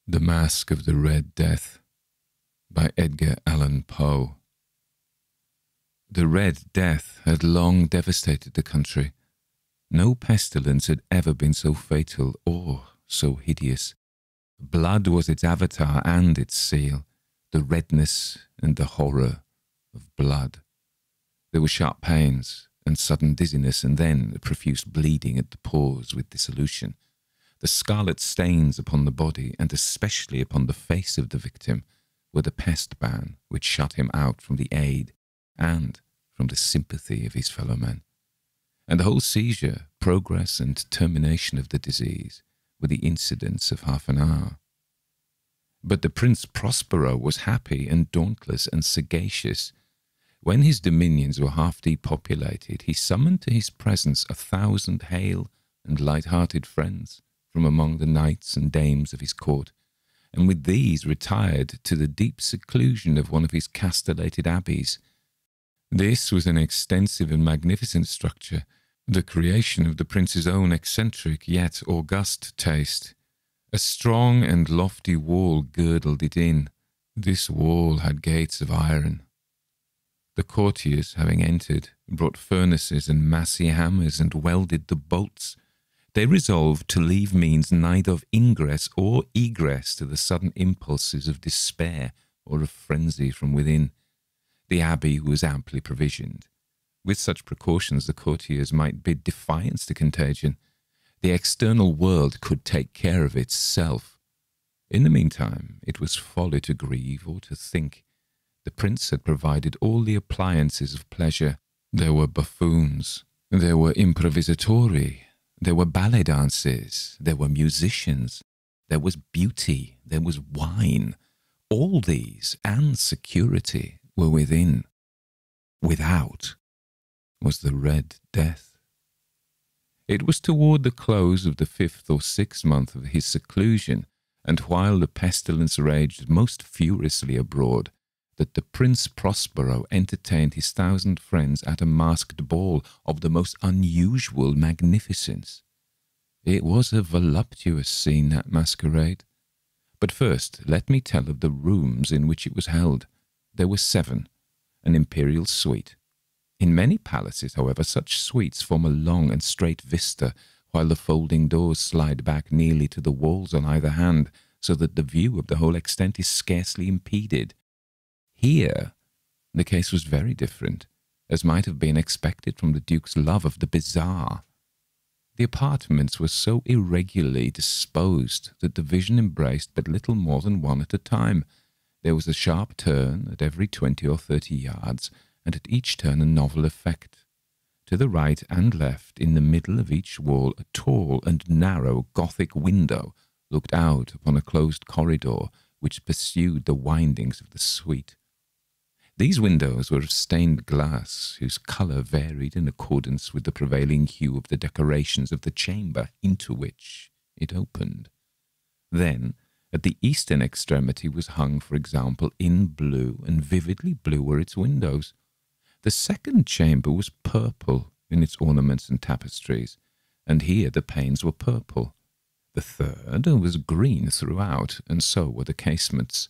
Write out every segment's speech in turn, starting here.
The Masque of the Red Death by Edgar Allan Poe. The Red Death had long devastated the country. No pestilence had ever been so fatal or so hideous. Blood was its avatar and its seal, the redness and the horror of blood. There were sharp pains and sudden dizziness, and then profuse bleeding at the pores with dissolution. The scarlet stains upon the body, and especially upon the face of the victim, were the pest ban which shut him out from the aid and from the sympathy of his fellow men. And the whole seizure, progress, and termination of the disease were the incidents of half an hour. But the Prince Prospero was happy and dauntless and sagacious. When his dominions were half depopulated, he summoned to his presence 1,000 hale and light-hearted friends from among the knights and dames of his court, and with these retired to the deep seclusion of one of his castellated abbeys. This was an extensive and magnificent structure, the creation of the prince's own eccentric yet august taste. A strong and lofty wall girdled it in. This wall had gates of iron. The courtiers, having entered, brought furnaces and massy hammers and welded the bolts. They resolved to leave means neither of ingress or egress to the sudden impulses of despair or of frenzy from within. The abbey was amply provisioned. With such precautions, the courtiers might bid defiance to contagion. The external world could take care of itself. In the meantime, it was folly to grieve or to think. The prince had provided all the appliances of pleasure. There were buffoons, there were improvisatori, there were ballet dances, there were musicians, there was beauty, there was wine. All these and security were within. Without was the Red Death. It was toward the close of the 5th or 6th month of his seclusion, and while the pestilence raged most furiously abroad, that the Prince Prospero entertained his 1,000 friends at a masked ball of the most unusual magnificence. It was a voluptuous scene, that masquerade. But first, let me tell of the rooms in which it was held. There were 7, an imperial suite. In many palaces, however, such suites form a long and straight vista, while the folding doors slide back nearly to the walls on either hand, so that the view of the whole extent is scarcely impeded. Here, the case was very different, as might have been expected from the Duke's love of the bizarre. The apartments were so irregularly disposed that the vision embraced but little more than one at a time. There was a sharp turn at every 20 or 30 yards, and at each turn a novel effect. To the right and left, in the middle of each wall, a tall and narrow Gothic window looked out upon a closed corridor which pursued the windings of the suite. These windows were of stained glass, whose colour varied in accordance with the prevailing hue of the decorations of the chamber into which it opened. Then, at the eastern extremity was hung, for example, in blue, and vividly blue were its windows. The second chamber was purple in its ornaments and tapestries, and here the panes were purple. The third was green throughout, and so were the casements.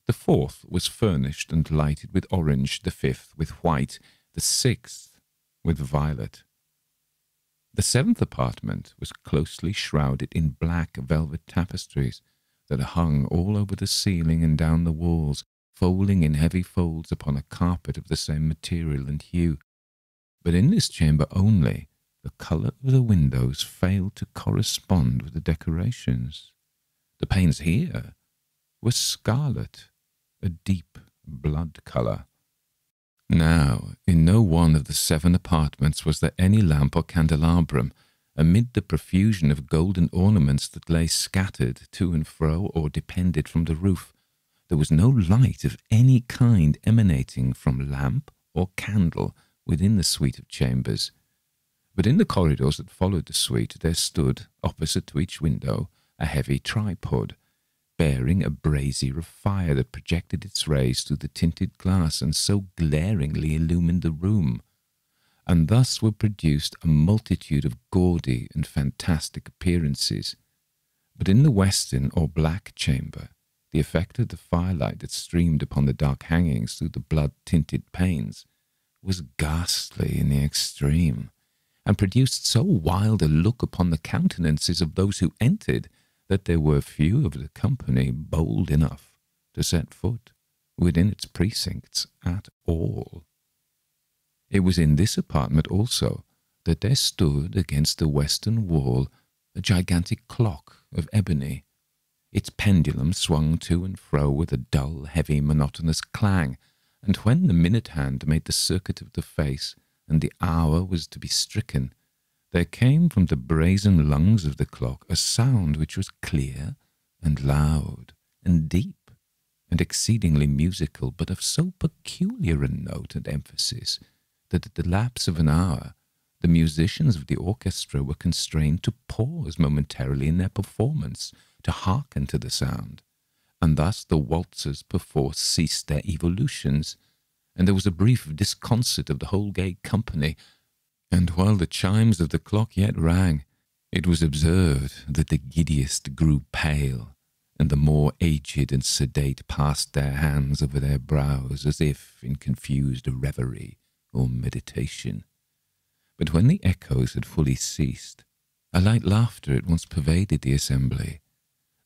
The fourth was furnished and lighted with orange, the fifth with white, the sixth with violet. The 7th apartment was closely shrouded in black velvet tapestries that hung all over the ceiling and down the walls, folding in heavy folds upon a carpet of the same material and hue. But in this chamber only, the colour of the windows failed to correspond with the decorations. The panes here were scarlet, a deep blood colour. Now, in no one of the 7 apartments was there any lamp or candelabrum. Amid the profusion of golden ornaments that lay scattered to and fro or depended from the roof, there was no light of any kind emanating from lamp or candle within the suite of chambers. But in the corridors that followed the suite there stood, opposite to each window, a heavy tripod, bearing a brazier of fire that projected its rays through the tinted glass and so glaringly illumined the room. And thus were produced a multitude of gaudy and fantastic appearances. But in the western or black chamber, the effect of the firelight that streamed upon the dark hangings through the blood-tinted panes was ghastly in the extreme, and produced so wild a look upon the countenances of those who entered that there were few of the company bold enough to set foot within its precincts at all. It was in this apartment also that there stood against the western wall a gigantic clock of ebony. Its pendulum swung to and fro with a dull, heavy, monotonous clang, and when the minute hand made the circuit of the face and the hour was to be stricken, there came from the brazen lungs of the clock a sound which was clear and loud and deep and exceedingly musical, but of so peculiar a note and emphasis that at the lapse of an hour the musicians of the orchestra were constrained to pause momentarily in their performance to hearken to the sound, and thus the waltzers perforce ceased their evolutions, and there was a brief disconcert of the whole gay company, and while the chimes of the clock yet rang, it was observed that the giddiest grew pale, and the more aged and sedate passed their hands over their brows as if in confused reverie or meditation. But when the echoes had fully ceased, a light laughter at once pervaded the assembly.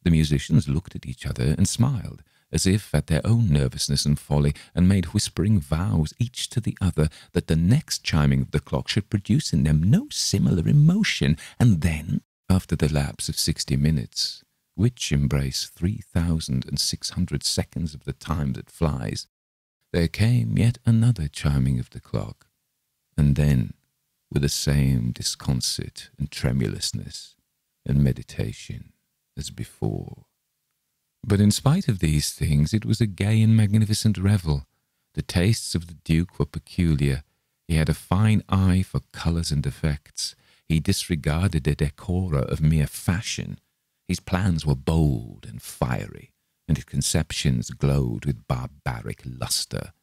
The musicians looked at each other and smiled, as if at their own nervousness and folly, and made whispering vows each to the other that the next chiming of the clock should produce in them no similar emotion. And then, after the lapse of 60 minutes, which embrace 3,600 seconds of the time that flies, there came yet another chiming of the clock, and then, with the same disconcert and tremulousness and meditation as before. But in spite of these things, it was a gay and magnificent revel. The tastes of the Duke were peculiar. He had a fine eye for colours and effects. He disregarded the decora of mere fashion. His plans were bold and fiery, and his conceptions glowed with barbaric lustre.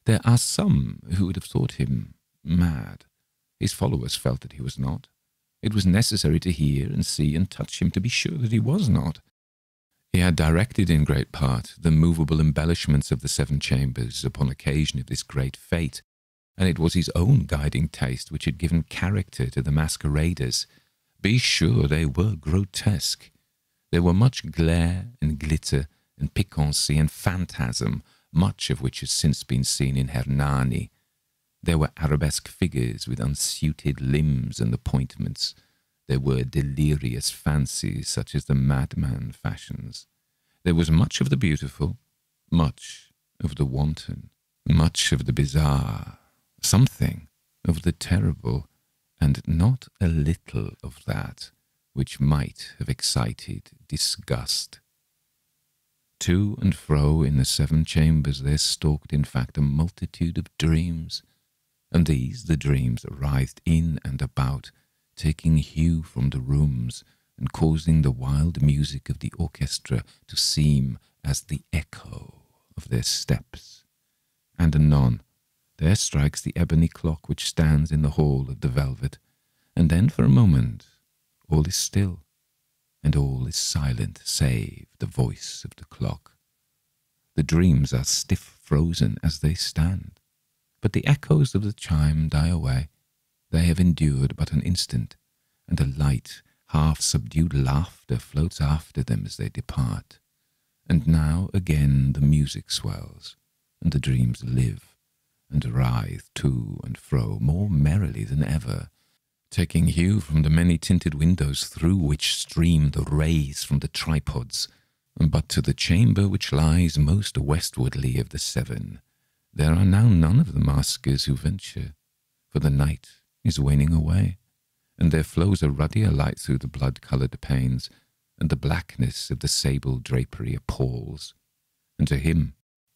There are some who would have thought him mad. His followers felt that he was not. It was necessary to hear and see and touch him to be sure that he was not. He had directed in great part the movable embellishments of the 7 chambers upon occasion of this great fete, and it was his own guiding taste which had given character to the masqueraders. Be sure they were grotesque. There were much glare and glitter and piquancy and phantasm, much of which has since been seen in Hernani. There were arabesque figures with unsuited limbs and appointments. There were delirious fancies such as the madman fashions. There was much of the beautiful, much of the wanton, much of the bizarre, something of the terrible, and not a little of that which might have excited disgust. To and fro in the 7 chambers there stalked in fact a multitude of dreams, and these, the dreams, writhed in and about, taking hue from the rooms, and causing the wild music of the orchestra to seem as the echo of their steps. And anon there strikes the ebony clock which stands in the hall of the velvet, and then for a moment all is still, and all is silent save the voice of the clock. The dreams are stiff frozen as they stand, but the echoes of the chime die away. They have endured but an instant, and a light, half-subdued laughter floats after them as they depart. And now again the music swells, and the dreams live, and writhe to and fro more merrily than ever, taking hue from the many-tinted windows through which stream the rays from the tripods. But to the chamber which lies most westwardly of the 7, there are now none of the maskers who venture, for the night is waning away, and there flows a ruddier light through the blood-coloured panes, and the blackness of the sable drapery appalls. And to him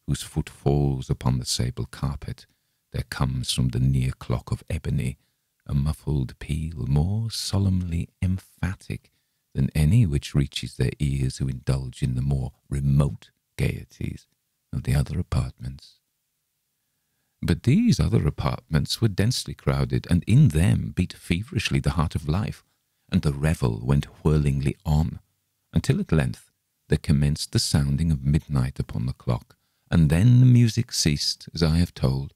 whose foot falls upon the sable carpet, there comes from the near clock of ebony a muffled peal more solemnly emphatic than any which reaches their ears who indulge in the more remote gaieties of the other apartments. But these other apartments were densely crowded, and in them beat feverishly the heart of life, and the revel went whirlingly on, until at length there commenced the sounding of midnight upon the clock, and then the music ceased, as I have told,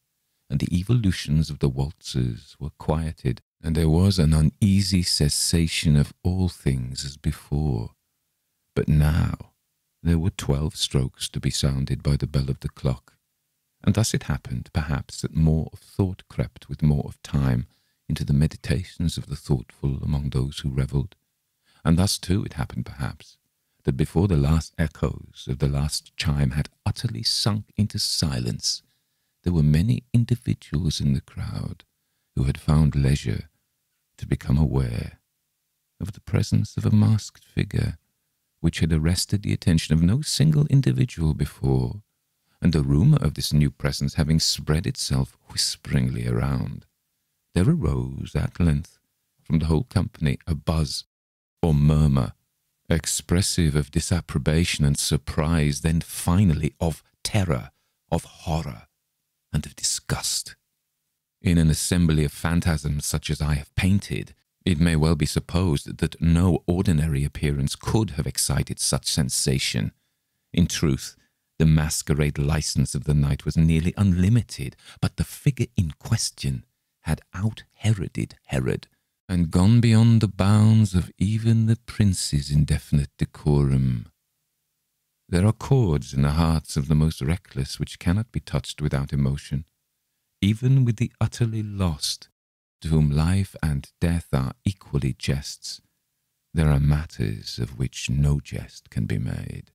and the evolutions of the waltzers were quieted, and there was an uneasy cessation of all things as before. But now there were 12 strokes to be sounded by the bell of the clock, and thus it happened, perhaps, that more of thought crept with more of time into the meditations of the thoughtful among those who revelled, and thus too it happened, perhaps, that before the last echoes of the last chime had utterly sunk into silence, there were many individuals in the crowd who had found leisure to become aware of the presence of a masked figure which had arrested the attention of no single individual before, and the rumour of this new presence having spread itself whisperingly around, there arose at length from the whole company a buzz or murmur, expressive of disapprobation and surprise, then finally of terror, of horror, and of disgust. In an assembly of phantasms such as I have painted, it may well be supposed that no ordinary appearance could have excited such sensation. In truth, the masquerade license of the night was nearly unlimited, but the figure in question had out-Heroded Herod, and gone beyond the bounds of even the prince's indefinite decorum. There are chords in the hearts of the most reckless which cannot be touched without emotion, even with the utterly lost, to whom life and death are equally jests. There are matters of which no jest can be made.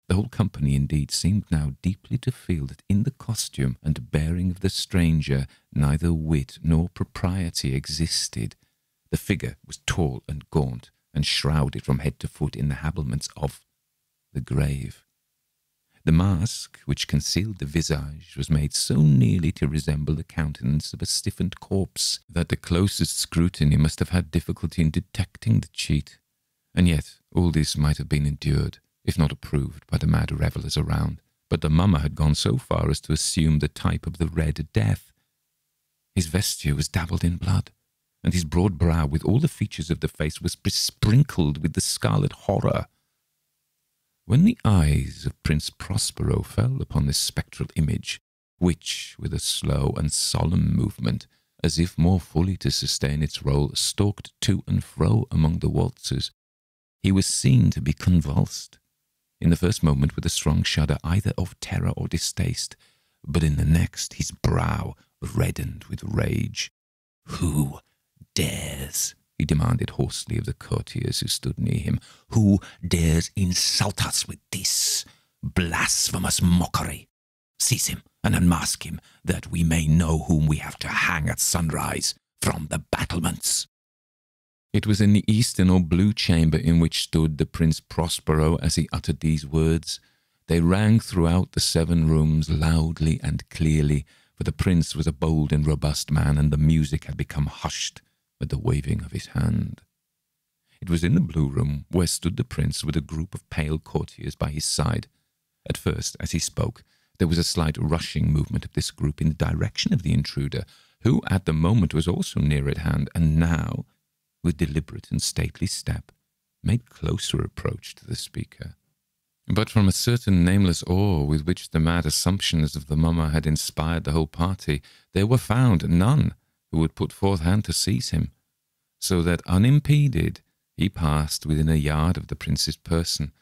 The whole company indeed seemed now deeply to feel that in the costume and bearing of the stranger neither wit nor propriety existed. The figure was tall and gaunt, and shrouded from head to foot in the habiliments of the grave. The mask which concealed the visage was made so nearly to resemble the countenance of a stiffened corpse that the closest scrutiny must have had difficulty in detecting the cheat, and yet all this might have been endured, if not approved, by the mad revellers around. But the mummer had gone so far as to assume the type of the Red Death. His vesture was dabbled in blood, and his broad brow, with all the features of the face, was besprinkled with the scarlet horror. When the eyes of Prince Prospero fell upon this spectral image, which, with a slow and solemn movement, as if more fully to sustain its role, stalked to and fro among the waltzers, he was seen to be convulsed, in the first moment with a strong shudder either of terror or distaste, but in the next his brow reddened with rage. "Who dares," he demanded hoarsely of the courtiers who stood near him, "who dares insult us with this blasphemous mockery? Seize him and unmask him, that we may know whom we have to hang at sunrise from the battlements." It was in the eastern or blue chamber in which stood the Prince Prospero as he uttered these words. They rang throughout the 7 rooms loudly and clearly, for the prince was a bold and robust man, and the music had become hushed at the waving of his hand. It was in the blue room where stood the prince with a group of pale courtiers by his side. At first, as he spoke, there was a slight rushing movement of this group in the direction of the intruder, who at the moment was also near at hand, and now, with deliberate and stately step, made closer approach to the speaker. But from a certain nameless awe with which the mad assumptions of the mummer had inspired the whole party, there were found none who would put forth hand to seize him, so that unimpeded he passed within a yard of the prince's person,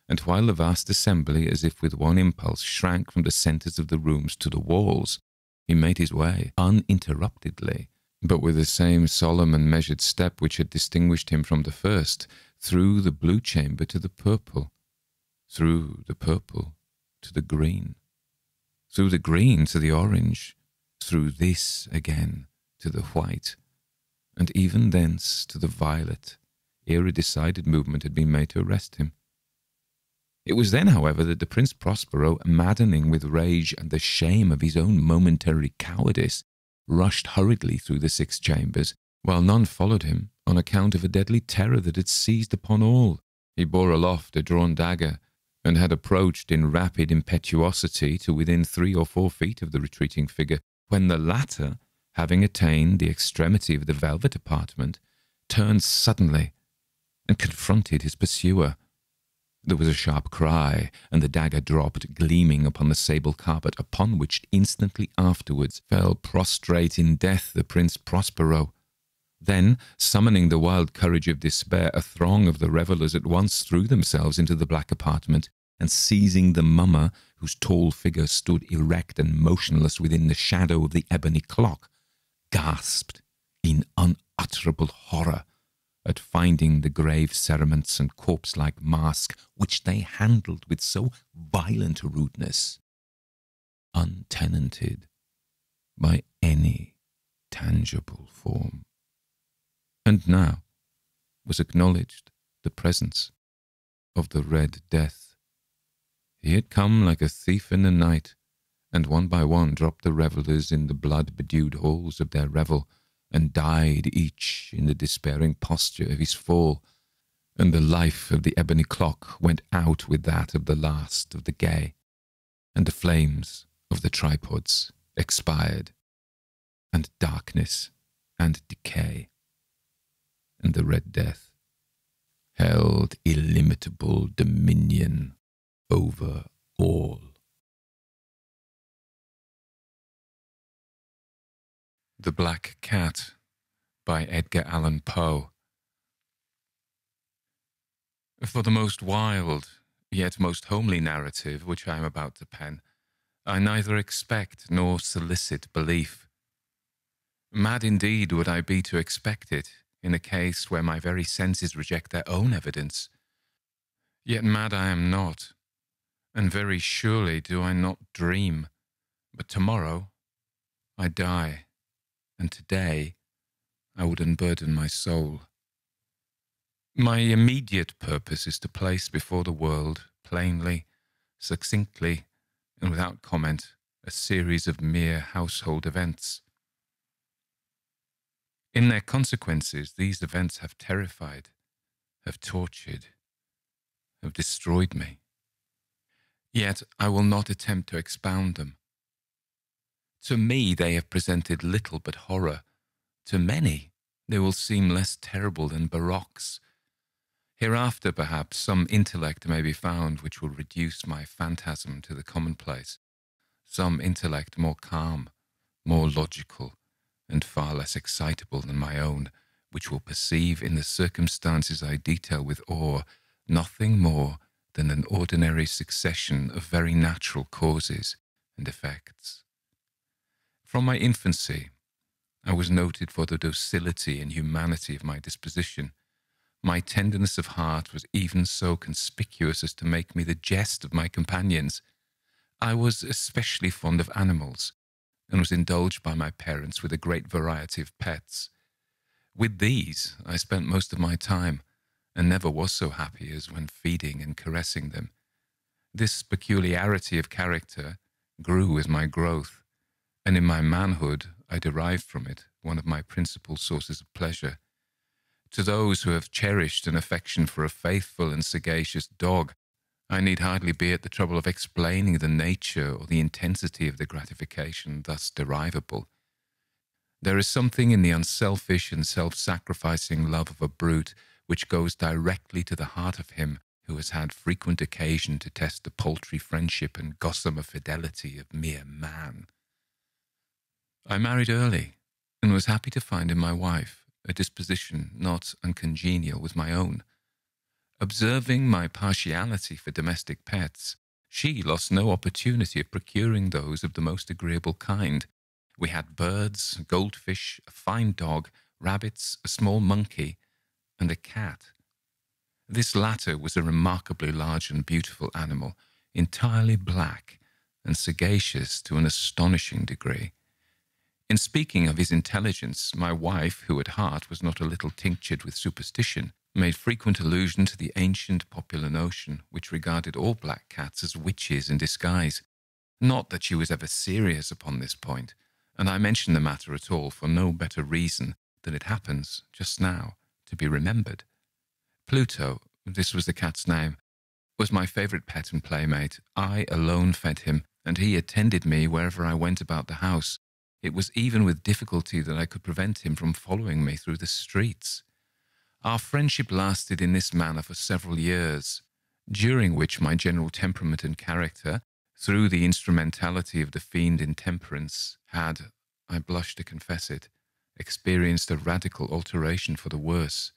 and while the vast assembly, as if with one impulse, shrank from the centres of the rooms to the walls, he made his way uninterruptedly, but with the same solemn and measured step which had distinguished him from the first, through the blue chamber to the purple, through the purple to the green, through the green to the orange, through this again to the white, and even thence to the violet, ere a decided movement had been made to arrest him. It was then, however, that the Prince Prospero, maddening with rage and the shame of his own momentary cowardice, rushed hurriedly through the 6 chambers, while none followed him, on account of a deadly terror that had seized upon all. He bore aloft a drawn dagger, and had approached in rapid impetuosity to within 3 or 4 feet of the retreating figure, when the latter, having attained the extremity of the velvet apartment, turned suddenly and confronted his pursuer. There was a sharp cry, and the dagger dropped gleaming upon the sable carpet, upon which instantly afterwards fell prostrate in death the Prince Prospero. Then, summoning the wild courage of despair, a throng of the revellers at once threw themselves into the black apartment, and seizing the mummer, whose tall figure stood erect and motionless within the shadow of the ebony clock, gasped in unutterable horror at finding the grave cerements and corpse-like mask which they handled with so violent rudeness, untenanted by any tangible form. And now was acknowledged the presence of the Red Death. He had come like a thief in the night, and one by one dropped the revellers in the blood-bedewed halls of their revel, and died each in the despairing posture of his fall, and the life of the ebony clock went out with that of the last of the gay, and the flames of the tripods expired, and darkness and decay, and the Red Death held illimitable dominion over all. The Black Cat by Edgar Allan Poe. For the most wild, yet most homely narrative which I am about to pen, I neither expect nor solicit belief. Mad indeed would I be to expect it, in a case where my very senses reject their own evidence. Yet mad I am not, and very surely do I not dream, but tomorrow I die. And today I would unburden my soul. My immediate purpose is to place before the world, plainly, succinctly, and without comment, a series of mere household events. In their consequences, these events have terrified, have tortured, have destroyed me. Yet I will not attempt to expound them. To me they have presented little but horror. To many they will seem less terrible than barocks. Hereafter, perhaps, some intellect may be found which will reduce my phantasm to the commonplace, some intellect more calm, more logical, and far less excitable than my own, which will perceive in the circumstances I detail with awe nothing more than an ordinary succession of very natural causes and effects. From my infancy, I was noted for the docility and humanity of my disposition. My tenderness of heart was even so conspicuous as to make me the jest of my companions. I was especially fond of animals, and was indulged by my parents with a great variety of pets. With these I spent most of my time, and never was so happy as when feeding and caressing them. This peculiarity of character grew with my growth, and in my manhood I derived from it one of my principal sources of pleasure. To those who have cherished an affection for a faithful and sagacious dog, I need hardly be at the trouble of explaining the nature or the intensity of the gratification thus derivable. There is something in the unselfish and self-sacrificing love of a brute which goes directly to the heart of him who has had frequent occasion to test the paltry friendship and gossamer fidelity of mere man. I married early, and was happy to find in my wife a disposition not uncongenial with my own. Observing my partiality for domestic pets, she lost no opportunity of procuring those of the most agreeable kind. We had birds, goldfish, a fine dog, rabbits, a small monkey, and a cat. This latter was a remarkably large and beautiful animal, entirely black, and sagacious to an astonishing degree. In speaking of his intelligence, my wife, who at heart was not a little tinctured with superstition, made frequent allusion to the ancient popular notion which regarded all black cats as witches in disguise. Not that she was ever serious upon this point, and I mention the matter at all for no better reason than it happens, just now, to be remembered. Pluto, this was the cat's name, was my favourite pet and playmate. I alone fed him, and he attended me wherever I went about the house. It was even with difficulty that I could prevent him from following me through the streets. Our friendship lasted in this manner for several years, during which my general temperament and character, through the instrumentality of the fiend intemperance, had, I blush to confess it, experienced a radical alteration for the worse.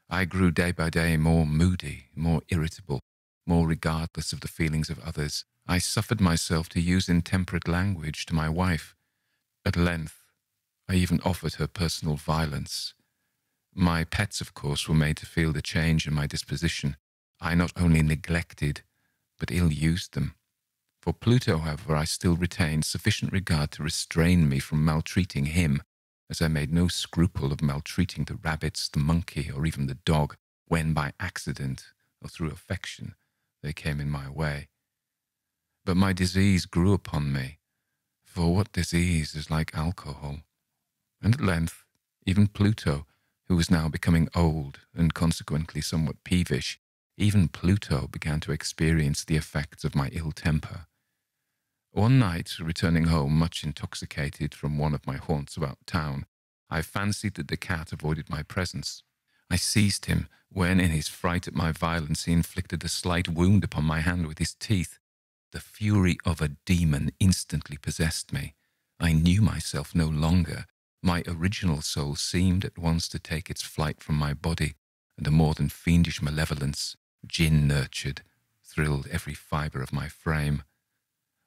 I grew day by day more moody, more irritable, more regardless of the feelings of others. I suffered myself to use intemperate language to my wife. At length, I even offered her personal violence. My pets, of course, were made to feel the change in my disposition. I not only neglected, but ill-used them. For Pluto, however, I still retained sufficient regard to restrain me from maltreating him, as I made no scruple of maltreating the rabbits, the monkey, or even the dog, when by accident or through affection they came in my way. But my disease grew upon me, for what disease is like alcohol? And at length, even Pluto, who was now becoming old and consequently somewhat peevish, even Pluto began to experience the effects of my ill temper. One night, returning home much intoxicated from one of my haunts about town, I fancied that the cat avoided my presence. I seized him, when in his fright at my violence he inflicted a slight wound upon my hand with his teeth. The fury of a demon instantly possessed me. I knew myself no longer. My original soul seemed at once to take its flight from my body, and a more than fiendish malevolence, gin-nurtured, thrilled every fibre of my frame.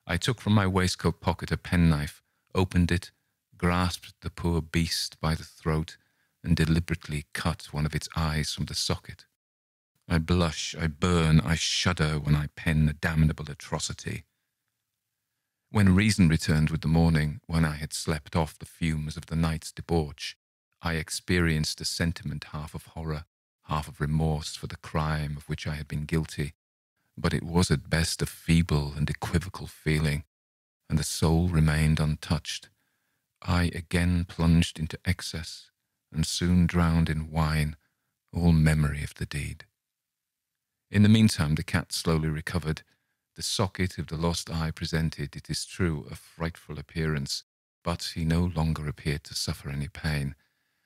I took from my waistcoat pocket a penknife, opened it, grasped the poor beast by the throat, and deliberately cut one of its eyes from the socket. I blush, I burn, I shudder when I pen the damnable atrocity. When reason returned with the morning, when I had slept off the fumes of the night's debauch, I experienced a sentiment half of horror, half of remorse for the crime of which I had been guilty, but it was at best a feeble and equivocal feeling, and the soul remained untouched. I again plunged into excess, and soon drowned in wine all memory of the deed. In the meantime the cat slowly recovered. The socket of the lost eye presented, it is true, a frightful appearance, but he no longer appeared to suffer any pain.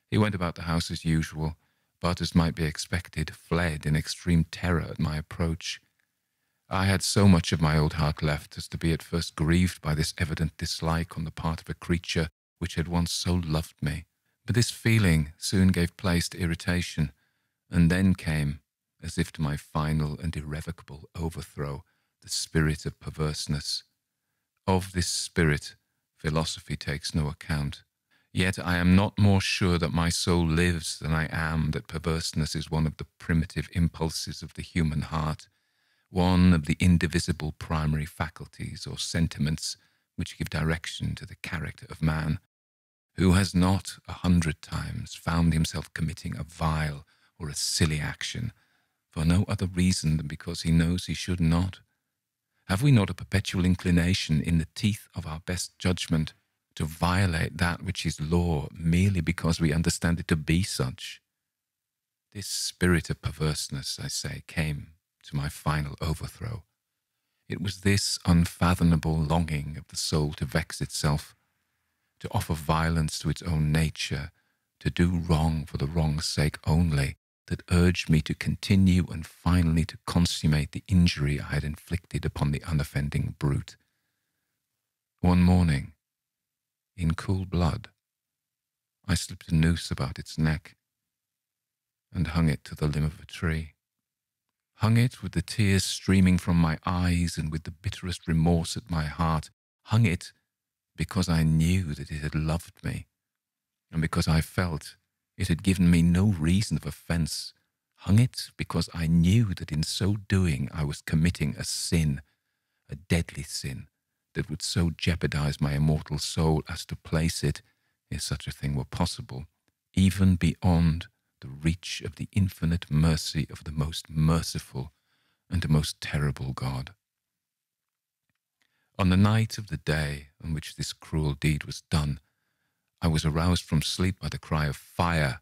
He went about the house as usual, but, as might be expected, fled in extreme terror at my approach. I had so much of my old heart left as to be at first grieved by this evident dislike on the part of a creature which had once so loved me. But this feeling soon gave place to irritation, and then came, as if to my final and irrevocable overthrow, the spirit of perverseness. Of this spirit, philosophy takes no account. Yet I am not more sure that my soul lives than I am that perverseness is one of the primitive impulses of the human heart, one of the indivisible primary faculties or sentiments which give direction to the character of man. Who has not 100 times found himself committing a vile or a silly action for no other reason than because he knows he should not? Have we not a perpetual inclination in the teeth of our best judgment to violate that which is law merely because we understand it to be such? This spirit of perverseness, I say, came to my final overthrow. It was this unfathomable longing of the soul to vex itself, to offer violence to its own nature, to do wrong for the wrong's sake only, that urged me to continue and finally to consummate the injury I had inflicted upon the unoffending brute. One morning, in cool blood, I slipped a noose about its neck and hung it to the limb of a tree. Hung it with the tears streaming from my eyes and with the bitterest remorse at my heart. Hung it because I knew that it had loved me, and because I felt it had given me no reason of offence. Hung it because I knew that in so doing I was committing a sin, a deadly sin, that would so jeopardize my immortal soul as to place it, if such a thing were possible, even beyond the reach of the infinite mercy of the most merciful and the most terrible God. On the night of the day on which this cruel deed was done, I was aroused from sleep by the cry of fire.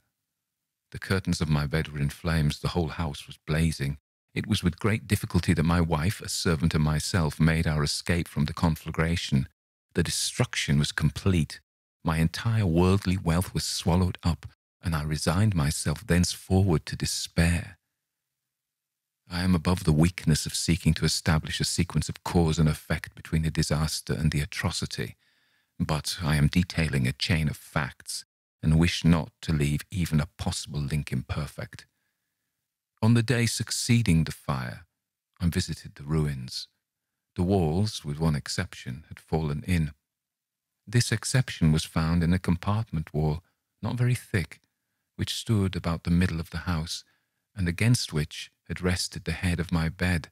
The curtains of my bed were in flames, the whole house was blazing. It was with great difficulty that my wife, a servant, and myself made our escape from the conflagration. The destruction was complete. My entire worldly wealth was swallowed up, and I resigned myself thenceforward to despair. I am above the weakness of seeking to establish a sequence of cause and effect between the disaster and the atrocity, but I am detailing a chain of facts and wish not to leave even a possible link imperfect. On the day succeeding the fire, I visited the ruins. The walls, with one exception, had fallen in. This exception was found in a compartment wall, not very thick, which stood about the middle of the house, and against which had rested the head of my bed.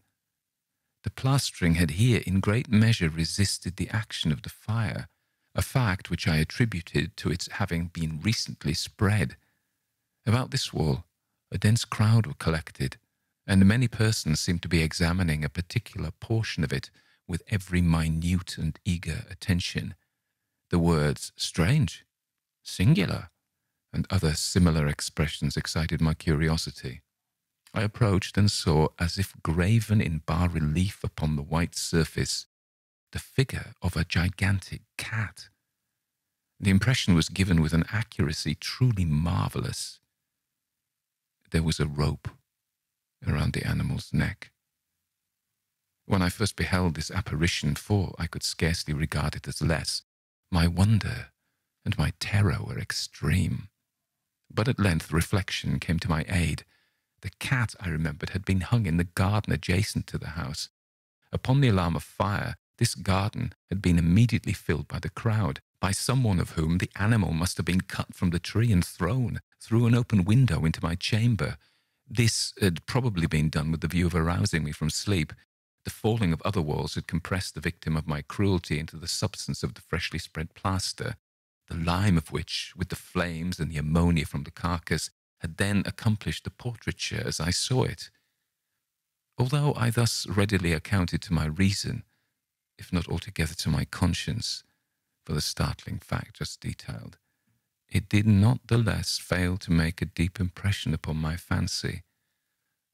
The plastering had here in great measure resisted the action of the fire, a fact which I attributed to its having been recently spread. About this wall, a dense crowd were collected, and many persons seemed to be examining a particular portion of it with every minute and eager attention. The words "strange," "singular," and other similar expressions excited my curiosity. I approached and saw, as if graven in bas-relief upon the white surface, the figure of a gigantic cat. The impression was given with an accuracy truly marvellous. There was a rope around the animal's neck. When I first beheld this apparition, for I could scarcely regard it as less, my wonder and my terror were extreme. But at length reflection came to my aid. The cat, I remembered, had been hung in the garden adjacent to the house. Upon the alarm of fire, this garden had been immediately filled by the crowd, by someone of whom the animal must have been cut from the tree and thrown through an open window into my chamber. This had probably been done with the view of arousing me from sleep. The falling of other walls had compressed the victim of my cruelty into the substance of the freshly spread plaster, the lime of which, with the flames and the ammonia from the carcass, had then accomplished the portraiture as I saw it. Although I thus readily accounted to my reason, if not altogether to my conscience, for the startling fact just detailed, it did not the less fail to make a deep impression upon my fancy.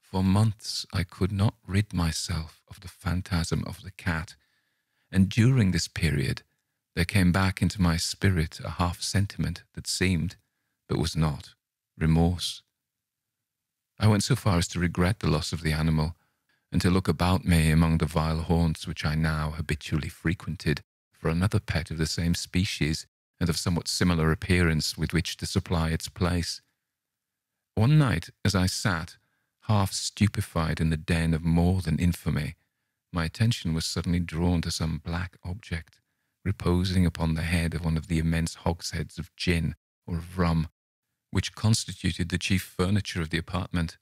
For months I could not rid myself of the phantasm of the cat, and during this period there came back into my spirit a half-sentiment that seemed, but was not, remorse. I went so far as to regret the loss of the animal, and to look about me among the vile haunts which I now habitually frequented for another pet of the same species and of somewhat similar appearance with which to supply its place. One night, as I sat, half stupefied in the den of more than infamy, my attention was suddenly drawn to some black object, reposing upon the head of one of the immense hogsheads of gin or of rum, which constituted the chief furniture of the apartment.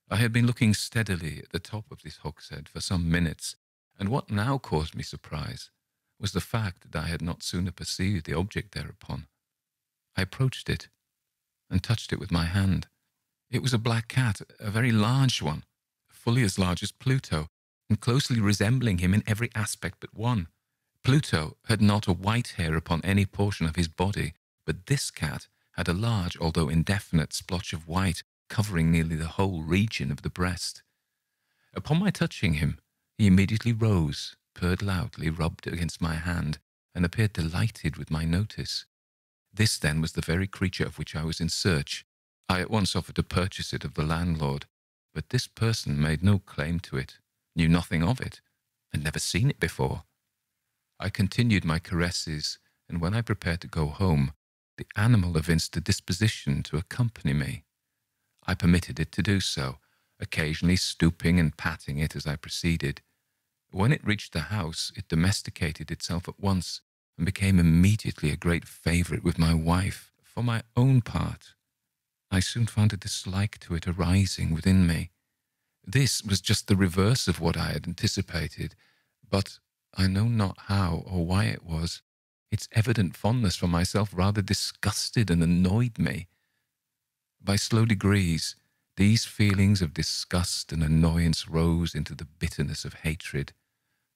I had been looking steadily at the top of this hogshead for some minutes, and what now caused me surprise was the fact that I had not sooner perceived the object thereupon. I approached it and touched it with my hand. It was a black cat, a very large one, fully as large as Pluto, and closely resembling him in every aspect but one. Pluto had not a white hair upon any portion of his body, but this cat had a large, although indefinite, splotch of white covering nearly the whole region of the breast. Upon my touching him, he immediately rose, purred loudly, rubbed against my hand, and appeared delighted with my notice. This, then, was the very creature of which I was in search. I at once offered to purchase it of the landlord, but this person made no claim to it, knew nothing of it, had never seen it before. I continued my caresses, and when I prepared to go home, the animal evinced a disposition to accompany me. I permitted it to do so, occasionally stooping and patting it as I proceeded. When it reached the house, it domesticated itself at once, and became immediately a great favourite with my wife. For my own part, I soon found a dislike to it arising within me. This was just the reverse of what I had anticipated, but I know not how or why it was. Its evident fondness for myself rather disgusted and annoyed me. By slow degrees, these feelings of disgust and annoyance rose into the bitterness of hatred.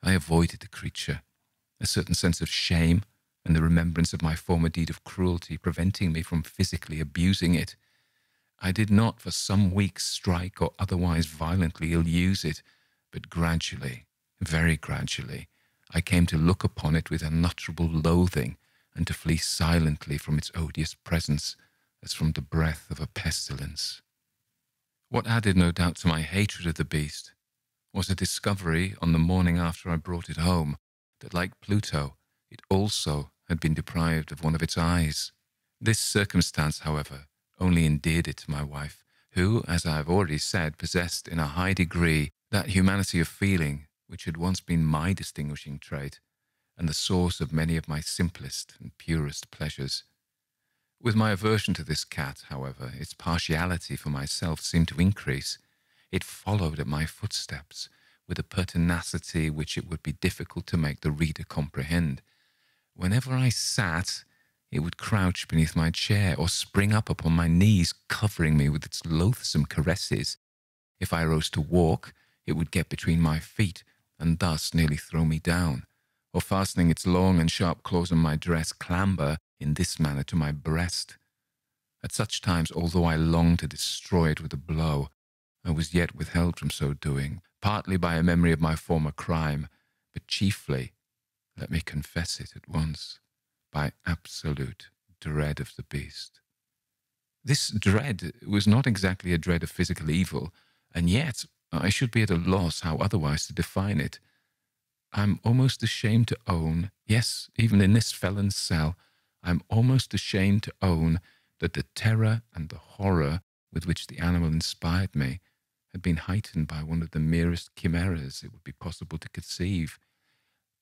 I avoided the creature, a certain sense of shame and the remembrance of my former deed of cruelty preventing me from physically abusing it. I did not for some weeks strike or otherwise violently ill-use it, but gradually, very gradually, I came to look upon it with unutterable loathing and to flee silently from its odious presence as from the breath of a pestilence. What added no doubt to my hatred of the beast was a discovery on the morning after I brought it home that, like Pluto, it also had been deprived of one of its eyes. This circumstance, however, only endeared it to my wife, who, as I have already said, possessed in a high degree that humanity of feeling which had once been my distinguishing trait, and the source of many of my simplest and purest pleasures. With my aversion to this cat, however, its partiality for myself seemed to increase. It followed at my footsteps with a pertinacity which it would be difficult to make the reader comprehend. Whenever I sat, it would crouch beneath my chair or spring up upon my knees, covering me with its loathsome caresses. If I rose to walk, it would get between my feet and thus nearly throw me down, or fastening its long and sharp claws on my dress, clamber in this manner to my breast. At such times, although I longed to destroy it with a blow, I was yet withheld from so doing, partly by a memory of my former crime, but chiefly, let me confess it at once, by absolute dread of the beast. This dread was not exactly a dread of physical evil, and yet I should be at a loss how otherwise to define it. I'm almost ashamed to own, yes, even in this felon's cell, I'm almost ashamed to own that the terror and the horror with which the animal inspired me had been heightened by one of the merest chimeras it would be possible to conceive.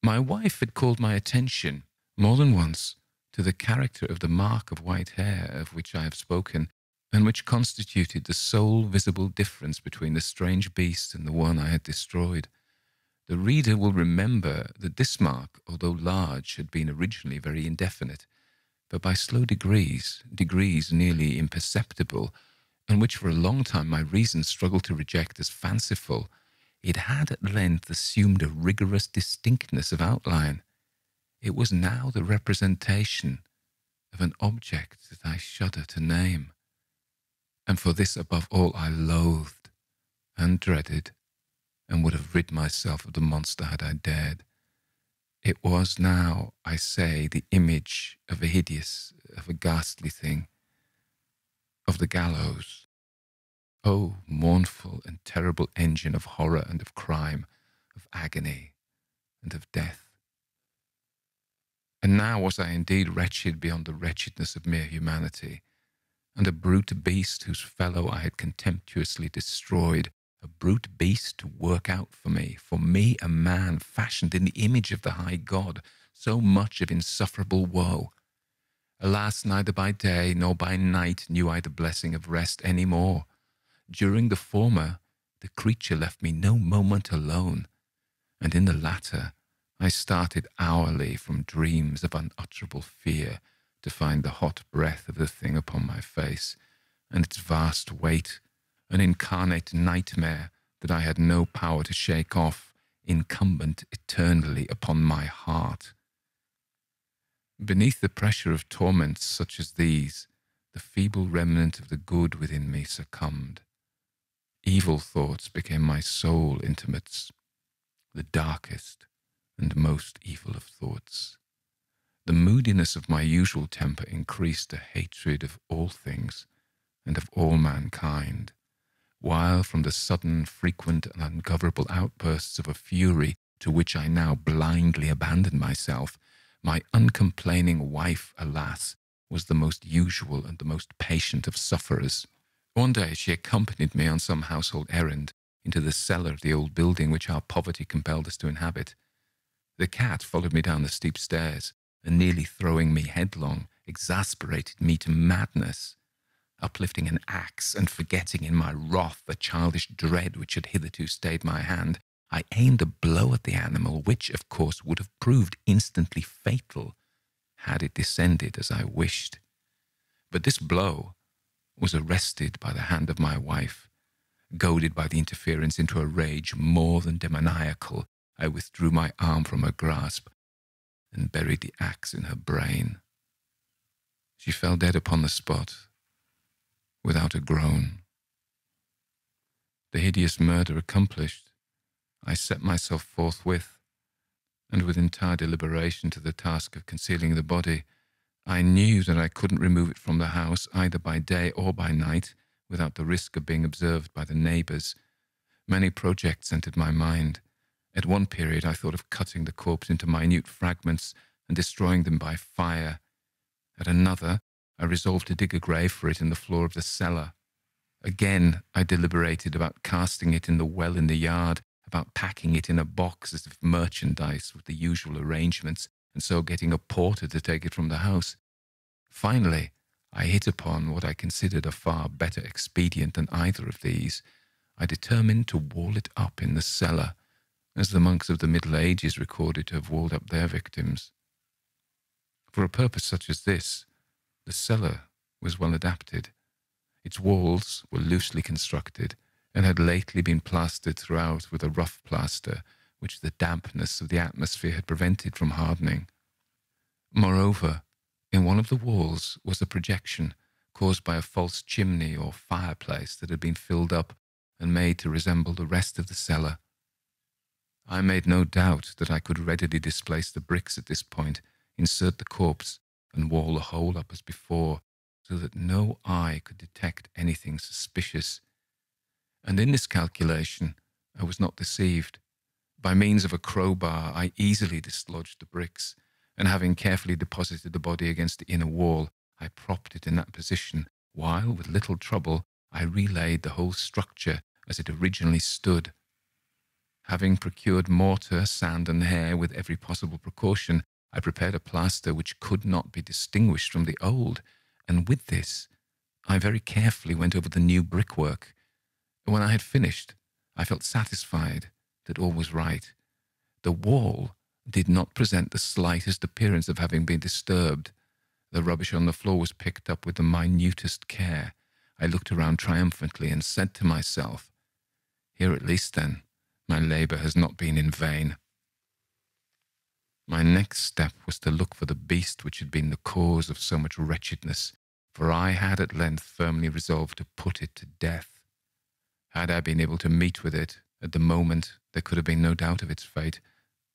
My wife had called my attention more than once to the character of the mark of white hair of which I have spoken, and which constituted the sole visible difference between the strange beast and the one I had destroyed. The reader will remember that this mark, although large, had been originally very indefinite, but by slow degrees nearly imperceptible, and which for a long time my reason struggled to reject as fanciful, it had at length assumed a rigorous distinctness of outline. It was now the representation of an object that I shudder to name, and for this above all I loathed and dreaded, and would have rid myself of the monster had I dared. It was now, I say, the image of a ghastly thing, of the gallows. Oh, mournful and terrible engine of horror and of crime, of agony and of death. And now was I indeed wretched beyond the wretchedness of mere humanity, and a brute beast whose fellow I had contemptuously destroyed, a brute beast to work out for me a man fashioned in the image of the high God, so much of insufferable woe. Alas, neither by day nor by night knew I the blessing of rest any more. During the former, the creature left me no moment alone, and in the latter, I started hourly from dreams of unutterable fear to find the hot breath of the thing upon my face, and its vast weight, an incarnate nightmare that I had no power to shake off, incumbent eternally upon my heart. Beneath the pressure of torments such as these, the feeble remnant of the good within me succumbed. Evil thoughts became my sole intimates, the darkest and most evil of thoughts. The moodiness of my usual temper increased a hatred of all things and of all mankind, while from the sudden, frequent, and ungovernable outbursts of a fury to which I now blindly abandoned myself, my uncomplaining wife, alas, was the most usual and the most patient of sufferers. One day she accompanied me on some household errand into the cellar of the old building which our poverty compelled us to inhabit. The cat followed me down the steep stairs, and nearly throwing me headlong, exasperated me to madness. Uplifting an axe and forgetting in my wrath the childish dread which had hitherto stayed my hand, I aimed a blow at the animal which, of course, would have proved instantly fatal had it descended as I wished. But this blow was arrested by the hand of my wife. Goaded by the interference into a rage more than demoniacal, I withdrew my arm from her grasp and buried the axe in her brain. She fell dead upon the spot, without a groan. The hideous murder accomplished, I set myself forthwith, and with entire deliberation, to the task of concealing the body. I knew that I couldn't remove it from the house either by day or by night without the risk of being observed by the neighbours. Many projects entered my mind. At one period I thought of cutting the corpse into minute fragments and destroying them by fire. At another, I resolved to dig a grave for it in the floor of the cellar. Again, I deliberated about casting it in the well in the yard, about packing it in a box as if merchandise with the usual arrangements, and so getting a porter to take it from the house. Finally, I hit upon what I considered a far better expedient than either of these. I determined to wall it up in the cellar, as the monks of the Middle Ages recorded to have walled up their victims. For a purpose such as this, the cellar was well adapted. Its walls were loosely constructed and had lately been plastered throughout with a rough plaster, which the dampness of the atmosphere had prevented from hardening. Moreover, in one of the walls was a projection caused by a false chimney or fireplace that had been filled up and made to resemble the rest of the cellar. I made no doubt that I could readily displace the bricks at this point, insert the corpse, and wall the hole up as before, so that no eye could detect anything suspicious. And in this calculation I was not deceived. By means of a crowbar I easily dislodged the bricks, and having carefully deposited the body against the inner wall, I propped it in that position, while, with little trouble, I relaid the whole structure as it originally stood. Having procured mortar, sand, and hair with every possible precaution, I prepared a plaster which could not be distinguished from the old, and with this I very carefully went over the new brickwork. When I had finished, I felt satisfied that all was right. The wall did not present the slightest appearance of having been disturbed. The rubbish on the floor was picked up with the minutest care. I looked around triumphantly and said to myself, "Here at least, then, my labour has not been in vain." My next step was to look for the beast which had been the cause of so much wretchedness, for I had at length firmly resolved to put it to death. Had I been able to meet with it at the moment, there could have been no doubt of its fate,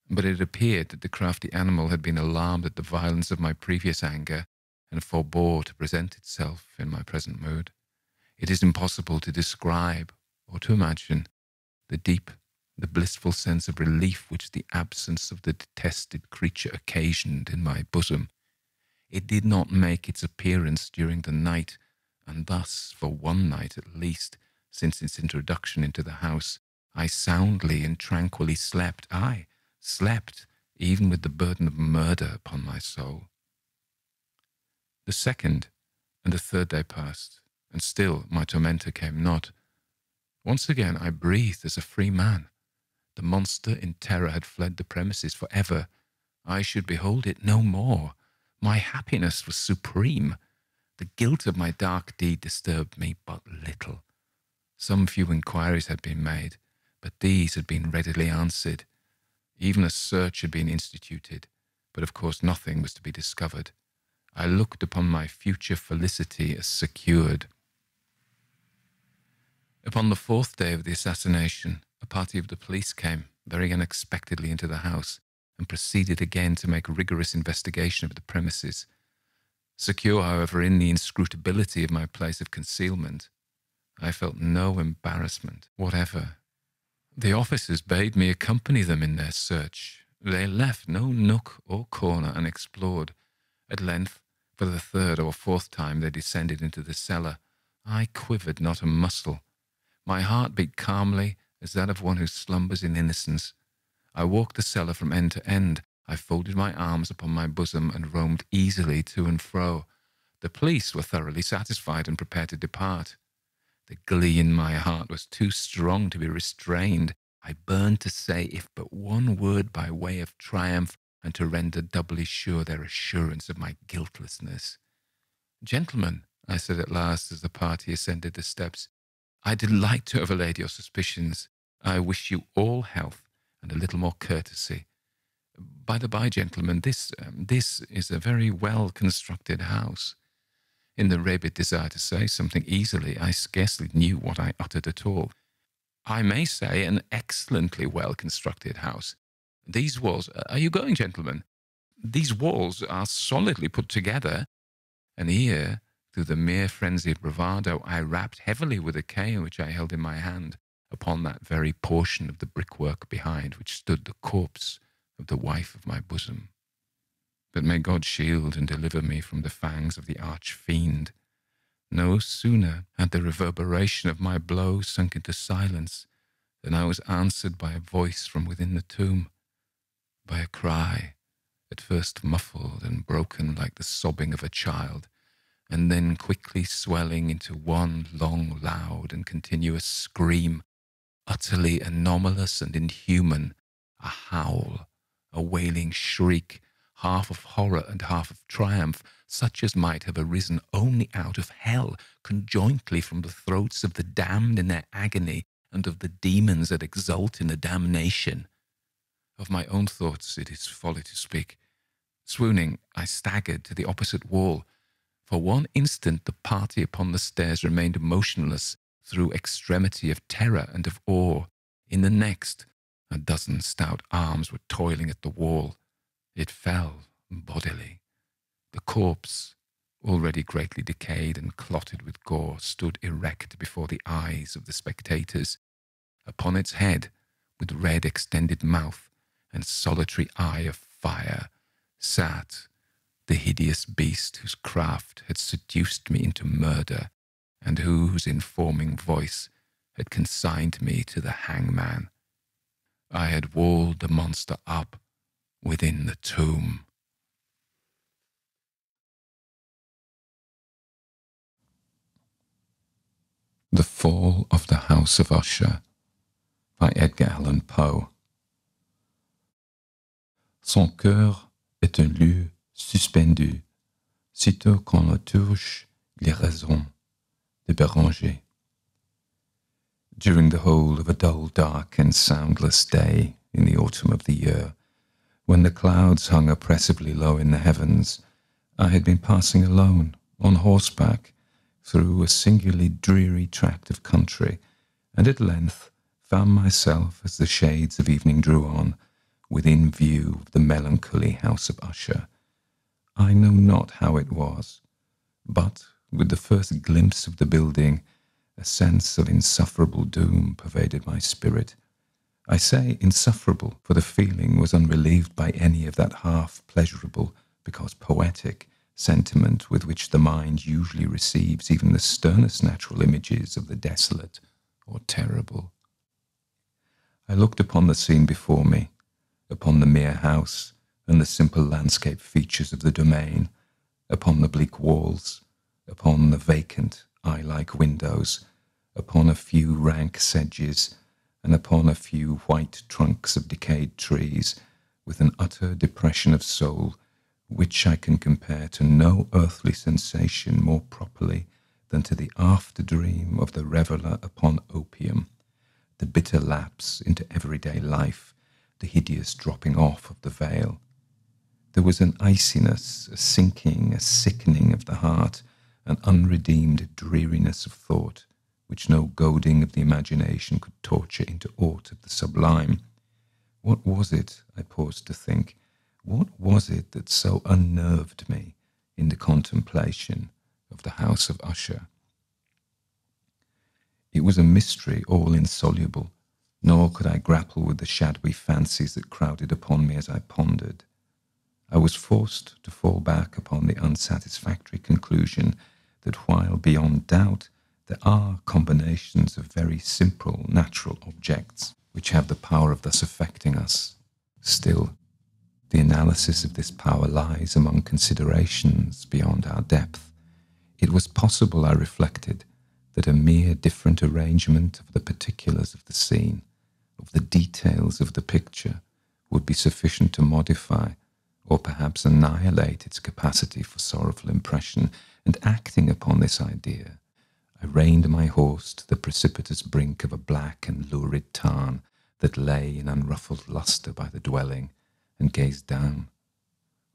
but it appeared that the crafty animal had been alarmed at the violence of my previous anger, and forbore to present itself in my present mood. It is impossible to describe or to imagine the deep, the blissful sense of relief which the absence of the detested creature occasioned in my bosom. It did not make its appearance during the night, and thus, for one night at least, since its introduction into the house, I soundly and tranquilly slept. I slept, even with the burden of murder upon my soul. The second and the third day passed, and still my tormentor came not. Once again I breathed as a free man. The monster in terror had fled the premises for ever. I should behold it no more. My happiness was supreme. The guilt of my dark deed disturbed me but little. Some few inquiries had been made, but these had been readily answered. Even a search had been instituted, but of course nothing was to be discovered. I looked upon my future felicity as secured. Upon the fourth day of the assassination, a party of the police came very unexpectedly into the house and proceeded again to make rigorous investigation of the premises. Secure, however, in the inscrutability of my place of concealment, I felt no embarrassment whatever. The officers bade me accompany them in their search. They left no nook or corner unexplored. At length, for the third or fourth time, they descended into the cellar. I quivered not a muscle. My heart beat calmly as that of one who slumbers in innocence. I walked the cellar from end to end. I folded my arms upon my bosom and roamed easily to and fro. The police were thoroughly satisfied and prepared to depart. The glee in my heart was too strong to be restrained. I burned to say if but one word by way of triumph, and to render doubly sure their assurance of my guiltlessness. "Gentlemen," I said at last as the party ascended the steps, "I delight to have allayed your suspicions. I wish you all health and a little more courtesy. By the by, gentlemen, this is a very well-constructed house." In the rabid desire to say something easily, I scarcely knew what I uttered at all. "I may say an excellently well-constructed house. These walls— are you going, gentlemen? These walls are solidly put together." And here, Through the mere frenzy of bravado, I rapped heavily with a cane which I held in my hand upon that very portion of the brickwork behind which stood the corpse of the wife of my bosom. But may God shield and deliver me from the fangs of the arch-fiend. No sooner had the reverberation of my blow sunk into silence than I was answered by a voice from within the tomb, by a cry, at first muffled and broken like the sobbing of a child, and then quickly swelling into one long, loud and continuous scream, utterly anomalous and inhuman, a howl, a wailing shriek, half of horror and half of triumph, such as might have arisen only out of hell, conjointly from the throats of the damned in their agony, and of the demons that exult in the damnation. Of my own thoughts it is folly to speak. Swooning, I staggered to the opposite wall. For one instant the party upon the stairs remained motionless through extremity of terror and of awe. In the next, a dozen stout arms were toiling at the wall. It fell bodily. The corpse, already greatly decayed and clotted with gore, stood erect before the eyes of the spectators. Upon its head, with red extended mouth and solitary eye of fire, sat the hideous beast whose craft had seduced me into murder, and whose informing voice had consigned me to the hangman. I had walled the monster up within the tomb. The Fall of the House of Usher by Edgar Allan Poe. Son cœur est un lieu suspendu, sitôt qu'on le touche, il est raison de béranger. During the whole of a dull, dark, and soundless day in the autumn of the year, when the clouds hung oppressively low in the heavens, I had been passing alone, on horseback, through a singularly dreary tract of country, and at length found myself, as the shades of evening drew on, within view of the melancholy house of Usher. I know not how it was, but with the first glimpse of the building, a sense of insufferable doom pervaded my spirit. I say insufferable, for the feeling was unrelieved by any of that half-pleasurable, because poetic, sentiment with which the mind usually receives even the sternest natural images of the desolate or terrible. I looked upon the scene before me, upon the mere house and the simple landscape features of the domain, upon the bleak walls, upon the vacant, eye-like windows, upon a few rank sedges, and upon a few white trunks of decayed trees, with an utter depression of soul, which I can compare to no earthly sensation more properly than to the after-dream of the reveller upon opium, the bitter lapse into everyday life, the hideous dropping off of the veil. There was an iciness, a sinking, a sickening of the heart, an unredeemed dreariness of thought, which no goading of the imagination could torture into aught of the sublime. What was it, I paused to think, what was it that so unnerved me in the contemplation of the house of Usher? It was a mystery all insoluble, nor could I grapple with the shadowy fancies that crowded upon me as I pondered. I was forced to fall back upon the unsatisfactory conclusion that while beyond doubt there are combinations of very simple natural objects which have the power of thus affecting us, still the analysis of this power lies among considerations beyond our depth. It was possible, I reflected, that a mere different arrangement of the particulars of the scene, of the details of the picture, would be sufficient to modify or perhaps annihilate its capacity for sorrowful impression, and acting upon this idea, I reined my horse to the precipitous brink of a black and lurid tarn that lay in unruffled lustre by the dwelling, and gazed down,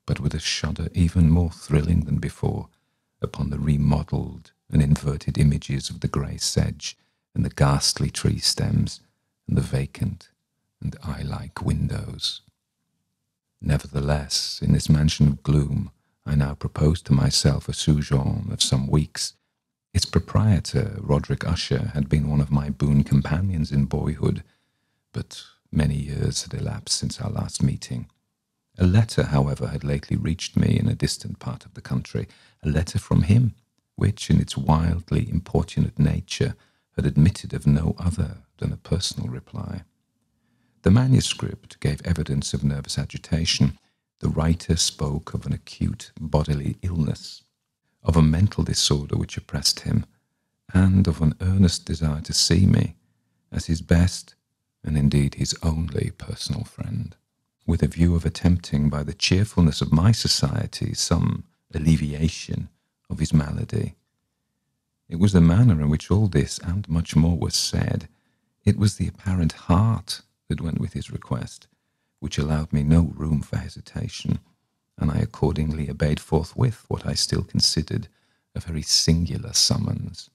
but with a shudder even more thrilling than before, upon the remodelled and inverted images of the grey sedge and the ghastly tree stems and the vacant and eye-like windows. Nevertheless, in this mansion of gloom, I now proposed to myself a sojourn of some weeks. Its proprietor, Roderick Usher, had been one of my boon companions in boyhood, but many years had elapsed since our last meeting. A letter, however, had lately reached me in a distant part of the country, a letter from him, which, in its wildly importunate nature, had admitted of no other than a personal reply. The manuscript gave evidence of nervous agitation. The writer spoke of an acute bodily illness, of a mental disorder which oppressed him, and of an earnest desire to see me as his best, and indeed his only personal friend, with a view of attempting by the cheerfulness of my society some alleviation of his malady. It was the manner in which all this and much more was said, it was the apparent heart that went with his request, which allowed me no room for hesitation, and I accordingly obeyed forthwith what I still considered a very singular summons.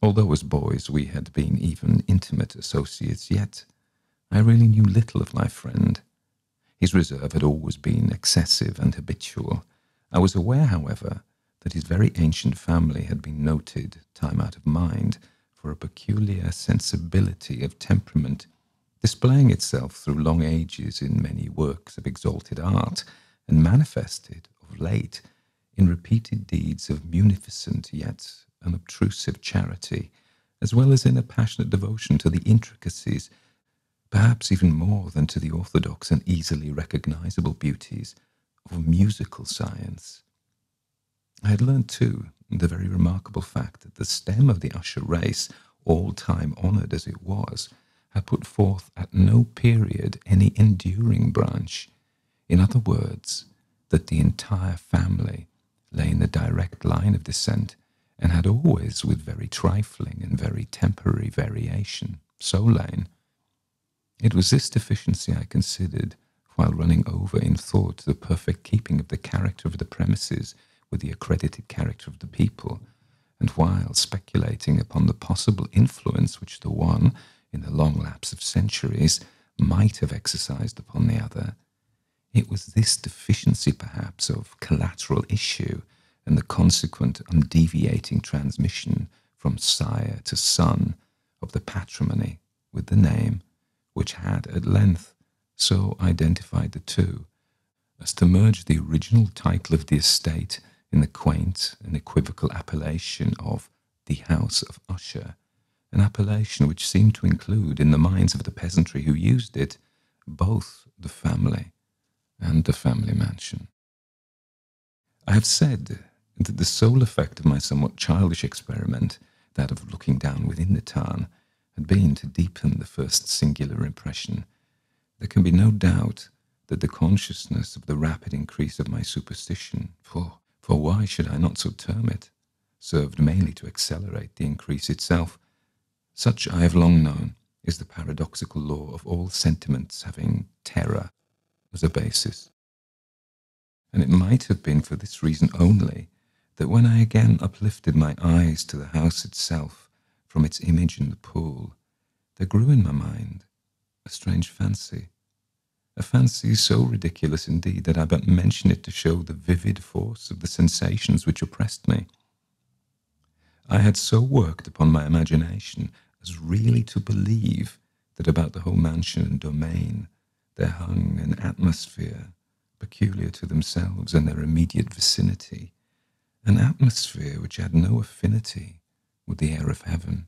Although as boys we had been even intimate associates, yet I really knew little of my friend. His reserve had always been excessive and habitual. I was aware, however, that his very ancient family had been noted, time out of mind, for a peculiar sensibility of temperament, displaying itself through long ages in many works of exalted art, and manifested, of late, in repeated deeds of munificent yet unobtrusive charity, as well as in a passionate devotion to the intricacies, perhaps even more than to the orthodox and easily recognizable beauties, of musical science. I had learned, too, the very remarkable fact that the stem of the Usher race, all-time honoured as it was, had put forth at no period any enduring branch. In other words, that the entire family lay in the direct line of descent, and had always, with very trifling and very temporary variation, so lain. It was this deficiency I considered, while running over in thought the perfect keeping of the character of the premises with the accredited character of the people, and while speculating upon the possible influence which the one, in the long lapse of centuries, might have exercised upon the other. It was this deficiency, perhaps, of collateral issue, and the consequent undeviating transmission from sire to son of the patrimony with the name, which had at length so identified the two as to merge the original title of the estate in the quaint and equivocal appellation of the House of Usher, an appellation which seemed to include, in the minds of the peasantry who used it, both the family and the family mansion. I have said that the sole effect of my somewhat childish experiment, that of looking down within the tarn, had been to deepen the first singular impression. There can be no doubt that the consciousness of the rapid increase of my superstition, for why should I not so term it, served mainly to accelerate the increase itself. Such, I have long known, is the paradoxical law of all sentiments having terror as a basis. And it might have been for this reason only that when I again uplifted my eyes to the house itself from its image in the pool, there grew in my mind a strange fancy, a fancy so ridiculous indeed that I but mention it to show the vivid force of the sensations which oppressed me. I had so worked upon my imagination as really to believe that about the whole mansion and domain there hung an atmosphere peculiar to themselves and their immediate vicinity, an atmosphere which had no affinity with the air of heaven,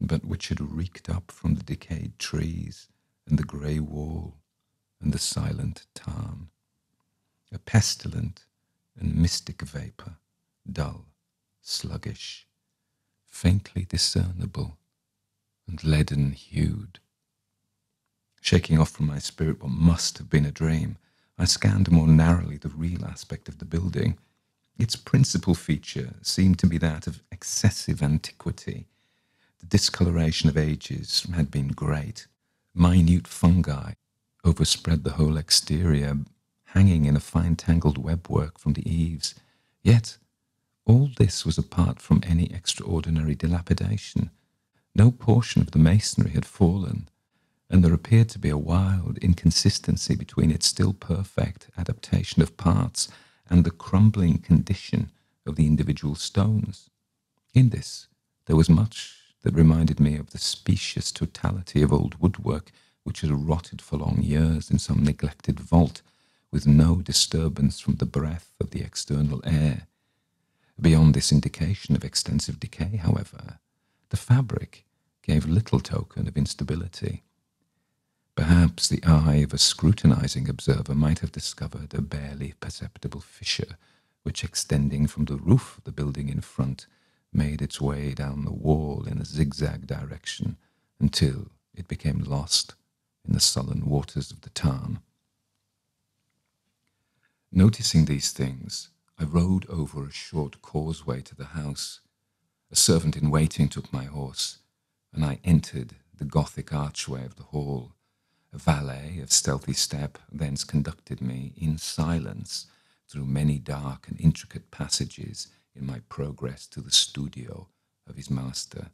but which had reeked up from the decayed trees and the grey wall and the silent tarn, a pestilent and mystic vapour, dull, sluggish, faintly discernible, and leaden-hued. Shaking off from my spirit what must have been a dream, I scanned more narrowly the real aspect of the building. Its principal feature seemed to be that of excessive antiquity. The discoloration of ages had been great. Minute fungi overspread the whole exterior, hanging in a fine tangled webwork from the eaves. Yet all this was apart from any extraordinary dilapidation. No portion of the masonry had fallen, and there appeared to be a wild inconsistency between its still perfect adaptation of parts and the crumbling condition of the individual stones. In this, there was much that reminded me of the specious totality of old woodwork which had rotted for long years in some neglected vault, with no disturbance from the breath of the external air. Beyond this indication of extensive decay, however, the fabric gave little token of instability. Perhaps the eye of a scrutinizing observer might have discovered a barely perceptible fissure, which, extending from the roof of the building in front, made its way down the wall in a zigzag direction until it became lost in the sullen waters of the Tarn. Noticing these things, I rode over a short causeway to the house. A servant in waiting took my horse, and I entered the Gothic archway of the hall. A valet of stealthy step thence conducted me in silence through many dark and intricate passages in my progress to the studio of his master.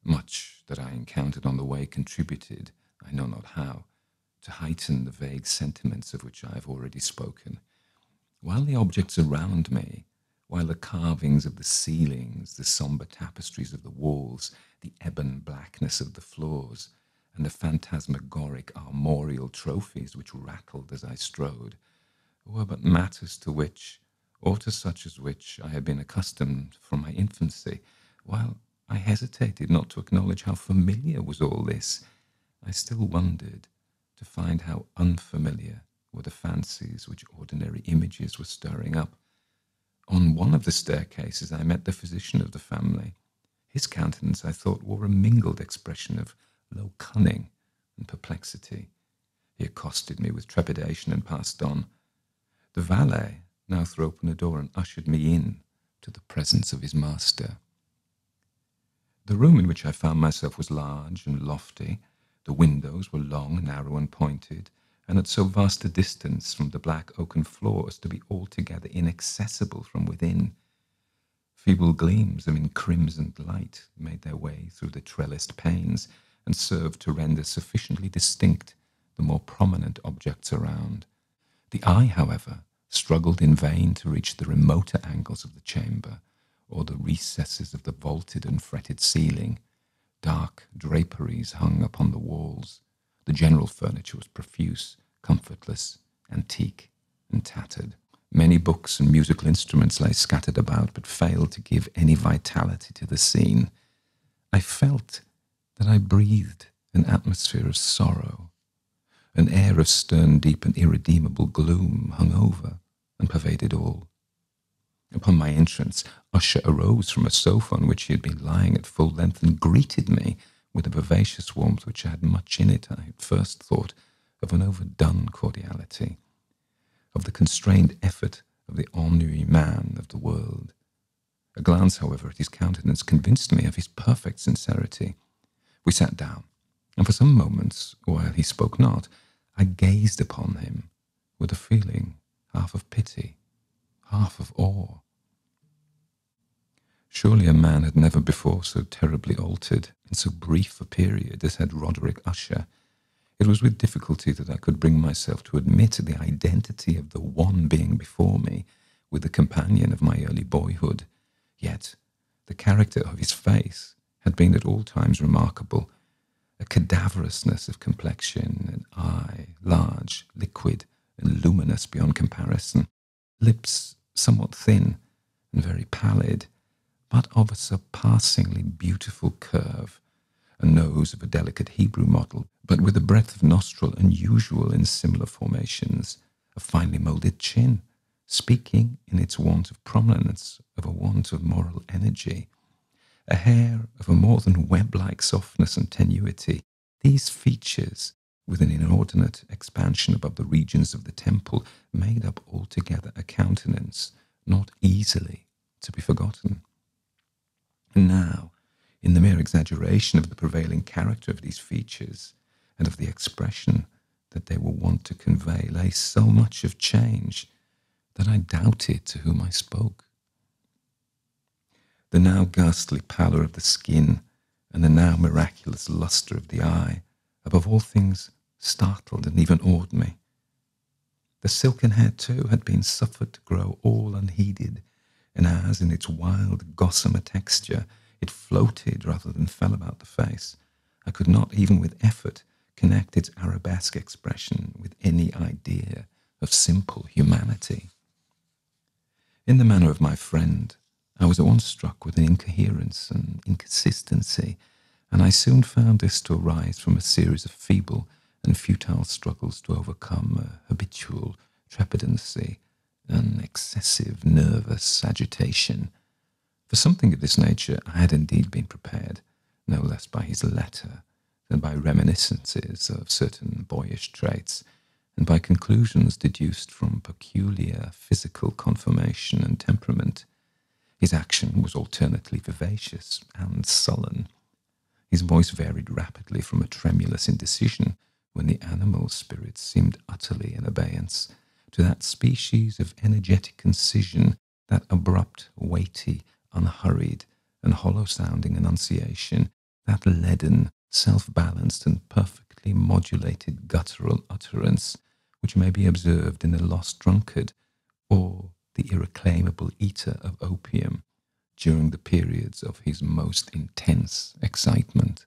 Much that I encountered on the way contributed, I know not how, to heighten the vague sentiments of which I have already spoken. While the objects around me, while the carvings of the ceilings, the sombre tapestries of the walls, the ebon blackness of the floors, and the phantasmagoric armorial trophies which rattled as I strode, were but matters to which, or to such as which I had been accustomed from my infancy, while I hesitated not to acknowledge how familiar was all this, I still wondered to find how unfamiliar were the fancies which ordinary images were stirring up. On one of the staircases I met the physician of the family. His countenance, I thought, wore a mingled expression of low cunning and perplexity. He accosted me with trepidation and passed on. The valet now threw open the door and ushered me in to the presence of his master. The room in which I found myself was large and lofty. The windows were long, narrow, and pointed, and at so vast a distance from the black oaken floor as to be altogether inaccessible from within. Feeble gleams of encrimsoned light made their way through the trellised panes and served to render sufficiently distinct the more prominent objects around. The eye, however, struggled in vain to reach the remoter angles of the chamber, or the recesses of the vaulted and fretted ceiling. Dark draperies hung upon the walls. The general furniture was profuse, comfortless, antique, and tattered. Many books and musical instruments lay scattered about, but failed to give any vitality to the scene. I felt that I breathed an atmosphere of sorrow. An air of stern, deep, and irredeemable gloom hung over and pervaded all. Upon my entrance, Usher arose from a sofa on which he had been lying at full length and greeted me with a vivacious warmth which had much in it, I at first thought, of an overdone cordiality, of the constrained effort of the ennuyé man of the world. A glance, however, at his countenance convinced me of his perfect sincerity. We sat down, and for some moments, while he spoke not, I gazed upon him with a feeling half of pity, half of awe. Surely a man had never before so terribly altered in so brief a period as had Roderick Usher. It was with difficulty that I could bring myself to admit the identity of the one being before me with the companion of my early boyhood. Yet the character of his face had been at all times remarkable. A cadaverousness of complexion, an eye large, liquid, and luminous beyond comparison, lips somewhat thin and very pallid, but of a surpassingly beautiful curve, a nose of a delicate Hebrew model, but with a breadth of nostril unusual in similar formations, a finely moulded chin, speaking in its want of prominence of a want of moral energy, a hair of a more than web-like softness and tenuity. These features, with an inordinate expansion above the regions of the temple, made up altogether a countenance not easily to be forgotten. And now, in the mere exaggeration of the prevailing character of these features, and of the expression that they were wont to convey, lay so much of change that I doubted to whom I spoke. The now ghastly pallor of the skin, and the now miraculous lustre of the eye, above all things, startled and even awed me. The silken hair, too, had been suffered to grow all unheeded, and as in its wild gossamer texture it floated rather than fell about the face, I could not, even with effort, connect its arabesque expression with any idea of simple humanity. In the manner of my friend, I was at once struck with an incoherence and inconsistency, and I soon found this to arise from a series of feeble and futile struggles to overcome a habitual trepidancy, an excessive nervous agitation. For something of this nature I had indeed been prepared, no less by his letter than by reminiscences of certain boyish traits, and by conclusions deduced from peculiar physical conformation and temperament. His action was alternately vivacious and sullen. His voice varied rapidly from a tremulous indecision, when the animal spirits seemed utterly in abeyance, to that species of energetic concision, that abrupt, weighty, unhurried, and hollow-sounding enunciation, that leaden, self-balanced, and perfectly modulated guttural utterance, which may be observed in the lost drunkard or the irreclaimable eater of opium during the periods of his most intense excitement.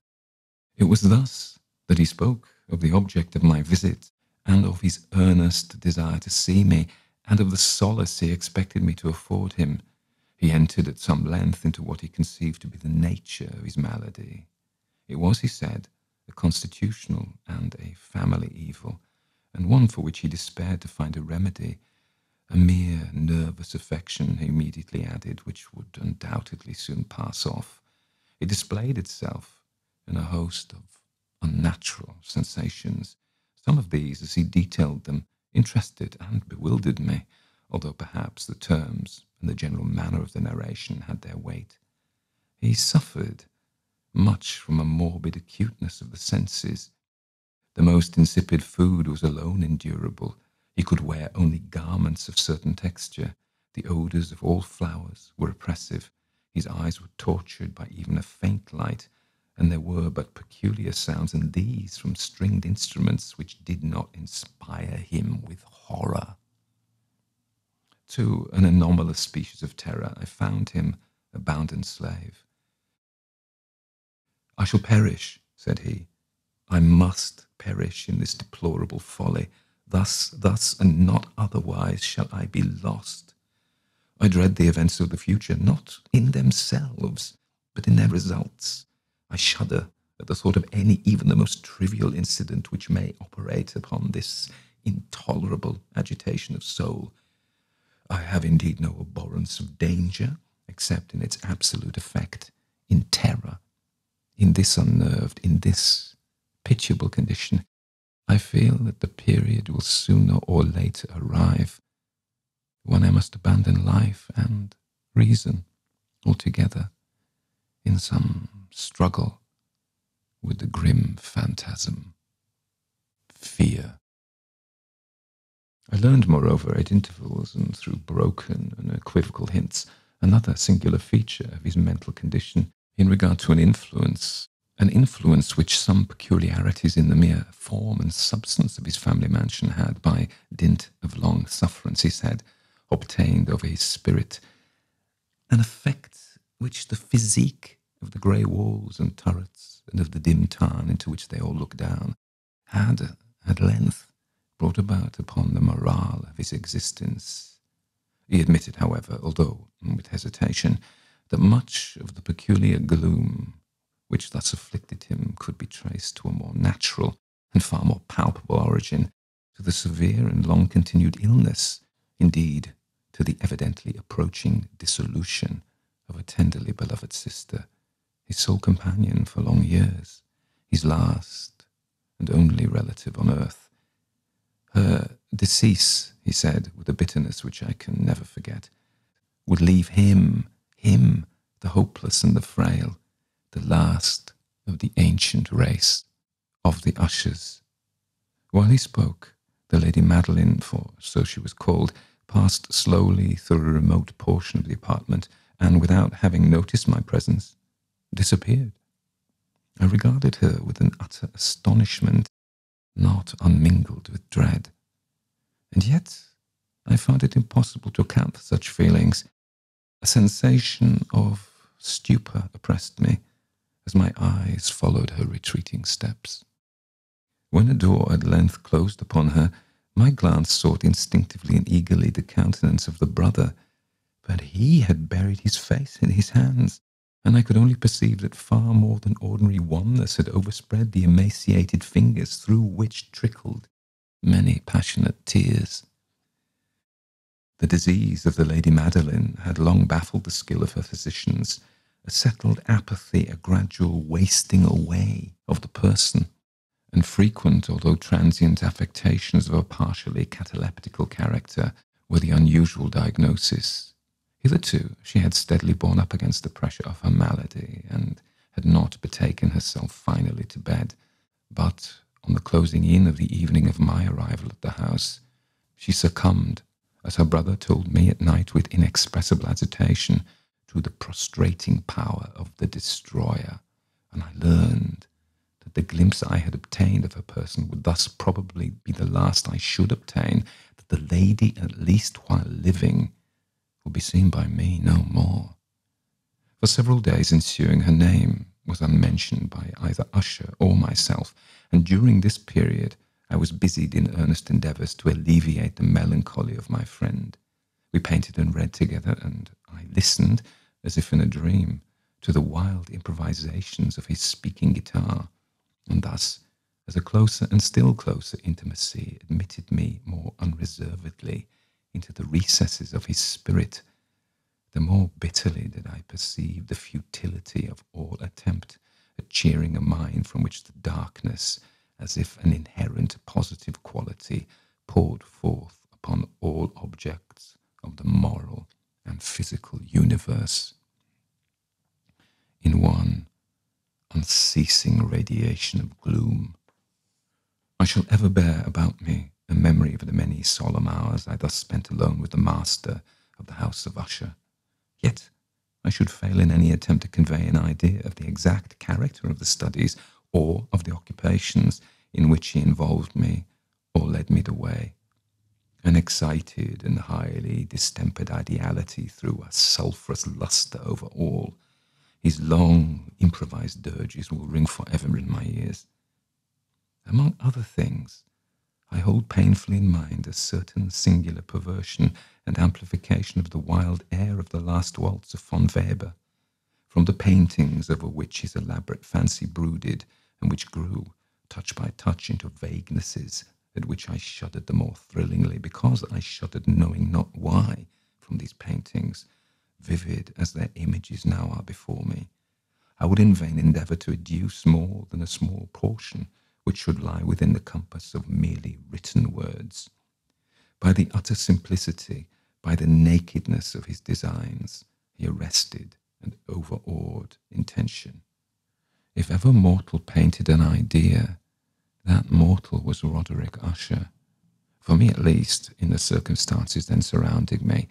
It was thus that he spoke of the object of my visit, and of his earnest desire to see me, and of the solace he expected me to afford him. He entered at some length into what he conceived to be the nature of his malady. It was, he said, a constitutional and a family evil, and one for which he despaired to find a remedy. A mere nervous affection, he immediately added, which would undoubtedly soon pass off. It displayed itself in a host of unnatural sensations. Some of these, as he detailed them, interested and bewildered me, although perhaps the terms and the general manner of the narration had their weight. He suffered much from a morbid acuteness of the senses. The most insipid food was alone endurable. He could wear only garments of certain texture. The odours of all flowers were oppressive. His eyes were tortured by even a faint light, and there were but peculiar sounds, and these from stringed instruments which did not inspire him with horror. To an anomalous species of terror I found him a bounden slave. "I shall perish," said he. "I must perish in this deplorable folly. Thus, and not otherwise shall I be lost. I dread the events of the future, not in themselves, but in their results. I shudder at the thought of any, even the most trivial incident which may operate upon this intolerable agitation of soul. I have indeed no abhorrence of danger, except in its absolute effect, in terror. In this unnerved, in this pitiable condition, I feel that the period will sooner or later arrive when I must abandon life and reason altogether in some struggle with the grim phantasm, fear." I learned, moreover, at intervals and through broken and equivocal hints, another singular feature of his mental condition in regard to an influence which some peculiarities in the mere form and substance of his family mansion had, by dint of long sufferance, he said, obtained over his spirit, an effect which the physique of the grey walls and turrets and of the dim tarn into which they all looked down had at length brought about upon the morale of his existence. He admitted, however, although with hesitation, that much of the peculiar gloom which thus afflicted him could be traced to a more natural and far more palpable origin, to the severe and long-continued illness, indeed, to the evidently approaching dissolution of a tenderly beloved sister, his sole companion for long years, his last and only relative on earth. Her decease, he said, with a bitterness which I can never forget, would leave him, the hopeless and the frail, the last of the ancient race of the Ushers. While he spoke, the Lady Madeline, for so she was called, passed slowly through a remote portion of the apartment, and without having noticed my presence, disappeared. I regarded her with an utter astonishment, not unmingled with dread. And yet I found it impossible to account for such feelings. A sensation of stupor oppressed me as my eyes followed her retreating steps. When a door at length closed upon her, my glance sought instinctively and eagerly the countenance of the brother, but he had buried his face in his hands, and I could only perceive that far more than ordinary wanness had overspread the emaciated fingers through which trickled many passionate tears. The disease of the Lady Madeline had long baffled the skill of her physicians, a settled apathy, a gradual wasting away of the person, and frequent, although transient, affectations of a partially cataleptical character were the unusual diagnosis. Hitherto she had steadily borne up against the pressure of her malady, and had not betaken herself finally to bed. But on the closing in of the evening of my arrival at the house, she succumbed, as her brother told me at night with inexpressible agitation, to the prostrating power of the destroyer, and I learned that the glimpse I had obtained of her person would thus probably be the last I should obtain, that the lady, at least while living, would be seen by me no more. For several days ensuing, her name was unmentioned by either Usher or myself, and during this period I was busied in earnest endeavours to alleviate the melancholy of my friend. We painted and read together, and I listened, as if in a dream, to the wild improvisations of his speaking guitar, and thus, as a closer and still closer intimacy admitted me more unreservedly into the recesses of his spirit, the more bitterly did I perceive the futility of all attempt at cheering a mind from which the darkness, as if an inherent positive quality, poured forth upon all objects of the moral and physical universe in one unceasing radiation of gloom. I shall ever bear about me a memory of the many solemn hours I thus spent alone with the master of the house of Usher. Yet I should fail in any attempt to convey an idea of the exact character of the studies or of the occupations in which he involved me or led me the way. An excited and highly distempered ideality threw a sulphurous lustre over all. His long, improvised dirges will ring forever in my ears. Among other things, I hold painfully in mind a certain singular perversion and amplification of the wild air of the last waltz of von Weber, from the paintings over which his elaborate fancy brooded, and which grew, touch by touch, into vaguenesses at which I shuddered the more thrillingly, because I shuddered knowing not why, from these paintings, vivid as their images now are before me. I would in vain endeavour to adduce more than a small portion which should lie within the compass of merely written words. By the utter simplicity, by the nakedness of his designs, he arrested and overawed intention. If ever mortal painted an idea, that mortal was Roderick Usher. For me, at least, in the circumstances then surrounding me,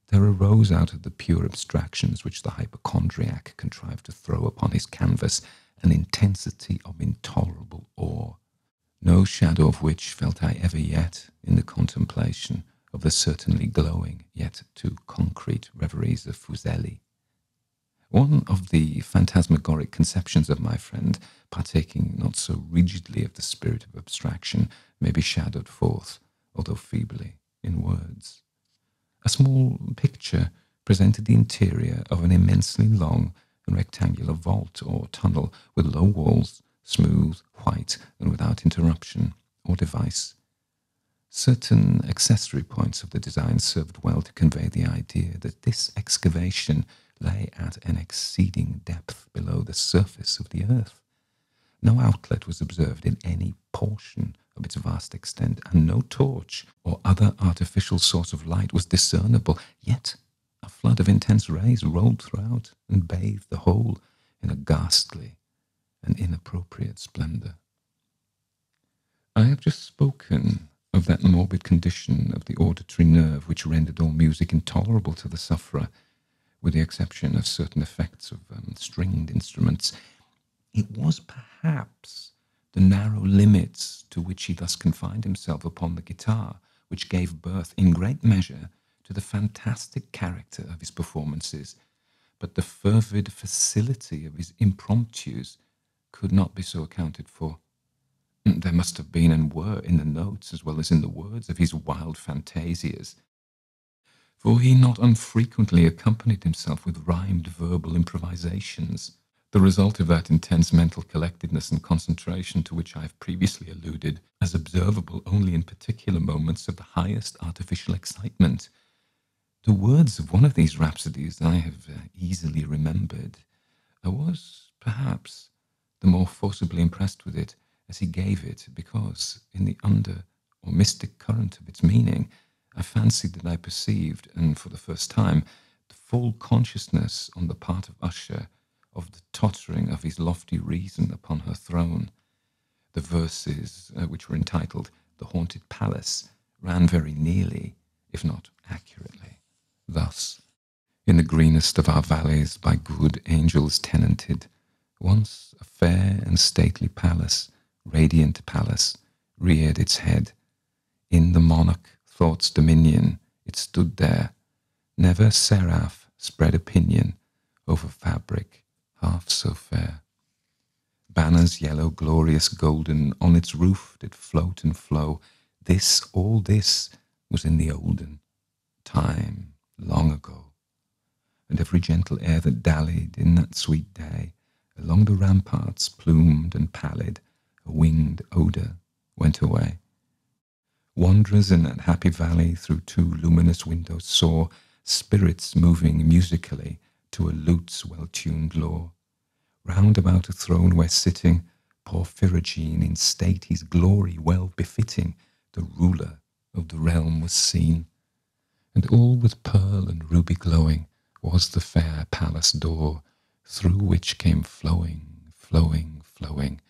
there arose out of the pure abstractions which the hypochondriac contrived to throw upon his canvas an intensity of intolerable awe, no shadow of which felt I ever yet in the contemplation of the certainly glowing yet too concrete reveries of Fuseli. One of the phantasmagoric conceptions of my friend, partaking not so rigidly of the spirit of abstraction, may be shadowed forth, although feebly, in words. A small picture presented the interior of an immensely long and rectangular vault or tunnel with low walls, smooth, white, and without interruption or device. Certain accessory points of the design served well to convey the idea that this excavation lay at an exceeding depth below the surface of the earth. No outlet was observed in any portion of its vast extent, and no torch or other artificial source of light was discernible, yet a flood of intense rays rolled throughout and bathed the whole in a ghastly and inappropriate splendour. I have just spoken of that morbid condition of the auditory nerve which rendered all music intolerable to the sufferer, with the exception of certain effects of stringed instruments. It was perhaps the narrow limits to which he thus confined himself upon the guitar which gave birth in great measure to the fantastic character of his performances, but the fervid facility of his impromptus could not be so accounted for. There must have been and were in the notes as well as in the words of his wild fantasias, for he not unfrequently accompanied himself with rhymed verbal improvisations, the result of that intense mental collectedness and concentration to which I have previously alluded, as observable only in particular moments of the highest artificial excitement. The words of one of these rhapsodies I have easily remembered. I was, perhaps, the more forcibly impressed with it as he gave it, because, in the under or mystic current of its meaning, I fancied that I perceived, and for the first time, the full consciousness on the part of Usher of the tottering of his lofty reason upon her throne. The verses, which were entitled The Haunted Palace, ran very nearly, if not accurately, thus: In the greenest of our valleys, by good angels tenanted, once a fair and stately palace, radiant palace, reared its head. In the monarch thought's dominion it stood there. Never seraph spread opinion over fabric half so fair. Banners yellow, glorious, golden, on its roof did float and flow. This, all this, was in the olden time, long ago. And every gentle air that dallied in that sweet day, along the ramparts, plumed and pallid, a winged odour went away. Wanderers in that happy valley through two luminous windows saw spirits moving musically to a lute's well-tuned law. Round about a throne where sitting, Porphyrogene in state his glory well befitting, the ruler of the realm was seen. And all with pearl and ruby glowing was the fair palace door, through which came flowing, flowing, flowing,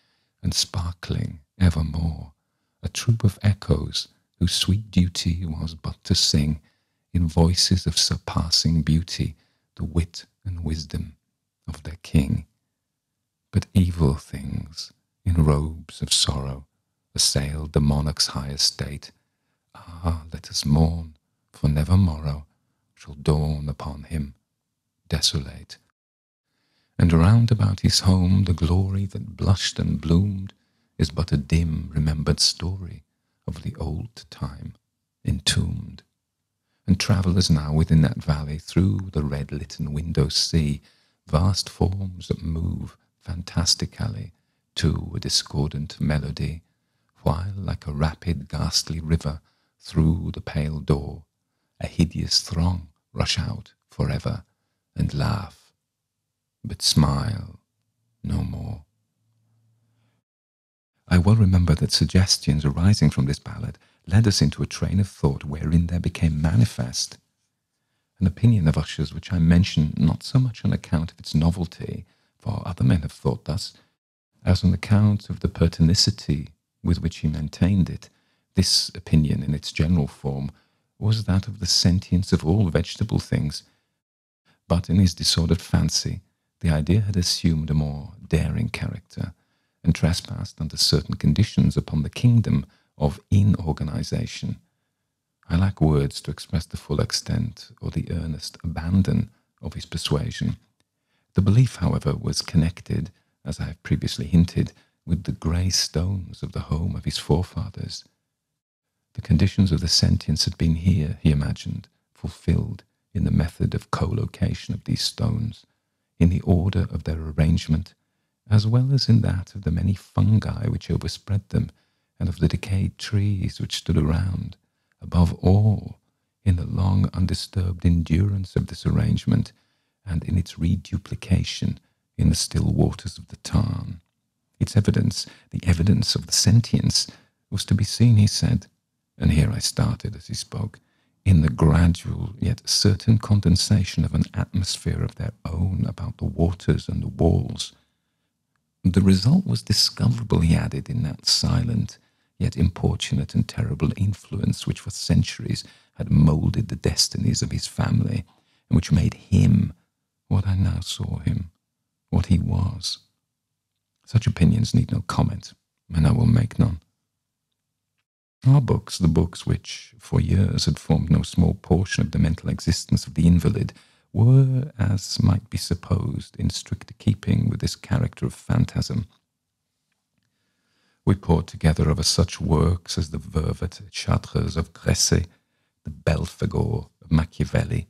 and sparkling evermore, a troop of echoes whose sweet duty was but to sing, in voices of surpassing beauty, the wit and wisdom of their king. But evil things, in robes of sorrow, assailed the monarch's high estate. Ah, let us mourn, for never morrow shall dawn upon him desolate. And round about his home the glory that blushed and bloomed is but a dim remembered story of the old time entombed. And travellers now within that valley through the red-litten windows see vast forms that move fantastically to a discordant melody, while like a rapid ghastly river through the pale door a hideous throng rush out forever and laugh, but smile no more. I well remember that suggestions arising from this ballad led us into a train of thought wherein there became manifest an opinion of Usher's which I mention not so much on account of its novelty, for other men have thought thus, as on account of the pertinacity with which he maintained it. This opinion in its general form was that of the sentience of all vegetable things, but in his disordered fancy the idea had assumed a more daring character, and trespassed under certain conditions upon the kingdom of inorganization. I lack words to express the full extent or the earnest abandon of his persuasion. The belief, however, was connected, as I have previously hinted, with the grey stones of the home of his forefathers. The conditions of the sentience had been here, he imagined, fulfilled in the method of collocation of these stones, in the order of their arrangement, as well as in that of the many fungi which overspread them, and of the decayed trees which stood around, above all, in the long undisturbed endurance of this arrangement, and in its reduplication in the still waters of the Tarn. Its evidence, the evidence of the sentience, was to be seen, he said, and here I started as he spoke, in the gradual yet certain condensation of an atmosphere of their own about the waters and the walls. The result was discoverable, he added, in that silent, yet importunate and terrible influence which for centuries had moulded the destinies of his family, and which made him what I now saw him, what he was. Such opinions need no comment, and I will make none. Our books, the books which for years had formed no small portion of the mental existence of the invalid, were, as might be supposed, in strict keeping with this character of phantasm. We pored together over such works as the Vervet Chartres of Gresset, the Belphegor of Machiavelli,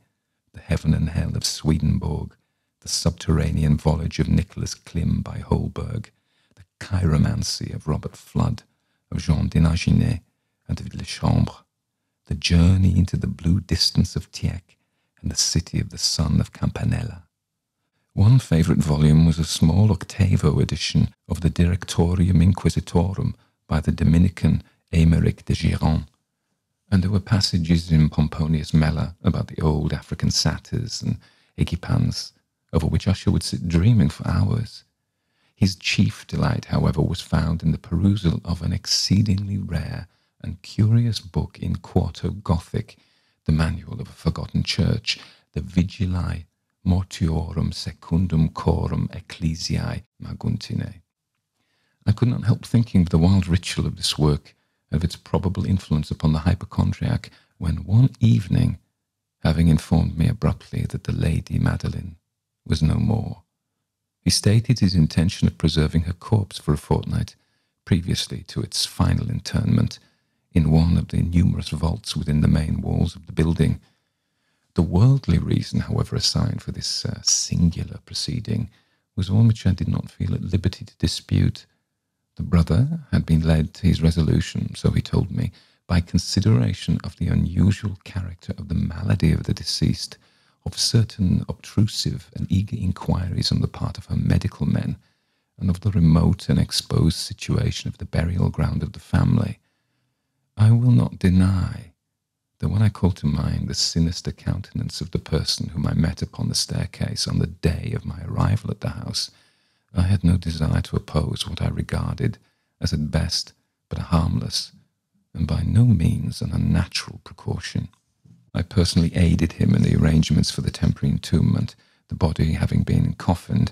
the Heaven and Hell of Swedenborg, the Subterranean Voyage of Nicholas Klim by Holberg, the Chiromancy of Robert Flood, of Jean d'Inaginet, and of Le Chambre, the Journey into the Blue Distance of Tieck, and the City of the Sun of Campanella. One favourite volume was a small octavo edition of the Directorium Inquisitorum by the Dominican Aymeric de Giron, and there were passages in Pomponius Mela about the old African satyrs and equipans, over which Usher would sit dreaming for hours. His chief delight, however, was found in the perusal of an exceedingly rare and curious book in quarto Gothic, the manual of a forgotten church, the Vigilae Mortuorum Secundum Corum Ecclesiae Maguntinae. I could not help thinking of the wild ritual of this work, and of its probable influence upon the hypochondriac, when one evening, having informed me abruptly that the Lady Madeline was no more, he stated his intention of preserving her corpse for a fortnight, previously to its final interment, in one of the numerous vaults within the main walls of the building. The worldly reason, however, assigned for this singular proceeding was one which I did not feel at liberty to dispute. The brother had been led to his resolution, so he told me, by consideration of the unusual character of the malady of the deceased, of certain obtrusive and eager inquiries on the part of her medical men, and of the remote and exposed situation of the burial ground of the family. I will not deny that when I call to mind the sinister countenance of the person whom I met upon the staircase on the day of my arrival at the house, I had no desire to oppose what I regarded as at best but a harmless and by no means an unnatural precaution. I personally aided him in the arrangements for the temporary entombment. The body having been coffined,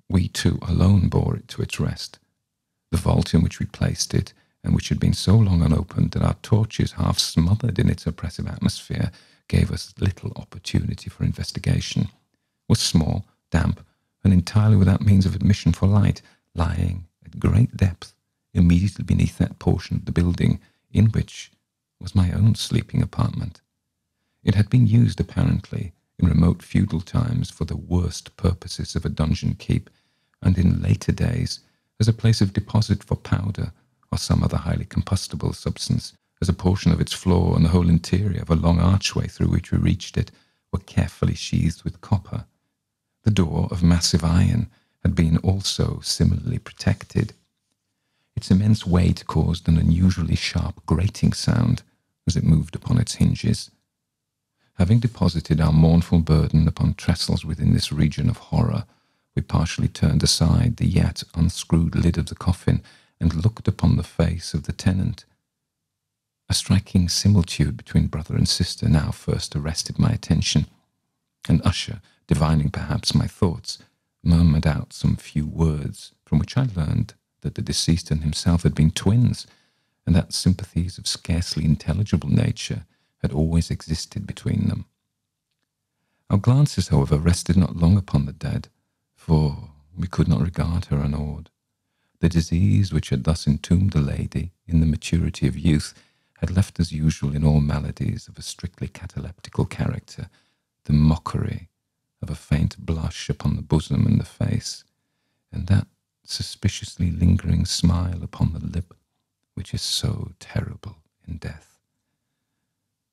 we two alone bore it to its rest. The vault in which we placed it, and which had been so long unopened that our torches, half smothered in its oppressive atmosphere, gave us little opportunity for investigation, was small, damp, and entirely without means of admission for light, lying at great depth immediately beneath that portion of the building in which was my own sleeping apartment. It had been used, apparently, in remote feudal times for the worst purposes of a donjon keep, and in later days as a place of deposit for powder or some other highly combustible substance, as a portion of its floor and the whole interior of a long archway through which we reached it were carefully sheathed with copper. The door of massive iron had been also similarly protected. Its immense weight caused an unusually sharp grating sound as it moved upon its hinges. Having deposited our mournful burden upon trestles within this region of horror, we partially turned aside the yet unscrewed lid of the coffin and looked upon the face of the tenant. A striking similitude between brother and sister now first arrested my attention, and Usher, divining perhaps my thoughts, murmured out some few words, from which I learned that the deceased and himself had been twins, and that sympathies of scarcely intelligible nature had always existed between them. Our glances, however, rested not long upon the dead, for we could not regard her unawed. The disease which had thus entombed the lady in the maturity of youth had left, as usual in all maladies of a strictly cataleptical character, the mockery of a faint blush upon the bosom and the face, and that suspiciously lingering smile upon the lip which is so terrible in death.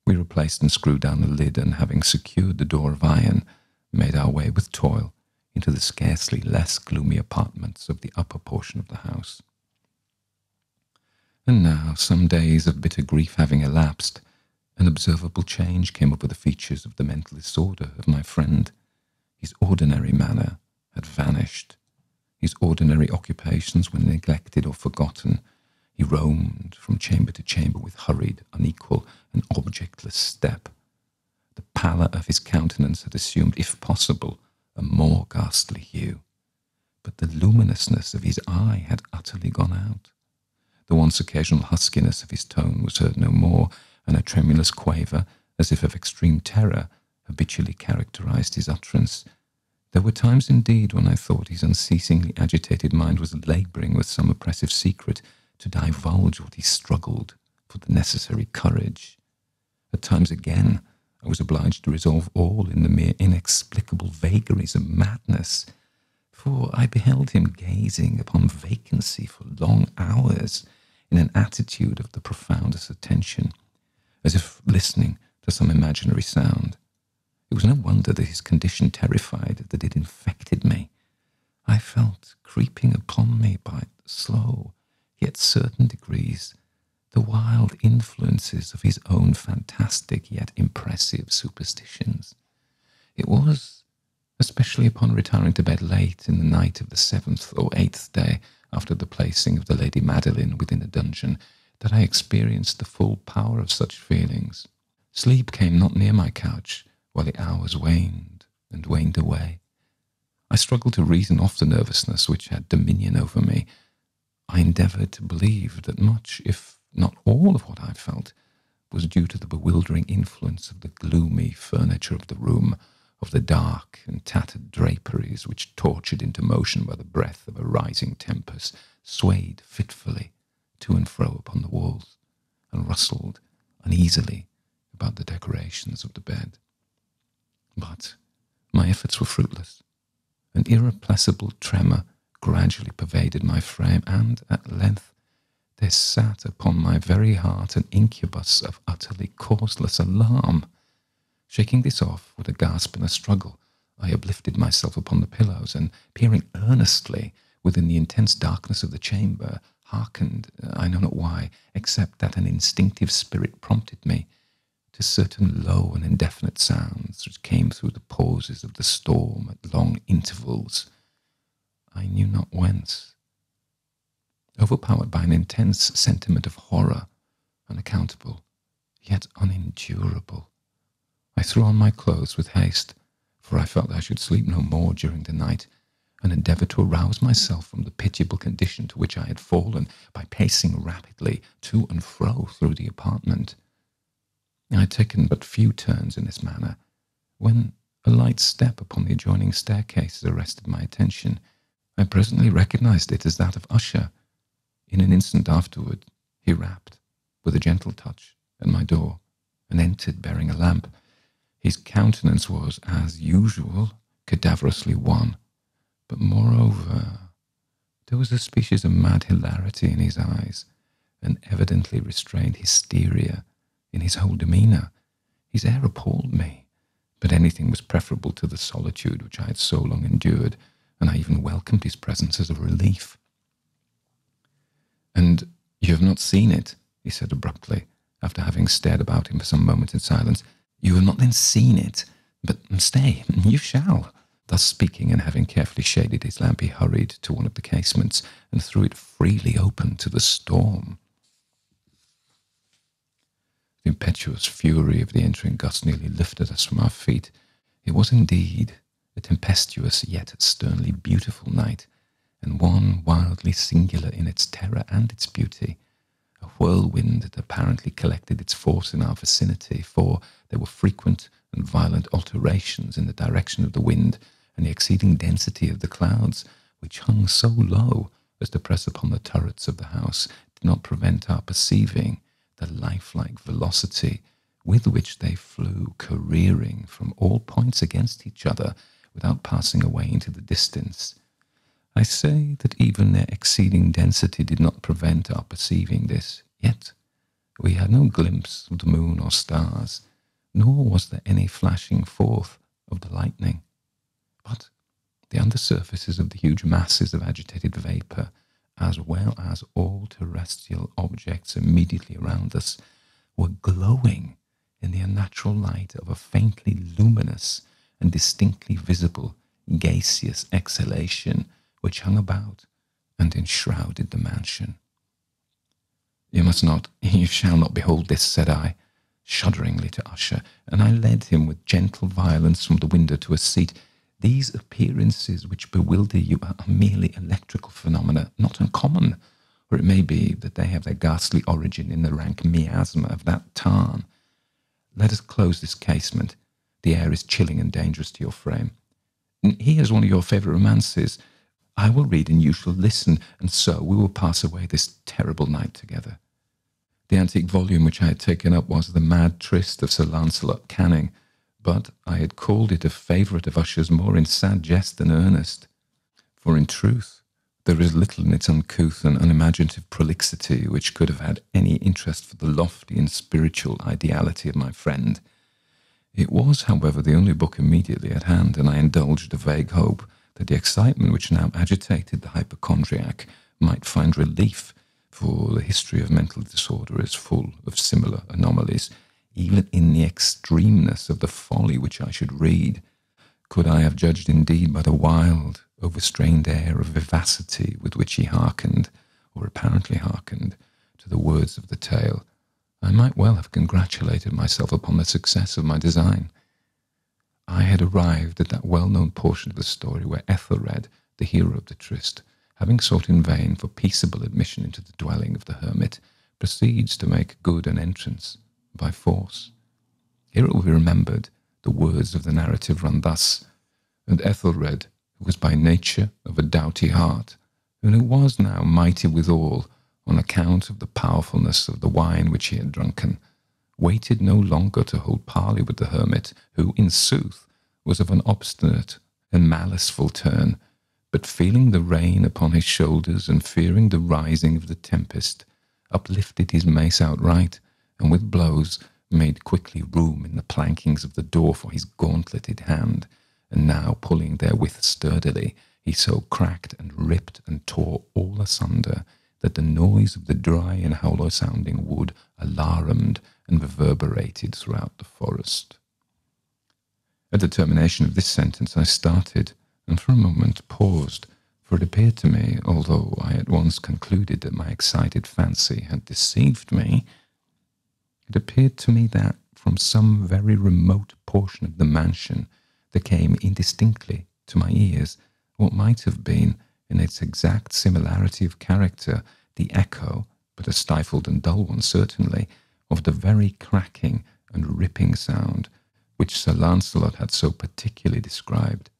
We replaced and screwed down the lid, and having secured the door of iron, made our way with toil into the scarcely less gloomy apartments of the upper portion of the house. And now, some days of bitter grief having elapsed, an observable change came over the features of the mental disorder of my friend. His ordinary manner had vanished. His ordinary occupations were neglected or forgotten. He roamed from chamber to chamber with hurried, unequal, and objectless step. The pallor of his countenance had assumed, if possible, a more ghastly hue. but the luminousness of his eye had utterly gone out. The once occasional huskiness of his tone was heard no more, and a tremulous quaver, as if of extreme terror, habitually characterized his utterance. There were times indeed when I thought his unceasingly agitated mind was labouring with some oppressive secret to divulge what he struggled for the necessary courage. At times again I was obliged to resolve all in the mere inexplicable vagaries of madness, for I beheld him gazing upon vacancy for long hours in an attitude of the profoundest attention, as if listening to some imaginary sound. It was no wonder that his condition terrified, that it infected me. I felt creeping upon me by slow, yet certain degrees, the wild influences of his own fantastic yet impressive superstitions. It was, especially upon retiring to bed late in the night of the 7th or 8th day after the placing of the Lady Madeline within a dungeon, that I experienced the full power of such feelings. Sleep came not near my couch, while the hours waned and waned away. I struggled to reason off the nervousness which had dominion over me. I endeavoured to believe that much, if not all of what I felt, was due to the bewildering influence of the gloomy furniture of the room, of the dark and tattered draperies which, tortured into motion by the breath of a rising tempest, swayed fitfully to and fro upon the walls, and rustled uneasily about the decorations of the bed. But my efforts were fruitless. An irrepressible tremor gradually pervaded my frame, and at length there sat upon my very heart an incubus of utterly causeless alarm. Shaking this off with a gasp and a struggle, I uplifted myself upon the pillows, and peering earnestly within the intense darkness of the chamber, hearkened, I know not why, except that an instinctive spirit prompted me, to certain low and indefinite sounds which came through the pauses of the storm at long intervals, I knew not whence. Overpowered by an intense sentiment of horror, unaccountable, yet unendurable, I threw on my clothes with haste, for I felt I should sleep no more during the night, and endeavoured to arouse myself from the pitiable condition to which I had fallen by pacing rapidly to and fro through the apartment. I had taken but few turns in this manner, when a light step upon the adjoining staircase arrested my attention. I presently recognized it as that of Usher. In an instant afterward, he rapped, with a gentle touch, at my door, and entered bearing a lamp. His countenance was, as usual, cadaverously wan, but moreover, there was a species of mad hilarity in his eyes, an evidently restrained hysteria in his whole demeanour. His air appalled me, but anything was preferable to the solitude which I had so long endured, and I even welcomed his presence as a relief. "And you have not seen it?" he said abruptly, after having stared about him for some moments in silence. "You have not then seen it? But stay, you shall." Thus speaking, and having carefully shaded his lamp, he hurried to one of the casements and threw it freely open to the storm. The impetuous fury of the entering gust nearly lifted us from our feet. It was indeed a tempestuous yet sternly beautiful night, and one wildly singular in its terror and its beauty. A whirlwind had apparently collected its force in our vicinity, for there were frequent and violent alterations in the direction of the wind, and the exceeding density of the clouds, which hung so low as to press upon the turrets of the house, did not prevent our perceiving the lifelike velocity with which they flew careering from all points against each other without passing away into the distance. I say that even their exceeding density did not prevent our perceiving this, yet we had no glimpse of the moon or stars, nor was there any flashing forth of the lightning. But the undersurfaces of the huge masses of agitated vapour, as well as all terrestrial objects immediately around us, were glowing in the unnatural light of a faintly luminous and distinctly visible gaseous exhalation which hung about and enshrouded the mansion. "You must not, you shall not behold this," said I, shudderingly to Usher, and I led him with gentle violence from the window to a seat. These appearances which bewilder you are merely electrical phenomena, not uncommon, or it may be that they have their ghastly origin in the rank miasma of that tarn. Let us close this casement. The air is chilling and dangerous to your frame. Here is one of your favourite romances. I will read and you shall listen, and so we will pass away this terrible night together. The antique volume which I had taken up was The Mad Tryst of Sir Lancelot Canning, but I had called it a favourite of Usher's more in sad jest than earnest. For in truth, there is little in its uncouth and unimaginative prolixity which could have had any interest for the lofty and spiritual ideality of my friend. It was, however, the only book immediately at hand, and I indulged a vague hope that the excitement which now agitated the hypochondriac might find relief, for the history of mental disorder is full of similar anomalies, even in the extremeness of the folly which I should read. Could I have judged indeed by the wild, overstrained air of vivacity with which he hearkened, or apparently hearkened, to the words of the tale, I might well have congratulated myself upon the success of my design. I had arrived at that well-known portion of the story where Ethelred, the hero of the tryst, having sought in vain for peaceable admission into the dwelling of the hermit, proceeds to make good an entrance by force. Here it will be remembered the words of the narrative run thus: And Ethelred, who was by nature of a doughty heart, and who was now mighty withal, on account of the powerfulness of the wine which he had drunken, waited no longer to hold parley with the hermit, who, in sooth, was of an obstinate and maliceful turn, but feeling the rain upon his shoulders and fearing the rising of the tempest, uplifted his mace outright, and with blows made quickly room in the plankings of the door for his gauntleted hand, and now pulling therewith sturdily, he so cracked and ripped and tore all asunder, that the noise of the dry and hollow-sounding wood alarumed and reverberated throughout the forest. At the termination of this sentence I started, and for a moment paused, for it appeared to me, although I at once concluded that my excited fancy had deceived me, it appeared to me that from some very remote portion of the mansion there came indistinctly to my ears what might have been, in its exact similarity of character, the echo, but a stifled and dull one certainly, of the very cracking and ripping sound which Sir Lancelot had so particularly described.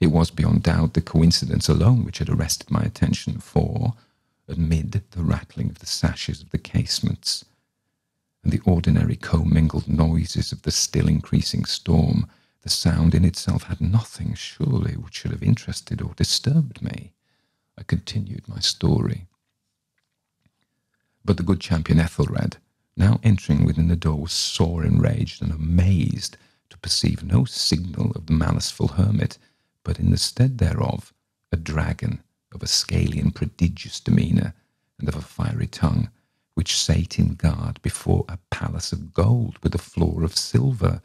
It was beyond doubt the coincidence alone which had arrested my attention, for, amid the rattling of the sashes of the casements, and the ordinary commingled noises of the still increasing storm, the sound in itself had nothing, surely, which should have interested or disturbed me. I continued my story. But the good champion Ethelred, now entering within the door, was sore enraged and amazed to perceive no signal of the maliceful hermit, but in the stead thereof a dragon of a scaly and prodigious demeanour, and of a fiery tongue, which sate in guard before a palace of gold with a floor of silver,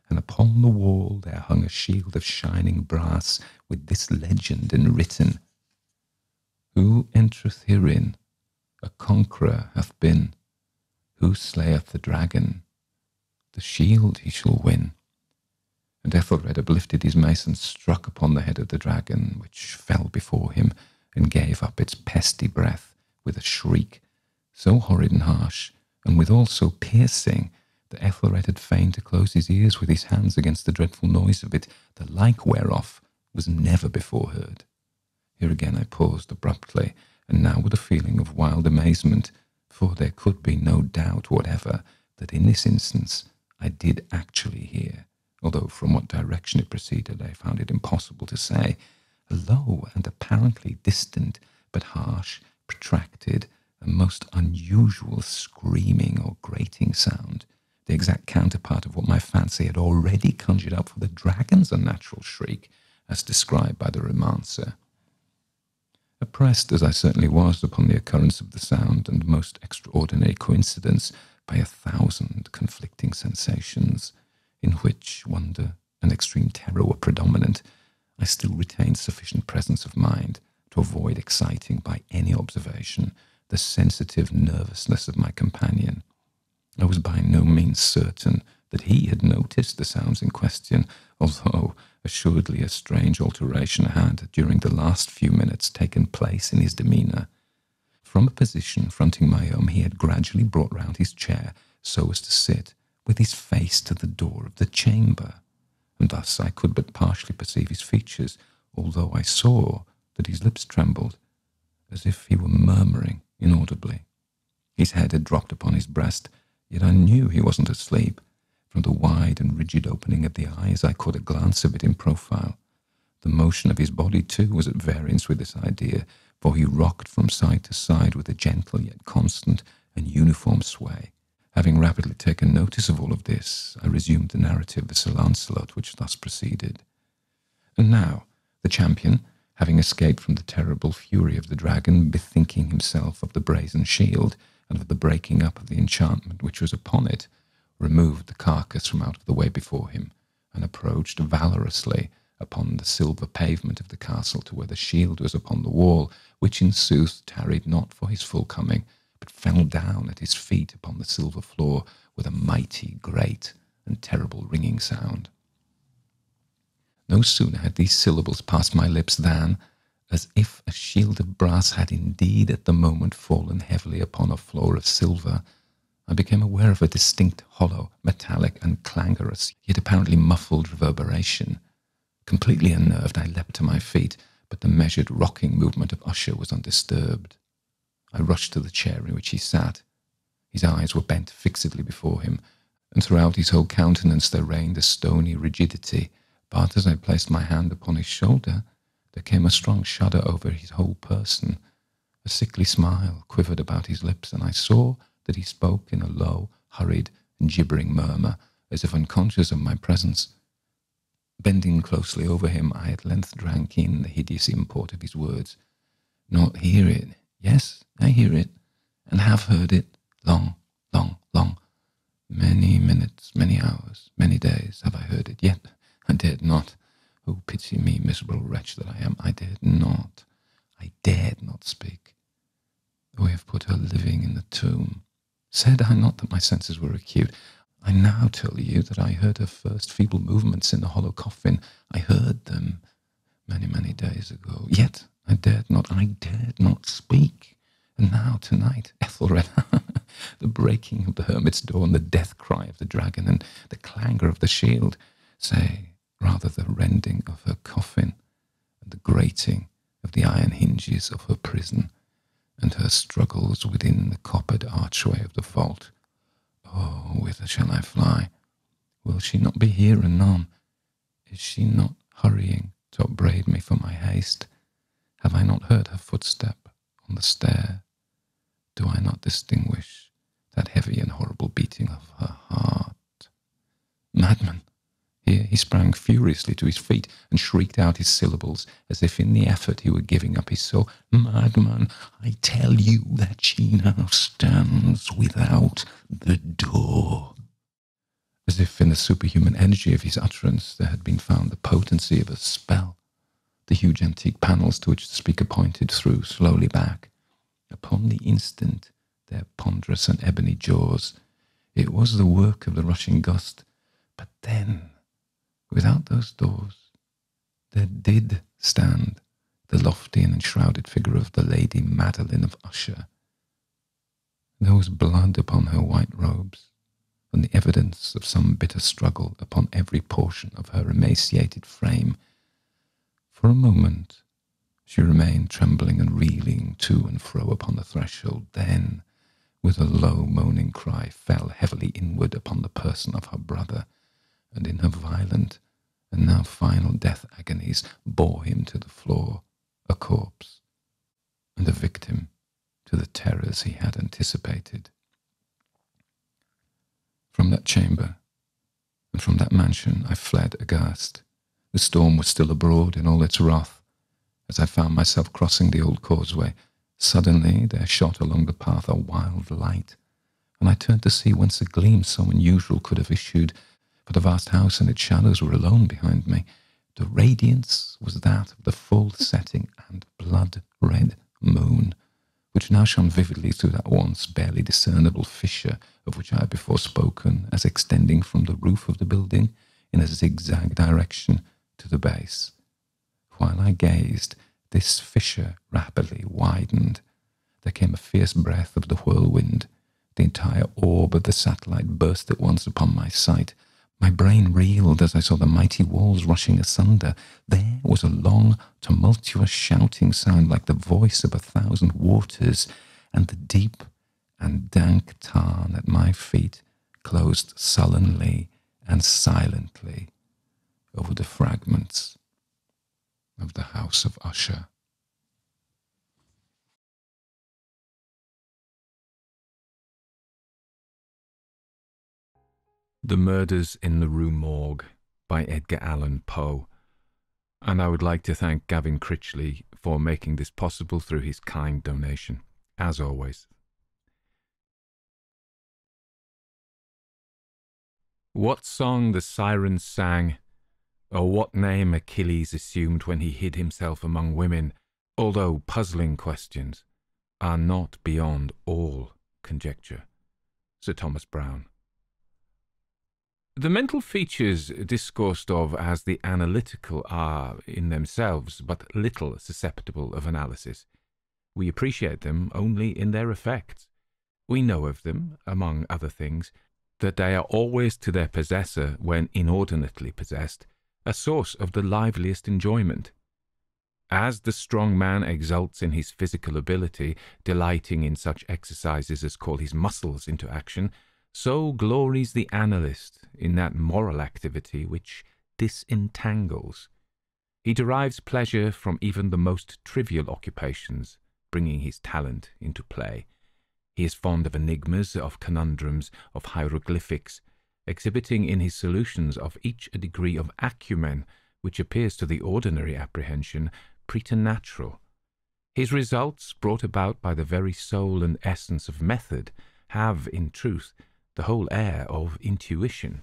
and upon the wall there hung a shield of shining brass with this legend enwritten: Who entereth herein, a conqueror hath been. Who slayeth the dragon, the shield he shall win. And Ethelred uplifted his mace and struck upon the head of the dragon, which fell before him and gave up its pesty breath with a shriek so horrid and harsh, and withal so piercing, that Ethelred had feigned to close his ears with his hands against the dreadful noise of it, the like whereof was never before heard. Here again I paused abruptly, and now with a feeling of wild amazement, for there could be no doubt whatever that in this instance I did actually hear, although from what direction it proceeded I found it impossible to say, a low and apparently distant, but harsh, protracted, a most unusual screaming or grating sound, the exact counterpart of what my fancy had already conjured up for the dragon's unnatural shriek, as described by the romancer. Oppressed as I certainly was upon the occurrence of the sound and most extraordinary coincidence by 1,000 conflicting sensations, in which wonder and extreme terror were predominant, I still retained sufficient presence of mind to avoid exciting by any observation the sensitive nervousness of my companion. I was by no means certain that he had noticed the sounds in question, although Assuredly a strange alteration had, during the last few minutes, taken place in his demeanour. From a position fronting my own, he had gradually brought round his chair so as to sit with his face to the door of the chamber, and thus I could but partially perceive his features, although I saw that his lips trembled, as if he were murmuring inaudibly. His head had dropped upon his breast, yet I knew he wasn't asleep. From the wide and rigid opening of the eyes, I caught a glance of it in profile. The motion of his body, too, was at variance with this idea, for he rocked from side to side with a gentle yet constant and uniform sway. Having rapidly taken notice of all of this, I resumed the narrative of Sir Lancelot, which thus proceeded. And now, the champion, having escaped from the terrible fury of the dragon, bethinking himself of the brazen shield, and of the breaking up of the enchantment which was upon it, removed the carcass from out of the way before him, and approached valorously upon the silver pavement of the castle to where the shield was upon the wall, which in sooth tarried not for his full coming, but fell down at his feet upon the silver floor with a mighty, great, and terrible ringing sound. No sooner had these syllables passed my lips than, as if a shield of brass had indeed at the moment fallen heavily upon a floor of silver, I became aware of a distinct, hollow, metallic, and clangorous, yet apparently muffled reverberation. Completely unnerved, I leapt to my feet, but the measured rocking movement of Usher was undisturbed. I rushed to the chair in which he sat. His eyes were bent fixedly before him, and throughout his whole countenance there reigned a stony rigidity, but as I placed my hand upon his shoulder, there came a strong shudder over his whole person. A sickly smile quivered about his lips, and I saw that he spoke in a low, hurried, and gibbering murmur, as if unconscious of my presence. Bending closely over him, I at length drank in the hideous import of his words. Not hear it? Yes, I hear it, and have heard it long, long, long. Many minutes, many hours, many days have I heard it, yet I dared not. Oh, pity me, miserable wretch that I am, I dared not. I dared not speak. We have put her living in the tomb. Said I not that my senses were acute? I now tell you that I heard her first feeble movements in the hollow coffin. I heard them many, many days ago. Yet I dared not speak. And now, tonight, Ethelred, the breaking of the hermit's door and the death cry of the dragon and the clangor of the shield, say, rather the rending of her coffin and the grating of the iron hinges of her prison, and her struggles within the coppered archway of the vault. Oh, whither shall I fly? Will she not be here anon? Is she not hurrying to upbraid me for my haste? Have I not heard her footstep on the stair? Do I not distinguish that heavy and horrible beating of her heart? Madman! Here he sprang furiously to his feet and shrieked out his syllables, as if in the effort he were giving up his soul. Madman, I tell you that she now stands without the door. As if in the superhuman energy of his utterance there had been found the potency of a spell. The huge antique panels to which the speaker pointed threw slowly back. Upon the instant, their ponderous and ebony jaws. It was the work of the rushing gust, but then, without those doors, there did stand the lofty and enshrouded figure of the Lady Madeline of Usher. There was blood upon her white robes, and the evidence of some bitter struggle upon every portion of her emaciated frame. For a moment she remained trembling and reeling to and fro upon the threshold, then, with a low moaning cry, fell heavily inward upon the person of her brother, and in her violent and now final death agonies bore him to the floor, a corpse, and a victim to the terrors he had anticipated. From that chamber, and from that mansion, I fled aghast. The storm was still abroad in all its wrath. As I found myself crossing the old causeway, suddenly there shot along the path a wild light, and I turned to see whence a gleam so unusual could have issued, for the vast house and its shadows were alone behind me. The radiance was that of the full setting and blood-red moon, which now shone vividly through that once barely discernible fissure of which I have before spoken, as extending from the roof of the building in a zigzag direction to the base. While I gazed, this fissure rapidly widened. There came a fierce breath of the whirlwind. The entire orb of the satellite burst at once upon my sight. My brain reeled as I saw the mighty walls rushing asunder. There was a long, tumultuous shouting sound like the voice of 1,000 waters, and the deep and dank tarn at my feet closed sullenly and silently over the fragments of the house of Usher. The Murders in the Rue Morgue by Edgar Allan Poe. And I would like to thank Gavin Critchley for making this possible through his kind donation, as always. What song the sirens sang, or what name Achilles assumed when he hid himself among women, although puzzling questions, are not beyond all conjecture. Sir Thomas Browne. The mental features discoursed of as the analytical are, in themselves, but little susceptible of analysis. We appreciate them only in their effects. We know of them, among other things, that they are always to their possessor, when inordinately possessed, a source of the liveliest enjoyment. As the strong man exults in his physical ability, delighting in such exercises as call his muscles into action, so glories the analyst in that moral activity which disentangles. He derives pleasure from even the most trivial occupations, bringing his talent into play. He is fond of enigmas, of conundrums, of hieroglyphics, exhibiting in his solutions of each a degree of acumen which appears to the ordinary apprehension preternatural. His results, brought about by the very soul and essence of method, have, in truth, the whole air of intuition.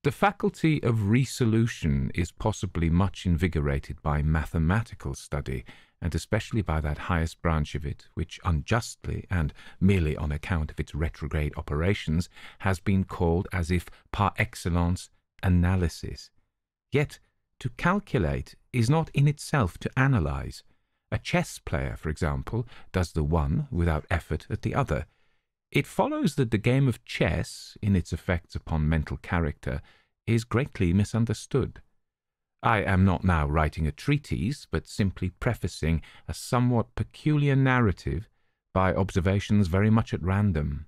The faculty of resolution is possibly much invigorated by mathematical study, and especially by that highest branch of it, which unjustly, and merely on account of its retrograde operations, has been called, as if par excellence, analysis. Yet to calculate is not in itself to analyze. A chess player, for example, does the one without effort at the other. It follows that the game of chess, in its effects upon mental character, is greatly misunderstood. I am not now writing a treatise, but simply prefacing a somewhat peculiar narrative by observations very much at random.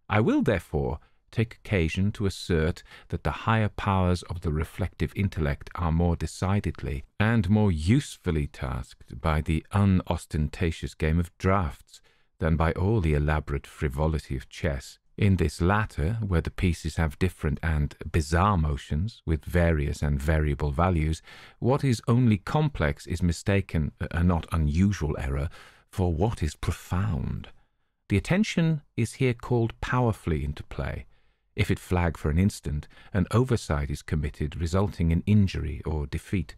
I will, therefore, take occasion to assert that the higher powers of the reflective intellect are more decidedly and more usefully tasked by the unostentatious game of draughts than by all the elaborate frivolity of chess. In this latter, where the pieces have different and bizarre motions, with various and variable values, what is only complex is mistaken, a not unusual error, for what is profound. The attention is here called powerfully into play. If it flag for an instant, an oversight is committed, resulting in injury or defeat.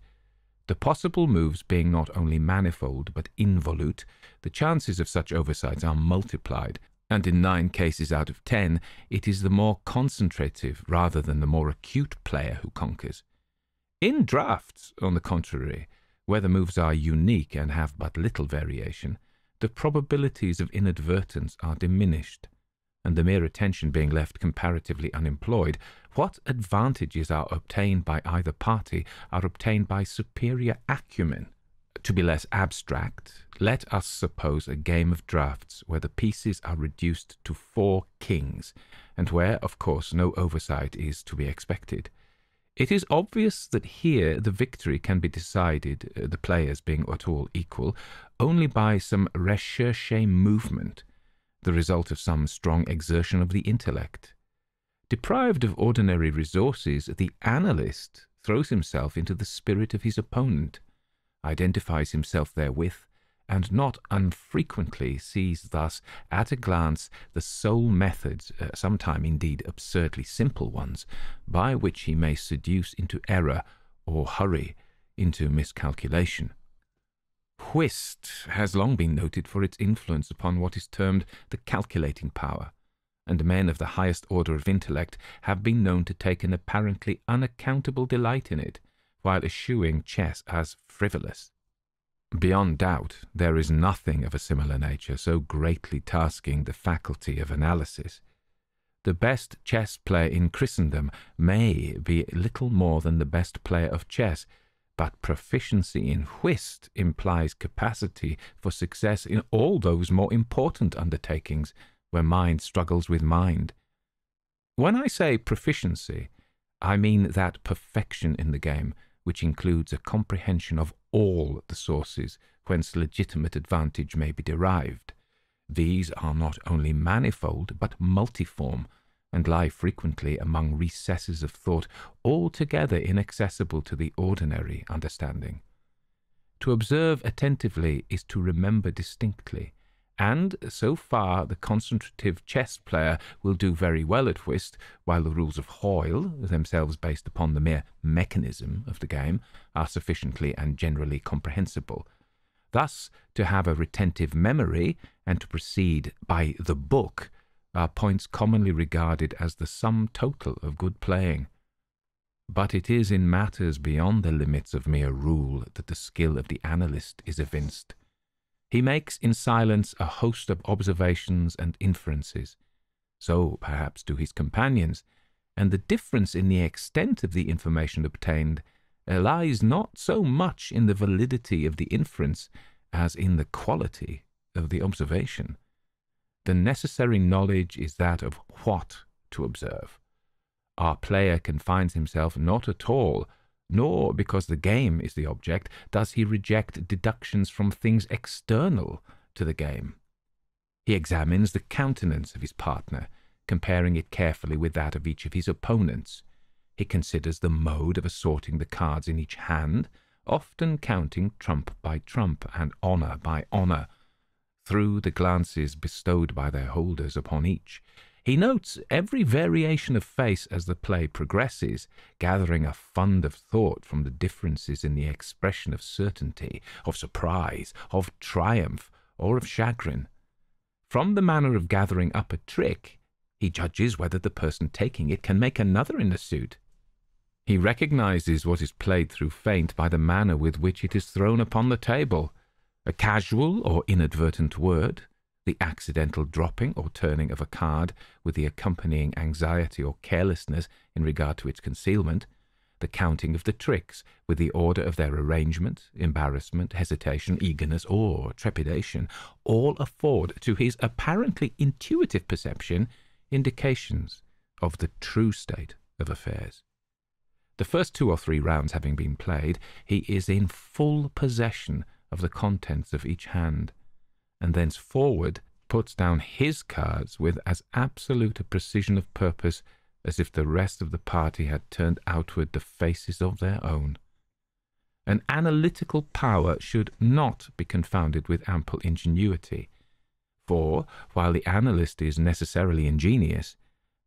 The possible moves being not only manifold, but involute, the chances of such oversights are multiplied, and in 9 cases out of 10, it is the more concentrative rather than the more acute player who conquers. In draughts, on the contrary, where the moves are unique and have but little variation, the probabilities of inadvertence are diminished, and the mere attention being left comparatively unemployed, what advantages are obtained by either party are obtained by superior acumen. To be less abstract, let us suppose a game of draughts where the pieces are reduced to 4 kings, and where, of course, no oversight is to be expected. It is obvious that here the victory can be decided, the players being at all equal, only by some recherché movement, the result of some strong exertion of the intellect. Deprived of ordinary resources, the analyst throws himself into the spirit of his opponent, identifies himself therewith, and not unfrequently sees thus at a glance the sole methods, sometime indeed absurdly simple ones, by which he may seduce into error or hurry into miscalculation. Whist has long been noted for its influence upon what is termed the calculating power, and men of the highest order of intellect have been known to take an apparently unaccountable delight in it, while eschewing chess as frivolous. Beyond doubt, there is nothing of a similar nature so greatly tasking the faculty of analysis. The best chess player in Christendom may be little more than the best player of chess, but proficiency in whist implies capacity for success in all those more important undertakings where mind struggles with mind. When I say proficiency, I mean that perfection in the game which includes a comprehension of all the sources whence legitimate advantage may be derived. These are not only manifold, but multiform, and lie frequently among recesses of thought altogether inaccessible to the ordinary understanding. To observe attentively is to remember distinctly, and so far the concentrative chess player will do very well at whist, while the rules of Hoyle, themselves based upon the mere mechanism of the game, are sufficiently and generally comprehensible. Thus, to have a retentive memory, and to proceed by the book, are points commonly regarded as the sum total of good playing. But it is in matters beyond the limits of mere rule that the skill of the analyst is evinced. He makes in silence a host of observations and inferences. So, perhaps, do his companions, and the difference in the extent of the information obtained lies not so much in the validity of the inference as in the quality of the observation. The necessary knowledge is that of what to observe. Our player confines himself not at all, nor, because the game is the object, does he reject deductions from things external to the game. He examines the countenance of his partner, comparing it carefully with that of each of his opponents. He considers the mode of assorting the cards in each hand, often counting trump by trump and honour by honour, through the glances bestowed by their holders upon each. He notes every variation of face as the play progresses, gathering a fund of thought from the differences in the expression of certainty, of surprise, of triumph, or of chagrin. From the manner of gathering up a trick, he judges whether the person taking it can make another in the suit. He recognizes what is played through feint by the manner with which it is thrown upon the table. A casual or inadvertent word, the accidental dropping or turning of a card with the accompanying anxiety or carelessness in regard to its concealment, the counting of the tricks with the order of their arrangement, embarrassment, hesitation, eagerness, or trepidation, all afford to his apparently intuitive perception indications of the true state of affairs. The first 2 or 3 rounds having been played, he is in full possession of the contents of each hand, and thenceforward puts down his cards with as absolute a precision of purpose as if the rest of the party had turned outward the faces of their own. An analytical power should not be confounded with ample ingenuity, for, while the analyst is necessarily ingenious,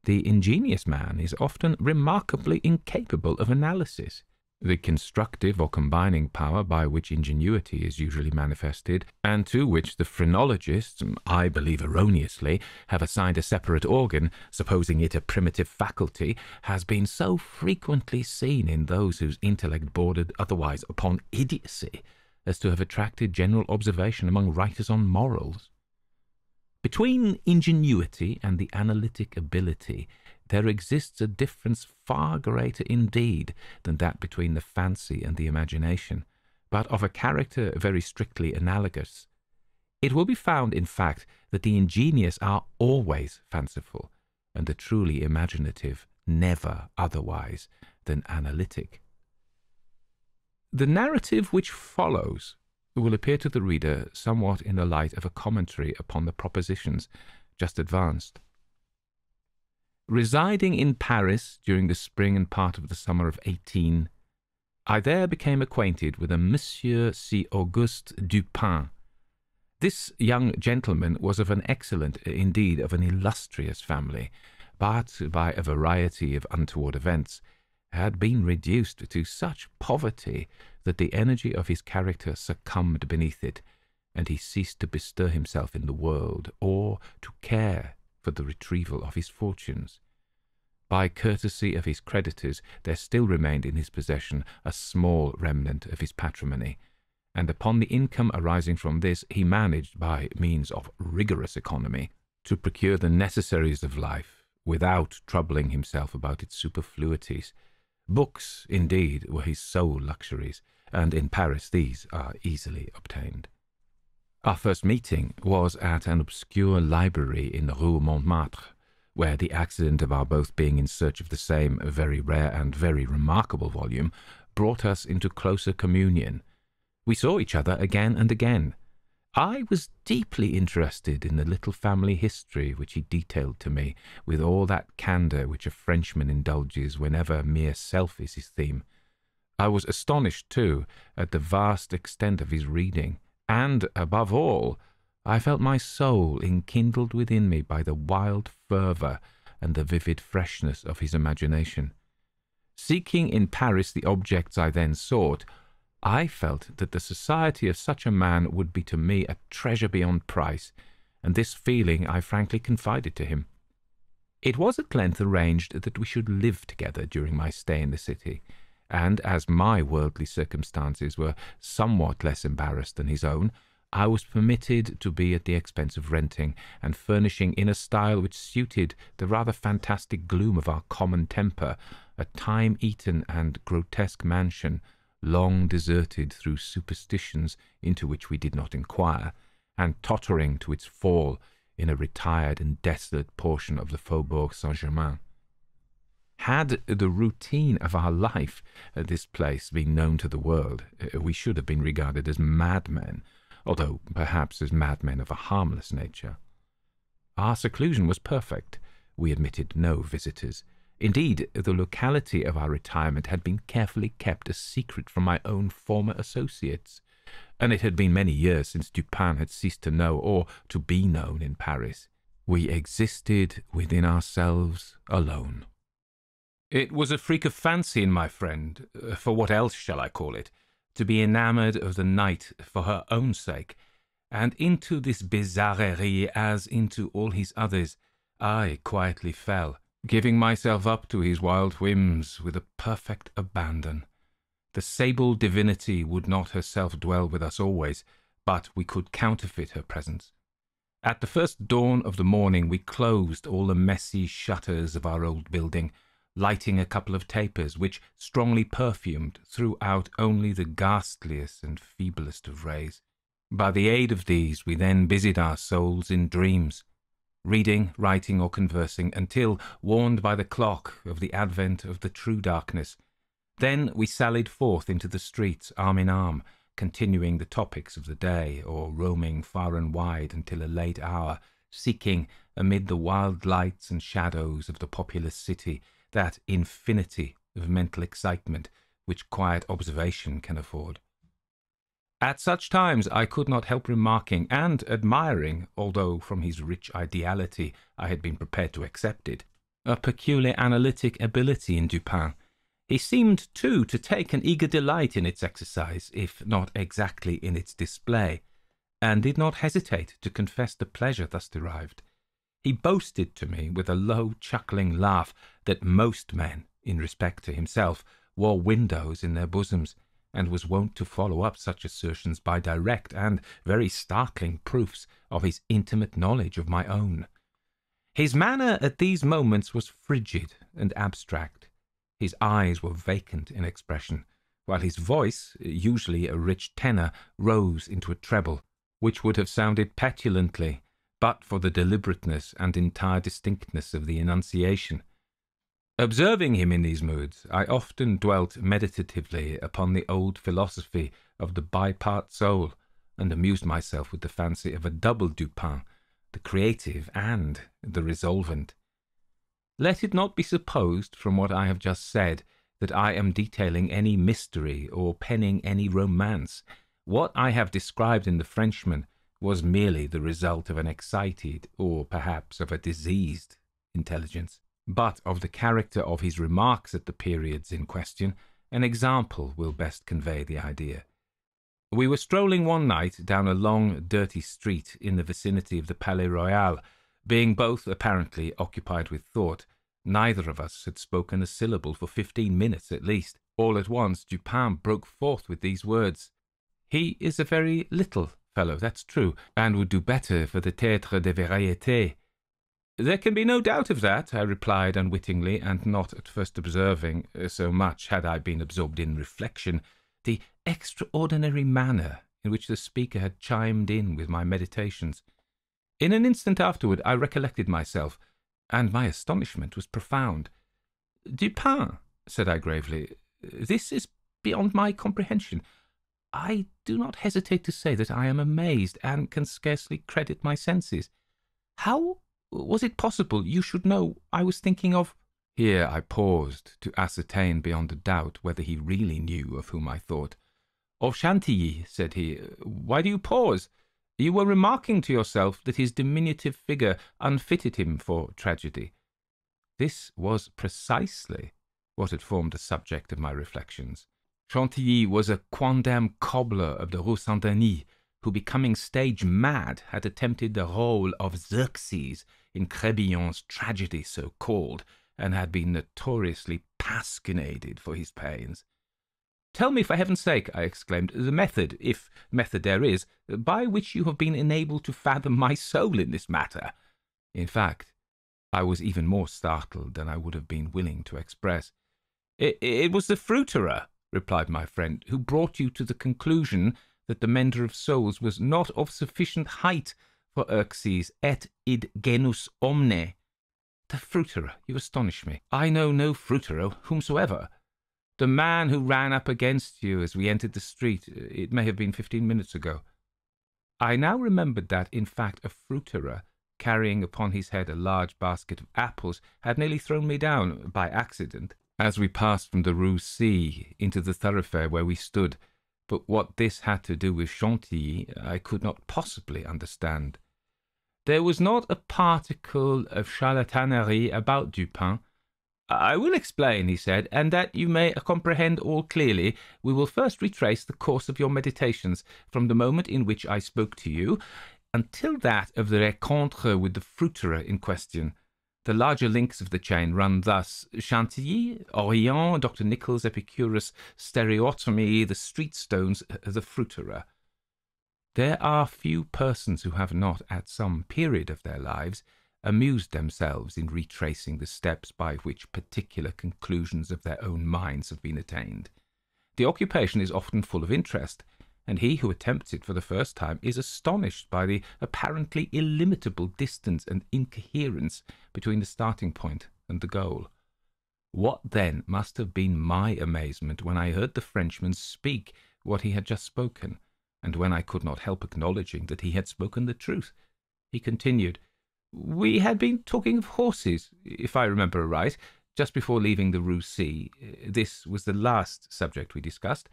the ingenious man is often remarkably incapable of analysis. The constructive or combining power by which ingenuity is usually manifested, and to which the phrenologists, I believe erroneously, have assigned a separate organ, supposing it a primitive faculty, has been so frequently seen in those whose intellect bordered otherwise upon idiocy, as to have attracted general observation among writers on morals. Between ingenuity and the analytic ability, there exists a difference far greater indeed than that between the fancy and the imagination, but of a character very strictly analogous. It will be found, in fact, that the ingenious are always fanciful, and the truly imaginative never otherwise than analytic. The narrative which follows will appear to the reader somewhat in the light of a commentary upon the propositions just advanced. Residing in Paris during the spring and part of the summer of 18, I there became acquainted with a Monsieur C. Auguste Dupin. This young gentleman was of an excellent, indeed of an illustrious family, but by a variety of untoward events had been reduced to such poverty that the energy of his character succumbed beneath it, and he ceased to bestir himself in the world, or to care for the retrieval of his fortunes. By courtesy of his creditors, there still remained in his possession a small remnant of his patrimony, and upon the income arising from this he managed, by means of rigorous economy, to procure the necessaries of life without troubling himself about its superfluities. Books, indeed, were his sole luxuries, and in Paris these are easily obtained. Our first meeting was at an obscure library in Rue Montmartre, where the accident of our both being in search of the same very rare and very remarkable volume brought us into closer communion. We saw each other again and again. I was deeply interested in the little family history which he detailed to me with all that candour which a Frenchman indulges whenever mere self is his theme. I was astonished, too, at the vast extent of his reading, and, above all, I felt my soul enkindled within me by the wild fervour and the vivid freshness of his imagination. Seeking in Paris the objects I then sought, I felt that the society of such a man would be to me a treasure beyond price, and this feeling I frankly confided to him. It was at length arranged that we should live together during my stay in the city, and as my worldly circumstances were somewhat less embarrassed than his own, I was permitted to be at the expense of renting and furnishing in a style which suited the rather fantastic gloom of our common temper, a time-eaten and grotesque mansion, long deserted through superstitions into which we did not inquire, and tottering to its fall in a retired and desolate portion of the Faubourg Saint-Germain. Had the routine of our life at this place been known to the world, we should have been regarded as madmen, although perhaps as madmen of a harmless nature. Our seclusion was perfect. We admitted no visitors. Indeed, the locality of our retirement had been carefully kept a secret from my own former associates, and it had been many years since Dupin had ceased to know or to be known in Paris. We existed within ourselves alone. It was a freak of fancy in my friend, for what else shall I call it, to be enamoured of the night for her own sake, and into this bizarrerie, as into all his others, I quietly fell, giving myself up to his wild whims with a perfect abandon. The sable divinity would not herself dwell with us always, but we could counterfeit her presence. At the first dawn of the morning we closed all the messy shutters of our old building, lighting a couple of tapers which, strongly perfumed, threw out only the ghastliest and feeblest of rays. By the aid of these we then busied our souls in dreams, reading, writing, or conversing, until, warned by the clock of the advent of the true darkness, then we sallied forth into the streets arm in arm, continuing the topics of the day, or roaming far and wide until a late hour, seeking, amid the wild lights and shadows of the populous city, that infinity of mental excitement which quiet observation can afford. At such times I could not help remarking and admiring, although from his rich ideality I had been prepared to accept it, a peculiar analytic ability in Dupin. He seemed, too, to take an eager delight in its exercise, if not exactly in its display, and did not hesitate to confess the pleasure thus derived. He boasted to me with a low, chuckling laugh that most men, in respect to himself, wore windows in their bosoms, and was wont to follow up such assertions by direct and very startling proofs of his intimate knowledge of my own. His manner at these moments was frigid and abstract. His eyes were vacant in expression, while his voice, usually a rich tenor, rose into a treble, which would have sounded petulantly, but for the deliberateness and entire distinctness of the enunciation. Observing him in these moods, I often dwelt meditatively upon the old philosophy of the bipart soul, and amused myself with the fancy of a double Dupin, the creative and the resolvent. Let it not be supposed, from what I have just said, that I am detailing any mystery or penning any romance. What I have described in The Frenchman was merely the result of an excited, or perhaps of a diseased, intelligence. But of the character of his remarks at the periods in question, an example will best convey the idea. We were strolling one night down a long, dirty street in the vicinity of the Palais Royal, Being both apparently occupied with thought, neither of us had spoken a syllable for 15 minutes at least. All at once Dupin broke forth with these words: "He is a very little fellow, that's true, and would do better for the Théâtre des Variétés." "There can be no doubt of that," I replied unwittingly, and not at first observing, so much had I been absorbed in reflection, the extraordinary manner in which the speaker had chimed in with my meditations. In an instant afterward I recollected myself, and my astonishment was profound. "Dupin," said I gravely, "this is beyond my comprehension. I do not hesitate to say that I am amazed, and can scarcely credit my senses. How was it possible you should know I was thinking of—" Here I paused to ascertain beyond a doubt whether he really knew of whom I thought. "Of Chantilly," said he. "Why do you pause? You were remarking to yourself that his diminutive figure unfitted him for tragedy." This was precisely what had formed the subject of my reflections. Chantilly was a quondam cobbler of the Rue Saint-Denis, who, becoming stage mad, had attempted the rôle of Xerxes in Crébillon's tragedy so called, and had been notoriously pasquinaded for his pains. "Tell me, for heaven's sake," I exclaimed, "the method, if method there is, by which you have been enabled to fathom my soul in this matter." In fact, I was even more startled than I would have been willing to express. It was the fruiterer," replied my friend, "who brought you to the conclusion that the mender of souls was not of sufficient height for Xerxes et id genus omne." "The fruiterer! You astonish me. I know no fruiterer whomsoever." "The man who ran up against you as we entered the street. It may have been 15 minutes ago." I now remembered that, in fact, a fruiterer, carrying upon his head a large basket of apples, had nearly thrown me down, by accident, as we passed from the Rue C into the thoroughfare where we stood, but what this had to do with Chantilly I could not possibly understand. There was not a particle of charlatanerie about Dupin. "I will explain," he said, "and that you may comprehend all clearly, we will first retrace the course of your meditations from the moment in which I spoke to you until that of the rencontre with the fruiterer in question. The larger links of the chain run thus: Chantilly, Orient, Dr. Nichols, Epicurus, stereotomy, the street stones, the fruiterer. There are few persons who have not, at some period of their lives, amused themselves in retracing the steps by which particular conclusions of their own minds have been attained. The occupation is often full of interest, and he who attempts it for the first time is astonished by the apparently illimitable distance and incoherence between the starting point and the goal. What then must have been my amazement when I heard the Frenchman speak what he had just spoken, and when I could not help acknowledging that he had spoken the truth. He continued: "We had been talking of horses, if I remember aright, just before leaving the Rue C. This was the last subject we discussed.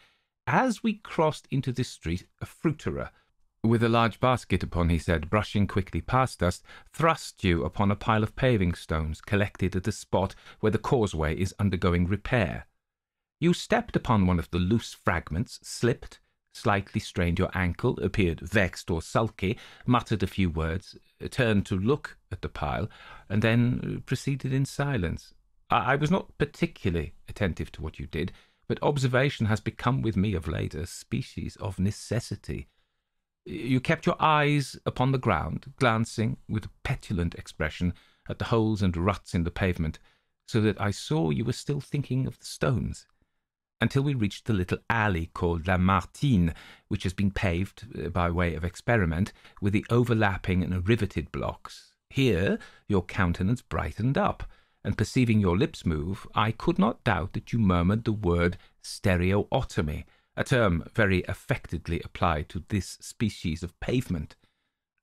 As we crossed into this street, a fruiterer, with a large basket upon his head, brushing quickly past us, thrust you upon a pile of paving stones collected at the spot where the causeway is undergoing repair. You stepped upon one of the loose fragments, slipped, slightly strained your ankle, appeared vexed or sulky, muttered a few words, turned to look at the pile, and then proceeded in silence. I was not particularly attentive to what you did, but observation has become with me of late a species of necessity. You kept your eyes upon the ground, glancing with a petulant expression at the holes and ruts in the pavement, so that I saw you were still thinking of the stones, until we reached the little alley called La Martine, which has been paved, by way of experiment, with the overlapping and riveted blocks. Here your countenance brightened up, and perceiving your lips move, I could not doubt that you murmured the word stereotomy, a term very affectedly applied to this species of pavement.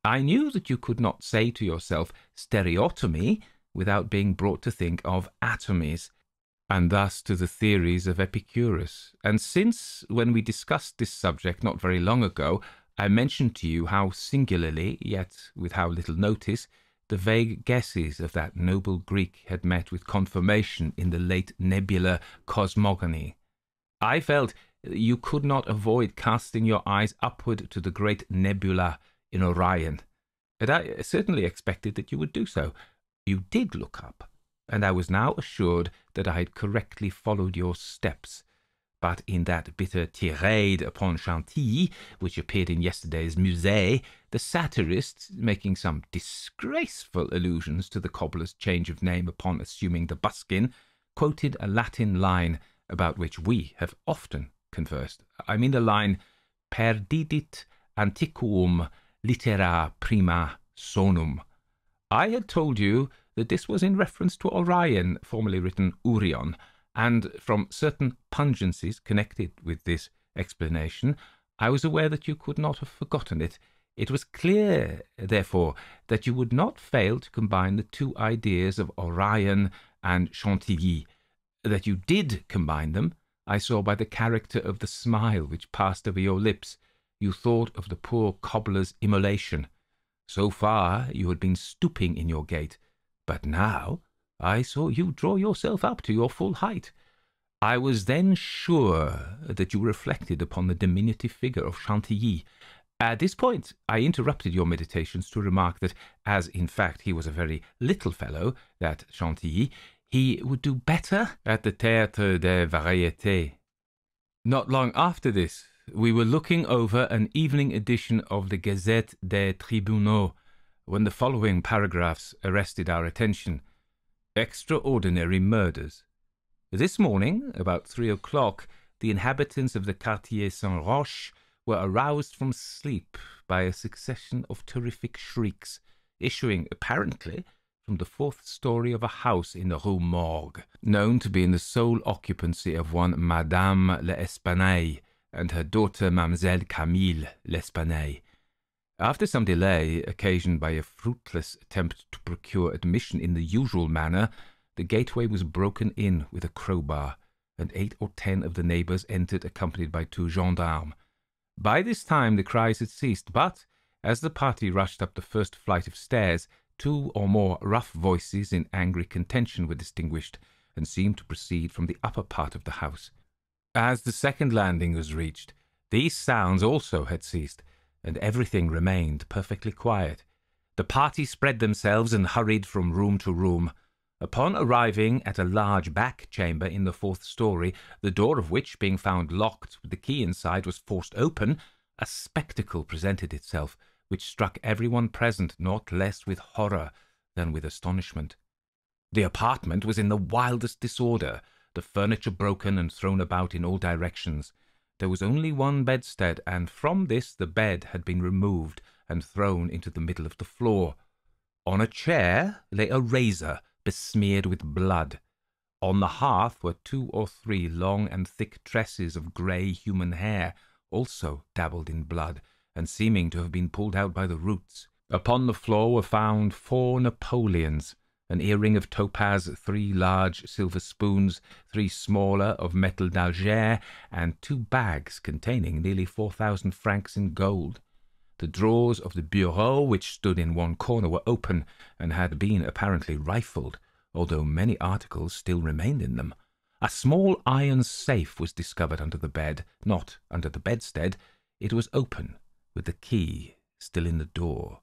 I knew that you could not say to yourself stereotomy without being brought to think of atomies, and thus to the theories of Epicurus. And since, when we discussed this subject not very long ago, I mentioned to you how singularly, yet with how little notice, the vague guesses of that noble Greek had met with confirmation in the late nebular cosmogony, I felt you could not avoid casting your eyes upward to the great nebula in Orion, and I certainly expected that you would do so. You did look up, and I was now assured that I had correctly followed your steps. But in that bitter tirade upon Chantilly, which appeared in yesterday's Musée, the satirist, making some disgraceful allusions to the cobbler's change of name upon assuming the buskin, quoted a Latin line about which we have often conversed. I mean the line, "Perdidit antiquum litera prima sonum." I had told you that this was in reference to Orion, formerly written Urion, and from certain pungencies connected with this explanation, I was aware that you could not have forgotten it. It was clear, therefore, that you would not fail to combine the two ideas of Orion and Chantilly. That you did combine them, I saw by the character of the smile which passed over your lips. You thought of the poor cobbler's immolation. So far you had been stooping in your gait, but now I saw you draw yourself up to your full height. I was then sure that you reflected upon the diminutive figure of Chantilly. At this point I interrupted your meditations to remark that, as in fact he was a very little fellow, that Chantilly, he would do better at the Théâtre des Variétés. Not long after this, we were looking over an evening edition of the Gazette des Tribunaux, when the following paragraphs arrested our attention. Extraordinary murders. This morning, about 3 o'clock, the inhabitants of the Quartier Saint-Roch were aroused from sleep by a succession of terrific shrieks, issuing apparently from the 4th story of a house in the Rue Morgue, known to be in the sole occupancy of one Madame l'Espanaye and her daughter Mademoiselle Camille l'Espanaye. After some delay, occasioned by a fruitless attempt to procure admission in the usual manner, the gateway was broken in with a crowbar, and 8 or 10 of the neighbours entered accompanied by 2 gendarmes. By this time the cries had ceased, but, as the party rushed up the first flight of stairs, 2 or more rough voices in angry contention were distinguished, and seemed to proceed from the upper part of the house. As the second landing was reached, these sounds also had ceased, and everything remained perfectly quiet. The party spread themselves and hurried from room to room. Upon arriving at a large back chamber in the 4th story, the door of which, being found locked with the key inside, was forced open, a spectacle presented itself, which struck everyone present not less with horror than with astonishment. The apartment was in the wildest disorder, the furniture broken and thrown about in all directions. There was only one bedstead, and from this the bed had been removed and thrown into the middle of the floor. On a chair lay a razor besmeared with blood. On the hearth were 2 or 3 long and thick tresses of grey human hair, also dabbled in blood, and seeming to have been pulled out by the roots. Upon the floor were found 4 Napoleons, an earring of topaz, 3 large silver spoons, 3 smaller of metal d'Alger, and 2 bags containing nearly 4,000 francs in gold. The drawers of the bureau, which stood in one corner, were open, and had been apparently rifled, although many articles still remained in them. A small iron safe was discovered under the bed, not under the bedstead. It was open, with the key still in the door.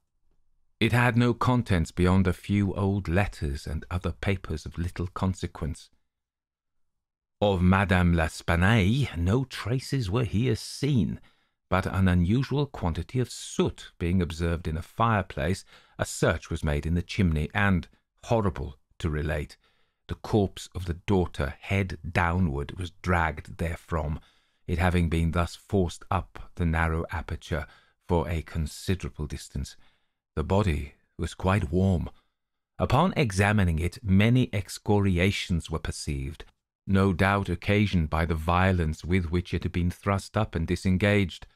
It had no contents beyond a few old letters and other papers of little consequence. Of Madame l'Espanaye no traces were here seen, but an unusual quantity of soot being observed in a fireplace, a search was made in the chimney, and, horrible to relate, the corpse of the daughter, head downward, was dragged therefrom, it having been thus forced up the narrow aperture for a considerable distance. The body was quite warm. Upon examining it, many excoriations were perceived, no doubt occasioned by the violence with which it had been thrust up and disengaged.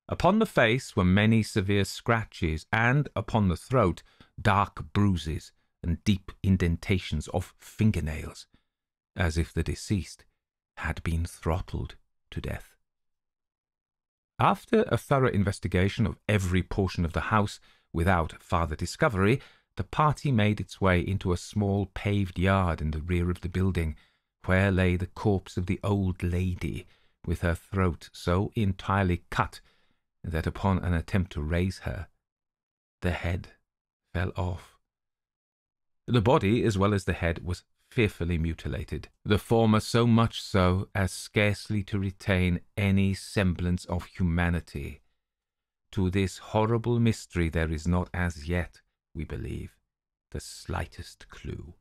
Upon the face were many severe scratches, and upon the throat dark bruises and deep indentations of fingernails, as if the deceased had been throttled to death. After a thorough investigation of every portion of the house, without farther discovery, the party made its way into a small paved yard in the rear of the building, where lay the corpse of the old lady, with her throat so entirely cut that upon an attempt to raise her, the head fell off. The body, as well as the head, was fearfully mutilated, the former so much so as scarcely to retain any semblance of humanity. To this horrible mystery there is not as yet, we believe, the slightest clue.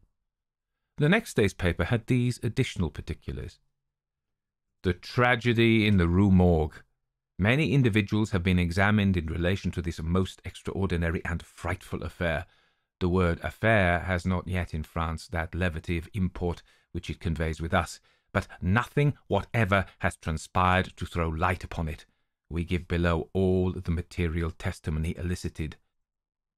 The next day's paper had these additional particulars. The tragedy in the Rue Morgue. Many individuals have been examined in relation to this most extraordinary and frightful affair. The word affair has not yet in France that levity of import which it conveys with us, but nothing whatever has transpired to throw light upon it. We give below all the material testimony elicited.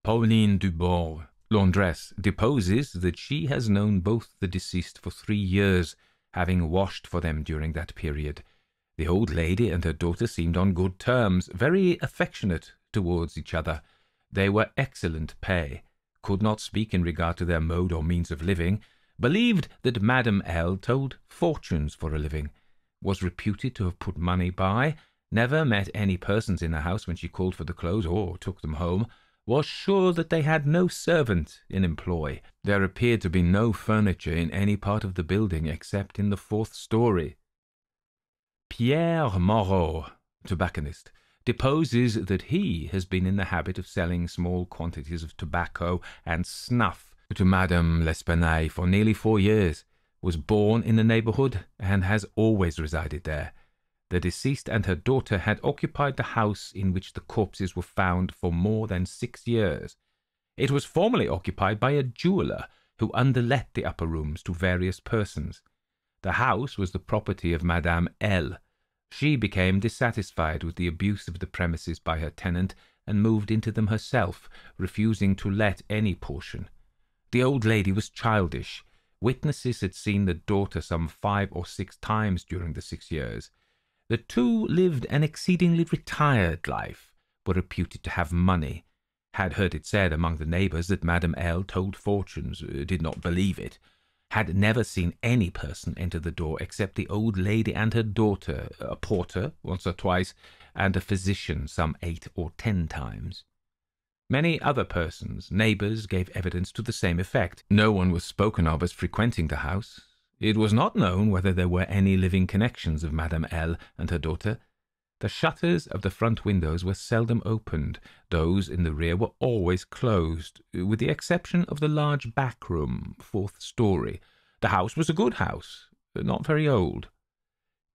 Pauline Dubourg, laundress, deposes that she has known both the deceased for 3 years, having washed for them during that period. The old lady and her daughter seemed on good terms, very affectionate towards each other. They were excellent pay, could not speak in regard to their mode or means of living, believed that Madame L. told fortunes for a living, was reputed to have put money by, never met any persons in the house when she called for the clothes or took them home, was sure that they had no servant in employ. There appeared to be no furniture in any part of the building except in the 4th story. Pierre Moreau, tobacconist, deposes that he has been in the habit of selling small quantities of tobacco and snuff to Madame L'Espanaye for nearly 4 years, was born in the neighbourhood, and has always resided there. The deceased and her daughter had occupied the house in which the corpses were found for more than 6 years. It was formerly occupied by a jeweller, who underlet the upper rooms to various persons. The house was the property of Madame L. She became dissatisfied with the abuse of the premises by her tenant, and moved into them herself, refusing to let any portion. The old lady was childish. Witnesses had seen the daughter some 5 or 6 times during the 6 years. The two lived an exceedingly retired life, were reputed to have money, had heard it said among the neighbours that Madame L. told fortunes, did not believe it, had never seen any person enter the door except the old lady and her daughter, a porter once or twice, and a physician some 8 or 10 times. Many other persons, neighbours, gave evidence to the same effect. No one was spoken of as frequenting the house. It was not known whether there were any living connections of Madame L. and her daughter. The shutters of the front windows were seldom opened. Those in the rear were always closed, with the exception of the large back room, 4th story. The house was a good house, not very old.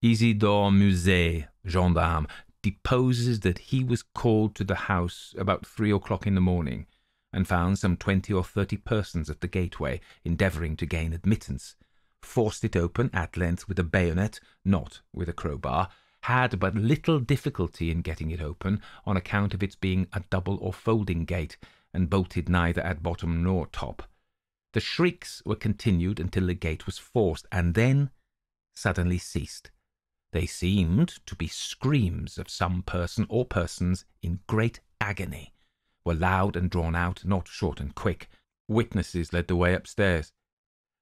Isidore Musset, gendarme, deposes that he was called to the house about 3 o'clock in the morning, and found some 20 or 30 persons at the gateway, endeavouring to gain admittance. Forced it open at length with a bayonet, not with a crowbar, had but little difficulty in getting it open, on account of its being a double or folding gate, and bolted neither at bottom nor top. The shrieks were continued until the gate was forced, and then suddenly ceased. They seemed to be screams of some person or persons in great agony, were loud and drawn out, not short and quick. Witnesses led the way upstairs.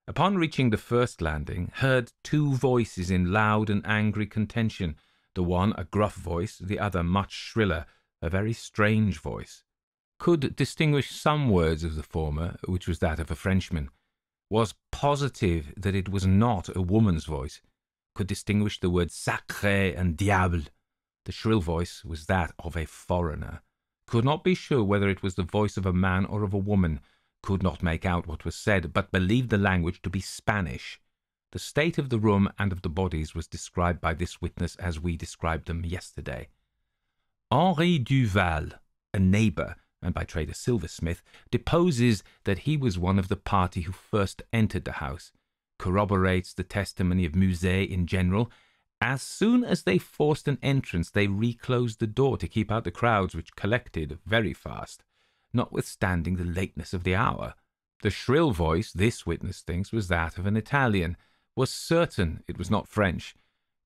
Upon reaching the first landing, heard 2 voices in loud and angry contention, the one a gruff voice, the other much shriller, a very strange voice. Could distinguish some words of the former, which was that of a Frenchman. Was positive that it was not a woman's voice. Could distinguish the words sacré and diable. The shrill voice was that of a foreigner. Could not be sure whether it was the voice of a man or of a woman. Could not make out what was said, but believed the language to be Spanish. The state of the room and of the bodies was described by this witness as we described them yesterday. Henri Duval, a neighbour, and by trade a silversmith, deposes that he was one of the party who first entered the house, corroborates the testimony of Musset in general. As soon as they forced an entrance, they reclosed the door to keep out the crowds which collected very fast, notwithstanding the lateness of the hour. The shrill voice, this witness thinks, was that of an Italian, was certain it was not French,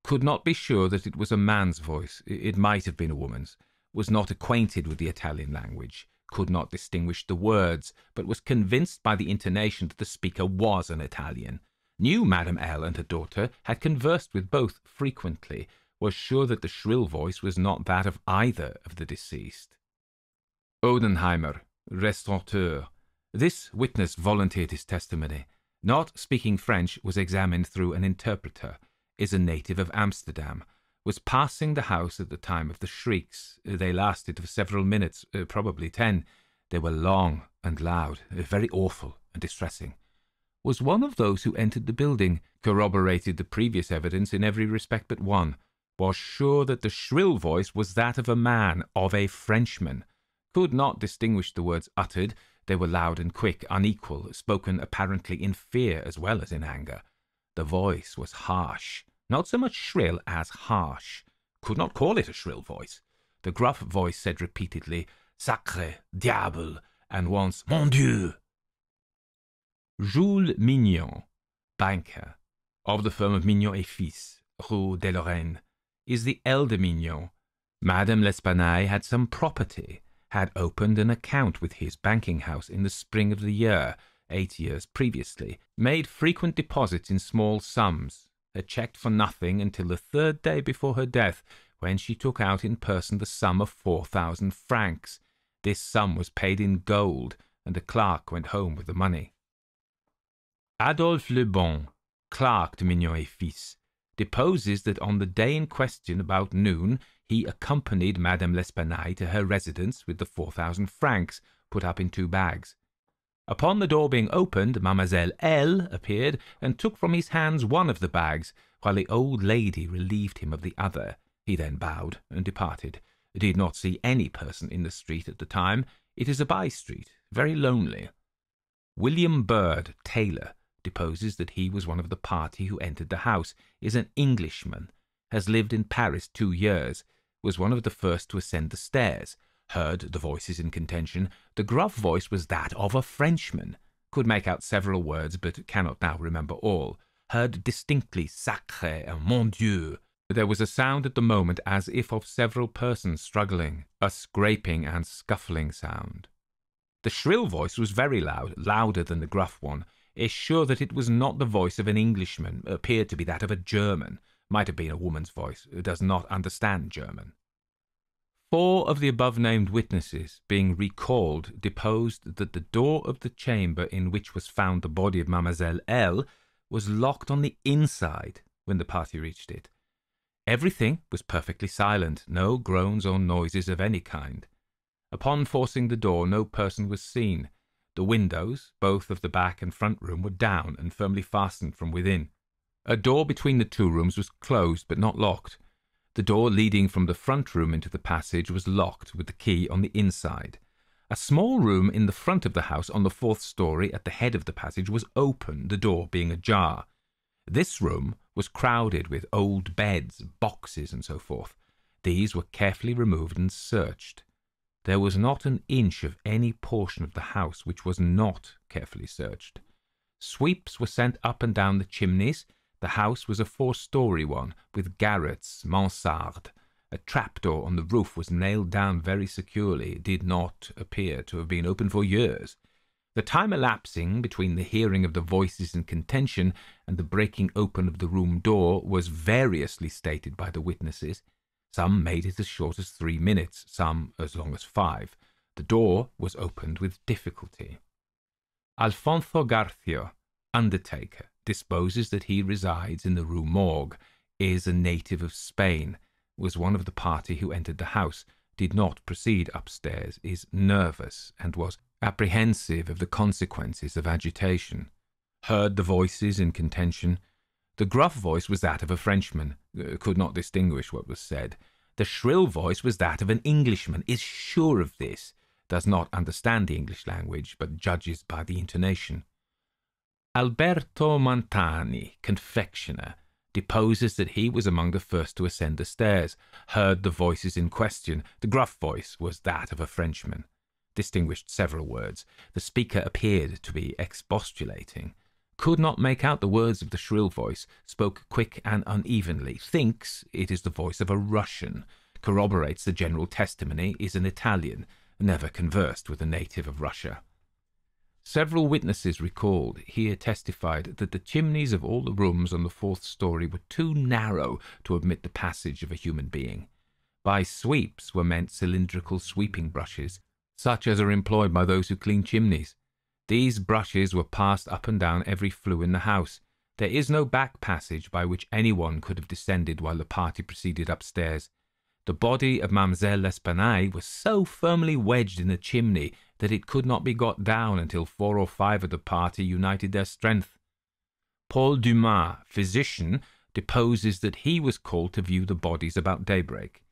could not be sure that it was a man's voice, it might have been a woman's, was not acquainted with the Italian language, could not distinguish the words, but was convinced by the intonation that the speaker was an Italian, knew Madame L. and her daughter, had conversed with both frequently, was sure that the shrill voice was not that of either of the deceased. Odenheimer, restaurateur. This witness volunteered his testimony. Not speaking French, was examined through an interpreter, is a native of Amsterdam, was passing the house at the time of the shrieks. They lasted for several minutes, probably 10. They were long and loud, very awful and distressing. Was one of those who entered the building, corroborated the previous evidence in every respect but one. Was sure that the shrill voice was that of a man, of a Frenchman. Could not distinguish the words uttered. They were loud and quick, unequal, spoken apparently in fear as well as in anger. The voice was harsh, not so much shrill as harsh. Could not call it a shrill voice. The gruff voice said repeatedly, Sacré, diable, and once, Mon Dieu. Jules Mignon, banker, of the firm of Mignon et Fils, Rue de Lorraine, is the elder Mignon. Madame L'Espanaye had some property, had opened an account with his banking house in the spring of the year, 8 years previously, made frequent deposits in small sums, had checked for nothing until the 3rd day before her death, when she took out in person the sum of 4,000 francs. This sum was paid in gold, and the clerk went home with the money. Adolphe Le Bon, clerk to Mignon et Fils, deposes that on the day in question, about noon, he accompanied Madame L'Espanaye to her residence with the 4,000 francs put up in 2 bags. Upon the door being opened, Mademoiselle L. appeared and took from his hands one of the bags, while the old lady relieved him of the other. He then bowed and departed. Did not see any person in the street at the time. It is a by-street, very lonely. William Bird, tailor, deposes that he was one of the party who entered the house, is an Englishman, has lived in Paris 2 years, was one of the first to ascend the stairs, heard the voices in contention. The gruff voice was that of a Frenchman, could make out several words, but cannot now remember all, heard distinctly Sacré and Mon Dieu. There was a sound at the moment as if of several persons struggling, a scraping and scuffling sound. The shrill voice was very loud, louder than the gruff one. Is sure that it was not the voice of an Englishman, appeared to be that of a German, might have been a woman's voice, who does not understand German. 4 of the above-named witnesses, being recalled, deposed that the door of the chamber in which was found the body of Mademoiselle L. was locked on the inside when the party reached it. Everything was perfectly silent, no groans or noises of any kind. Upon forcing the door, no person was seen. The windows, both of the back and front room, were down and firmly fastened from within. A door between the 2 rooms was closed but not locked. The door leading from the front room into the passage was locked with the key on the inside. A small room in the front of the house on the 4th story at the head of the passage was open, the door being ajar. This room was crowded with old beds, boxes, and so forth. These were carefully removed and searched. There was not an inch of any portion of the house which was not carefully searched. Sweeps were sent up and down the chimneys. The house was a 4-story one, with garrets, mansarde. A trapdoor on the roof was nailed down very securely. It did not appear to have been open for years. The time elapsing between the hearing of the voices in contention and the breaking open of the room door was variously stated by the witnesses. Some made it as short as 3 minutes, some as long as 5. The door was opened with difficulty. Alfonso Garcia, undertaker, disposes that he resides in the Rue Morgue, is a native of Spain, was one of the party who entered the house, did not proceed upstairs, is nervous, and was apprehensive of the consequences of agitation. Heard the voices in contention. The gruff voice was that of a Frenchman, could not distinguish what was said. The shrill voice was that of an Englishman, is sure of this, does not understand the English language, but judges by the intonation. Alberto Montani, confectioner, deposes that he was among the first to ascend the stairs, heard the voices in question. The gruff voice was that of a Frenchman, distinguished several words. The speaker appeared to be expostulating. Could not make out the words of the shrill voice, spoke quick and unevenly, thinks it is the voice of a Russian, corroborates the general testimony, is an Italian, never conversed with a native of Russia. Several witnesses recalled here testified that the chimneys of all the rooms on the 4th story were too narrow to admit the passage of a human being. By sweeps were meant cylindrical sweeping brushes, such as are employed by those who clean chimneys. These brushes were passed up and down every flue in the house. There is no back passage by which anyone could have descended while the party proceeded upstairs. The body of Mademoiselle L'Espanaye was so firmly wedged in the chimney that it could not be got down until 4 or 5 of the party united their strength. Paul Dumas, physician, deposes that he was called to view the bodies about daybreak.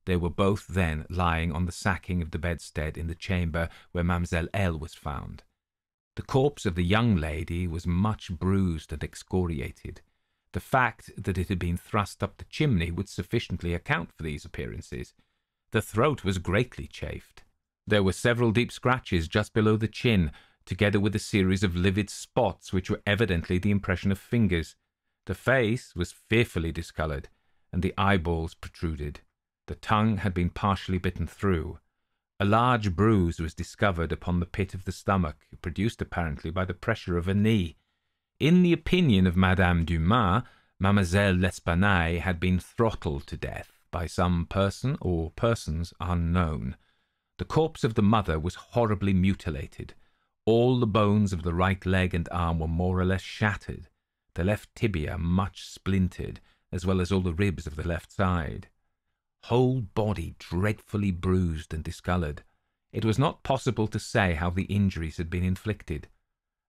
They were both then lying on the sacking of the bedstead in the chamber where Mademoiselle L. was found. The corpse of the young lady was much bruised and excoriated. The fact that it had been thrust up the chimney would sufficiently account for these appearances. The throat was greatly chafed. There were several deep scratches just below the chin, together with a series of livid spots which were evidently the impression of fingers. The face was fearfully discoloured, and the eyeballs protruded. The tongue had been partially bitten through. A large bruise was discovered upon the pit of the stomach, produced apparently by the pressure of a knee. In the opinion of Madame Dumas, Mademoiselle L'Espanaye had been throttled to death by some person or persons unknown. The corpse of the mother was horribly mutilated. All the bones of the right leg and arm were more or less shattered, the left tibia much splintered, as well as all the ribs of the left side. Whole body dreadfully bruised and discoloured. It was not possible to say how the injuries had been inflicted.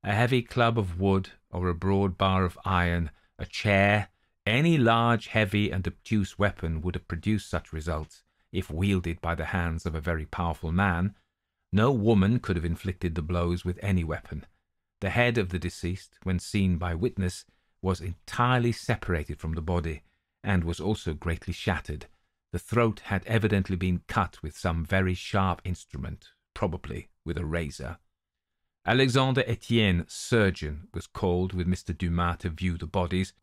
A heavy club of wood, or a broad bar of iron, a chair, any large, heavy, and obtuse weapon would have produced such results, if wielded by the hands of a very powerful man. No woman could have inflicted the blows with any weapon. The head of the deceased, when seen by witness, was entirely separated from the body, and was also greatly shattered. The throat had evidently been cut with some very sharp instrument, probably with a razor. Alexandre Etienne, surgeon, was called with Mr. Dumas to view the bodies,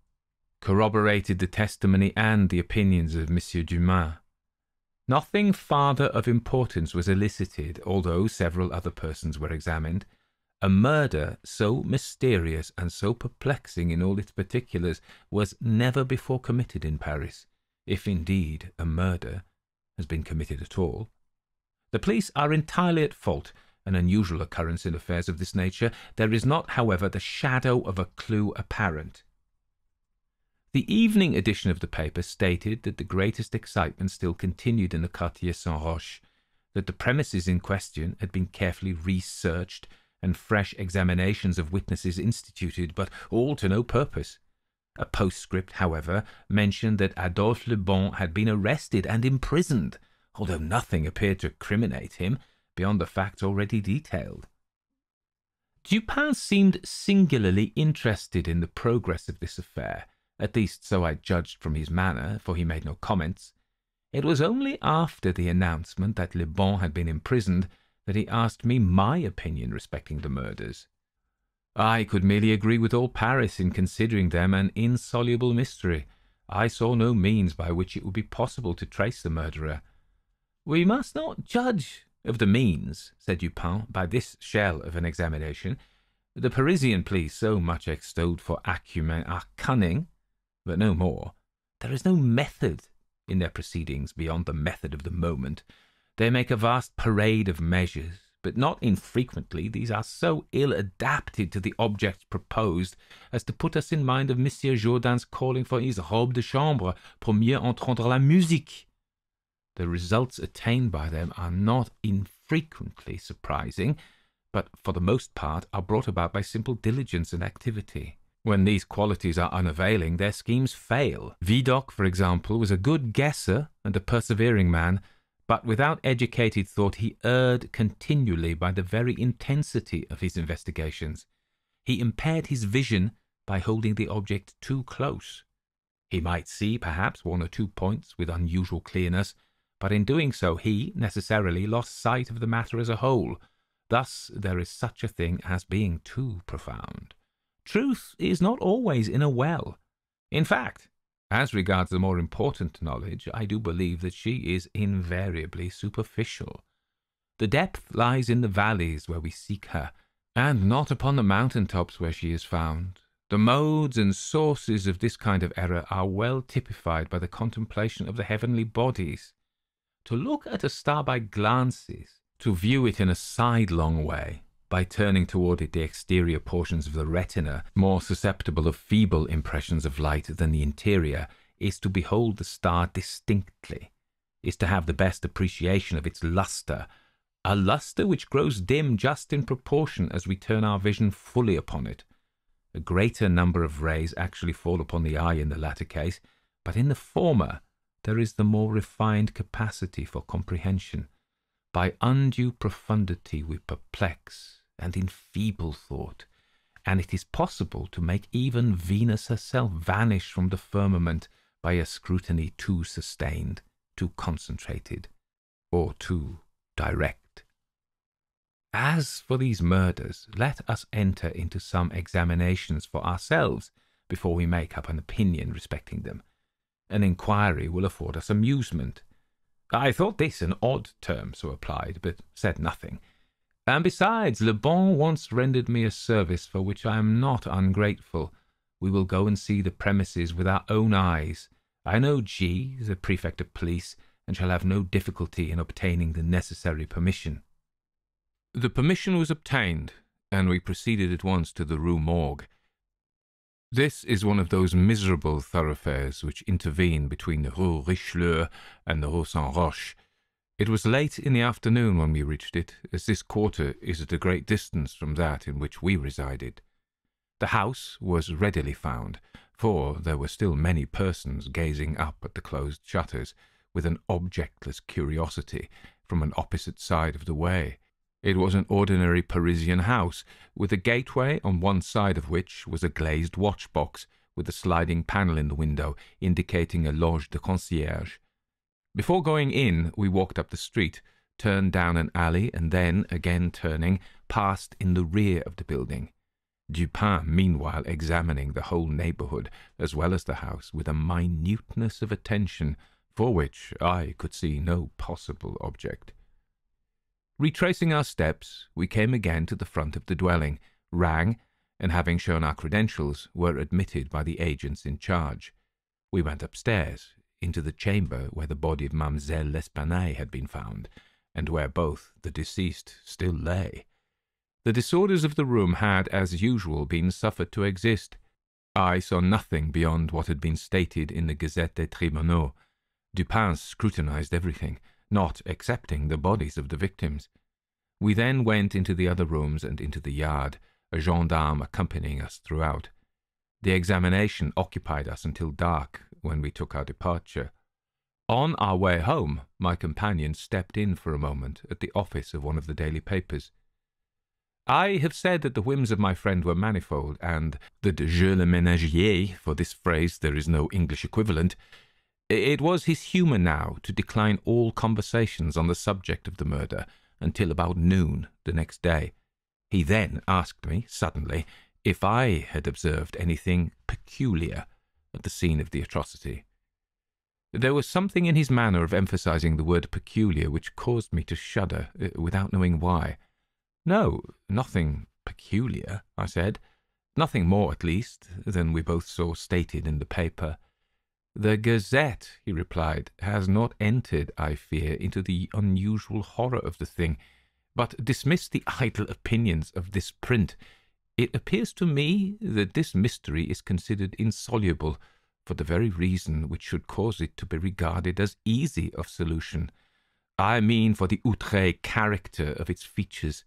corroborated the testimony and the opinions of M. Dumas. Nothing farther of importance was elicited, although several other persons were examined. A murder so mysterious and so perplexing in all its particulars was never before committed in Paris, if indeed a murder has been committed at all. The police are entirely at fault, an unusual occurrence in affairs of this nature. There is not, however, the shadow of a clue apparent. The evening edition of the paper stated that the greatest excitement still continued in the Quartier Saint-Roch, that the premises in question had been carefully researched and fresh examinations of witnesses instituted, but all to no purpose. A postscript, however, mentioned that Adolphe Le Bon had been arrested and imprisoned, although nothing appeared to criminate him beyond the facts already detailed. Dupin seemed singularly interested in the progress of this affair, at least so I judged from his manner, for he made no comments. It was only after the announcement that Le Bon had been imprisoned that he asked me my opinion respecting the murders. I could merely agree with all Paris in considering them an insoluble mystery. I saw no means by which it would be possible to trace the murderer. "We must not judge of the means," said Dupin, "by this shell of an examination. The Parisian police, so much extolled for acumen, are cunning, but no more. There is no method in their proceedings beyond the method of the moment. They make a vast parade of measures, but not infrequently these are so ill adapted to the objects proposed as to put us in mind of Monsieur Jourdain's calling for his robe de chambre pour mieux entendre la musique. The results attained by them are not infrequently surprising, but for the most part are brought about by simple diligence and activity. When these qualities are unavailing, their schemes fail. Vidocq, for example, was a good guesser and a persevering man, but without educated thought he erred continually by the very intensity of his investigations. He impaired his vision by holding the object too close. He might see, perhaps, 1 or 2 points with unusual clearness, but in doing so he necessarily lost sight of the matter as a whole. Thus there is such a thing as being too profound. Truth is not always in a well. In fact, as regards the more important knowledge, I do believe that she is invariably superficial. The depth lies in the valleys where we seek her, and not upon the mountain-tops where she is found. The modes and sources of this kind of error are well typified by the contemplation of the heavenly bodies. To look at a star by glances, To view it in a sidelong way, by turning toward it the exterior portions of the retina, more susceptible of feeble impressions of light than the interior, is to behold the star distinctly, is to have the best appreciation of its lustre, a lustre which grows dim just in proportion as we turn our vision fully upon it. A greater number of rays actually fall upon the eye in the latter case, but in the former there is the more refined capacity for comprehension. By undue profundity we perplex and enfeeble thought, and it is possible to make even Venus herself vanish from the firmament by a scrutiny too sustained, too concentrated, or too direct. As for these murders, let us enter into some examinations for ourselves before we make up an opinion respecting them. An inquiry will afford us amusement. I thought this an odd term, so applied, but said nothing. And besides, Le Bon once rendered me a service for which I am not ungrateful. We will go and see the premises with our own eyes. I know G, the prefect of police, and shall have no difficulty in obtaining the necessary permission. The permission was obtained, and we proceeded at once to the Rue Morgue. This is one of those miserable thoroughfares which intervene between the Rue Richelieu and the Rue Saint-Roch. It was late in the afternoon when we reached it, as this quarter is at a great distance from that in which we resided. The house was readily found, for there were still many persons gazing up at the closed shutters with an objectless curiosity from an opposite side of the way. It was an ordinary Parisian house, with a gateway on one side of which was a glazed watch-box with a sliding panel in the window indicating a loge de concierge. Before going in, we walked up the street, turned down an alley, and then, again turning, passed in the rear of the building. Dupin, meanwhile, examining the whole neighbourhood, as well as the house, with a minuteness of attention for which I could see no possible object. Retracing our steps, we came again to the front of the dwelling, rang, and having shown our credentials, were admitted by the agents in charge. We went upstairs, into the chamber where the body of Mademoiselle L'Espanaye had been found, and where both the deceased still lay. The disorders of the room had, as usual, been suffered to exist. I saw nothing beyond what had been stated in the Gazette des Tribunaux. Dupin scrutinized everything, not excepting the bodies of the victims. We then went into the other rooms and into the yard, a gendarme accompanying us throughout. The examination occupied us until dark, when we took our departure. On our way home, my companion stepped in for a moment at the office of one of the daily papers. I have said that the whims of my friend were manifold, and that je le ménagier, for this phrase there is no English equivalent. It was his humour now to decline all conversations on the subject of the murder until about noon the next day. He then asked me, suddenly, if I had observed anything peculiar at the scene of the atrocity. There was something in his manner of emphasizing the word peculiar which caused me to shudder, without knowing why. No, nothing peculiar, I said. Nothing more, at least, than we both saw stated in the paper. The Gazette, he replied, has not entered, I fear, into the unusual horror of the thing, but dismiss the idle opinions of this print. It appears to me that this mystery is considered insoluble, for the very reason which should cause it to be regarded as easy of solution. I mean for the outré character of its features.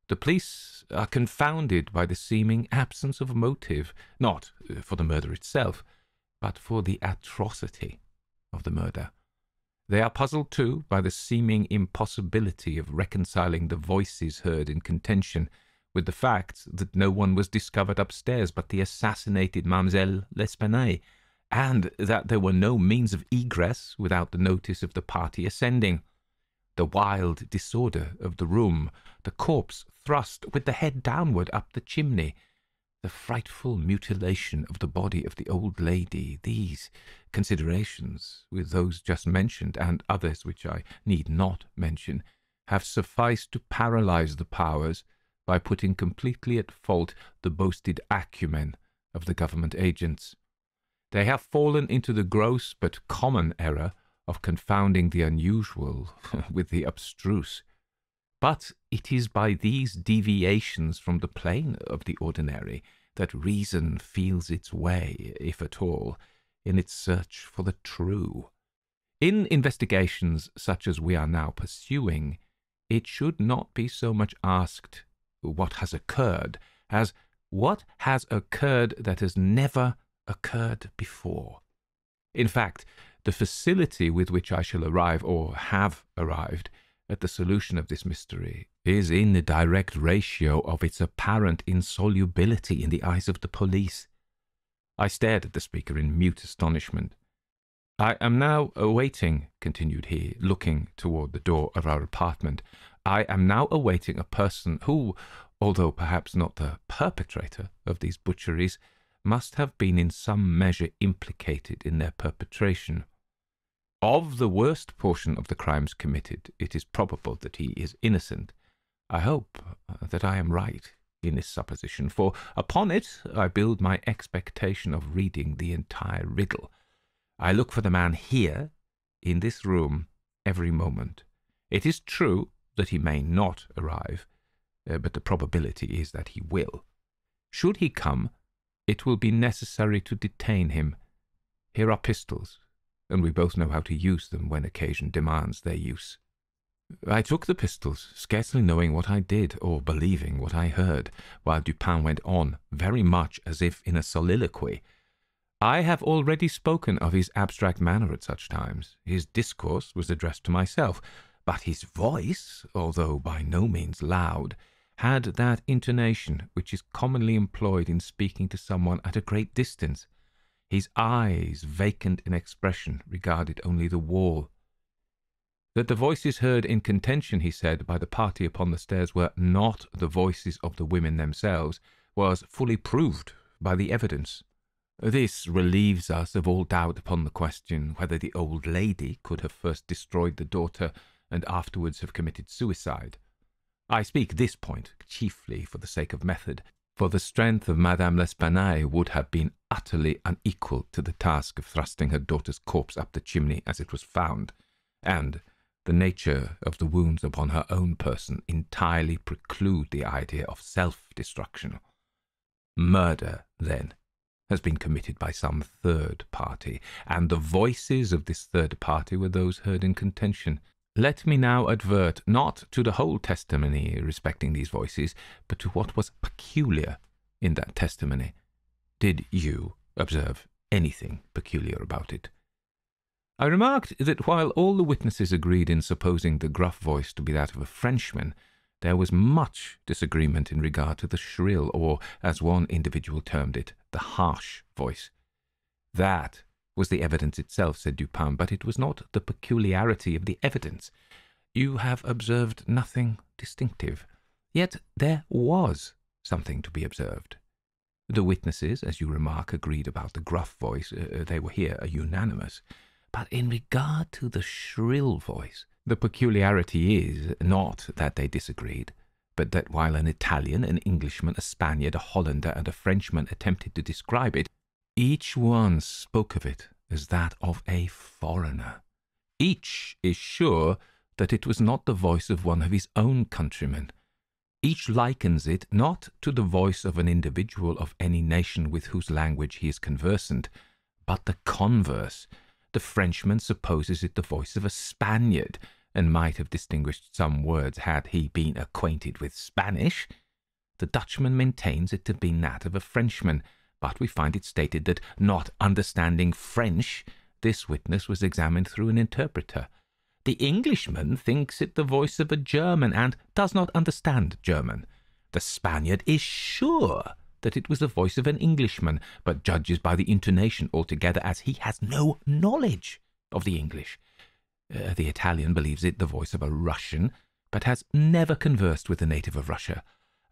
The police are confounded by the seeming absence of motive, not for the murder itself, but for the atrocity of the murder. They are puzzled, too, by the seeming impossibility of reconciling the voices heard in contention with the fact that no one was discovered upstairs but the assassinated Mademoiselle L'Espanaye, and that there were no means of egress without the notice of the party ascending. The wild disorder of the room, the corpse thrust with the head downward up the chimney, the frightful mutilation of the body of the old lady, these considerations, with those just mentioned, and others which I need not mention, have sufficed to paralyze the powers by putting completely at fault the boasted acumen of the government agents. They have fallen into the gross but common error of confounding the unusual with the abstruse. But it is by these deviations from the plane of the ordinary that reason feels its way, if at all, in its search for the true. In investigations such as we are now pursuing, it should not be so much asked what has occurred as what has occurred that has never occurred before. In fact, the facility with which I shall arrive, or have arrived, at the solution of this mystery is in the direct ratio of its apparent insolubility in the eyes of the police. I stared at the speaker in mute astonishment. "I am now awaiting," continued he, looking toward the door of our apartment, "I am now awaiting a person who, although perhaps not the perpetrator of these butcheries, must have been in some measure implicated in their perpetration. Of the worst portion of the crimes committed, it is probable that he is innocent. I hope that I am right in this supposition, for upon it I build my expectation of reading the entire riddle. I look for the man here, in this room, every moment. It is true that he may not arrive, but the probability is that he will. Should he come, it will be necessary to detain him. Here are pistols, and we both know how to use them when occasion demands their use." I took the pistols, scarcely knowing what I did or believing what I heard, while Dupin went on, very much as if in a soliloquy. I have already spoken of his abstract manner at such times. His discourse was addressed to myself, but his voice, although by no means loud, had that intonation which is commonly employed in speaking to someone at a great distance. His eyes, vacant in expression, regarded only the wall. That the voices heard in contention, he said, by the party upon the stairs were not the voices of the women themselves, was fully proved by the evidence. This relieves us of all doubt upon the question whether the old lady could have first destroyed the daughter and afterwards have committed suicide. I speak this point chiefly for the sake of method, for the strength of Madame L'Espanaye would have been utterly unequal to the task of thrusting her daughter's corpse up the chimney as it was found, and the nature of the wounds upon her own person entirely preclude the idea of self-destruction. Murder, then, has been committed by some third party, and the voices of this third party were those heard in contention. Let me now advert not to the whole testimony respecting these voices, but to what was peculiar in that testimony. Did you observe anything peculiar about it? I remarked that while all the witnesses agreed in supposing the gruff voice to be that of a Frenchman, there was much disagreement in regard to the shrill, or, as one individual termed it, the harsh voice. That was the evidence itself, said Dupin, but it was not the peculiarity of the evidence. You have observed nothing distinctive. Yet there was something to be observed. The witnesses, as you remark, agreed about the gruff voice. They were here unanimous. But in regard to the shrill voice, the peculiarity is not that they disagreed, but that while an Italian, an Englishman, a Spaniard, a Hollander, and a Frenchman attempted to describe it, each one spoke of it as that of a foreigner. Each is sure that it was not the voice of one of his own countrymen. Each likens it not to the voice of an individual of any nation with whose language he is conversant, but the converse. The Frenchman supposes it the voice of a Spaniard, and might have distinguished some words had he been acquainted with Spanish. The Dutchman maintains it to be that of a Frenchman, but we find it stated that, not understanding French, this witness was examined through an interpreter. The Englishman thinks it the voice of a German, and does not understand German. The Spaniard is sure that it was the voice of an Englishman, but judges by the intonation altogether, as he has no knowledge of the English. The Italian believes it the voice of a Russian, but has never conversed with a native of Russia.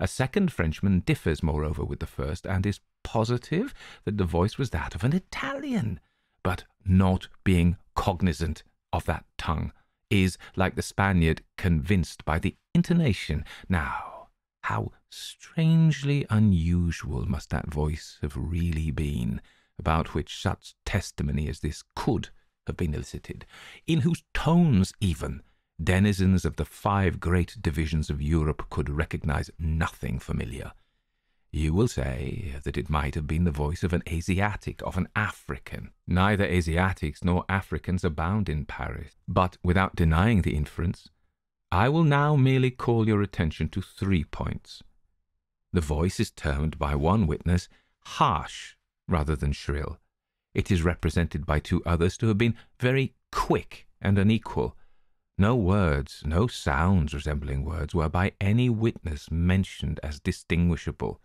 A second Frenchman differs, moreover, with the first, and is positive that the voice was that of an Italian, but not being cognizant of that tongue, is, like the Spaniard, convinced by the intonation. Now, how strangely unusual must that voice have really been, about which such testimony as this could have been elicited, in whose tones even denizens of the 5 great divisions of Europe could recognize nothing familiar. You will say that it might have been the voice of an Asiatic, of an African. Neither Asiatics nor Africans abound in Paris, but without denying the inference, I will now merely call your attention to 3 points. The voice is termed by one witness harsh rather than shrill. It is represented by 2 others to have been very quick and unequal. No words, no sounds resembling words were by any witness mentioned as distinguishable.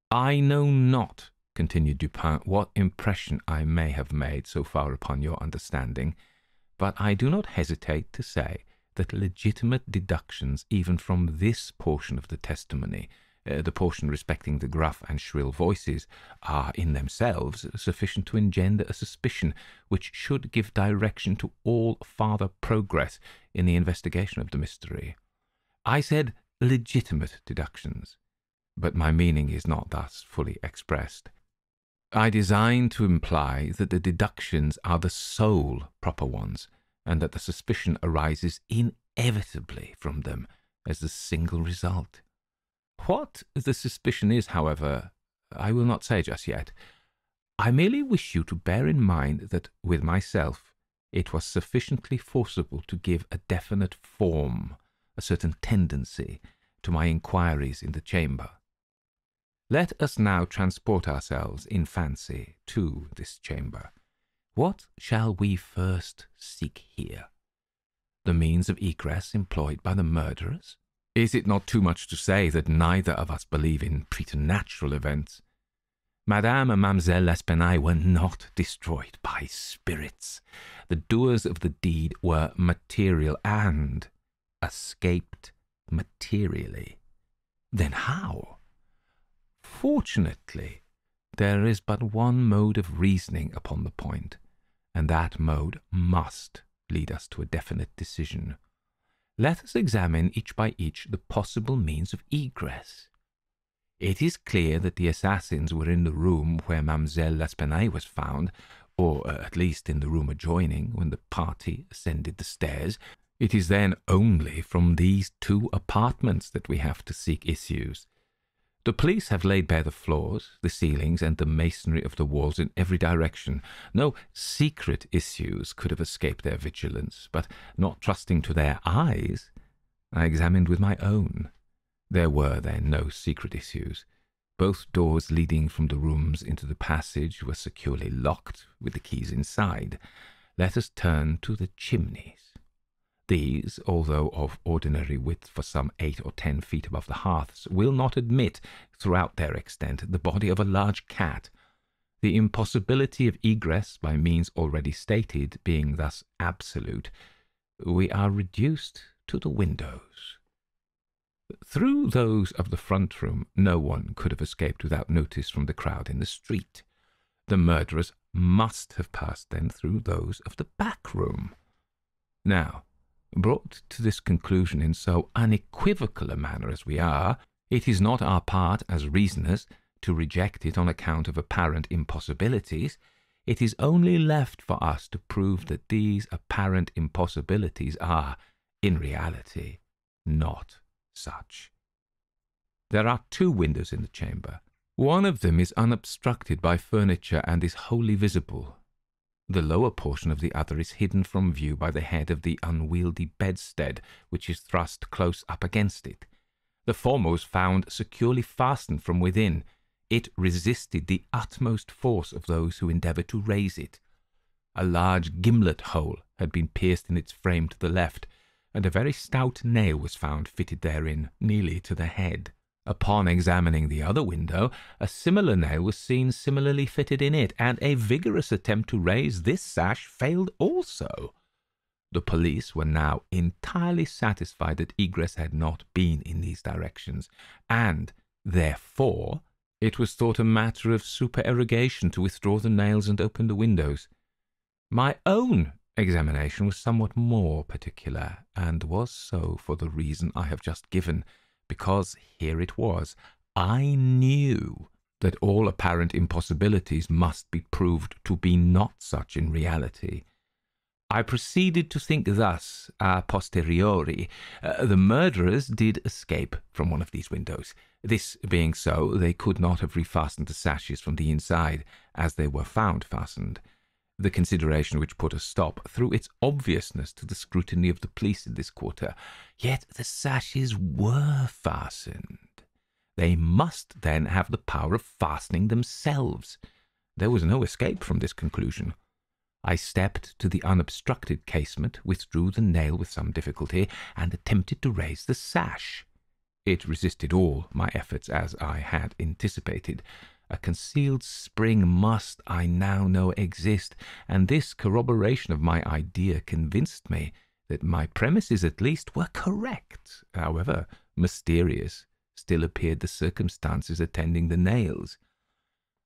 I know not, continued Dupin, what impression I may have made so far upon your understanding, but I do not hesitate to say that legitimate deductions even from this portion of the testimony, the portion respecting the gruff and shrill voices, are in themselves sufficient to engender a suspicion which should give direction to all farther progress in the investigation of the mystery. I said legitimate deductions, but my meaning is not thus fully expressed. I design to imply that the deductions are the sole proper ones, and that the suspicion arises inevitably from them as the single result. What the suspicion is, however, I will not say just yet. I merely wish you to bear in mind that with myself it was sufficiently forcible to give a definite form, a certain tendency, to my inquiries in the chamber. Let us now transport ourselves in fancy to this chamber. What shall we first seek here? The means of egress employed by the murderers? Is it not too much to say that neither of us believe in preternatural events? Madame and Mademoiselle L'Espanaye were not destroyed by spirits. The doers of the deed were material and escaped materially. Then how? Fortunately, there is but one mode of reasoning upon the point, and that mode must lead us to a definite decision. Let us examine each by each the possible means of egress. It is clear that the assassins were in the room where Mademoiselle L'Espanaye was found, or at least in the room adjoining, when the party ascended the stairs. It is then only from these 2 apartments that we have to seek issues. The police have laid bare the floors, the ceilings, and the masonry of the walls in every direction. No secret issues could have escaped their vigilance, but not trusting to their eyes, I examined with my own. There were then no secret issues. Both doors leading from the rooms into the passage were securely locked, with the keys inside. Let us turn to the chimneys. These, although of ordinary width for some 8 or 10 feet above the hearths, will not admit, throughout their extent, the body of a large cat. The impossibility of egress by means already stated being thus absolute, we are reduced to the windows. Through those of the front room no one could have escaped without notice from the crowd in the street. The murderers must have passed then through those of the back room. Now, brought to this conclusion in so unequivocal a manner as we are, it is not our part as reasoners to reject it on account of apparent impossibilities. It is only left for us to prove that these apparent impossibilities are, in reality, not such. There are 2 windows in the chamber. One of them is unobstructed by furniture and is wholly visible. The lower portion of the other is hidden from view by the head of the unwieldy bedstead, which is thrust close up against it. The former was found securely fastened from within. It resisted the utmost force of those who endeavoured to raise it. A large gimlet hole had been pierced in its frame to the left, and a very stout nail was found fitted therein, nearly to the head. Upon examining the other window, a similar nail was seen similarly fitted in it, and a vigorous attempt to raise this sash failed also. The police were now entirely satisfied that egress had not been in these directions, and, therefore, it was thought a matter of supererogation to withdraw the nails and open the windows. My own examination was somewhat more particular, and was so for the reason I have just given, because here it was. I knew that all apparent impossibilities must be proved to be not such in reality. I proceeded to think thus, a posteriori. The murderers did escape from one of these windows. This being so, they could not have refastened the sashes from the inside, as they were found fastened. The consideration which put a stop, through its obviousness, to the scrutiny of the police in this quarter. Yet the sashes were fastened. They must then have the power of fastening themselves. There was no escape from this conclusion. I stepped to the unobstructed casement, withdrew the nail with some difficulty, and attempted to raise the sash. It resisted all my efforts, as I had anticipated. A concealed spring must, I now know, exist, and this corroboration of my idea convinced me that my premises at least were correct. However mysterious still appeared the circumstances attending the nails.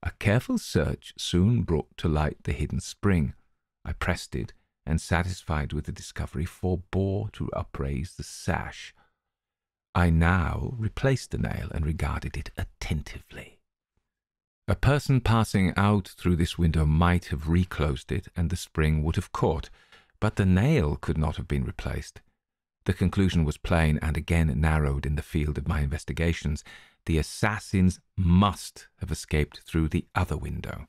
A careful search soon brought to light the hidden spring. I pressed it, and satisfied with the discovery, forbore to upraise the sash. I now replaced the nail and regarded it attentively. A person passing out through this window might have reclosed it, and the spring would have caught, but the nail could not have been replaced. The conclusion was plain, and again narrowed in the field of my investigations. The assassins must have escaped through the other window.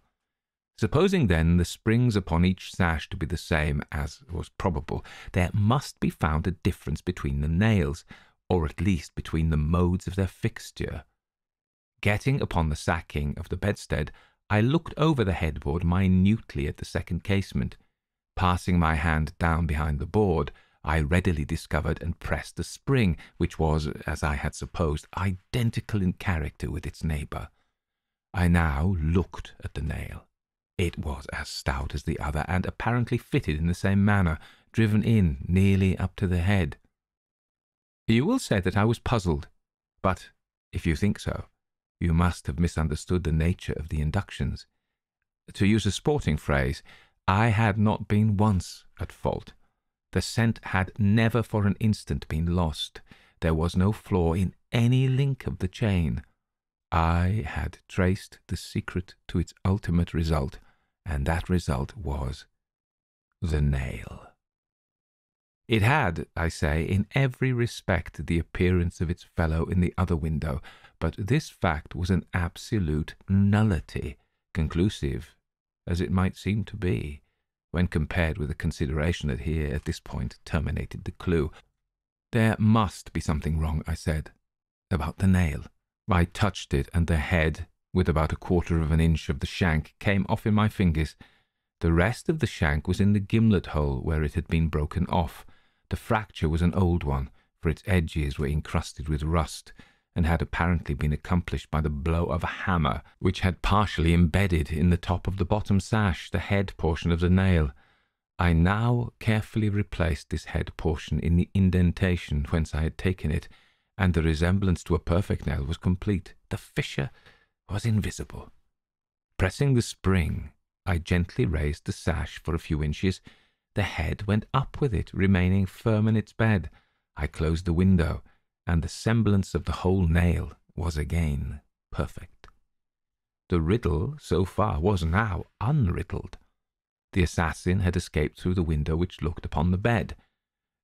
Supposing, then, the springs upon each sash to be the same, as was probable, there must be found a difference between the nails, or at least between the modes of their fixture. Getting upon the sacking of the bedstead, I looked over the headboard minutely at the second casement. Passing my hand down behind the board, I readily discovered and pressed the spring, which was, as I had supposed, identical in character with its neighbour. I now looked at the nail. It was as stout as the other, and apparently fitted in the same manner, driven in nearly up to the head. You will say that I was puzzled, but if you think so, you must have misunderstood the nature of the inductions. To use a sporting phrase, I had not been once at fault. The scent had never for an instant been lost. There was no flaw in any link of the chain. I had traced the secret to its ultimate result, and that result was the nail. It had, I say, in every respect the appearance of its fellow in the other window, but this fact was an absolute nullity, conclusive as it might seem to be, when compared with the consideration that here, at this point, terminated the clue. There must be something wrong, I said, about the nail. I touched it, and the head, with about 1/4 of an inch of the shank, came off in my fingers. The rest of the shank was in the gimlet hole where it had been broken off. The fracture was an old one, for its edges were encrusted with rust, and had apparently been accomplished by the blow of a hammer, which had partially embedded in the top of the bottom sash the head portion of the nail. I now carefully replaced this head portion in the indentation whence I had taken it, and the resemblance to a perfect nail was complete. The fissure was invisible. Pressing the spring, I gently raised the sash for a few inches. The head went up with it, remaining firm in its bed. I closed the window, and the semblance of the whole nail was again perfect. The riddle, so far, was now unriddled. The assassin had escaped through the window which looked upon the bed.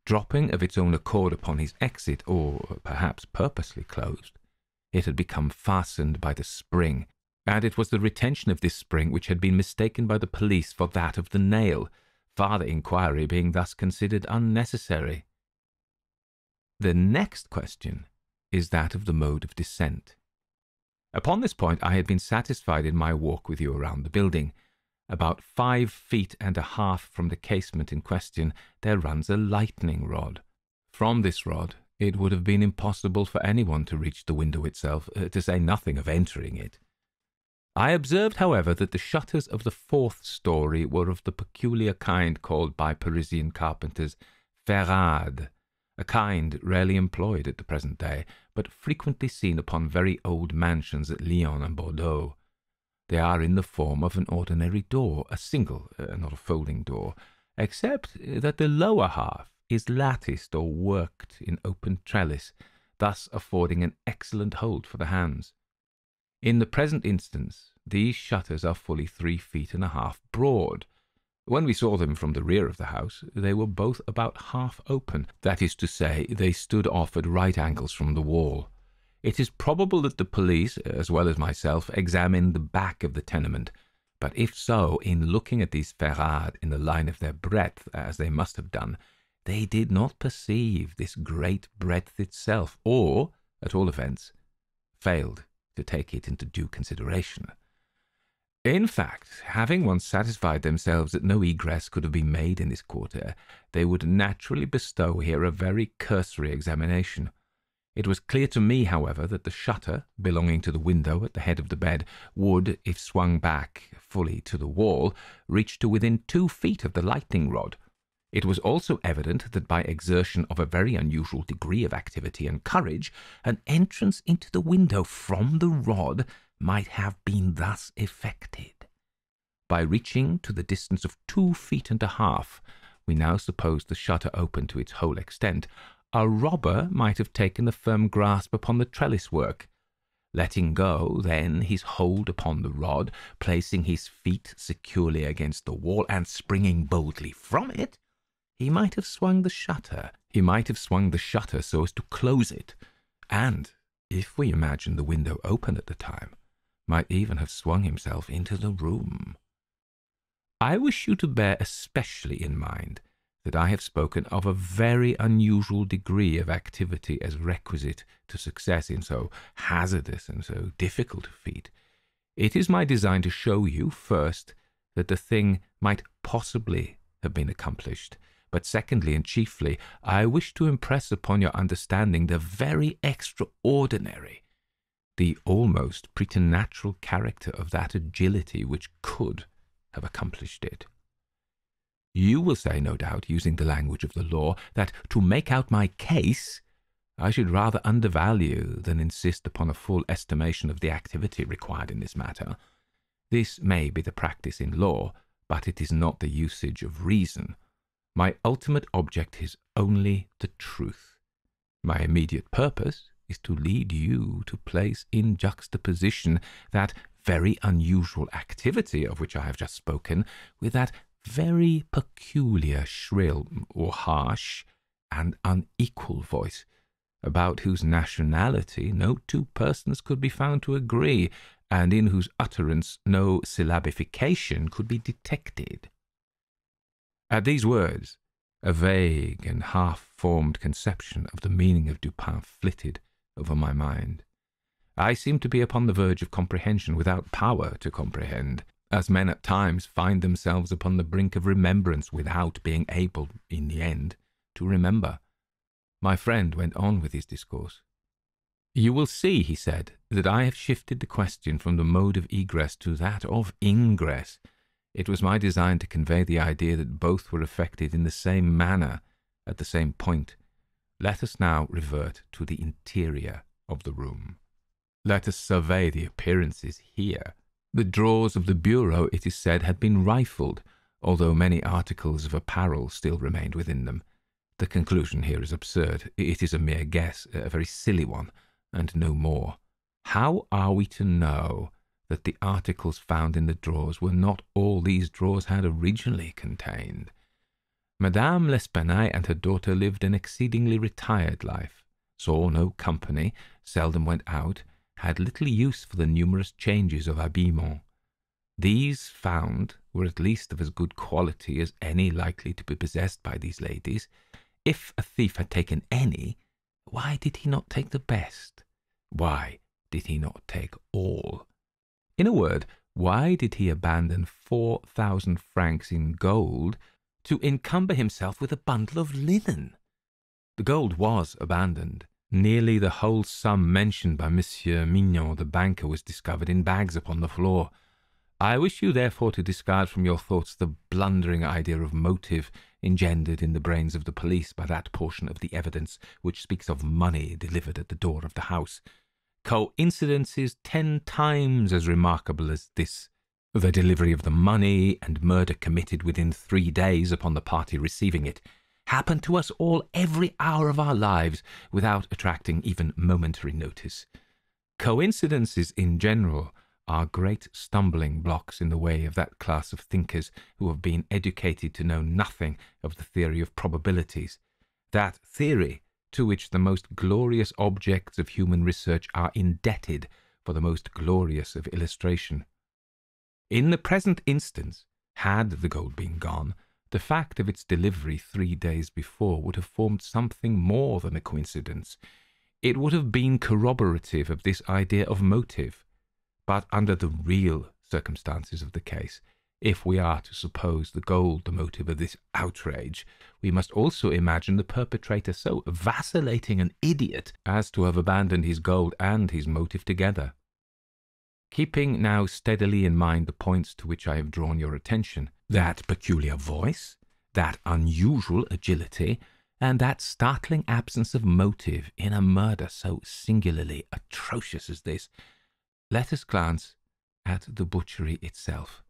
Dropping of its own accord upon his exit, or perhaps purposely closed, it had become fastened by the spring, and it was the retention of this spring which had been mistaken by the police for that of the nail, farther inquiry being thus considered unnecessary. The next question is that of the mode of descent. Upon this point I had been satisfied in my walk with you around the building. About 5 feet and a half from the casement in question there runs a lightning rod. From this rod it would have been impossible for anyone to reach the window itself, to say nothing of entering it. I observed, however, that the shutters of the 4th story were of the peculiar kind called by Parisian carpenters ferrades, a kind rarely employed at the present day, but frequently seen upon very old mansions at Lyon and Bordeaux. They are in the form of an ordinary door, a single, not a folding door, except that the lower half is latticed or worked in open trellis, thus affording an excellent hold for the hands. In the present instance, these shutters are fully 3 feet and a half broad, When we saw them from the rear of the house, they were both about half open. That is to say, they stood off at right angles from the wall. It is probable that the police, as well as myself, examined the back of the tenement, but if so, in looking at these ferrades in the line of their breadth, as they must have done, they did not perceive this great breadth itself, or, at all events, failed to take it into due consideration. In fact, having once satisfied themselves that no egress could have been made in this quarter, they would naturally bestow here a very cursory examination. It was clear to me, however, that the shutter belonging to the window at the head of the bed would, if swung back fully to the wall, reach to within 2 feet of the lightning rod. It was also evident that by exertion of a very unusual degree of activity and courage, an entrance into the window from the rod might have been thus effected. By reaching to the distance of 2.5 feet, we now suppose the shutter open to its whole extent, a robber might have taken a firm grasp upon the trellis work. Letting go, then, his hold upon the rod, placing his feet securely against the wall, and springing boldly from it, he might have swung the shutter. He might have swung the shutter so as to close it, and, if we imagine the window open at the time, might even have swung himself into the room. I wish you to bear especially in mind that I have spoken of a very unusual degree of activity as requisite to success in so hazardous and so difficult a feat. It is my design to show you, first, that the thing might possibly have been accomplished, but secondly and chiefly, I wish to impress upon your understanding the very extraordinary, the almost preternatural character of that agility which could have accomplished it. You will say, no doubt, using the language of the law, that to make out my case, I should rather undervalue than insist upon a full estimation of the activity required in this matter. This may be the practice in law, but it is not the usage of reason. My ultimate object is only the truth. My immediate purpose is to lead you to place in juxtaposition that very unusual activity of which I have just spoken with that very peculiar, shrill, or harsh, and unequal voice, about whose nationality no 2 persons could be found to agree, and in whose utterance no syllabification could be detected. At these words, a vague and half-formed conception of the meaning of Dupin flitted over my mind. I seemed to be upon the verge of comprehension without power to comprehend, as men at times find themselves upon the brink of remembrance without being able, in the end, to remember. My friend went on with his discourse. "You will see," he said, "that I have shifted the question from the mode of egress to that of ingress. It was my design to convey the idea that both were effected in the same manner, at the same point. Let us now revert to the interior of the room. Let us survey the appearances here. The drawers of the bureau, it is said, had been rifled, although many articles of apparel still remained within them. The conclusion here is absurd. It is a mere guess, a very silly one, and no more. How are we to know that the articles found in the drawers were not all these drawers had originally contained? Madame L'Espanaye and her daughter lived an exceedingly retired life, saw no company, seldom went out, had little use for the numerous changes of habillement. These found were at least of as good quality as any likely to be possessed by these ladies. If a thief had taken any, why did he not take the best? Why did he not take all? In a word, why did he abandon 4,000 francs in gold to encumber himself with a bundle of linen? The gold was abandoned. Nearly the whole sum mentioned by Monsieur Mignon, the banker, was discovered in bags upon the floor. I wish you therefore to discard from your thoughts the blundering idea of motive engendered in the brains of the police by that portion of the evidence which speaks of money delivered at the door of the house. Coincidences 10 times as remarkable as this, the delivery of the money and murder committed within 3 days upon the party receiving it, happened to us all every hour of our lives without attracting even momentary notice. Coincidences in general are great stumbling blocks in the way of that class of thinkers who have been educated to know nothing of the theory of probabilities, that theory to which the most glorious objects of human research are indebted for the most glorious of illustration. In the present instance, had the gold been gone, the fact of its delivery 3 days before would have formed something more than a coincidence. It would have been corroborative of this idea of motive. But under the real circumstances of the case, if we are to suppose the gold the motive of this outrage, we must also imagine the perpetrator so vacillating an idiot as to have abandoned his gold and his motive together. Keeping now steadily in mind the points to which I have drawn your attention, that peculiar voice, that unusual agility, and that startling absence of motive in a murder so singularly atrocious as this, let us glance at the butchery itself.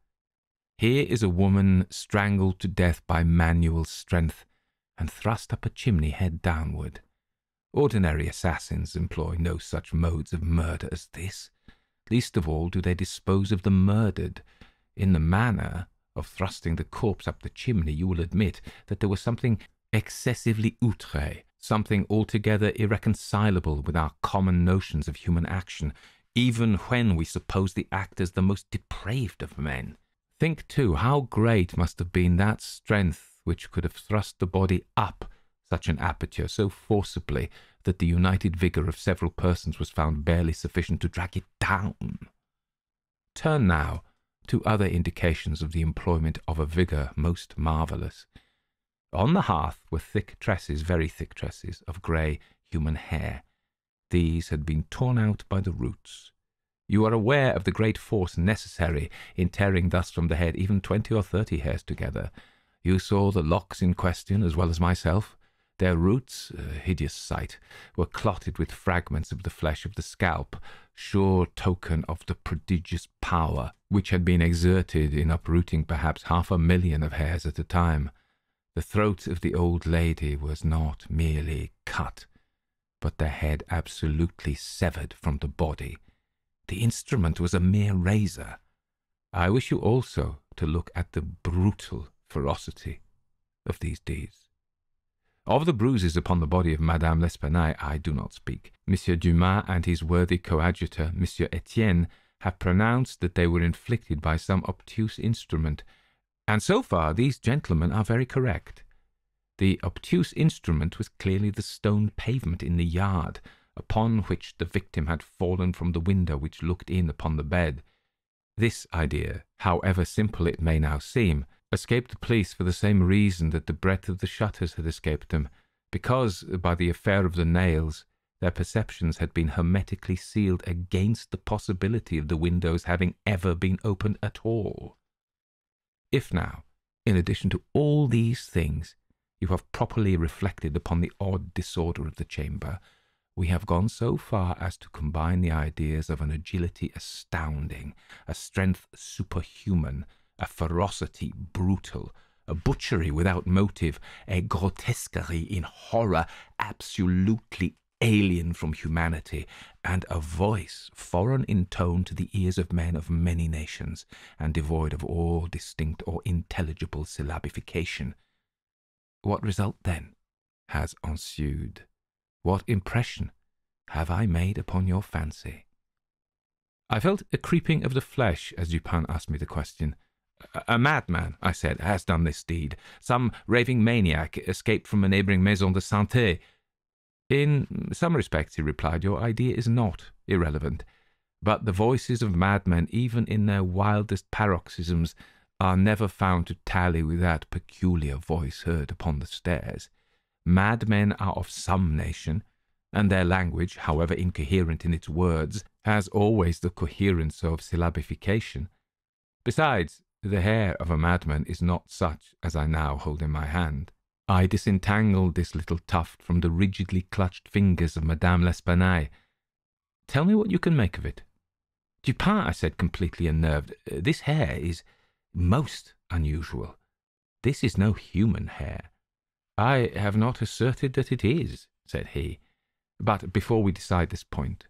Here is a woman strangled to death by manual strength and thrust up a chimney head downward. Ordinary assassins employ no such modes of murder as this. Least of all do they dispose of the murdered. In the manner of thrusting the corpse up the chimney, you will admit that there was something excessively outré, something altogether irreconcilable with our common notions of human action, even when we suppose the actors the most depraved of men. Think, too, how great must have been that strength which could have thrust the body up such an aperture so forcibly that the united vigour of several persons was found barely sufficient to drag it down. Turn now to other indications of the employment of a vigour most marvellous. On the hearth were thick tresses, very thick tresses, of grey human hair. These had been torn out by the roots. You are aware of the great force necessary in tearing thus from the head even 20 or 30 hairs together. You saw the locks in question as well as myself. Their roots, a hideous sight, were clotted with fragments of the flesh of the scalp, sure token of the prodigious power which had been exerted in uprooting perhaps 500,000 of hairs at a time. The throat of the old lady was not merely cut, but the head absolutely severed from the body. The instrument was a mere razor. I wish you also to look at the brutal ferocity of these deeds. Of the bruises upon the body of Madame L'Espanaye I do not speak. Monsieur Dumas and his worthy coadjutor, Monsieur Etienne, have pronounced that they were inflicted by some obtuse instrument, and so far these gentlemen are very correct. The obtuse instrument was clearly the stone pavement in the yard, upon which the victim had fallen from the window which looked in upon the bed. This idea, however simple it may now seem, escaped the police for the same reason that the breadth of the shutters had escaped them, because, by the affair of the nails, their perceptions had been hermetically sealed against the possibility of the windows having ever been opened at all. If now, in addition to all these things, you have properly reflected upon the odd disorder of the chamber, we have gone so far as to combine the ideas of an agility astounding, a strength superhuman, a ferocity brutal, a butchery without motive, a grotesquerie in horror absolutely alien from humanity, and a voice foreign in tone to the ears of men of many nations, and devoid of all distinct or intelligible syllabification. What result, then, has ensued? What impression have I made upon your fancy? I felt a creeping of the flesh as Dupin asked me the question. A madman, I said, has done this deed. Some raving maniac escaped from a neighbouring maison de santé. In some respects, he replied, your idea is not irrelevant, but the voices of madmen, even in their wildest paroxysms, are never found to tally with that peculiar voice heard upon the stairs. Madmen are of some nation, and their language, however incoherent in its words, has always the coherence of syllabification. Besides, the hair of a madman is not such as I now hold in my hand. I disentangled this little tuft from the rigidly clutched fingers of Madame L'Espanaye. Tell me what you can make of it. Dupin, I said, completely unnerved, this hair is most unusual. This is no human hair. I have not asserted that it is, said he, but before we decide this point,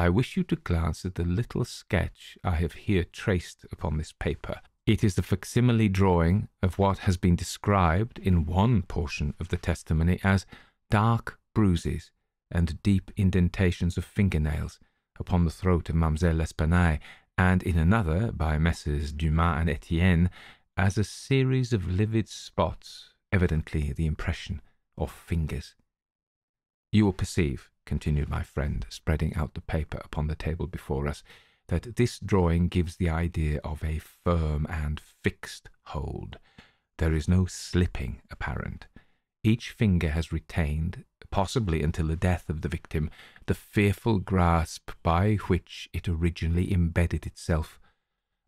I wish you to glance at the little sketch I have here traced upon this paper. It is the facsimile drawing of what has been described in one portion of the testimony as dark bruises and deep indentations of fingernails upon the throat of Mademoiselle L'Espanaye, and in another, by Messrs. Dumas and Etienne, as a series of livid spots, evidently the impression of fingers. You will perceive, continued my friend, spreading out the paper upon the table before us, that this drawing gives the idea of a firm and fixed hold. There is no slipping apparent. Each finger has retained, possibly until the death of the victim, the fearful grasp by which it originally embedded itself.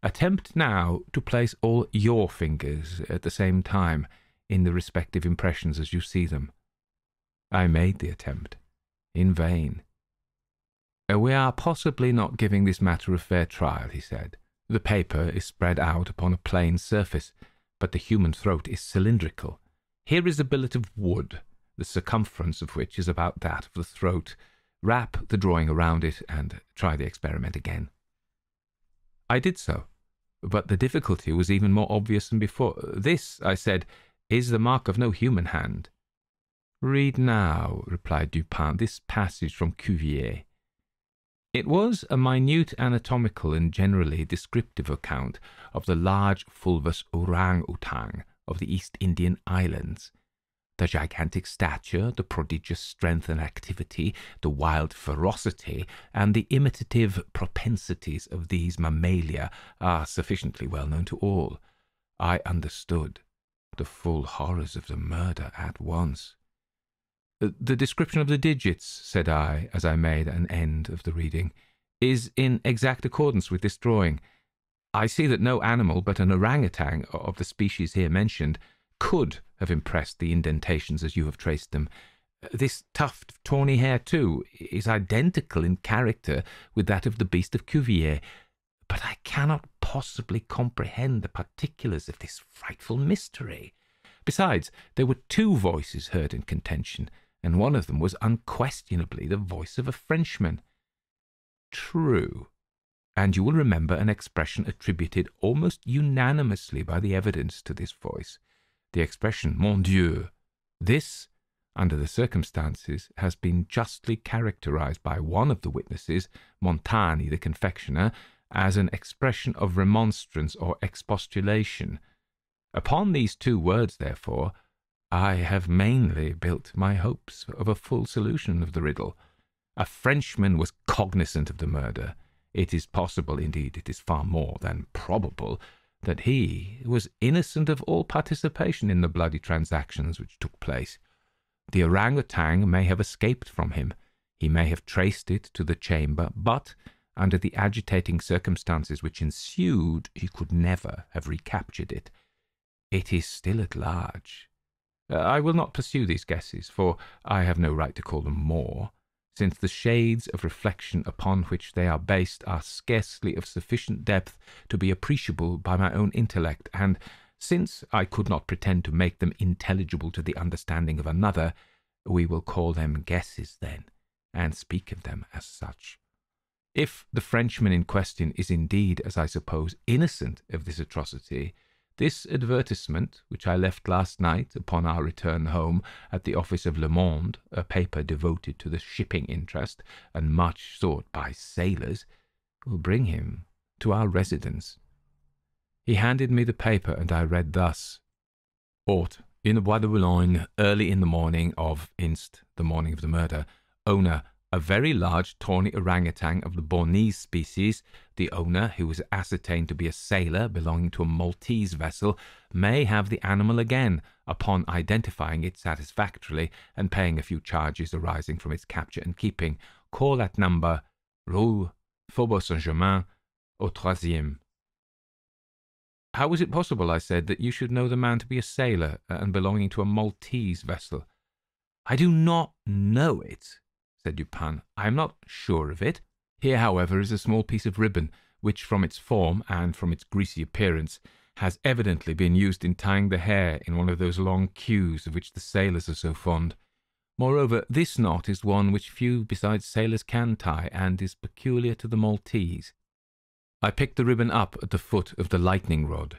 Attempt now to place all your fingers at the same time in the respective impressions as you see them. I made the attempt. In vain. We are possibly not giving this matter a fair trial, he said. The paper is spread out upon a plain surface, but the human throat is cylindrical. Here is a billet of wood, the circumference of which is about that of the throat. Wrap the drawing around it and try the experiment again. I did so, but the difficulty was even more obvious than before. This, I said, is the mark of no human hand. Read now, replied Dupin, this passage from Cuvier. It was a minute anatomical and generally descriptive account of the large fulvous orang-outang of the East Indian Islands. The gigantic stature, the prodigious strength and activity, the wild ferocity, and the imitative propensities of these mammalia are sufficiently well known to all. I understood the full horrors of the murder at once. The description of the digits, said I, as I made an end of the reading, is in exact accordance with this drawing. I see that no animal but an orangutan of the species here mentioned could have impressed the indentations as you have traced them. This tuft of tawny hair, too, is identical in character with that of the beast of Cuvier, but I cannot possibly comprehend the particulars of this frightful mystery. Besides, there were two voices heard in contention, and one of them was unquestionably the voice of a Frenchman. True, and you will remember an expression attributed almost unanimously by the evidence to this voice, the expression "Mon Dieu." This, under the circumstances, has been justly characterized by one of the witnesses, Montani the confectioner, as an expression of remonstrance or expostulation. Upon these two words, therefore, I have mainly built my hopes of a full solution of the riddle. A Frenchman was cognizant of the murder. It is possible, indeed it is far more than probable, that he was innocent of all participation in the bloody transactions which took place. The orangutan may have escaped from him. He may have traced it to the chamber, but under the agitating circumstances which ensued, he could never have recaptured it. It is still at large. I will not pursue these guesses, for I have no right to call them more, since the shades of reflection upon which they are based are scarcely of sufficient depth to be appreciable by my own intellect, and since I could not pretend to make them intelligible to the understanding of another, we will call them guesses then, and speak of them as such. If the Frenchman in question is indeed, as I suppose, innocent of this atrocity, this advertisement, which I left last night upon our return home at the office of Le Monde, a paper devoted to the shipping interest and much sought by sailors, will bring him to our residence. He handed me the paper, and I read thus: Haute, in the Bois de Boulogne, early in the morning of the morning of the murder. Owner, a very large tawny orangutan of the Bornese species. The owner, who is ascertained to be a sailor belonging to a Maltese vessel, may have the animal again upon identifying it satisfactorily and paying a few charges arising from its capture and keeping. Call at number Rue Faubourg Saint-Germain, au 3e. How was it possible, I said, that you should know the man to be a sailor and belonging to a Maltese vessel? I do not know it, said Dupin. I am not sure of it. Here, however, is a small piece of ribbon, which, from its form and from its greasy appearance, has evidently been used in tying the hair in one of those long queues of which the sailors are so fond. Moreover, this knot is one which few besides sailors can tie, and is peculiar to the Maltese. I picked the ribbon up at the foot of the lightning rod.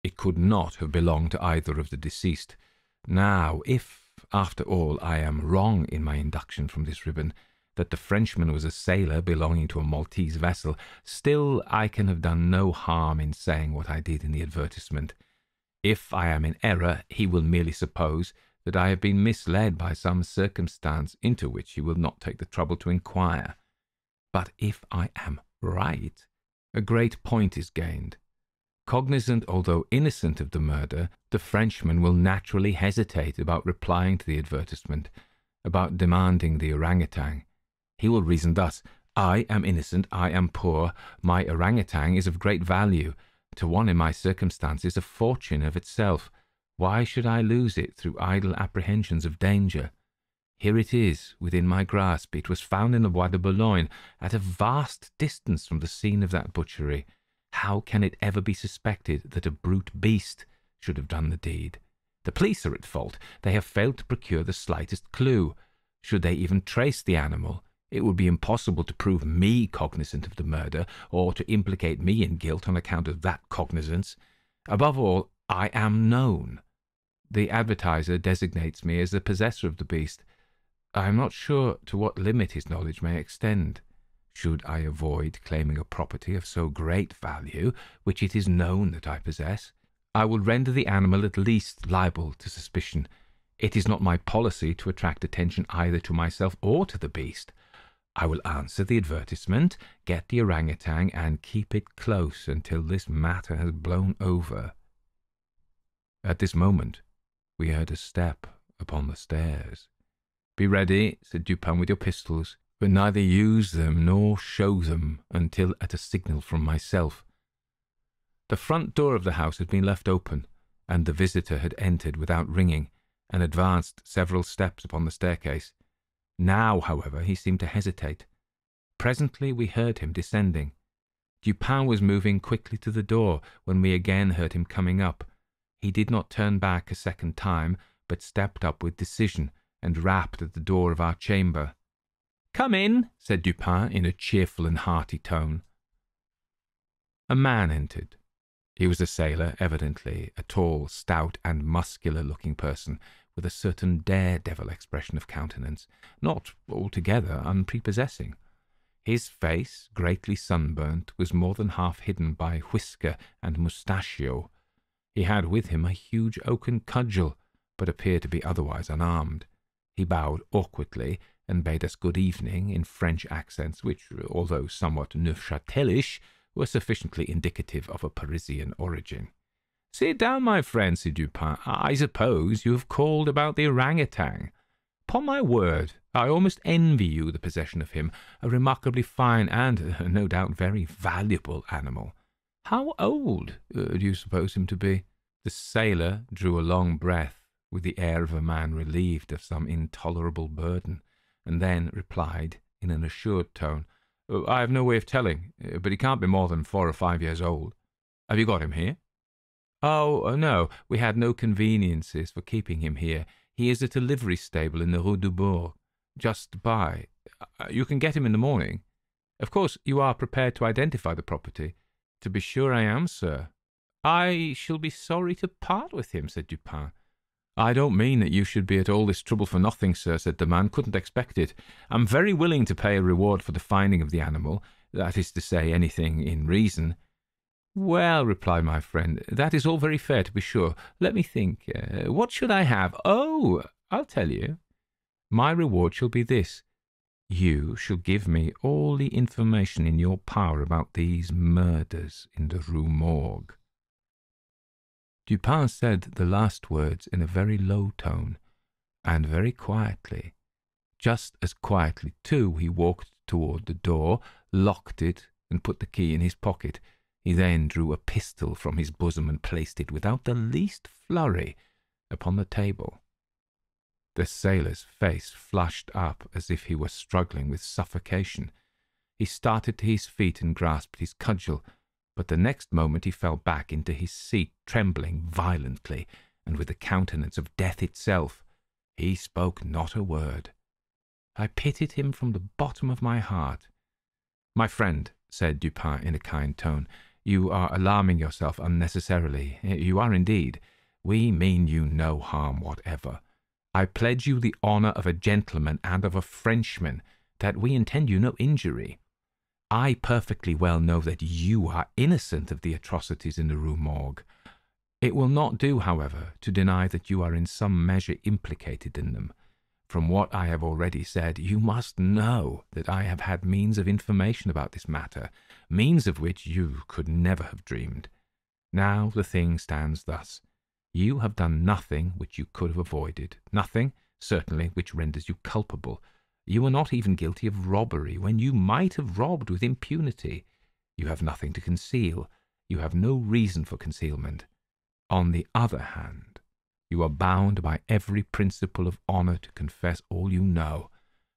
It could not have belonged to either of the deceased. Now, if, after all, I am wrong in my induction from this ribbon, that the Frenchman was a sailor belonging to a Maltese vessel, still I can have done no harm in saying what I did in the advertisement. If I am in error, he will merely suppose that I have been misled by some circumstance into which he will not take the trouble to inquire. But if I am right, a great point is gained. Cognizant, although innocent of the murder, the Frenchman will naturally hesitate about replying to the advertisement, about demanding the orangutan. He will reason thus: I am innocent, I am poor, my orangutan is of great value. To one in my circumstances, a fortune of itself. Why should I lose it through idle apprehensions of danger? Here it is, within my grasp. It was found in the Bois de Boulogne, at a vast distance from the scene of that butchery. How can it ever be suspected that a brute beast should have done the deed? The police are at fault. They have failed to procure the slightest clue. Should they even trace the animal, it would be impossible to prove me cognizant of the murder, or to implicate me in guilt on account of that cognizance. Above all, I am known. The advertiser designates me as the possessor of the beast. I am not sure to what limit his knowledge may extend. Should I avoid claiming a property of so great value, which it is known that I possess, I will render the animal at least liable to suspicion. It is not my policy to attract attention either to myself or to the beast. I will answer the advertisement, get the orangutan, and keep it close until this matter has blown over. At this moment, we heard a step upon the stairs. Be ready, said Dupin, with your pistols, but neither use them nor show them until at a signal from myself. The front door of the house had been left open, and the visitor had entered without ringing, and advanced several steps upon the staircase. Now, however, he seemed to hesitate. Presently we heard him descending. Dupin was moving quickly to the door when we again heard him coming up. He did not turn back a second time, but stepped up with decision and rapped at the door of our chamber. "Come in," said Dupin in a cheerful and hearty tone. A man entered. He was a sailor, evidently, a tall, stout, and muscular-looking person, with a certain daredevil expression of countenance, not altogether unprepossessing. His face, greatly sunburnt, was more than half hidden by whisker and mustachio. He had with him a huge oaken cudgel, but appeared to be otherwise unarmed. He bowed awkwardly, and bade us good evening in French accents which, although somewhat Neufchâtelish, were sufficiently indicative of a Parisian origin. "Sit down, my friend," said Dupin. "I suppose you have called about the orangutan. Upon my word, I almost envy you the possession of him, a remarkably fine and, no doubt, very valuable animal. How old do you suppose him to be?" The sailor drew a long breath, with the air of a man relieved of some intolerable burden, and then replied in an assured tone, "I have no way of telling, but he can't be more than 4 or 5 years old. Have you got him here?" "Oh, no, we had no conveniences for keeping him here. He is at a livery stable in the Rue Morgue, just by. You can get him in the morning. Of course, you are prepared to identify the property." "To be sure I am, sir." "I shall be sorry to part with him," said Dupin. "I don't mean that you should be at all this trouble for nothing, sir," said the man. "Couldn't expect it. I'm very willing to pay a reward for the finding of the animal, that is to say, anything in reason." "Well," replied my friend, "that is all very fair, to be sure. Let me think. What should I have? Oh, I'll tell you. My reward shall be this. You shall give me all the information in your power about these murders in the Rue Morgue." Dupin said the last words in a very low tone, and very quietly. Just as quietly, too, he walked toward the door, locked it, and put the key in his pocket. He then drew a pistol from his bosom and placed it, without the least flurry, upon the table. The sailor's face flushed up as if he were struggling with suffocation. He started to his feet and grasped his cudgel, but the next moment he fell back into his seat, trembling violently, and with the countenance of death itself. He spoke not a word. I pitied him from the bottom of my heart. "My friend," said Dupin in a kind tone, "you are alarming yourself unnecessarily. You are indeed. We mean you no harm whatever. I pledge you the honour of a gentleman and of a Frenchman that we intend you no injury. I perfectly well know that you are innocent of the atrocities in the Rue Morgue. It will not do, however, to deny that you are in some measure implicated in them. From what I have already said, you must know that I have had means of information about this matter, means of which you could never have dreamed. Now the thing stands thus. You have done nothing which you could have avoided, nothing, certainly, which renders you culpable. You are not even guilty of robbery, when you might have robbed with impunity. You have nothing to conceal. You have no reason for concealment. On the other hand, you are bound by every principle of honour to confess all you know.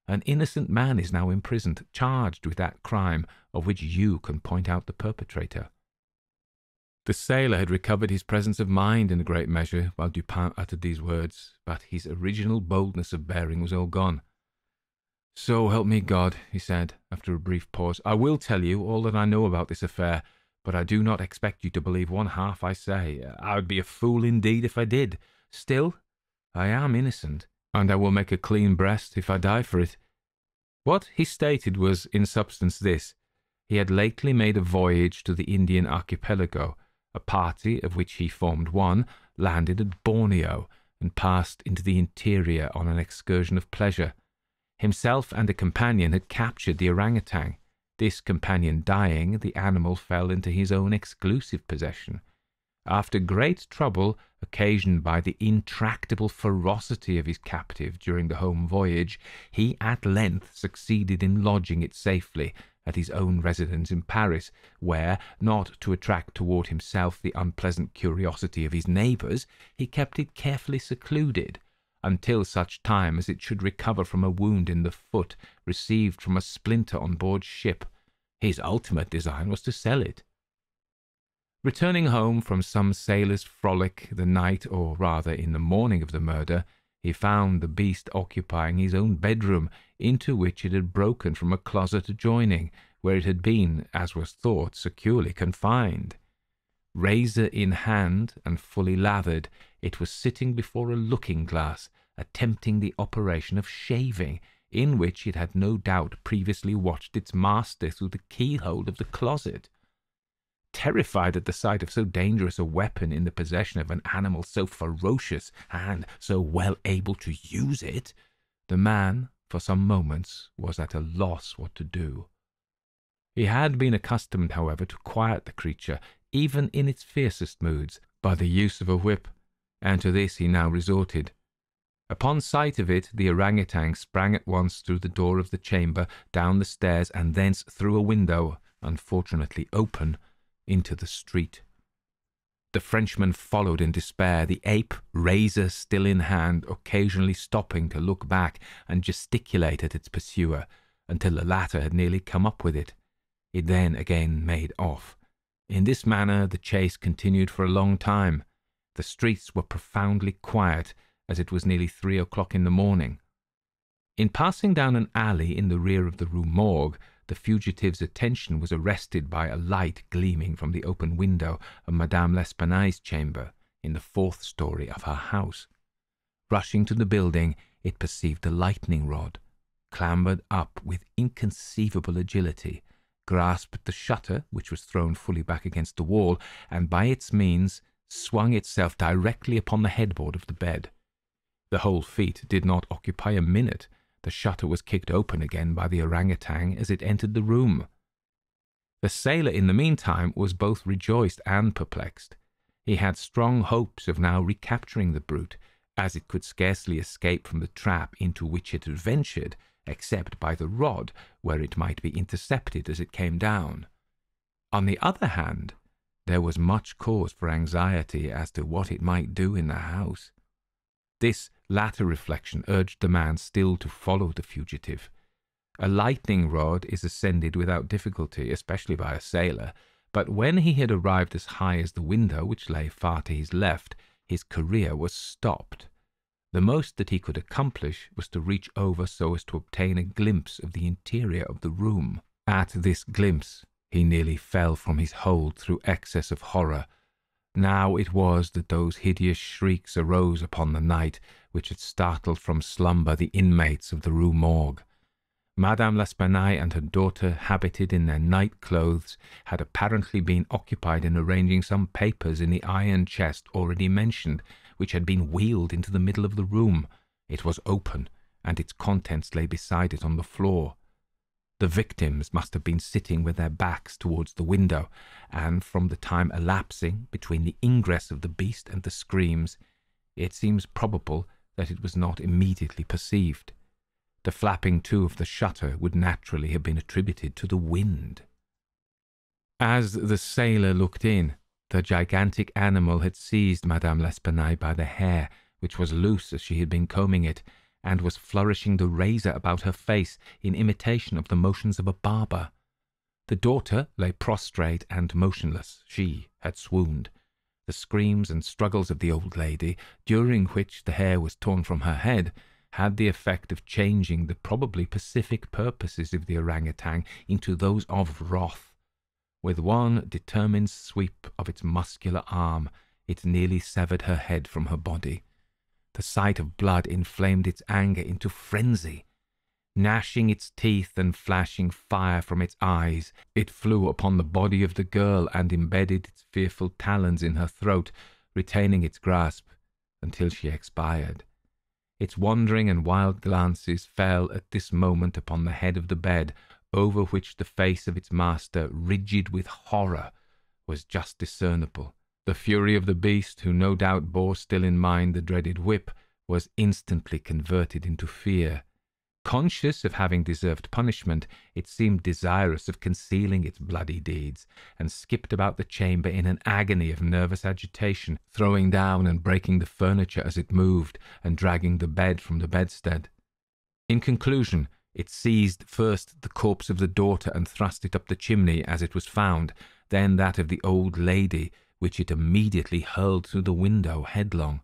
An innocent man is now imprisoned, charged with that crime of which you can point out the perpetrator." The sailor had recovered his presence of mind in a great measure while Dupin uttered these words, but his original boldness of bearing was all gone. "So help me God," he said, after a brief pause, "I will tell you all that I know about this affair, but I do not expect you to believe one half I say. I would be a fool indeed if I did. Still, I am innocent, and I will make a clean breast if I die for it." What he stated was in substance this. He had lately made a voyage to the Indian archipelago. A party, of which he formed one, landed at Borneo, and passed into the interior on an excursion of pleasure. Himself and a companion had captured the orangutan. This companion dying, the animal fell into his own exclusive possession. After great trouble, occasioned by the intractable ferocity of his captive during the home voyage, he at length succeeded in lodging it safely at his own residence in Paris, where, not to attract toward himself the unpleasant curiosity of his neighbours, he kept it carefully secluded, until such time as it should recover from a wound in the foot received from a splinter on board ship. His ultimate design was to sell it. Returning home from some sailor's frolic the night, or rather in the morning of the murder, he found the beast occupying his own bedroom, into which it had broken from a closet adjoining, where it had been, as was thought, securely confined. Razor in hand, and fully lathered, it was sitting before a looking-glass, attempting the operation of shaving, in which it had no doubt previously watched its master through the keyhole of the closet. Terrified at the sight of so dangerous a weapon in the possession of an animal so ferocious and so well able to use it, the man, for some moments, was at a loss what to do. He had been accustomed, however, to quiet the creature, even in its fiercest moods, by the use of a whip, and to this he now resorted. Upon sight of it, the orangutan sprang at once through the door of the chamber, down the stairs, and thence through a window, unfortunately open, into the street. The Frenchman followed in despair, the ape, razor still in hand, occasionally stopping to look back and gesticulate at its pursuer, until the latter had nearly come up with it. It then again made off. In this manner the chase continued for a long time. The streets were profoundly quiet, as it was nearly 3 o'clock in the morning. In passing down an alley in the rear of the Rue Morgue, the fugitive's attention was arrested by a light gleaming from the open window of Madame L'Espanaye's chamber, in the 4th story of her house. Rushing to the building, it perceived a lightning rod, clambered up with inconceivable agility, grasped the shutter, which was thrown fully back against the wall, and by its means swung itself directly upon the headboard of the bed. The whole feat did not occupy a minute. The shutter was kicked open again by the orangutan as it entered the room. The sailor, in the meantime, was both rejoiced and perplexed. He had strong hopes of now recapturing the brute, as it could scarcely escape from the trap into which it had ventured, except by the rod, where it might be intercepted as it came down. On the other hand, there was much cause for anxiety as to what it might do in the house. This latter reflection urged the man still to follow the fugitive. A lightning rod is ascended without difficulty, especially by a sailor, but when he had arrived as high as the window, which lay far to his left, his career was stopped. The most that he could accomplish was to reach over so as to obtain a glimpse of the interior of the room. At this glimpse he nearly fell from his hold through excess of horror. Now it was that those hideous shrieks arose upon the night which had startled from slumber the inmates of the Rue Morgue. Madame L'Espanaye and her daughter, habited in their night clothes, had apparently been occupied in arranging some papers in the iron chest already mentioned, which had been wheeled into the middle of the room. It was open, and its contents lay beside it on the floor. The victims must have been sitting with their backs towards the window, and from the time elapsing between the ingress of the beast and the screams, it seems probable that it was not immediately perceived. The flapping to of the shutter would naturally have been attributed to the wind. As the sailor looked in, the gigantic animal had seized Madame L'Espanaye by the hair, which was loose as she had been combing it, and was flourishing the razor about her face in imitation of the motions of a barber. The daughter lay prostrate and motionless. She had swooned. The screams and struggles of the old lady, during which the hair was torn from her head, had the effect of changing the probably pacific purposes of the orangutan into those of wrath. With one determined sweep of its muscular arm, it nearly severed her head from her body. The sight of blood inflamed its anger into frenzy. Gnashing its teeth and flashing fire from its eyes, it flew upon the body of the girl and embedded its fearful talons in her throat, retaining its grasp until she expired. Its wandering and wild glances fell at this moment upon the head of the bed, over which the face of its master, rigid with horror, was just discernible. The fury of the beast, who no doubt bore still in mind the dreaded whip, was instantly converted into fear. Conscious of having deserved punishment, it seemed desirous of concealing its bloody deeds, and skipped about the chamber in an agony of nervous agitation, throwing down and breaking the furniture as it moved, and dragging the bed from the bedstead. In conclusion, it seized first the corpse of the daughter and thrust it up the chimney as it was found, then that of the old lady, which it immediately hurled through the window headlong.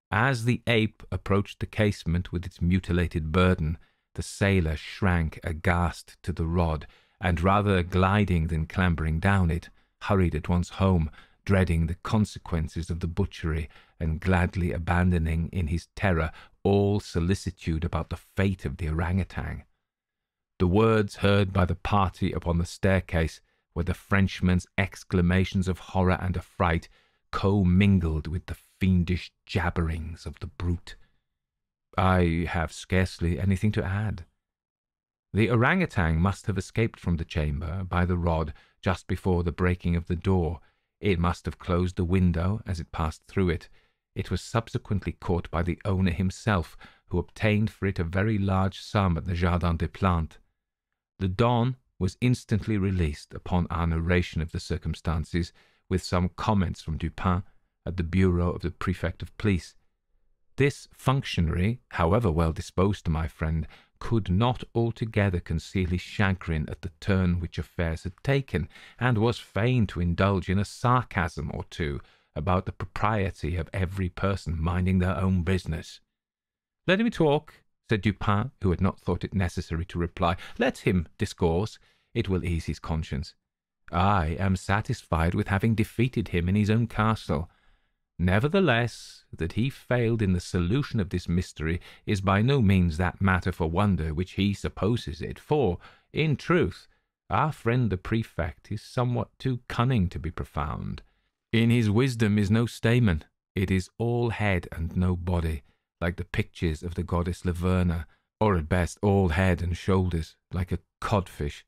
As the ape approached the casement with its mutilated burden, the sailor shrank aghast to the rod, and rather gliding than clambering down it, hurried at once home, dreading the consequences of the butchery, and gladly abandoning in his terror all solicitude about the fate of the orangutan. The words heard by the party upon the staircase were the Frenchman's exclamations of horror and affright, commingled with the fiendish jabberings of the brute. I have scarcely anything to add. The orangutan must have escaped from the chamber by the rod just before the breaking of the door. It must have closed the window as it passed through it. It was subsequently caught by the owner himself, who obtained for it a very large sum at the Jardin des Plantes. The Don was instantly released upon our narration of the circumstances, with some comments from Dupin, at the bureau of the prefect of police. This functionary, however well disposed to my friend, could not altogether conceal his chagrin at the turn which affairs had taken, and was fain to indulge in a sarcasm or two about the propriety of every person minding their own business. "Let him talk," said Dupin, who had not thought it necessary to reply. "Let him discourse. It will ease his conscience. I am satisfied with having defeated him in his own castle. Nevertheless, that he failed in the solution of this mystery is by no means that matter for wonder which he supposes it, for, in truth, our friend the prefect is somewhat too cunning to be profound. In his wisdom is no stamen, it is all head and no body, like the pictures of the goddess Laverna, or at best all head and shoulders, like a codfish.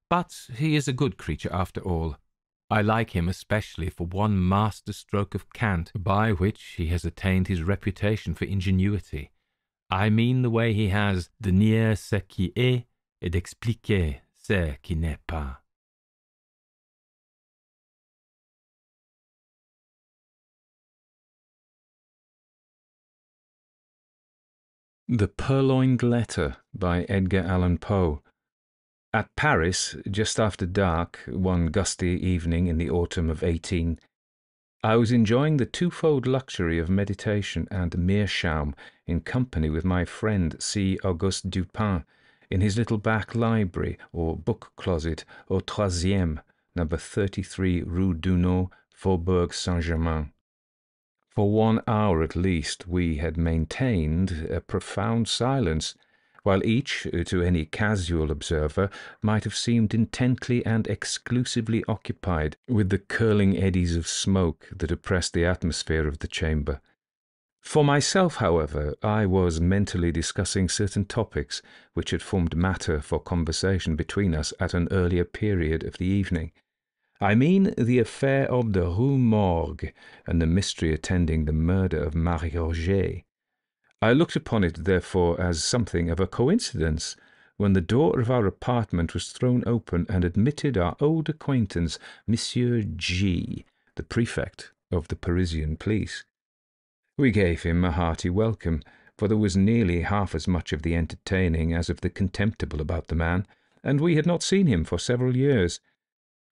But he is a good creature after all. I like him especially for one master stroke of cant, by which he has attained his reputation for ingenuity. I mean the way he has de nier ce qui est et d'expliquer ce qui n'est pas. The Purloined Letter by Edgar Allan Poe. At Paris, just after dark, one gusty evening in the autumn of 18 I was enjoying the twofold luxury of meditation and meerschaum in company with my friend C. Auguste Dupin, in his little back library or book closet au 3e, number 33 Rue Dunot, Faubourg Saint-Germain. For 1 hour at least we had maintained a profound silence, while each, to any casual observer, might have seemed intently and exclusively occupied with the curling eddies of smoke that oppressed the atmosphere of the chamber. For myself, however, I was mentally discussing certain topics which had formed matter for conversation between us at an earlier period of the evening. I mean the affair of the Rue Morgue and the mystery attending the murder of Marie Roget. I looked upon it, therefore, as something of a coincidence, when the door of our apartment was thrown open and admitted our old acquaintance, Monsieur G., the prefect of the Parisian police. We gave him a hearty welcome, for there was nearly half as much of the entertaining as of the contemptible about the man, and we had not seen him for several years.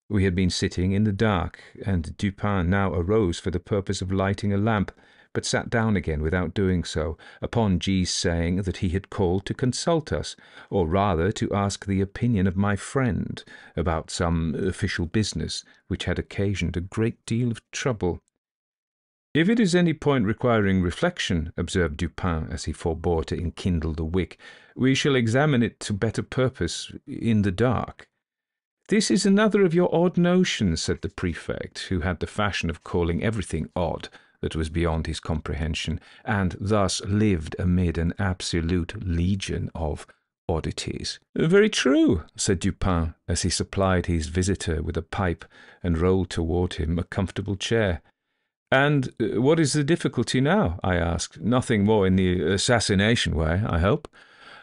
We had been sitting in the dark, and Dupin now arose for the purpose of lighting a lamp, but sat down again without doing so, upon G's saying that he had called to consult us, or rather to ask the opinion of my friend, about some official business which had occasioned a great deal of trouble. "If it is any point requiring reflection," observed Dupin, as he forbore to enkindle the wick, "we shall examine it to better purpose in the dark." "This is another of your odd notions," said the prefect, who had the fashion of calling everything odd that was beyond his comprehension, and thus lived amid an absolute legion of oddities. "Very true," said Dupin, as he supplied his visitor with a pipe and rolled toward him a comfortable chair. "And what is the difficulty now?" I asked. "Nothing more in the assassination way, I hope?"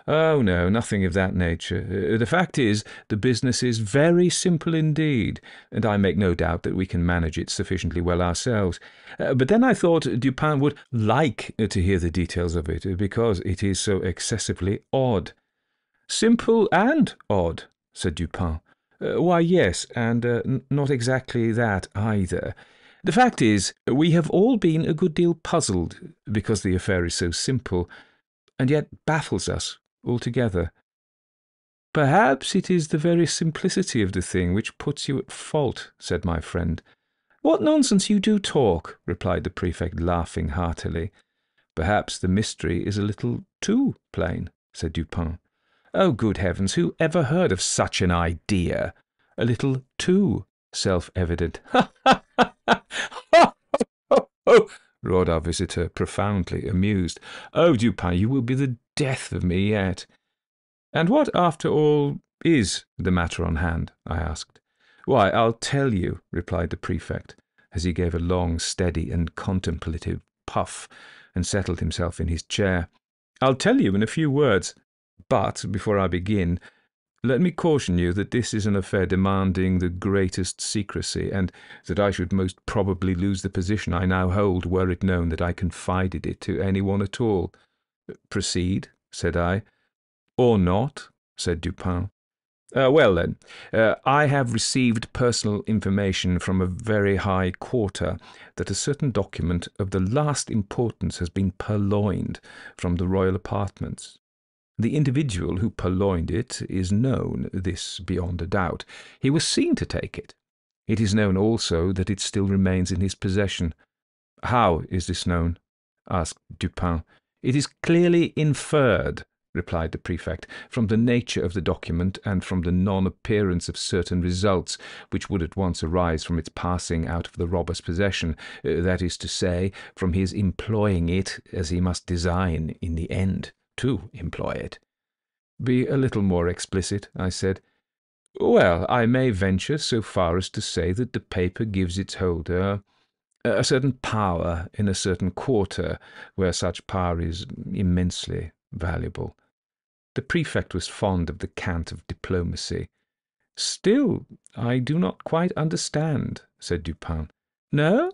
"Oh, no, nothing of that nature. The fact is, the business is very simple indeed, and I make no doubt that we can manage it sufficiently well ourselves. But then I thought Dupin would like to hear the details of it, because it is so excessively odd." "Simple and odd," said Dupin. "Why, yes, and not exactly that either. The fact is, we have all been a good deal puzzled, because the affair is so simple, and yet baffles us altogether." "Perhaps it is the very simplicity of the thing which puts you at fault," said my friend. "What nonsense you do talk," replied the prefect, laughing heartily. "Perhaps the mystery is a little too plain," said Dupin. "Oh, good heavens, who ever heard of such an idea? A little too self-evident." "Ha, ha, ha, ha! Ho, ho, ho!" roared our visitor, profoundly amused. "Oh, Dupin, you will be the death of me yet." "And what, after all, is the matter on hand?" I asked. "Why, I'll tell you," replied the prefect, as he gave a long, steady, and contemplative puff, and settled himself in his chair. "I'll tell you in a few words. But, before I begin, let me caution you that this is an affair demanding the greatest secrecy, and that I should most probably lose the position I now hold were it known that I confided it to any one at all." "Proceed," said I. "Or not," said Dupin. "Well, then, I have received personal information from a very high quarter that a certain document of the last importance has been purloined from the royal apartments. The individual who purloined it is known, this beyond a doubt. He was seen to take it. It is known also that it still remains in his possession." "How is this known?" asked Dupin. "It is clearly inferred," replied the prefect, "from the nature of the document and from the non-appearance of certain results which would at once arise from its passing out of the robber's possession, that is to say, from his employing it as he must design in the end to employ it." "Be a little more explicit," I said. "Well, I may venture so far as to say that the paper gives its holder a certain power in a certain quarter, where such power is immensely valuable." The prefect was fond of the cant of diplomacy. "Still, I do not quite understand," said Dupin. "No?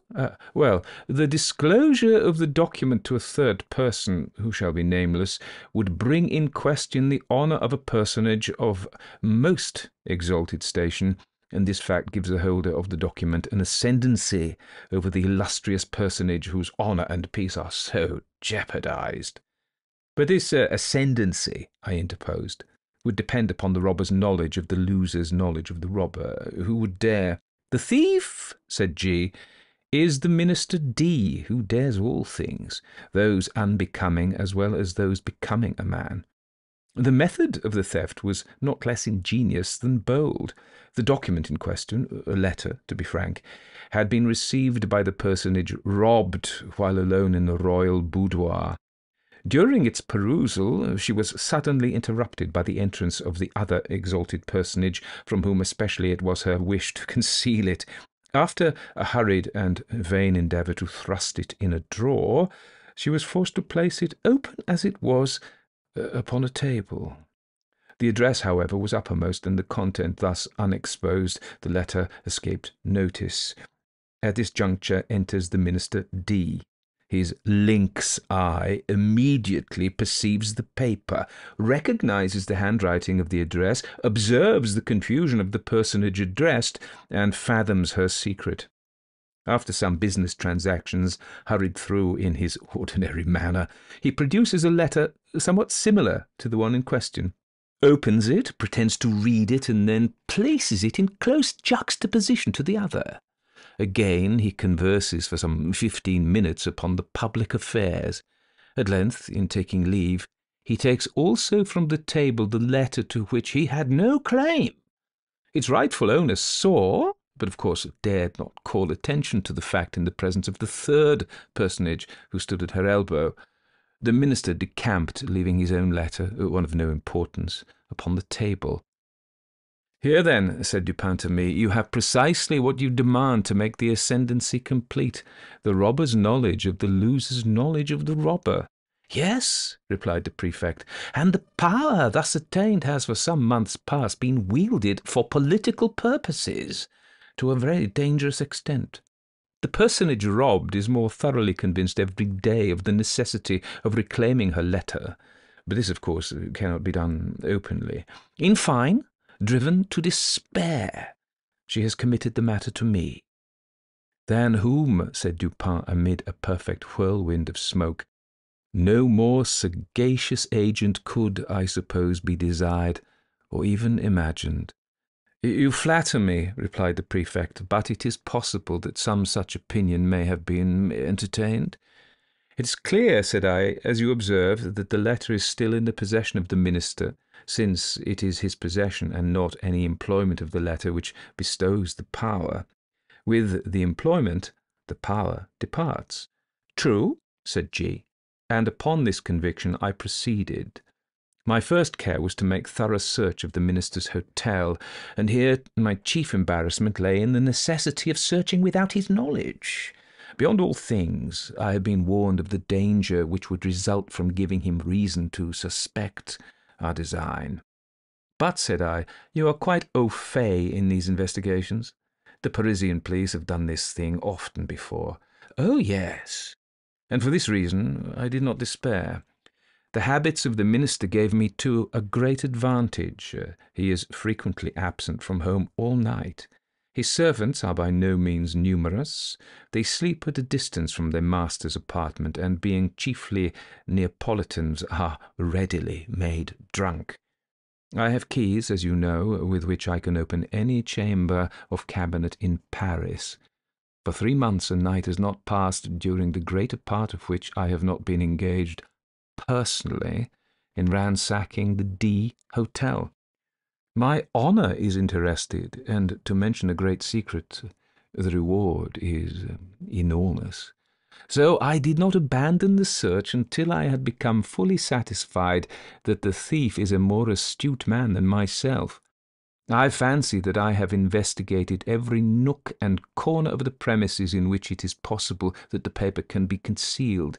Well, the disclosure of the document to a third person, who shall be nameless, would bring in question the honour of a personage of most exalted station, and this fact gives the holder of the document an ascendancy over the illustrious personage whose honour and peace are so jeopardized. But this ascendancy, I interposed, would depend upon the robber's knowledge of the loser's knowledge of the robber. Who would dare? The thief, said G, is the minister D, who dares all things, those unbecoming as well as those becoming a man. The method of the theft was not less ingenious than bold. The document in question, a letter, to be frank, had been received by the personage robbed while alone in the royal boudoir. During its perusal, she was suddenly interrupted by the entrance of the other exalted personage, from whom especially it was her wish to conceal it. After a hurried and vain endeavour to thrust it in a drawer, she was forced to place it, open as it was, upon a table. The address, however, was uppermost, and the content thus unexposed, the letter escaped notice. At this juncture enters the minister D. His lynx eye immediately perceives the paper, recognizes the handwriting of the address, observes the confusion of the personage addressed, and fathoms her secret. After some business transactions hurried through in his ordinary manner, he produces a letter somewhat similar to the one in question, opens it, pretends to read it, and then places it in close juxtaposition to the other. Again he converses for some 15 minutes upon the public affairs. At length, in taking leave, he takes also from the table the letter to which he had no claim. Its rightful owner saw, but of course dared not call attention to the fact in the presence of the third personage who stood at her elbow. The minister decamped, leaving his own letter, one of no importance, upon the table. "Here, then," said Dupin to me, "you have precisely what you demand to make the ascendancy complete, the robber's knowledge of the loser's knowledge of the robber." "Yes," replied the prefect, "and the power thus attained has for some months past been wielded for political purposes to a very dangerous extent. The personage robbed is more thoroughly convinced every day of the necessity of reclaiming her letter, but this, of course, cannot be done openly. In fine, driven to despair, she has committed the matter to me." "Than whom," said Dupin amid a perfect whirlwind of smoke, "no more sagacious agent could, I suppose, be desired or even imagined." "You flatter me," replied the prefect, "but it is possible that some such opinion may have been entertained." "It is clear," said I, "as you observe, that the letter is still in the possession of the minister, since it is his possession and not any employment of the letter which bestows the power. With the employment, the power departs." "True," said G, and upon this conviction I proceeded. My first care was to make thorough search of the minister's hotel, and here my chief embarrassment lay in the necessity of searching without his knowledge. Beyond all things, I had been warned of the danger which would result from giving him reason to suspect our design. "But," said I, "you are quite au fait in these investigations. The Parisian police have done this thing often before." "Oh, yes." And for this reason I did not despair. The habits of the minister gave me, too, a great advantage. He is frequently absent from home all night. His servants are by no means numerous. They sleep at a distance from their master's apartment, and being chiefly Neapolitans, are readily made drunk. I have keys, as you know, with which I can open any chamber of cabinet in Paris. For 3 months a night has not passed, during the greater part of which I have not been engaged personally in ransacking the D Hotel. My honour is interested, and to mention a great secret, the reward is enormous. So I did not abandon the search until I had become fully satisfied that the thief is a more astute man than myself. I fancy that I have investigated every nook and corner of the premises in which it is possible that the paper can be concealed.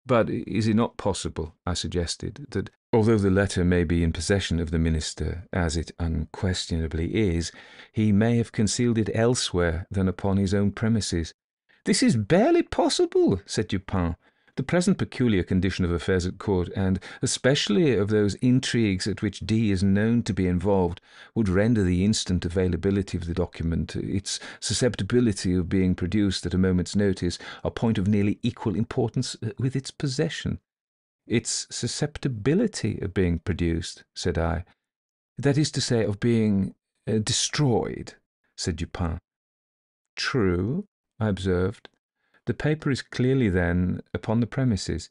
But is it not possible, I suggested, that although the letter may be in possession of the minister, as it unquestionably is, he may have concealed it elsewhere than upon his own premises? "This is barely possible," said Dupin. The present peculiar condition of affairs at court, and especially of those intrigues at which D is known to be involved, would render the instant availability of the document, its susceptibility of being produced at a moment's notice, a point of nearly equal importance with its possession. Its susceptibility of being produced, said I. That is to say, of being destroyed, said Dupin. True, I observed. The paper is clearly, then, upon the premises.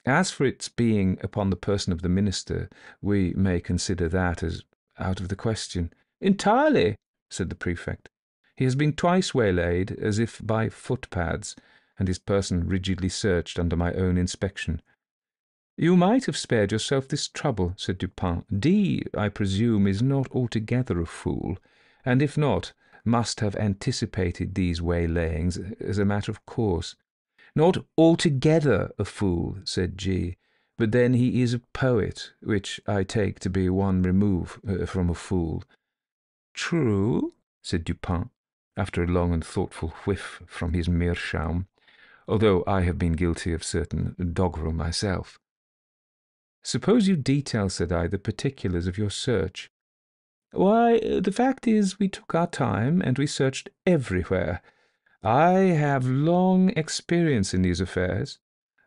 As for its being upon the person of the minister, we may consider that as out of the question. Entirely, said the prefect. He has been twice waylaid, as if by footpads, and his person rigidly searched under my own inspection. You might have spared yourself this trouble, said Dupin. D, I presume, is not altogether a fool, and if not, must have anticipated these waylayings as a matter of course. Not altogether a fool, said G, but then he is a poet, which I take to be one remove from a fool. True, said Dupin, after a long and thoughtful whiff from his meerschaum, although I have been guilty of certain doggerel myself. Suppose you detail, said I, the particulars of your search. Why, the fact is, we took our time, and we searched everywhere. I have long experience in these affairs.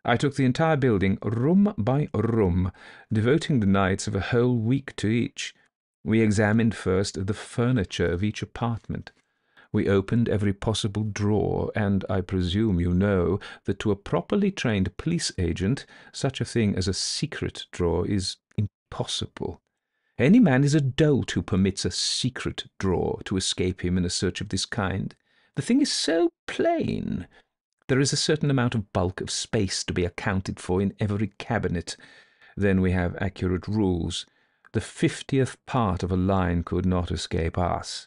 I took the entire building, room by room, devoting the nights of a whole week to each. We examined first the furniture of each apartment. We opened every possible drawer, and I presume you know that to a properly trained police agent such a thing as a secret drawer is impossible. Any man is a dolt who permits a secret drawer to escape him in a search of this kind. The thing is so plain. There is a certain amount of bulk of space to be accounted for in every cabinet. Then we have accurate rules. The 50th part of a line could not escape us.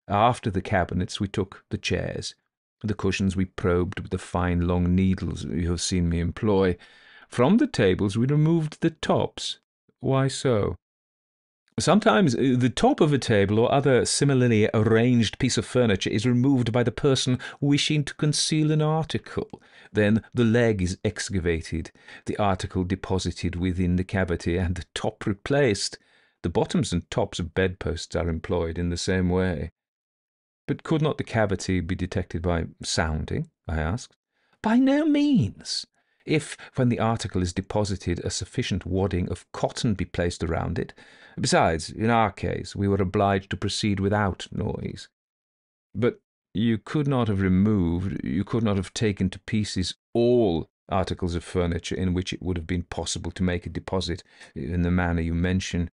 After the cabinets we took the chairs. The cushions we probed with the fine long needles you have seen me employ. From the tables we removed the tops. Why so? Sometimes the top of a table or other similarly arranged piece of furniture is removed by the person wishing to conceal an article. Then the leg is excavated, the article deposited within the cavity, and the top replaced. The bottoms and tops of bedposts are employed in the same way. But could not the cavity be detected by sounding? I asked. By no means. If, when the article is deposited, a sufficient wadding of cotton be placed around it. Besides, in our case, we were obliged to proceed without noise. But you could not have removed, you could not have taken to pieces all articles of furniture in which it would have been possible to make a deposit in the manner you mention.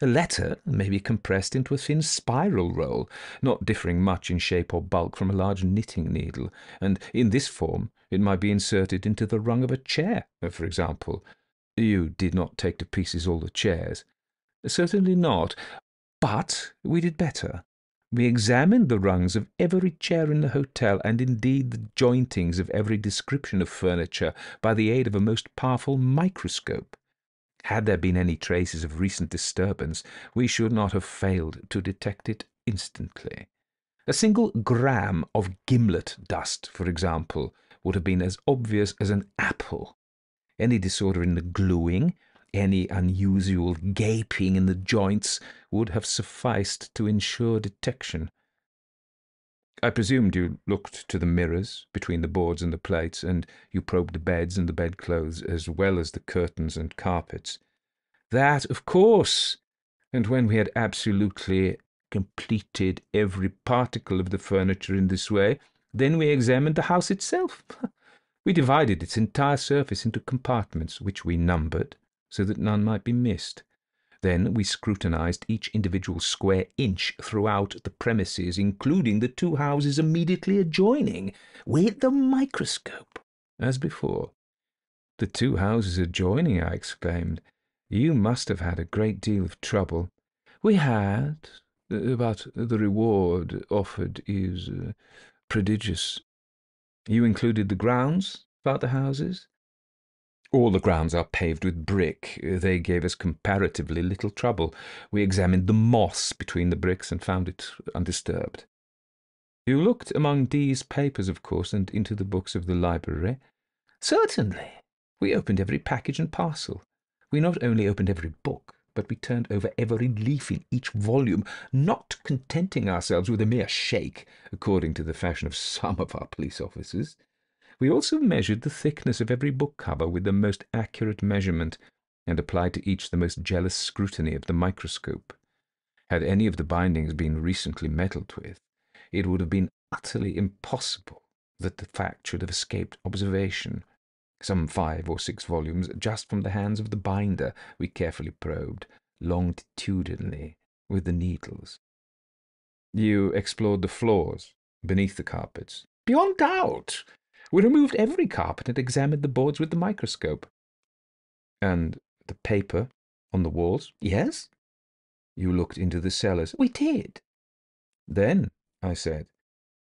A letter may be compressed into a thin spiral roll, not differing much in shape or bulk from a large knitting needle, and in this form it might be inserted into the rung of a chair, for example. You did not take to pieces all the chairs. Certainly not. But we did better. We examined the rungs of every chair in the hotel, and indeed the jointings of every description of furniture, by the aid of a most powerful microscope. Had there been any traces of recent disturbance, we should not have failed to detect it instantly. A single gram of gimlet dust, for example, would have been as obvious as an apple. Any disorder in the gluing, any unusual gaping in the joints, would have sufficed to ensure detection. I presumed you looked to the mirrors between the boards and the plates, and you probed the beds and the bedclothes, as well as the curtains and carpets. That, of course, and when we had absolutely completed every particle of the furniture in this way, then we examined the house itself. We divided its entire surface into compartments, which we numbered, so that none might be missed. Then we scrutinized each individual square inch throughout the premises, including the two houses immediately adjoining, with the microscope, as before. The two houses adjoining, I exclaimed. You must have had a great deal of trouble. We had, but the reward offered is prodigious. You included the grounds about the houses? All the grounds are paved with brick. They gave us comparatively little trouble. We examined the moss between the bricks and found it undisturbed. You looked among D's papers, of course, and into the books of the library? Certainly. We opened every package and parcel. We not only opened every book, but we turned over every leaf in each volume, not contenting ourselves with a mere shake, according to the fashion of some of our police officers. We also measured the thickness of every book cover with the most accurate measurement, and applied to each the most jealous scrutiny of the microscope. Had any of the bindings been recently meddled with, it would have been utterly impossible that the fact should have escaped observation. Some 5 or 6 volumes, just from the hands of the binder, we carefully probed, longitudinally, with the needles. You explored the floors, beneath the carpets? Beyond doubt. We removed every carpet and examined the boards with the microscope. And the paper on the walls? Yes. You looked into the cellars? We did. Then, I said,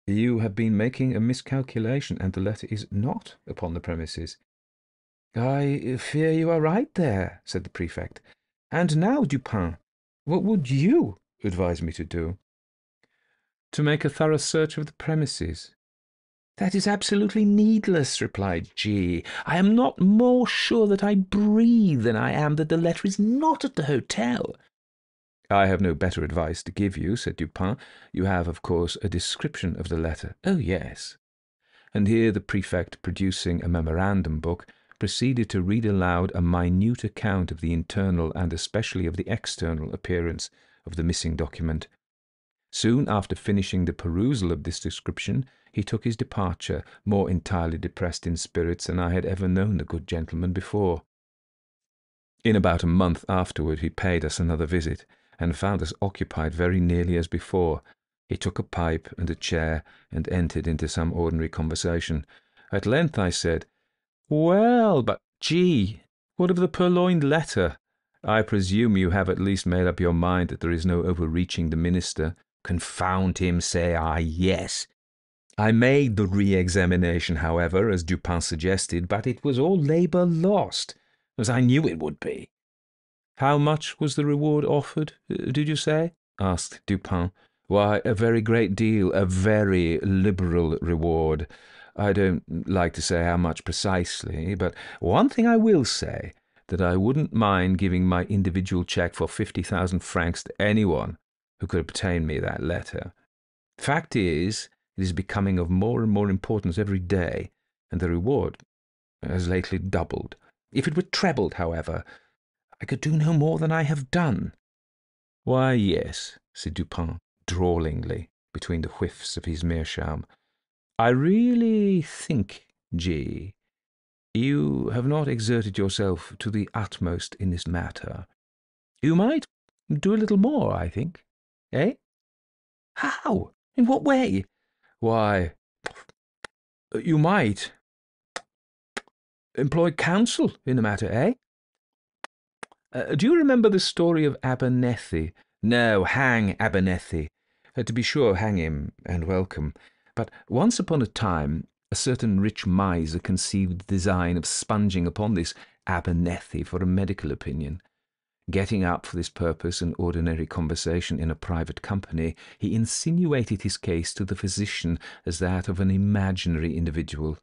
you have been making a miscalculation, and the letter is not upon the premises. I fear you are right there, said the prefect. And now, Dupin, what would you advise me to do? To make a thorough search of the premises. That is absolutely needless, replied G. I am not more sure that I breathe than I am that the letter is not at the hotel. I have no better advice to give you, said Dupin. You have, of course, a description of the letter. Oh, yes. And here the prefect, producing a memorandum book, proceeded to read aloud a minute account of the internal and especially of the external appearance of the missing document. Soon after finishing the perusal of this description, he took his departure, more entirely depressed in spirits than I had ever known the good gentleman before. In about a month afterward he paid us another visit, and found us occupied very nearly as before. He took a pipe and a chair, and entered into some ordinary conversation. At length I said, Well, but, gee, what of the Purloined Letter? I presume you have at least made up your mind that there is no overreaching the minister. Confound him, say I, yes. I made the re-examination, however, as Dupin suggested, but it was all labour lost, as I knew it would be. How much was the reward offered, did you say? Asked Dupin. Why, a very great deal, a very liberal reward. I don't like to say how much precisely, but one thing I will say, that I wouldn't mind giving my individual cheque for 50,000 francs to anyone who could obtain me that letter. Fact is, it is becoming of more and more importance every day, and the reward has lately doubled. If it were trebled, however, I could do no more than I have done. Why, yes, said Dupin, drawlingly, between the whiffs of his meerschaum. I really think, G., you have not exerted yourself to the utmost in this matter. You might do a little more, I think. Eh? How? In what way? Why, you might employ counsel in the matter, eh? Do you remember the story of Abernethy? No, hang Abernethy. To be sure, hang him, and welcome. But once upon a time, a certain rich miser conceived the design of sponging upon this Abernethy for a medical opinion. Getting up for this purpose an ordinary conversation in a private company, he insinuated his case to the physician as that of an imaginary individual.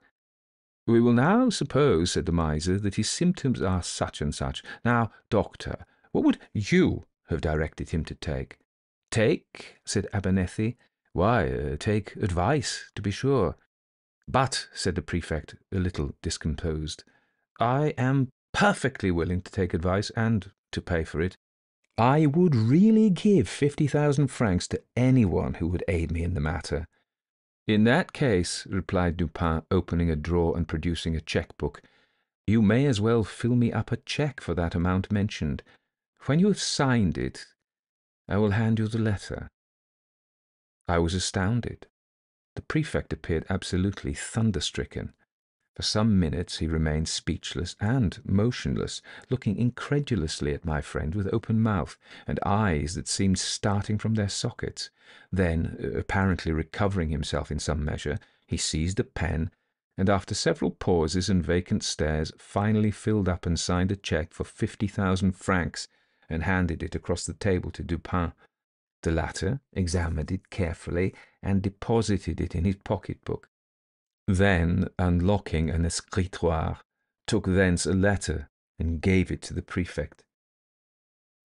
We will now suppose, said the miser, that his symptoms are such and such. Now, doctor, what would you have directed him to take? Take, said Abernethy. Why, take advice, to be sure. But, said the prefect, a little discomposed, I am perfectly willing to take advice and to pay for it. I would really give 50,000 francs to anyone who would aid me in the matter. In that case, replied Dupin, opening a drawer and producing a cheque-book, you may as well fill me up a cheque for that amount mentioned. When you have signed it, I will hand you the letter. I was astounded. The prefect appeared absolutely thunderstricken. For some minutes he remained speechless and motionless, looking incredulously at my friend with open mouth and eyes that seemed starting from their sockets. Then, apparently recovering himself in some measure, he seized a pen, and after several pauses and vacant stares, finally filled up and signed a cheque for 50,000 francs, and handed it across the table to Dupin. The latter examined it carefully and deposited it in his pocket-book. Then, unlocking an escritoire, took thence a letter and gave it to the prefect.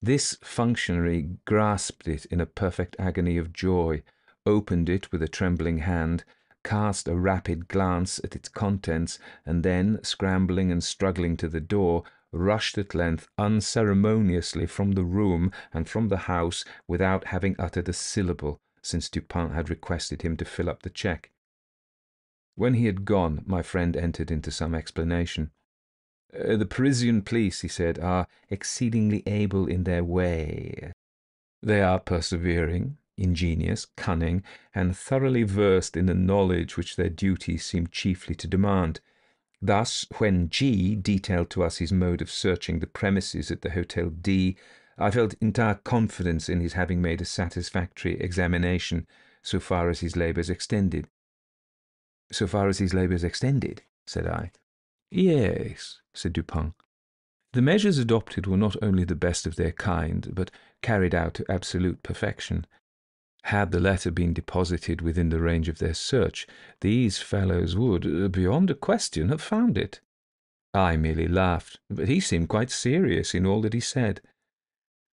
This functionary grasped it in a perfect agony of joy, opened it with a trembling hand, cast a rapid glance at its contents, and then, scrambling and struggling to the door, rushed at length unceremoniously from the room and from the house without having uttered a syllable, since Dupin had requested him to fill up the cheque. When he had gone, my friend entered into some explanation. The Parisian police, he said, are exceedingly able in their way. They are persevering, ingenious, cunning, and thoroughly versed in the knowledge which their duties seem chiefly to demand. Thus, when G detailed to us his mode of searching the premises at the Hotel D, I felt entire confidence in his having made a satisfactory examination, so far as his labours extended. So far as his labours extended, said I. Yes, said Dupin. The measures adopted were not only the best of their kind, but carried out to absolute perfection. Had the letter been deposited within the range of their search, these fellows would, beyond a question, have found it. I merely laughed, but he seemed quite serious in all that he said.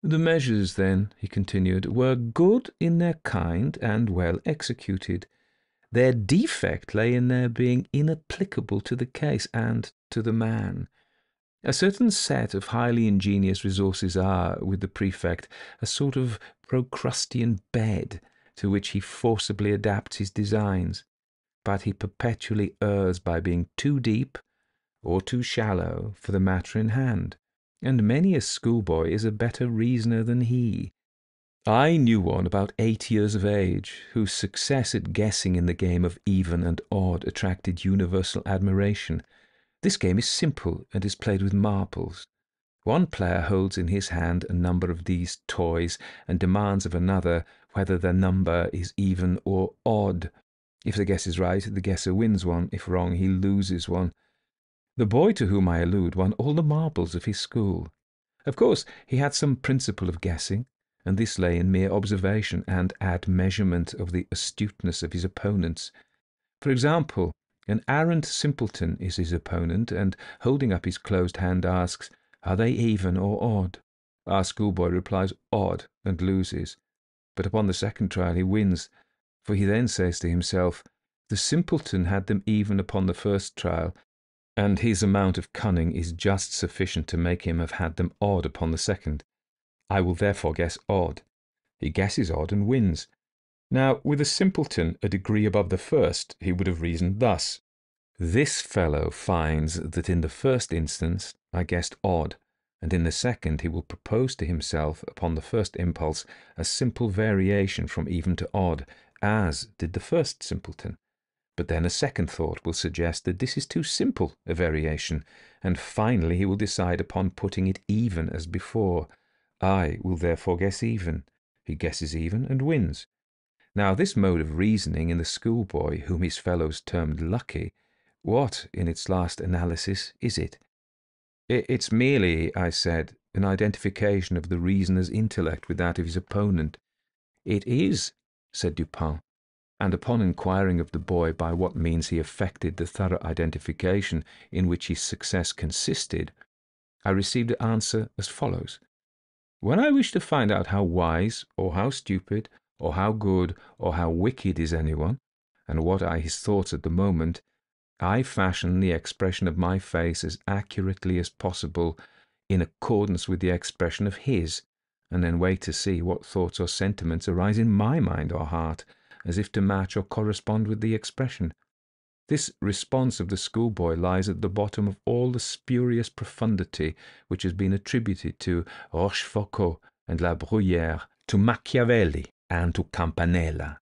The measures, then, he continued, were good in their kind and well executed. Their defect lay in their being inapplicable to the case and to the man. A certain set of highly ingenious resources are, with the prefect, a sort of Procrustean bed to which he forcibly adapts his designs, but he perpetually errs by being too deep or too shallow for the matter in hand, and many a schoolboy is a better reasoner than he. I knew one about 8 years of age, whose success at guessing in the game of even and odd attracted universal admiration. This game is simple and is played with marbles. One player holds in his hand a number of these toys and demands of another whether the number is even or odd. If the guess is right, the guesser wins one. If wrong, he loses one. The boy to whom I allude won all the marbles of his school. Of course, he had some principle of guessing, and this lay in mere observation and admeasurement of the astuteness of his opponents. For example, an arrant simpleton is his opponent, and, holding up his closed hand, asks, "Are they even or odd?" Our schoolboy replies, "Odd," and loses. But upon the second trial he wins, for he then says to himself, "The simpleton had them even upon the first trial, and his amount of cunning is just sufficient to make him have had them odd upon the second. I will therefore guess odd." He guesses odd and wins. Now, with a simpleton a degree above the first, he would have reasoned thus: "This fellow finds that in the first instance I guessed odd, and in the second he will propose to himself, upon the first impulse, a simple variation from even to odd, as did the first simpleton. But then a second thought will suggest that this is too simple a variation, and finally he will decide upon putting it even as before. I will therefore guess even. He guesses even and wins. Now, this mode of reasoning in the schoolboy, whom his fellows termed lucky, what, in its last analysis, is it? It's merely, I said, an identification of the reasoner's intellect with that of his opponent. It is, said Dupin, and upon inquiring of the boy by what means he effected the thorough identification in which his success consisted, I received an answer as follows. When I wish to find out how wise, or how stupid, or how good, or how wicked is anyone, and what are his thoughts at the moment, I fashion the expression of my face as accurately as possible in accordance with the expression of his, and then wait to see what thoughts or sentiments arise in my mind or heart, as if to match or correspond with the expression. This response of the schoolboy lies at the bottom of all the spurious profundity which has been attributed to Rochefoucauld and La Bruyère, to Machiavelli and to Campanella.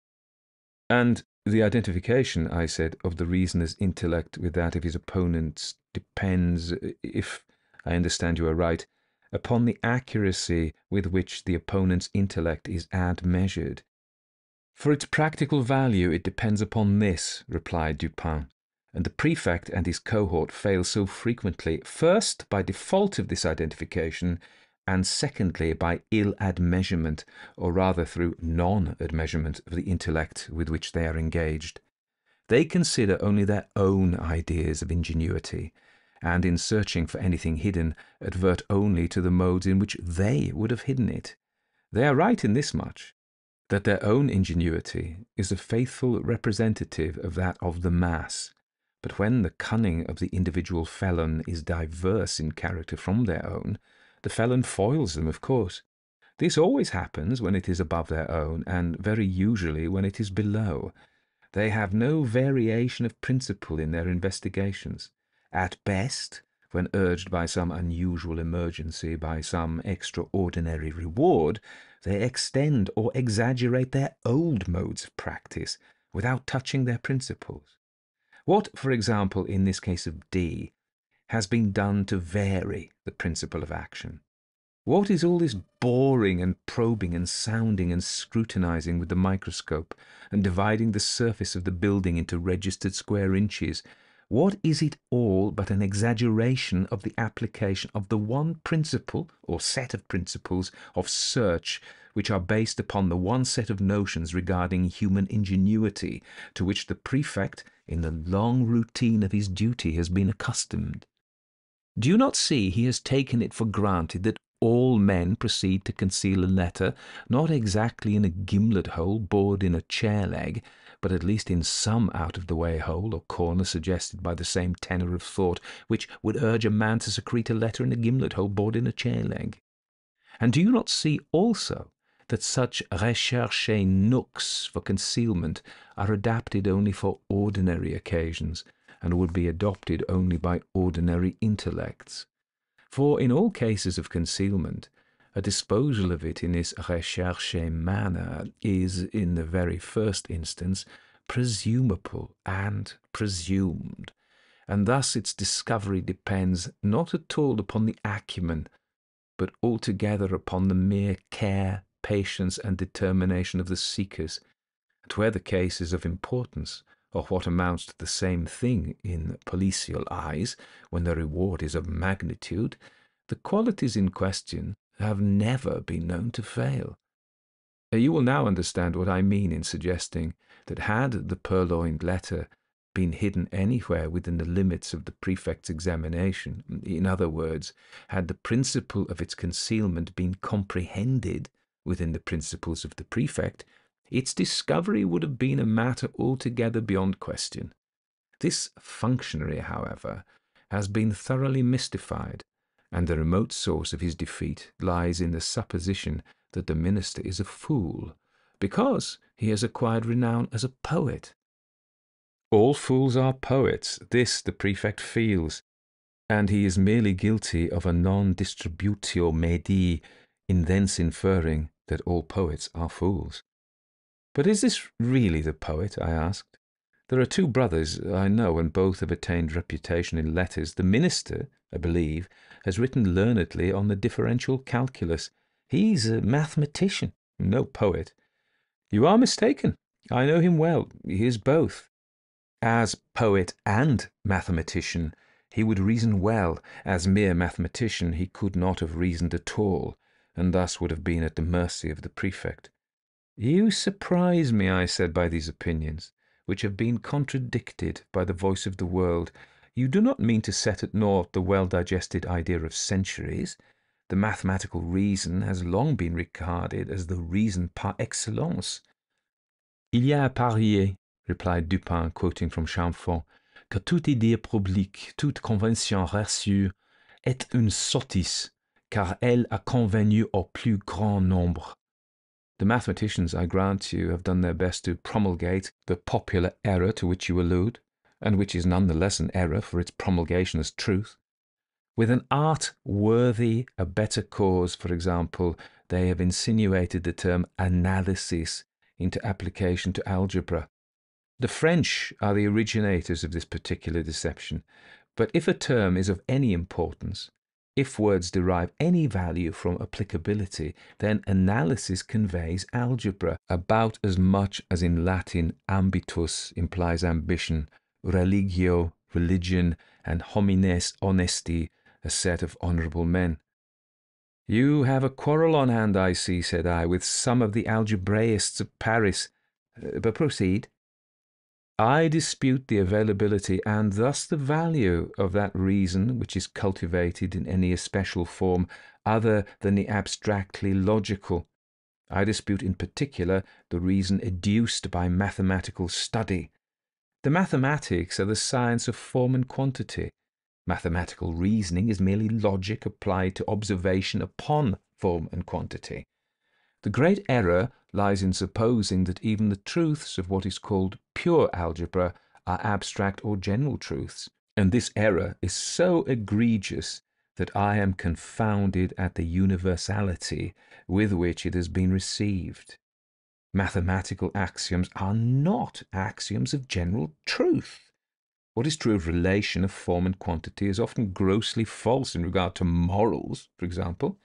And the identification, I said, of the reasoner's intellect with that of his opponents depends, if I understand you aright, upon the accuracy with which the opponent's intellect is admeasured. For its practical value it depends upon this, replied Dupin, and the prefect and his cohort fail so frequently, first by default of this identification, and secondly by ill admeasurement, or rather through non-admeasurement of the intellect with which they are engaged. They consider only their own ideas of ingenuity, and in searching for anything hidden, advert only to the modes in which they would have hidden it. They are right in this much, that their own ingenuity is a faithful representative of that of the mass. But when the cunning of the individual felon is diverse in character from their own, the felon foils them, of course. This always happens when it is above their own, and very usually when it is below. They have no variation of principle in their investigations. At best, when urged by some unusual emergency, by some extraordinary reward, they extend or exaggerate their old modes of practice without touching their principles. What, for example, in this case of D, has been done to vary the principle of action? What is all this boring and probing and sounding and scrutinizing with the microscope and dividing the surface of the building into registered square inches? What is it all but an exaggeration of the application of the one principle or set of principles of search which are based upon the one set of notions regarding human ingenuity to which the prefect in the long routine of his duty has been accustomed? Do you not see he has taken it for granted that all men proceed to conceal a letter, not exactly in a gimlet hole bored in a chair leg, but at least in some out-of-the-way hole or corner suggested by the same tenor of thought which would urge a man to secrete a letter in a gimlet hole bored in a chair leg? And do you not see also that such recherché nooks for concealment are adapted only for ordinary occasions, and would be adopted only by ordinary intellects? For in all cases of concealment, a disposal of it in this recherché manner is, in the very first instance, presumable and presumed, and thus its discovery depends not at all upon the acumen, but altogether upon the mere care, patience, and determination of the seekers. And where the case is of importance, or what amounts to the same thing in policial eyes, when the reward is of magnitude, the qualities in question have never been known to fail. You will now understand what I mean in suggesting that had the Purloined Letter been hidden anywhere within the limits of the prefect's examination, in other words, had the principle of its concealment been comprehended within the principles of the prefect, its discovery would have been a matter altogether beyond question. This functionary, however, has been thoroughly mystified, and the remote source of his defeat lies in the supposition that the minister is a fool, because he has acquired renown as a poet. All fools are poets, this the prefect feels, and he is merely guilty of a non-distributio medii in thence inferring that all poets are fools. But is this really the poet? I asked. There are two brothers I know, and both have attained reputation in letters. The minister, I believe, has written learnedly on the differential calculus. He's a mathematician, no poet. You are mistaken. I know him well. He is both. As poet and mathematician, he would reason well. As mere mathematician, he could not have reasoned at all, and thus would have been at the mercy of the prefect. You surprise me, I said, by these opinions, which have been contradicted by the voice of the world. You do not mean to set at naught the well-digested idea of centuries. The mathematical reason has long been regarded as the reason par excellence. Il y a à parier, replied Dupin, quoting from Chamfort, que toute idée publique, toute convention reçue, est une sottise, car elle a convenu au plus grand nombre. The mathematicians, I grant you, have done their best to promulgate the popular error to which you allude, and which is none the less an error for its promulgation as truth. With an art worthy a better cause, for example, they have insinuated the term analysis into application to algebra. The French are the originators of this particular deception, but if a term is of any importance, if words derive any value from applicability, then analysis conveys algebra about as much as in Latin ambitus implies ambition, religio, religion, and homines honesti, a set of honourable men. You have a quarrel on hand, I see, said I, with some of the algebraists of Paris. But proceed. I dispute the availability and thus the value of that reason which is cultivated in any especial form other than the abstractly logical. I dispute in particular the reason educed by mathematical study. The mathematics are the science of form and quantity. Mathematical reasoning is merely logic applied to observation upon form and quantity. The great error lies in supposing that even the truths of what is called pure algebra are abstract or general truths, and this error is so egregious that I am confounded at the universality with which it has been received. Mathematical axioms are not axioms of general truth. What is true of relation of form and quantity is often grossly false in regard to morals, for example.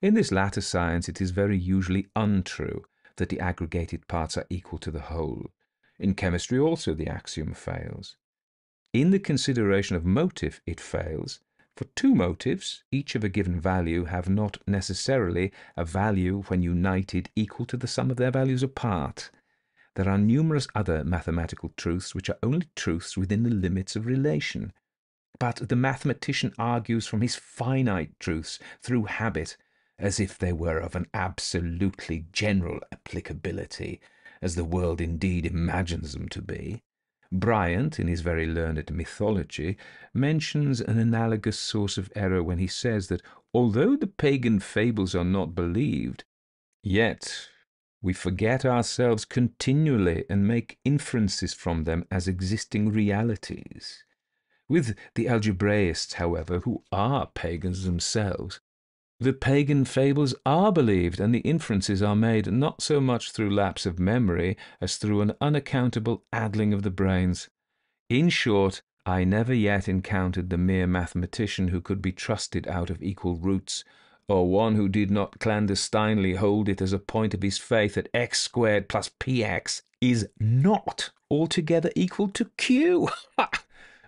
In this latter science it is very usually untrue that the aggregated parts are equal to the whole. In chemistry also the axiom fails. In the consideration of motive it fails, for two motives, each of a given value, have not necessarily a value when united equal to the sum of their values apart. There are numerous other mathematical truths which are only truths within the limits of relation. But the mathematician argues from his finite truths through habit, as if they were of an absolutely general applicability, as the world indeed imagines them to be. Bryant, in his very learned mythology, mentions an analogous source of error when he says that although the pagan fables are not believed, yet we forget ourselves continually and make inferences from them as existing realities. With the algebraists, however, who are pagans themselves, the pagan fables are believed, and the inferences are made not so much through lapse of memory as through an unaccountable addling of the brains. In short, I never yet encountered the mere mathematician who could be trusted out of equal roots, or one who did not clandestinely hold it as a point of his faith that x squared plus px is not altogether equal to q.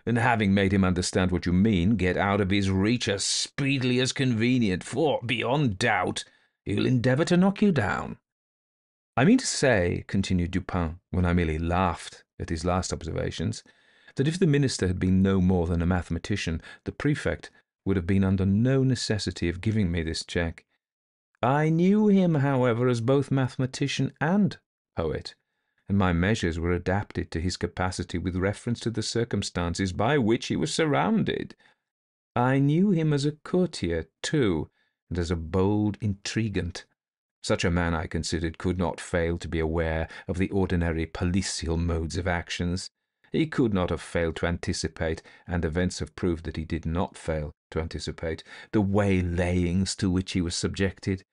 And having made him understand what you mean, get out of his reach as speedily as convenient, for, beyond doubt, he'll endeavour to knock you down. I mean to say, continued Dupin, when I merely laughed at his last observations, that if the minister had been no more than a mathematician, the prefect would have been under no necessity of giving me this check. I knew him, however, as both mathematician and poet, and my measures were adapted to his capacity with reference to the circumstances by which he was surrounded. I knew him as a courtier, too, and as a bold intriguant. Such a man, I considered, could not fail to be aware of the ordinary policial modes of actions. He could not have failed to anticipate, and events have proved that he did not fail to anticipate, the waylayings to which he was subjected.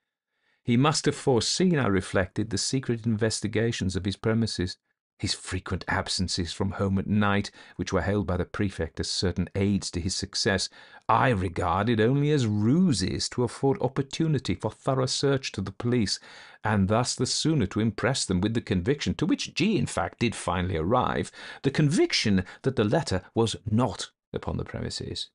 He must have foreseen, I reflected, the secret investigations of his premises, his frequent absences from home at night, which were hailed by the prefect as certain aids to his success, I regarded only as ruses to afford opportunity for thorough search to the police, and thus the sooner to impress them with the conviction, to which G, in fact, did finally arrive, the conviction that the letter was not upon the premises.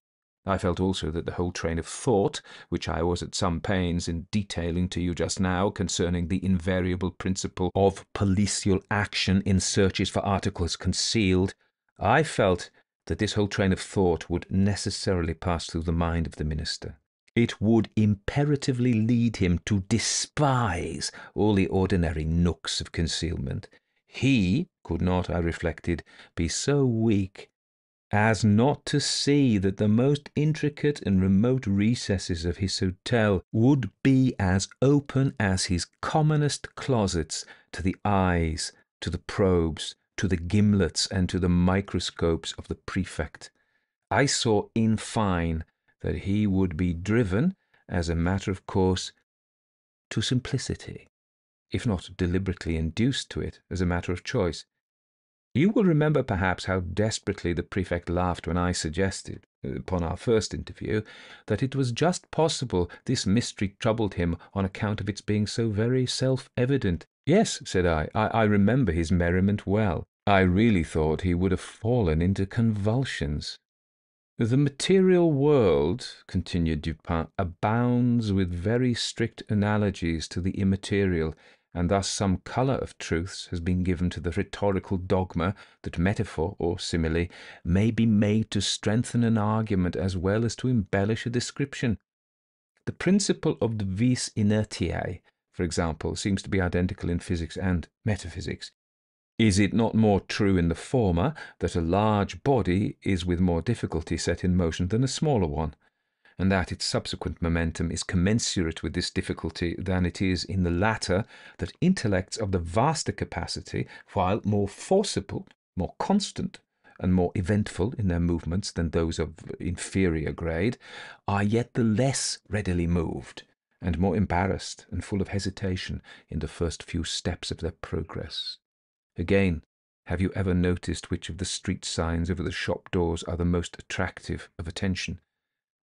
I felt also that the whole train of thought, which I was at some pains in detailing to you just now, concerning the invariable principle of policial action in searches for articles concealed, I felt that this whole train of thought would necessarily pass through the mind of the minister. It would imperatively lead him to despise all the ordinary nooks of concealment. He could not, I reflected, be so weak as not to see that the most intricate and remote recesses of his hotel would be as open as his commonest closets to the eyes, to the probes, to the gimlets, and to the microscopes of the prefect. I saw, in fine, that he would be driven, as a matter of course, to simplicity, if not deliberately induced to it as a matter of choice. You will remember, perhaps, how desperately the prefect laughed when I suggested, upon our first interview, that it was just possible this mystery troubled him on account of its being so very self-evident. Yes, said I remember his merriment well. I really thought he would have fallen into convulsions. The material world, continued Dupin, abounds with very strict analogies to the immaterial, and thus some colour of truths has been given to the rhetorical dogma that metaphor or simile may be made to strengthen an argument as well as to embellish a description. The principle of the vis inertiae, for example, seems to be identical in physics and metaphysics. Is it not more true in the former that a large body is with more difficulty set in motion than a smaller one, and that its subsequent momentum is commensurate with this difficulty than it is in the latter that intellects of the vaster capacity, while more forcible, more constant, and more eventful in their movements than those of inferior grade, are yet the less readily moved, and more embarrassed and full of hesitation in the first few steps of their progress? Again, have you ever noticed which of the street signs over the shop doors are the most attractive of attention?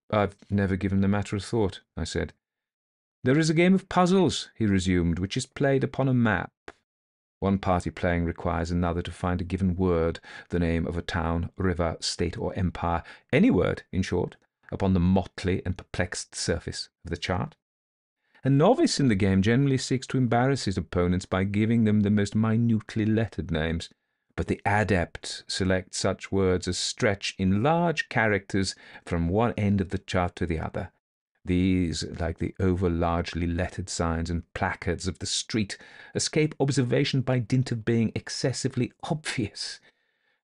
I've never given the matter a thought, I said. There is a game of puzzles, he resumed, which is played upon a map. One party playing requires another to find a given word, the name of a town, river, state, or empire, any word, in short, upon the motley and perplexed surface of the chart. A novice in the game generally seeks to embarrass his opponents by giving them the most minutely lettered names, but the adept selects such words as stretch in large characters from one end of the chart to the other. These, like the over-largely lettered signs and placards of the street, escape observation by dint of being excessively obvious.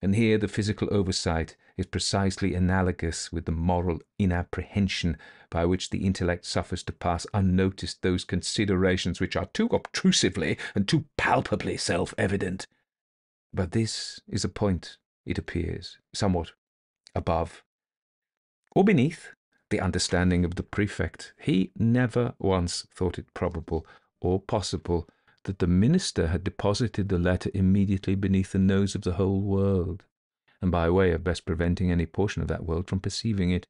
And here the physical oversight is precisely analogous with the moral inapprehension by which the intellect suffers to pass unnoticed those considerations which are too obtrusively and too palpably self-evident. But this is a point, it appears, somewhat above or beneath the understanding of the prefect. He never once thought it probable or possible that the minister had deposited the letter immediately beneath the nose of the whole world, and by way of best preventing any portion of that world from perceiving it.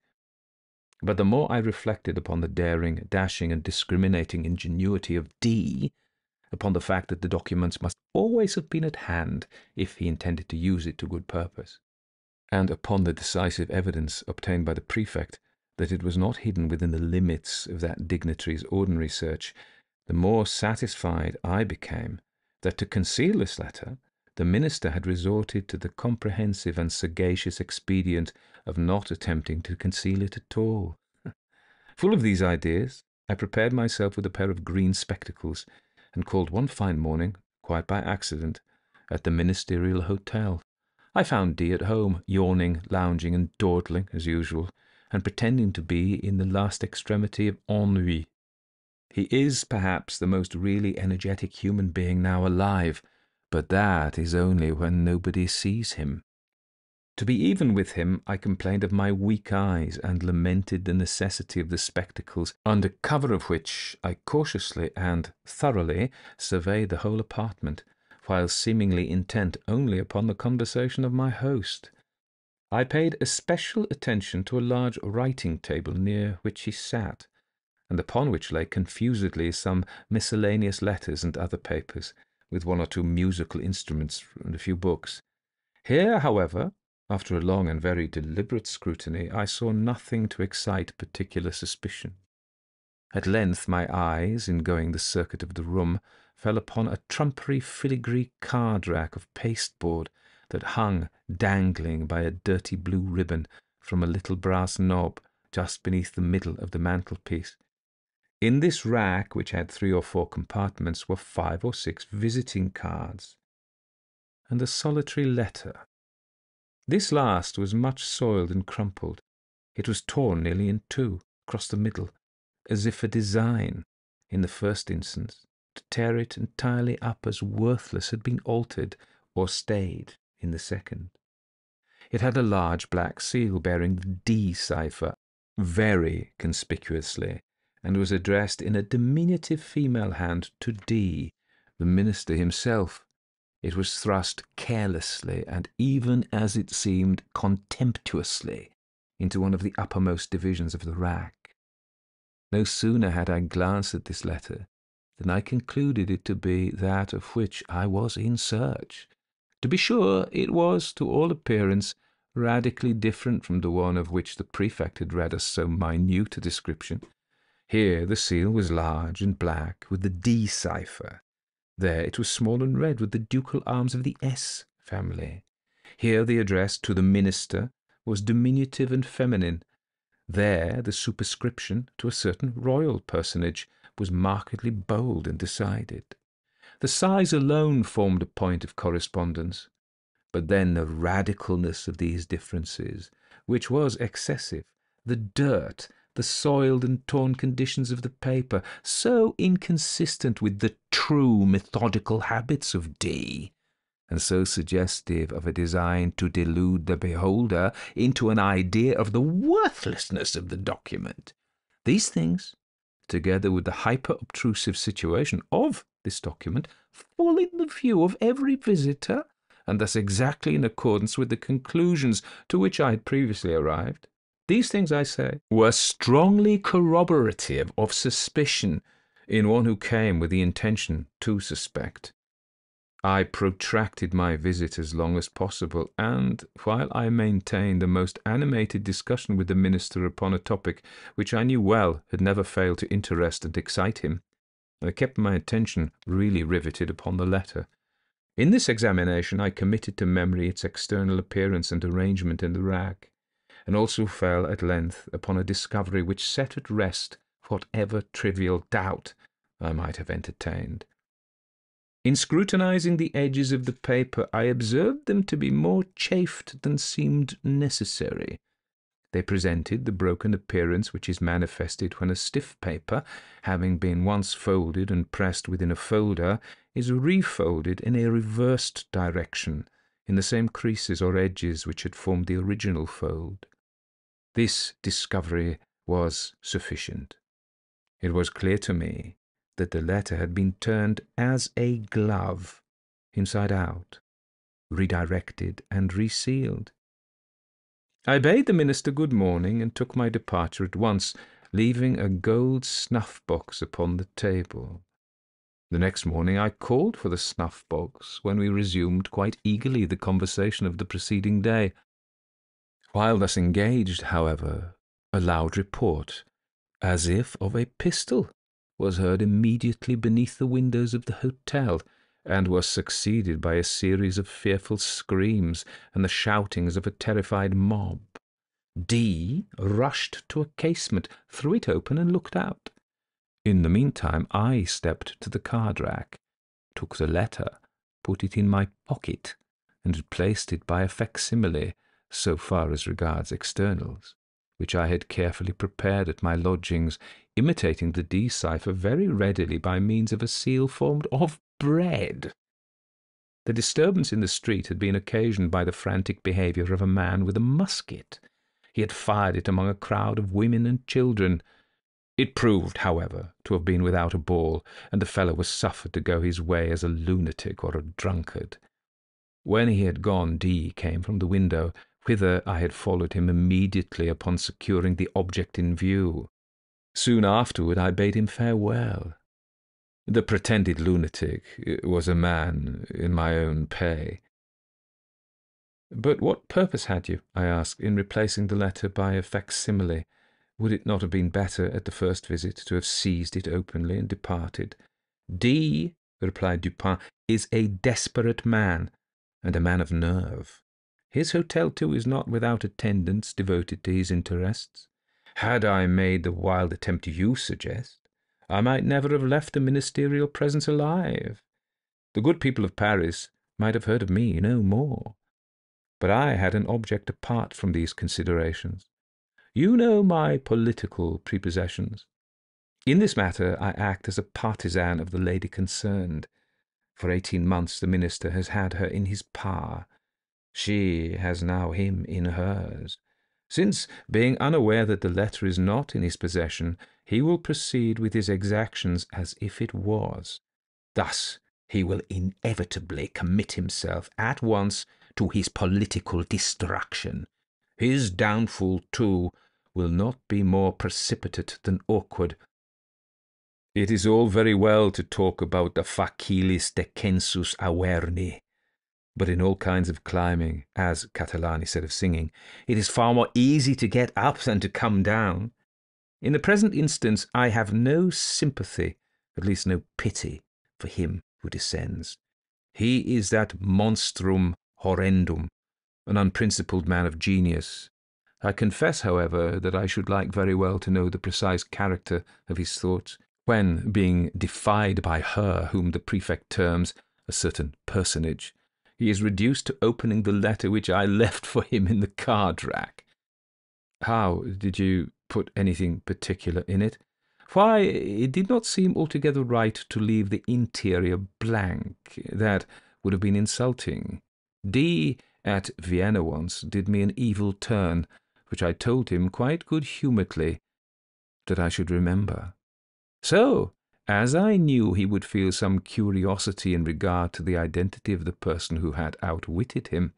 But the more I reflected upon the daring, dashing, and discriminating ingenuity of D, upon the fact that the documents must always have been at hand if he intended to use it to good purpose, and upon the decisive evidence obtained by the prefect that it was not hidden within the limits of that dignitary's ordinary search, the more satisfied I became that to conceal this letter the minister had resorted to the comprehensive and sagacious expedient of not attempting to conceal it at all. Full of these ideas, I prepared myself with a pair of green spectacles, and called one fine morning, quite by accident, at the ministerial hotel. I found D at home, yawning, lounging, and dawdling as usual, and pretending to be in the last extremity of ennui. He is, perhaps, the most really energetic human being now alive, but that is only when nobody sees him. To be even with him, I complained of my weak eyes, and lamented the necessity of the spectacles, under cover of which I cautiously and thoroughly surveyed the whole apartment, while seemingly intent only upon the conversation of my host. I paid especial attention to a large writing table near which he sat, and upon which lay confusedly some miscellaneous letters and other papers, with one or two musical instruments and a few books. Here, however, after a long and very deliberate scrutiny, I saw nothing to excite particular suspicion. At length my eyes, in going the circuit of the room, fell upon a trumpery filigree card-rack of pasteboard that hung dangling by a dirty blue ribbon from a little brass knob just beneath the middle of the mantelpiece. In this rack, which had 3 or 4 compartments, were 5 or 6 visiting cards, and a solitary letter. This last was much soiled and crumpled. It was torn nearly in two, across the middle, as if a design, in the first instance, to tear it entirely up as worthless had been altered or stayed in the second. It had a large black seal bearing the D cipher very conspicuously, and was addressed in a diminutive female hand to D, the minister himself. It was thrust carelessly, and even as it seemed contemptuously, into one of the uppermost divisions of the rack. No sooner had I glanced at this letter than I concluded it to be that of which I was in search. To be sure, it was, to all appearance, radically different from the one of which the prefect had read us so minute a description. Here the seal was large and black, with the D cipher, There it was small and red with the ducal arms of the S family. Here the address to the minister was diminutive and feminine. There the superscription to a certain royal personage was markedly bold and decided. The size alone formed a point of correspondence. But then the radicalness of these differences, which was excessive, the dirt, the soiled and torn conditions of the paper, so inconsistent with the true methodical habits of D, and so suggestive of a design to delude the beholder into an idea of the worthlessness of the document. These things, together with the hyper-obtrusive situation of this document, fall in the view of every visitor, and thus exactly in accordance with the conclusions to which I had previously arrived. These things, I say, were strongly corroborative of suspicion in one who came with the intention to suspect. I protracted my visit as long as possible, and, while I maintained a most animated discussion with the minister upon a topic which I knew well had never failed to interest and excite him, I kept my attention really riveted upon the letter. In this examination I committed to memory its external appearance and arrangement in the rack, and also fell at length upon a discovery which set at rest whatever trivial doubt I might have entertained. In scrutinizing the edges of the paper, I observed them to be more chafed than seemed necessary. They presented the broken appearance which is manifested when a stiff paper, having been once folded and pressed within a folder, is refolded in a reversed direction, in the same creases or edges which had formed the original fold. This discovery was sufficient. It was clear to me that the letter had been turned as a glove, inside out, redirected and resealed. I bade the minister good morning and took my departure at once, leaving a gold snuff-box upon the table. The next morning I called for the snuff-box, when we resumed quite eagerly the conversation of the preceding day. While thus engaged, however, a loud report, as if of a pistol, was heard immediately beneath the windows of the hotel, and was succeeded by a series of fearful screams and the shoutings of a terrified mob. D rushed to a casement, threw it open, and looked out. In the meantime I stepped to the card-rack, took the letter, put it in my pocket, and placed it by a facsimile, so far as regards externals, which I had carefully prepared at my lodgings, imitating the D cipher very readily by means of a seal formed of bread. The disturbance in the street had been occasioned by the frantic behaviour of a man with a musket. He had fired it among a crowd of women and children. It proved, however, to have been without a ball, and the fellow was suffered to go his way as a lunatic or a drunkard. When he had gone, D came from the window, whither I had followed him immediately upon securing the object in view. Soon afterward I bade him farewell. The pretended lunatic was a man in my own pay. "But what purpose had you," I asked, "in replacing the letter by a facsimile? Would it not have been better at the first visit to have seized it openly and departed?" "D," replied Dupin, "is a desperate man, and a man of nerve. His hotel, too, is not without attendants devoted to his interests. Had I made the wild attempt you suggest, I might never have left the ministerial presence alive. The good people of Paris might have heard of me no more. But I had an object apart from these considerations. You know my political prepossessions. In this matter I act as a partisan of the lady concerned. For 18 months the minister has had her in his power. She has now him in hers. Since, being unaware that the letter is not in his possession, he will proceed with his exactions as if it was. Thus he will inevitably commit himself at once to his political destruction. His downfall, too, will not be more precipitate than awkward. It is all very well to talk about the facilis descensus averni, but in all kinds of climbing, as Catalani said of singing, it is far more easy to get up than to come down. In the present instance I have no sympathy, at least no pity, for him. who descends. He is that monstrum horrendum, an unprincipled man of genius. I confess, however, that I should like very well to know the precise character of his thoughts, when, being defied by her whom the prefect terms a certain personage, he is reduced to opening the letter which I left for him in the card-rack. How did you put anything particular in it? Why, it did not seem altogether right to leave the interior blank. That would have been insulting. D at Vienna once did me an evil turn, which I told him quite good-humouredly that I should remember. So, as I knew he would feel some curiosity in regard to the identity of the person who had outwitted him,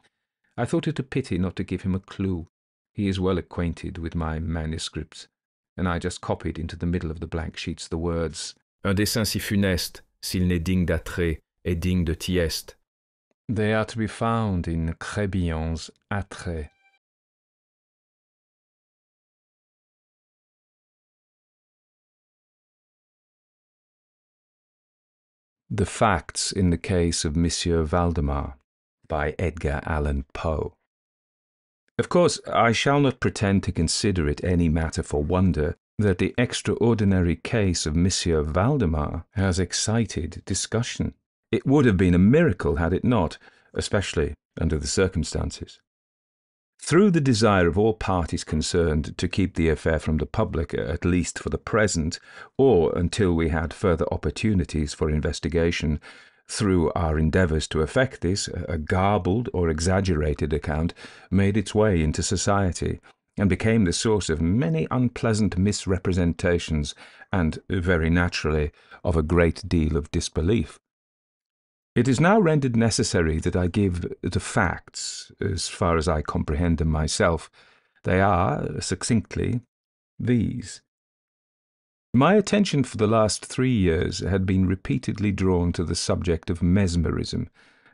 I thought it a pity not to give him a clue. He is well acquainted with my manuscripts, and I just copied into the middle of the blank sheets the words, Un dessin si funeste, s'il n'est digne d'attrait, est digne de Thieste. They are to be found in Crébillon's Attrait. The Facts in the Case of Monsieur Valdemar by Edgar Allan Poe. Of course, I shall not pretend to consider it any matter for wonder that the extraordinary case of Monsieur Valdemar has excited discussion. It would have been a miracle had it not, especially under the circumstances. Through the desire of all parties concerned to keep the affair from the public, at least for the present, or until we had further opportunities for investigation, through our endeavours to effect this, a garbled or exaggerated account made its way into society, and became the source of many unpleasant misrepresentations, and, very naturally, of a great deal of disbelief. It is now rendered necessary that I give the facts, as far as I comprehend them myself. They are, succinctly, these. My attention for the last 3 years had been repeatedly drawn to the subject of mesmerism,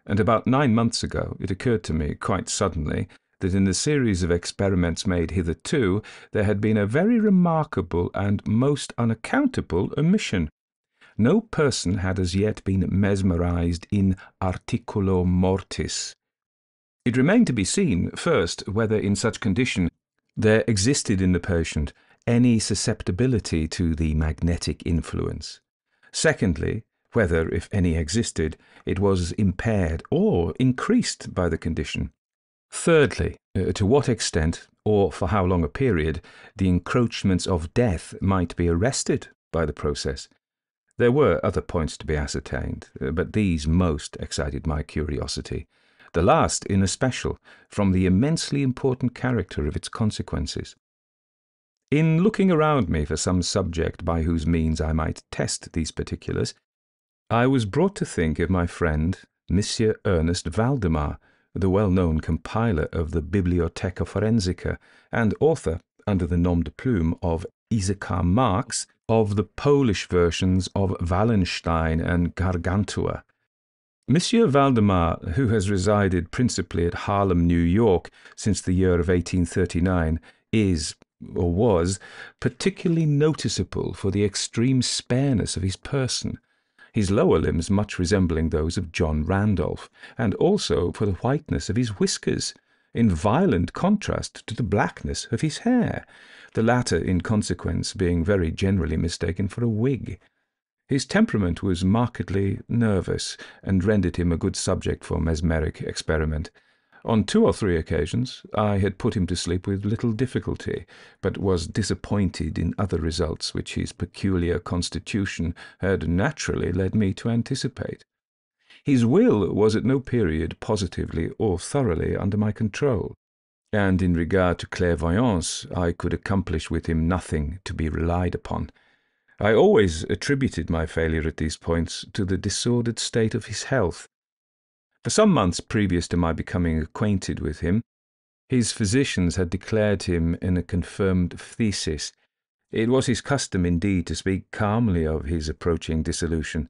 and about 9 months ago it occurred to me, quite suddenly, that in the series of experiments made hitherto there had been a very remarkable and most unaccountable omission. No person had as yet been mesmerized in articulo mortis. It remained to be seen, first, whether in such condition there existed in the patient any susceptibility to the magnetic influence. Secondly, whether, if any existed, it was impaired or increased by the condition. Thirdly, to what extent, or for how long a period, the encroachments of death might be arrested by the process. There were other points to be ascertained, but these most excited my curiosity, the last in especial, from the immensely important character of its consequences. In looking around me for some subject by whose means I might test these particulars, I was brought to think of my friend, Monsieur Ernest Valdemar, the well-known compiler of the Bibliotheca Forensica, and author, under the nom de plume of Issachar Marx, of the Polish versions of Wallenstein and Gargantua. Monsieur Valdemar, who has resided principally at Harlem, New York, since the year of 1839, is, or was, particularly noticeable for the extreme spareness of his person, his lower limbs much resembling those of John Randolph, and also for the whiteness of his whiskers, in violent contrast to the blackness of his hair, the latter in consequence being very generally mistaken for a wig. His temperament was markedly nervous, and rendered him a good subject for mesmeric experiment. On 2 or 3 occasions I had put him to sleep with little difficulty, but was disappointed in other results which his peculiar constitution had naturally led me to anticipate. His will was at no period positively or thoroughly under my control, and in regard to clairvoyance I could accomplish with him nothing to be relied upon. I always attributed my failure at these points to the disordered state of his health. For some months previous to my becoming acquainted with him, his physicians had declared him in a confirmed phthisis. It was his custom, indeed, to speak calmly of his approaching dissolution,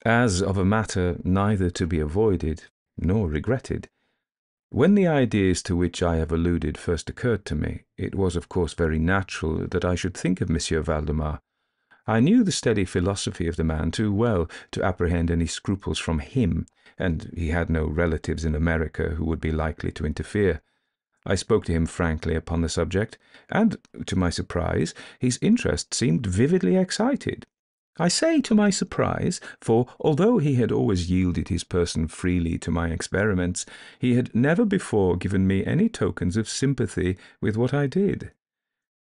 as of a matter neither to be avoided nor regretted. When the ideas to which I have alluded first occurred to me, it was of course very natural that I should think of Monsieur Valdemar. I knew the steady philosophy of the man too well to apprehend any scruples from him, and he had no relatives in America who would be likely to interfere. I spoke to him frankly upon the subject, and, to my surprise, his interest seemed vividly excited. I say to my surprise, for although he had always yielded his person freely to my experiments, he had never before given me any tokens of sympathy with what I did.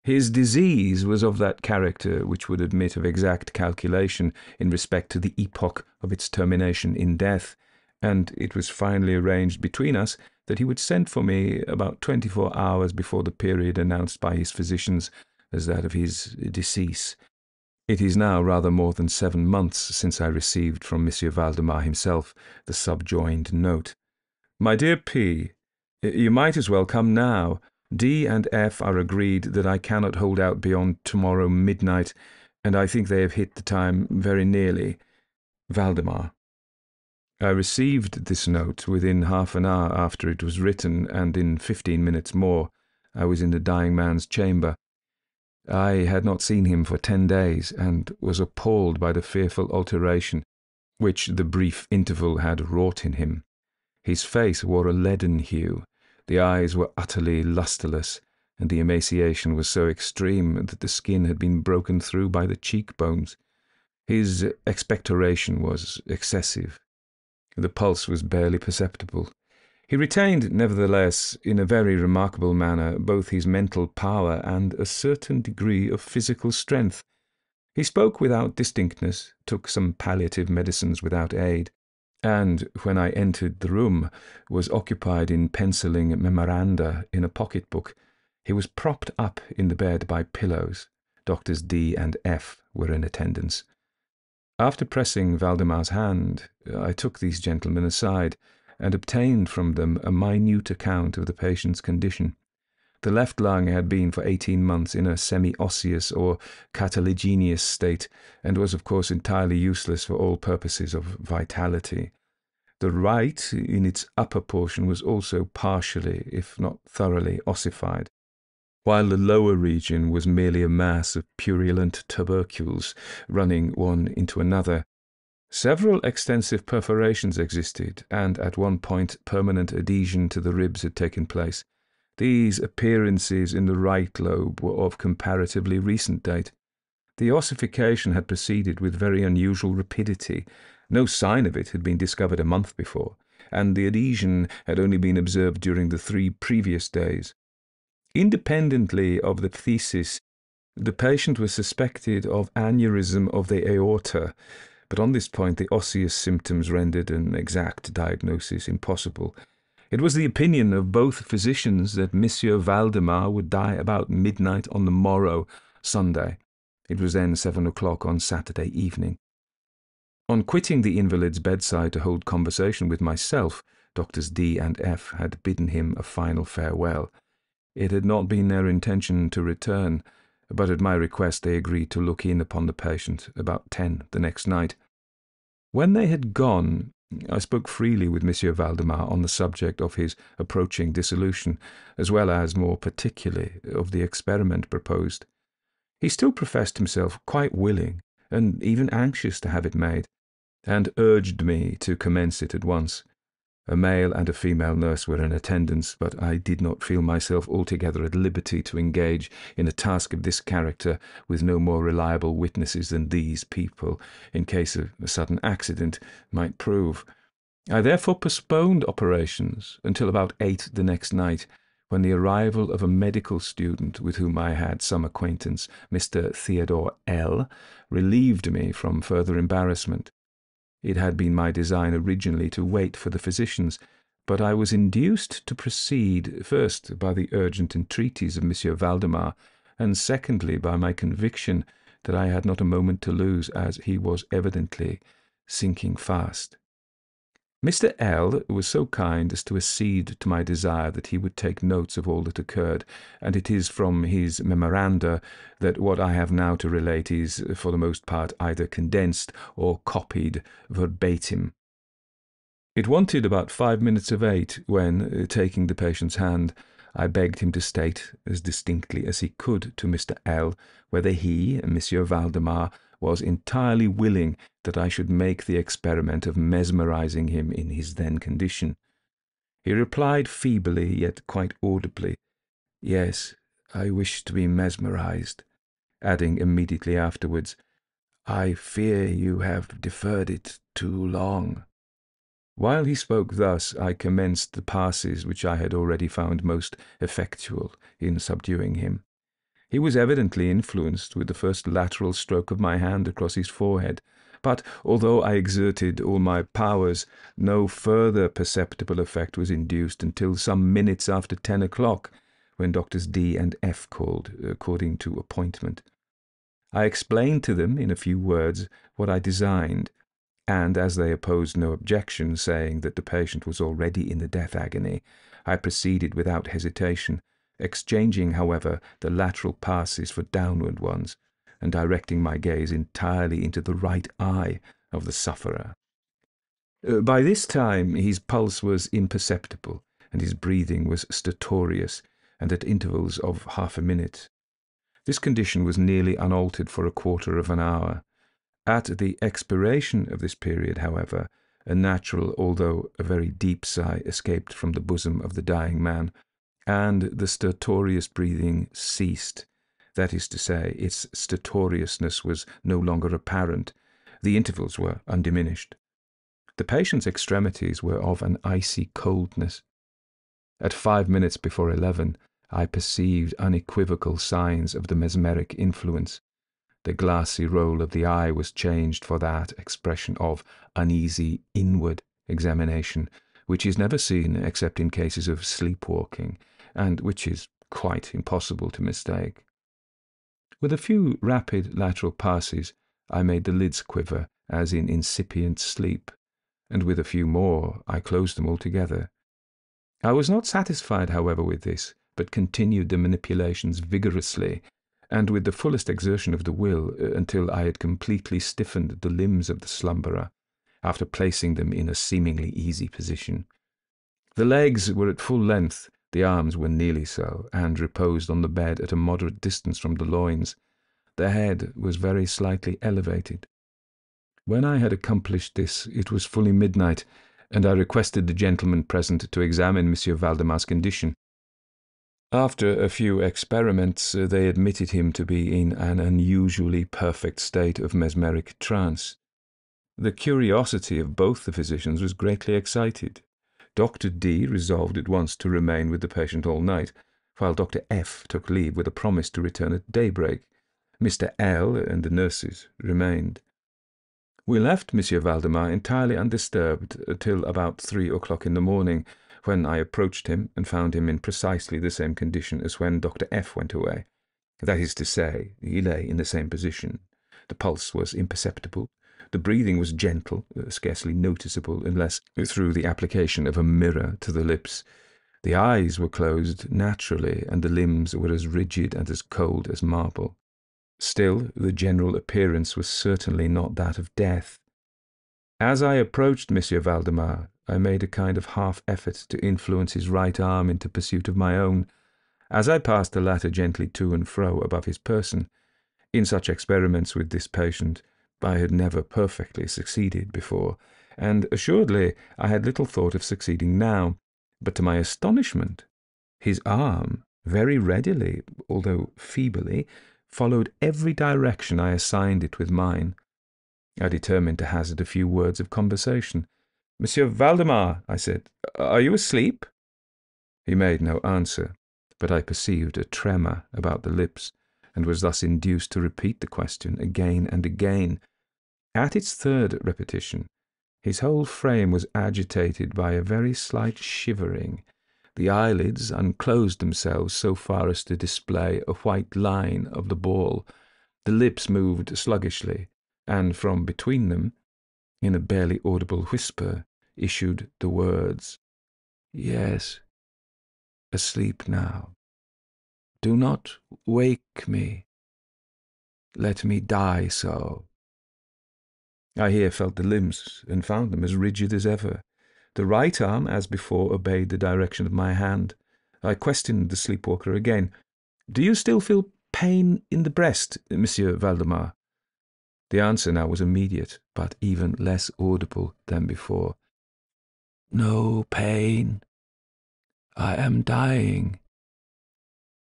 His disease was of that character which would admit of exact calculation in respect to the epoch of its termination in death, and it was finally arranged between us that he would send for me about 24 hours before the period announced by his physicians as that of his decease. It is now rather more than 7 months since I received from Monsieur Valdemar himself the subjoined note. My dear P., you might as well come now. D and F are agreed that I cannot hold out beyond tomorrow midnight, and I think they have hit the time very nearly. Valdemar. I received this note within half an hour after it was written, and in 15 minutes more I was in the dying man's chamber. I had not seen him for 10 days, and was appalled by the fearful alteration which the brief interval had wrought in him. His face wore a leaden hue, the eyes were utterly lustreless, and the emaciation was so extreme that the skin had been broken through by the cheekbones. His expectoration was excessive. The pulse was barely perceptible. He retained, nevertheless, in a very remarkable manner, both his mental power and a certain degree of physical strength. He spoke without distinctness, took some palliative medicines without aid, and, when I entered the room, was occupied in penciling memoranda in a pocket-book. He was propped up in the bed by pillows. Doctors D and F were in attendance. After pressing Valdemar's hand, I took these gentlemen aside, and obtained from them a minute account of the patient's condition. The left lung had been for 18 months in a semi-osseous or cartilaginous state, and was of course entirely useless for all purposes of vitality. The right, in its upper portion, was also partially, if not thoroughly, ossified, while the lower region was merely a mass of purulent tubercles running one into another. Several extensive perforations existed, and at one point permanent adhesion to the ribs had taken place. These appearances in the right lobe were of comparatively recent date. The ossification had proceeded with very unusual rapidity. No sign of it had been discovered a month before, and the adhesion had only been observed during the 3 previous days. Independently of the phthisis, the patient was suspected of aneurysm of the aorta, but on this point the osseous symptoms rendered an exact diagnosis impossible. It was the opinion of both physicians that Monsieur Valdemar would die about midnight on the morrow, Sunday. It was then 7 o'clock on Saturday evening. On quitting the invalid's bedside to hold conversation with myself, Doctors D and F had bidden him a final farewell. It had not been their intention to return, but at my request they agreed to look in upon the patient about 10 the next night. When they had gone, I spoke freely with Monsieur Valdemar on the subject of his approaching dissolution, as well as, more particularly, of the experiment proposed. He still professed himself quite willing, and even anxious to have it made, and urged me to commence it at once. A male and a female nurse were in attendance, but I did not feel myself altogether at liberty to engage in a task of this character with no more reliable witnesses than these people, in case a sudden accident might prove. I therefore postponed operations until about 8 the next night, when the arrival of a medical student with whom I had some acquaintance, Mr. Theodore L., relieved me from further embarrassment. It had been my design originally to wait for the physicians, but I was induced to proceed, first by the urgent entreaties of Monsieur Valdemar, and secondly by my conviction that I had not a moment to lose, as he was evidently sinking fast. Mr. L. was so kind as to accede to my desire that he would take notes of all that occurred, and it is from his memoranda that what I have now to relate is, for the most part, either condensed or copied verbatim. It wanted about 5 minutes of 8 when, taking the patient's hand, I begged him to state as distinctly as he could to Mr. L. whether he, Monsieur Valdemar, was entirely willing that I should make the experiment of mesmerizing him in his then condition. He replied feebly, yet quite audibly, "Yes, I wish to be mesmerized," adding immediately afterwards, "I fear you have deferred it too long." While he spoke thus, I commenced the passes which I had already found most effectual in subduing him. He was evidently influenced with the first lateral stroke of my hand across his forehead, but although I exerted all my powers, no further perceptible effect was induced until some minutes after 10 o'clock, when Doctors D and F called, according to appointment. I explained to them in a few words what I designed, and as they opposed no objection, saying that the patient was already in the death agony, I proceeded without hesitation, exchanging, however, the lateral passes for downward ones, and directing my gaze entirely into the right eye of the sufferer. By this time his pulse was imperceptible, and his breathing was stertorous, and at intervals of half a minute. This condition was nearly unaltered for a quarter of an hour. At the expiration of this period, however, a natural, although a very deep sigh escaped from the bosom of the dying man, and the stertorous breathing ceased. That is to say, its stertorousness was no longer apparent. The intervals were undiminished. The patient's extremities were of an icy coldness. At 5 minutes before 11, I perceived unequivocal signs of the mesmeric influence. The glassy roll of the eye was changed for that expression of uneasy inward examination, which is never seen except in cases of sleepwalking, and which is quite impossible to mistake. With a few rapid lateral passes, I made the lids quiver as in incipient sleep, and with a few more I closed them altogether. I was not satisfied, however, with this, but continued the manipulations vigorously, and with the fullest exertion of the will, until I had completely stiffened the limbs of the slumberer, after placing them in a seemingly easy position. The legs were at full length, the arms were nearly so, and reposed on the bed at a moderate distance from the loins. The head was very slightly elevated. When I had accomplished this, it was fully midnight, and I requested the gentlemen present to examine Monsieur Valdemar's condition. After a few experiments, they admitted him to be in an unusually perfect state of mesmeric trance. The curiosity of both the physicians was greatly excited. Dr. D resolved at once to remain with the patient all night, while Dr. F took leave with a promise to return at daybreak. Mr. L and the nurses remained. We left Monsieur Valdemar entirely undisturbed till about 3 o'clock in the morning, when I approached him and found him in precisely the same condition as when Dr. F went away. That is to say, he lay in the same position. The pulse was imperceptible. The breathing was gentle, scarcely noticeable unless through the application of a mirror to the lips. The eyes were closed naturally, and the limbs were as rigid and as cold as marble. Still, the general appearance was certainly not that of death. As I approached Monsieur Valdemar, I made a kind of half effort to influence his right arm into pursuit of my own, as I passed the latter gently to and fro above his person. In such experiments with this patient, I had never perfectly succeeded before, and assuredly I had little thought of succeeding now, but to my astonishment, his arm very readily, although feebly, followed every direction I assigned it with mine. I determined to hazard a few words of conversation. "Monsieur Valdemar," I said, "are you asleep?" He made no answer, but I perceived a tremor about the lips, and was thus induced to repeat the question again and again. At its third repetition, his whole frame was agitated by a very slight shivering. The eyelids unclosed themselves so far as to display a white line of the ball. The lips moved sluggishly, and from between them, in a barely audible whisper, issued the words, "Yes, asleep now. Do not wake me. Let me die so." I here felt the limbs, and found them as rigid as ever. The right arm, as before, obeyed the direction of my hand. I questioned the sleepwalker again. "Do you still feel pain in the breast, Monsieur Valdemar?" The answer now was immediate, but even less audible than before. "No pain. I am dying."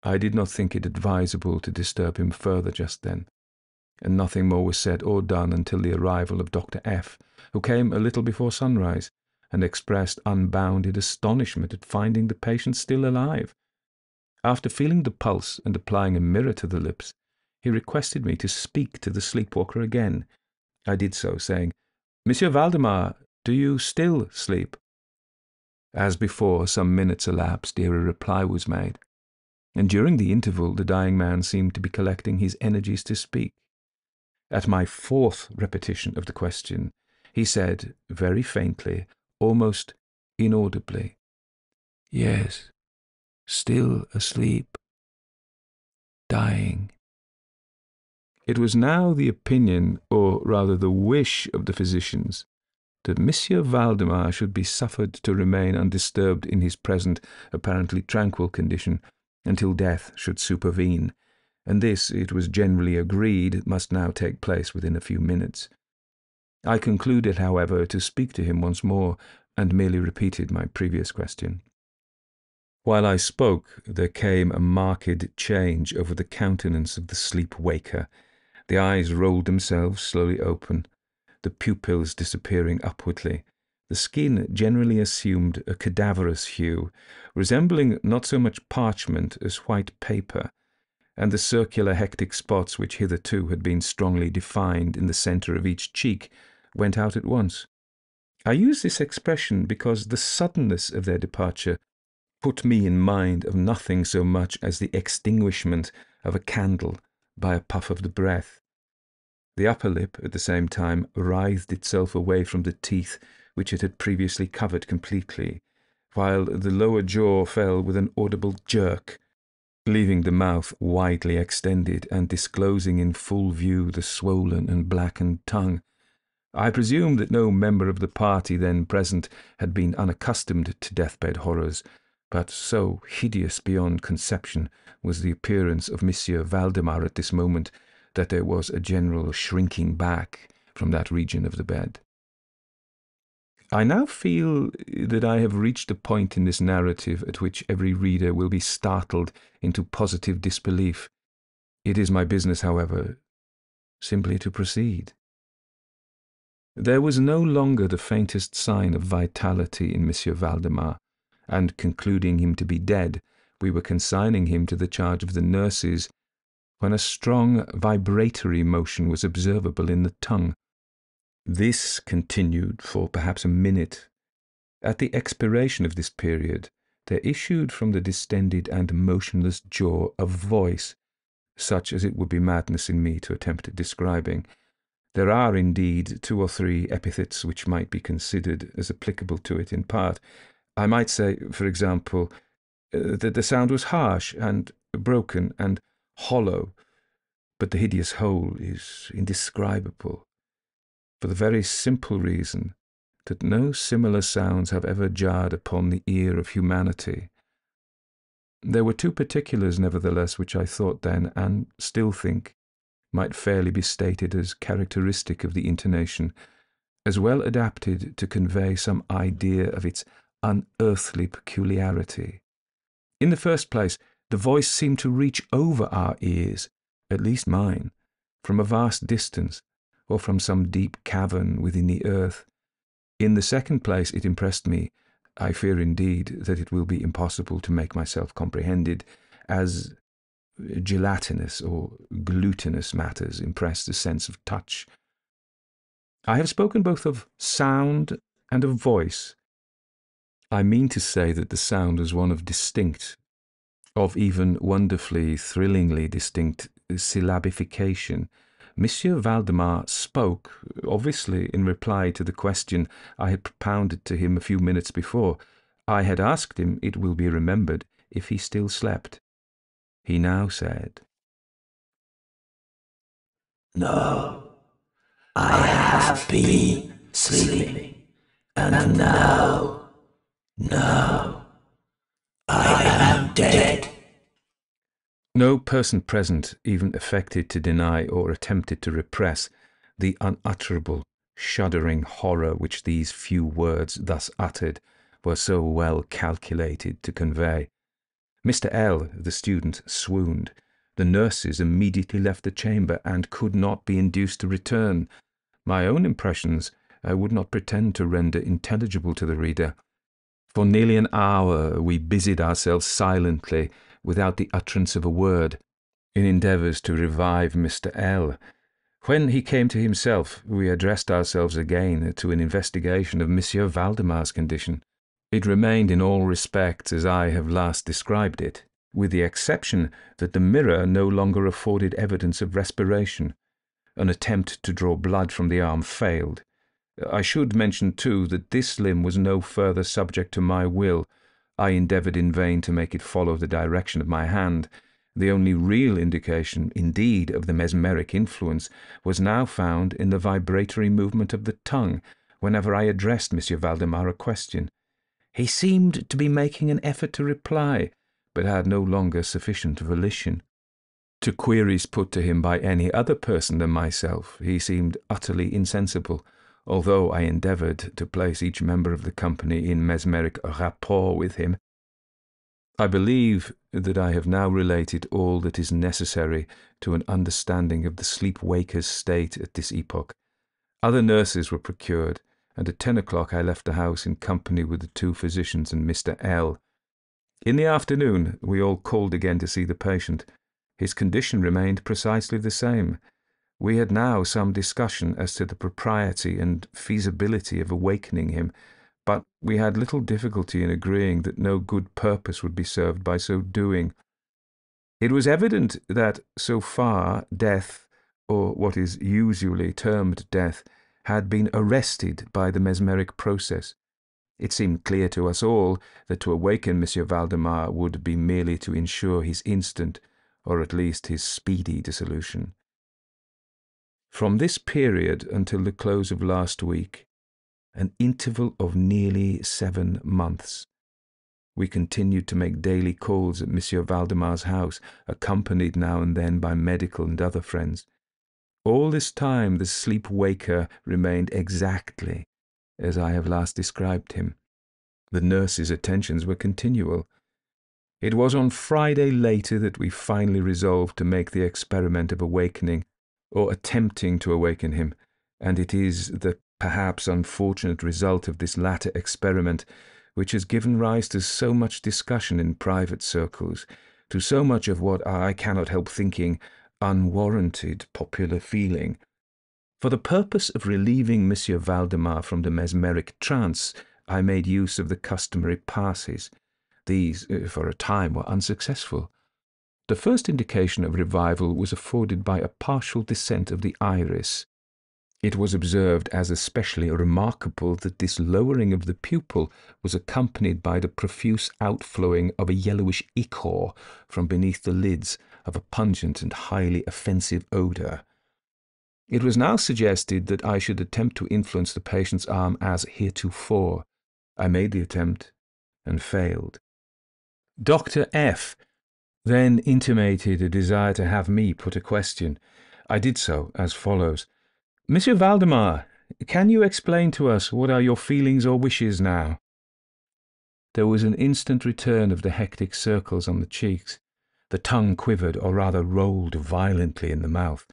I did not think it advisable to disturb him further just then, and nothing more was said or done until the arrival of Dr. F., who came a little before sunrise, and expressed unbounded astonishment at finding the patient still alive. After feeling the pulse and applying a mirror to the lips, he requested me to speak to the sleepwalker again. I did so, saying, "Monsieur Valdemar, do you still sleep?" As before, some minutes elapsed ere a reply was made, and during the interval the dying man seemed to be collecting his energies to speak. At my fourth repetition of the question, he said, very faintly, almost inaudibly, "Yes, still asleep, dying." It was now the opinion, or rather the wish of the physicians, that Monsieur Valdemar should be suffered to remain undisturbed in his present apparently tranquil condition until death should supervene, and this, it was generally agreed, must now take place within a few minutes. I concluded, however, to speak to him once more, and merely repeated my previous question. While I spoke, there came a marked change over the countenance of the sleep-waker. The eyes rolled themselves slowly open, the pupils disappearing upwardly. The skin generally assumed a cadaverous hue, resembling not so much parchment as white paper, and the circular hectic spots which hitherto had been strongly defined in the centre of each cheek went out at once. I use this expression because the suddenness of their departure put me in mind of nothing so much as the extinguishment of a candle by a puff of the breath. The upper lip, at the same time, writhed itself away from the teeth which it had previously covered completely, while the lower jaw fell with an audible jerk, leaving the mouth widely extended and disclosing in full view the swollen and blackened tongue. I presume that no member of the party then present had been unaccustomed to deathbed horrors, but so hideous beyond conception was the appearance of Monsieur Valdemar at this moment that there was a general shrinking back from that region of the bed. I now feel that I have reached a point in this narrative at which every reader will be startled into positive disbelief. It is my business, however, simply to proceed. There was no longer the faintest sign of vitality in Monsieur Valdemar, and concluding him to be dead, we were consigning him to the charge of the nurses, when a strong vibratory motion was observable in the tongue. This continued for perhaps a minute. At the expiration of this period, there issued from the distended and motionless jaw a voice, such as it would be madness in me to attempt describing. There are, indeed, 2 or 3 epithets which might be considered as applicable to it in part. I might say, for example, that the sound was harsh and broken and hollow, but the hideous whole is indescribable, for the very simple reason that no similar sounds have ever jarred upon the ear of humanity. There were 2 particulars, nevertheless, which I thought then, and still think, might fairly be stated as characteristic of the intonation, as well adapted to convey some idea of its unearthly peculiarity. In the first place, the voice seemed to reach over our ears, at least mine, from a vast distance, or from some deep cavern within the earth. In the second place, it impressed me, I fear indeed that it will be impossible to make myself comprehended, as gelatinous or glutinous matters impress the sense of touch. I have spoken both of sound and of voice. I mean to say that the sound was one of distinct, of even wonderfully, thrillingly distinct syllabification. Monsieur Valdemar spoke, obviously in reply to the question I had propounded to him a few minutes before. I had asked him, it will be remembered, if he still slept. He now said, "No, I have been sleeping, and now, I am dead. No person present even affected to deny or attempted to repress the unutterable, shuddering horror which these few words thus uttered were so well calculated to convey. Mr. L., the student, swooned. The nurses immediately left the chamber and could not be induced to return. My own impressions I would not pretend to render intelligible to the reader. For nearly an hour we busied ourselves silently, without the utterance of a word, in endeavours to revive Mr. L. When he came to himself, we addressed ourselves again to an investigation of Monsieur Valdemar's condition. It remained in all respects as I have last described it, with the exception that the mirror no longer afforded evidence of respiration. An attempt to draw blood from the arm failed. I should mention, too, that this limb was no further subject to my will. I endeavoured in vain to make it follow the direction of my hand. The only real indication, indeed, of the mesmeric influence was now found in the vibratory movement of the tongue whenever I addressed Monsieur Valdemar a question. He seemed to be making an effort to reply, but had no longer sufficient volition. To queries put to him by any other person than myself, he seemed utterly insensible, although I endeavoured to place each member of the company in mesmeric rapport with him. I believe that I have now related all that is necessary to an understanding of the sleep-waker's state at this epoch. Other nurses were procured, and at 10 o'clock I left the house in company with the 2 physicians and Mr. L. In the afternoon we all called again to see the patient. His condition remained precisely the same. We had now some discussion as to the propriety and feasibility of awakening him, but we had little difficulty in agreeing that no good purpose would be served by so doing. It was evident that, so far, death, or what is usually termed death, had been arrested by the mesmeric process. It seemed clear to us all that to awaken Monsieur Valdemar would be merely to ensure his instant, or at least his speedy dissolution. From this period until the close of last week, an interval of nearly 7 months, we continued to make daily calls at Monsieur Valdemar's house, accompanied now and then by medical and other friends. All this time the sleep-waker remained exactly as I have last described him. The nurse's attentions were continual. It was on Friday later that we finally resolved to make the experiment of awakening, or attempting to awaken him, and it is the perhaps unfortunate result of this latter experiment which has given rise to so much discussion in private circles, to so much of what I cannot help thinking unwarranted popular feeling. For the purpose of relieving Monsieur Valdemar from the mesmeric trance, I made use of the customary passes. These, for a time, were unsuccessful. The first indication of revival was afforded by a partial descent of the iris. It was observed as especially remarkable that this lowering of the pupil was accompanied by the profuse outflowing of a yellowish ichor from beneath the lids, of a pungent and highly offensive odour. It was now suggested that I should attempt to influence the patient's arm as heretofore. I made the attempt and failed. Dr. F. then intimated a desire to have me put a question. I did so as follows. Monsieur Valdemar, can you explain to us what are your feelings or wishes now? There was an instant return of the hectic circles on the cheeks. The tongue quivered, or rather rolled violently in the mouth,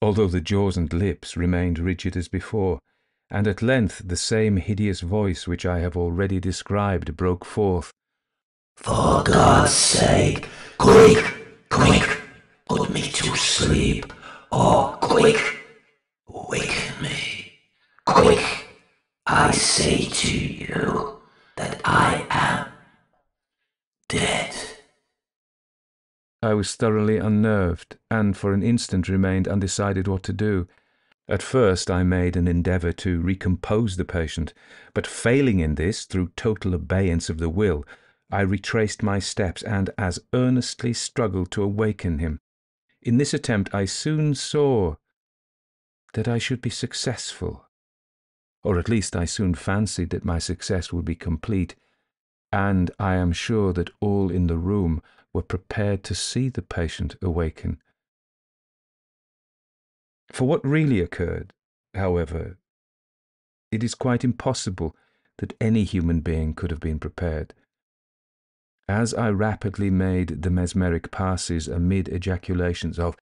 although the jaws and lips remained rigid as before, and at length the same hideous voice which I have already described broke forth. For God's sake, quick, quick, put me to sleep, or quick, waken me. Quick, I say to you that I am dead. I was thoroughly unnerved, and for an instant remained undecided what to do. At first I made an endeavour to recompose the patient, but failing in this through total abeyance of the will, I retraced my steps and as earnestly struggled to awaken him. In this attempt I soon saw that I should be successful, or at least I soon fancied that my success would be complete. and I am sure that all in the room were prepared to see the patient awaken. For what really occurred, however, it is quite impossible that any human being could have been prepared. As I rapidly made the mesmeric passes amid ejaculations of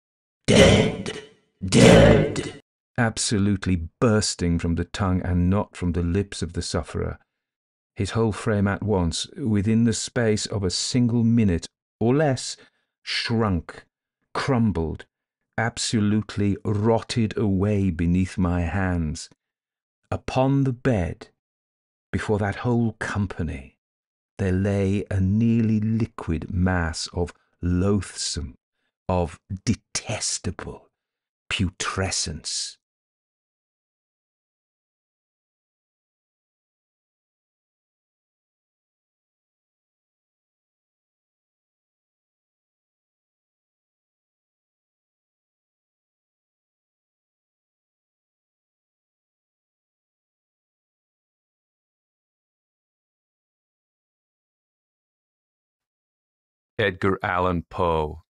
Dead! Dead! absolutely bursting from the tongue and not from the lips of the sufferer, his whole frame at once, within the space of a single minute or less, shrunk, crumbled, absolutely rotted away beneath my hands. Upon the bed, before that whole company, there lay a nearly liquid mass of loathsome, of detestable putrescence. Edgar Allan Poe,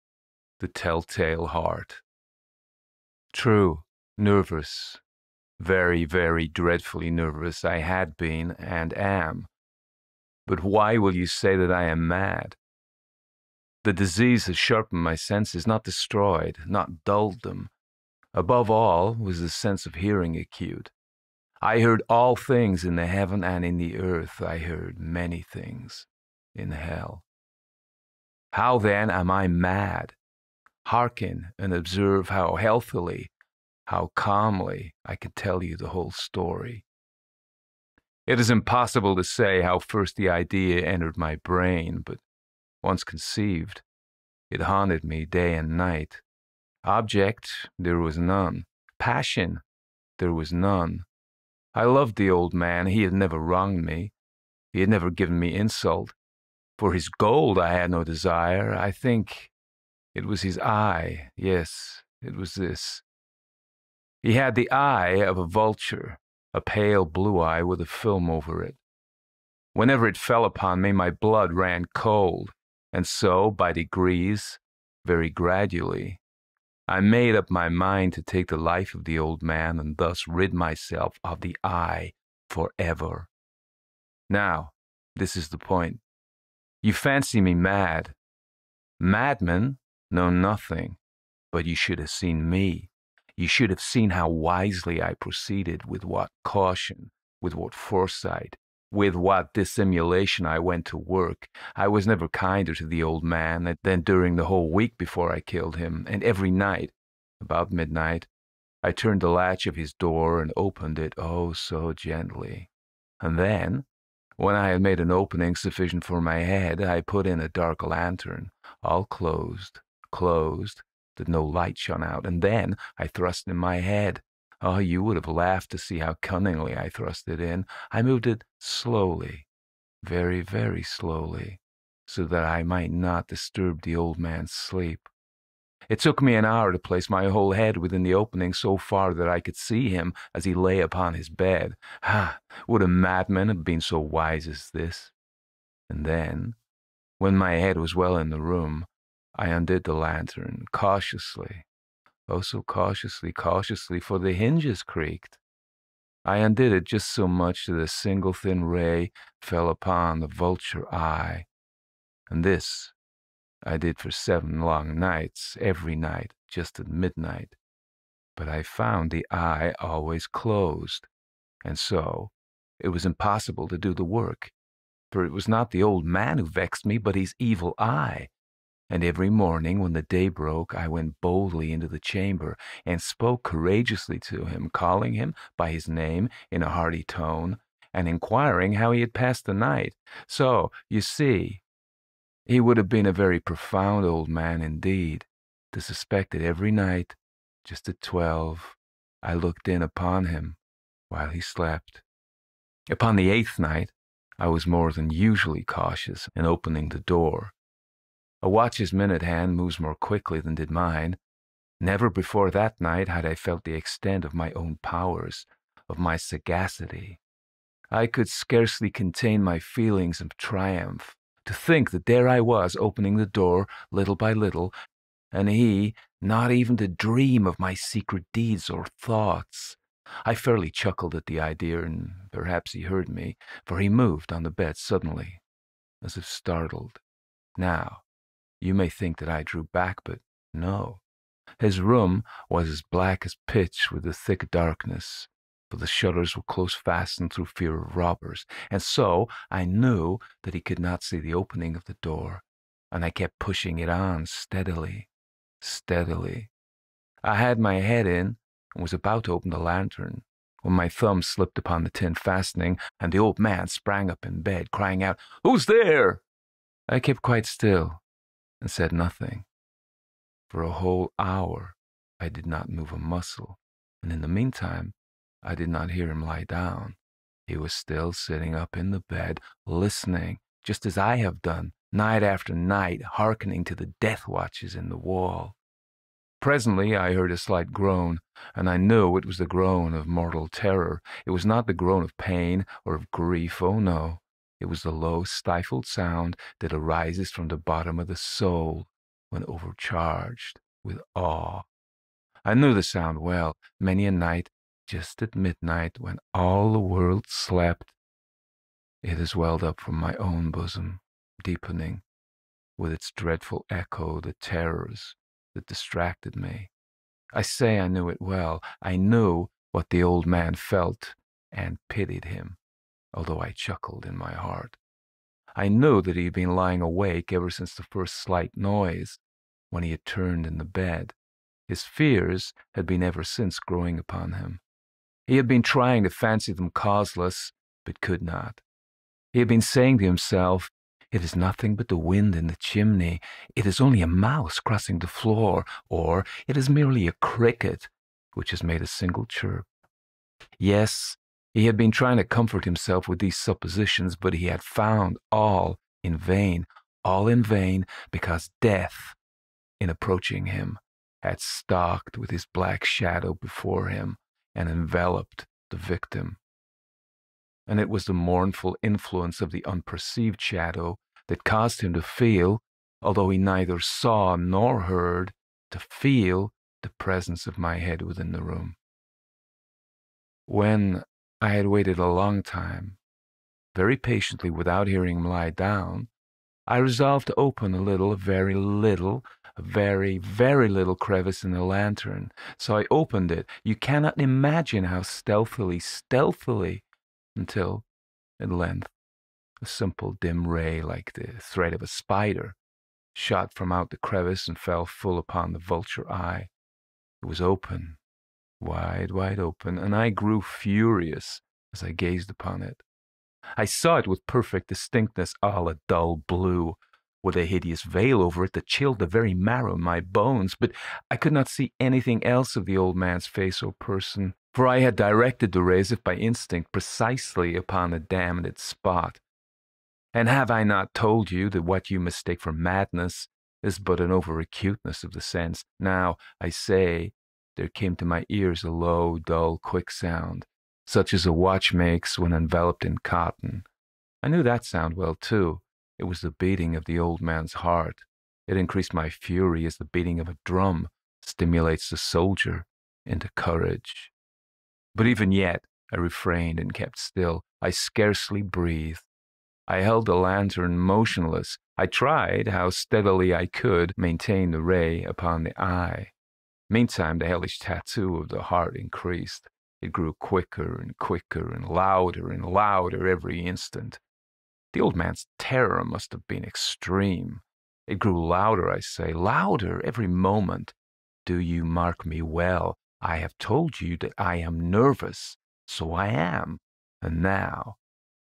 The Telltale Heart. True, nervous, very, very dreadfully nervous I had been and am. But why will you say that I am mad? The disease has sharpened my senses, not destroyed, not dulled them. Above all was the sense of hearing acute. I heard all things in the heaven and in the earth. I heard many things in hell. How then am I mad? Hearken and observe how healthily, how calmly I can tell you the whole story. It is impossible to say how first the idea entered my brain, but once conceived, it haunted me day and night. Object, there was none. Passion, there was none. I loved the old man. He had never wronged me. He had never given me insult. For his gold I had no desire. I think it was his eye. Yes, it was this. He had the eye of a vulture, a pale blue eye with a film over it. Whenever it fell upon me, my blood ran cold, and so, by degrees, very gradually, I made up my mind to take the life of the old man and thus rid myself of the eye forever. Now, this is the point. You fancy me mad. Madmen know nothing, but you should have seen me. You should have seen how wisely I proceeded, with what caution, with what foresight, with what dissimulation I went to work. I was never kinder to the old man than during the whole week before I killed him, and every night, about midnight, I turned the latch of his door and opened it, oh, so gently. And then, when I had made an opening sufficient for my head, I put in a dark lantern, all closed, that no light shone out, and then I thrust in my head. Oh, you would have laughed to see how cunningly I thrust it in. I moved it slowly, very, very slowly, so that I might not disturb the old man's sleep. It took me an hour to place my whole head within the opening so far that I could see him as he lay upon his bed. Ah, would a madman have been so wise as this? And then, when my head was well in the room, I undid the lantern, cautiously, oh so cautiously, for the hinges creaked. I undid it just so much that a single thin ray fell upon the vulture eye, and this I did for 7 long nights, every night, just at midnight. But I found the eye always closed, and so it was impossible to do the work, for it was not the old man who vexed me, but his evil eye. And every morning when the day broke, I went boldly into the chamber and spoke courageously to him, calling him by his name in a hearty tone, and inquiring how he had passed the night. So, you see, he would have been a very profound old man indeed, to suspect that every night, just at 12, I looked in upon him while he slept. Upon the 8th night, I was more than usually cautious in opening the door. A watch's minute hand moves more quickly than did mine. Never before that night had I felt the extent of my own powers, of my sagacity. I could scarcely contain my feelings of triumph. To think that there I was, opening the door little by little, and he not even to dream of my secret deeds or thoughts. I fairly chuckled at the idea, and perhaps he heard me, for he moved on the bed suddenly, as if startled. Now, you may think that I drew back, but no. His room was as black as pitch with the thick darkness, for the shutters were close fastened through fear of robbers, and so I knew that he could not see the opening of the door, and I kept pushing it on steadily, steadily. I had my head in and was about to open the lantern when my thumb slipped upon the tin fastening, and the old man sprang up in bed, crying out, "Who's there?" I kept quite still and said nothing. For a whole hour I did not move a muscle, and in the meantime I did not hear him lie down. He was still sitting up in the bed, listening, just as I have done, night after night, hearkening to the death watches in the wall. Presently I heard a slight groan, and I knew it was the groan of mortal terror. It was not the groan of pain or of grief, oh no. It was the low, stifled sound that arises from the bottom of the soul when overcharged with awe. I knew the sound well. Many a night, just at midnight, when all the world slept, it has welled up from my own bosom, deepening, with its dreadful echo, the terrors that distracted me. I say I knew it well. I knew what the old man felt and pitied him, although I chuckled in my heart. I knew that he had been lying awake ever since the first slight noise, when he had turned in the bed. His fears had been ever since growing upon him. He had been trying to fancy them causeless, but could not. He had been saying to himself, "It is nothing but the wind in the chimney. It is only a mouse crossing the floor, or it is merely a cricket which has made a single chirp." Yes, he had been trying to comfort himself with these suppositions, but he had found all in vain, because death, in approaching him, had stalked with his black shadow before him and enveloped the victim. And it was the mournful influence of the unperceived shadow that caused him to feel, although he neither saw nor heard, to feel the presence of my head within the room. When I had waited a long time, very patiently without hearing him lie down, I resolved to open a very little crevice in the lantern. So I opened it. You cannot imagine how stealthily, until, at length, a simple dim ray like the thread of a spider shot from out the crevice and fell full upon the vulture eye. It was open, wide open, and I grew furious as I gazed upon it. I saw it with perfect distinctness, all a dull blue, with a hideous veil over it that chilled the very marrow in my bones, but I could not see anything else of the old man's face or person, for I had directed the rays, if by instinct, precisely upon the damned spot. And have I not told you that what you mistake for madness is but an over-acuteness of the sense? Now, I say, there came to my ears a low, dull, quick sound, such as a watch makes when enveloped in cotton. I knew that sound well, too. It was the beating of the old man's heart. It increased my fury as the beating of a drum stimulates the soldier into courage. But even yet, I refrained and kept still. I scarcely breathed. I held the lantern motionless. I tried, how steadily I could, maintain the ray upon the eye. Meantime, the hellish tattoo of the heart increased. It grew quicker and louder every instant. The old man's terror must have been extreme. It grew louder, I say, louder every moment. Do you mark me well? I have told you that I am nervous, so I am. And now,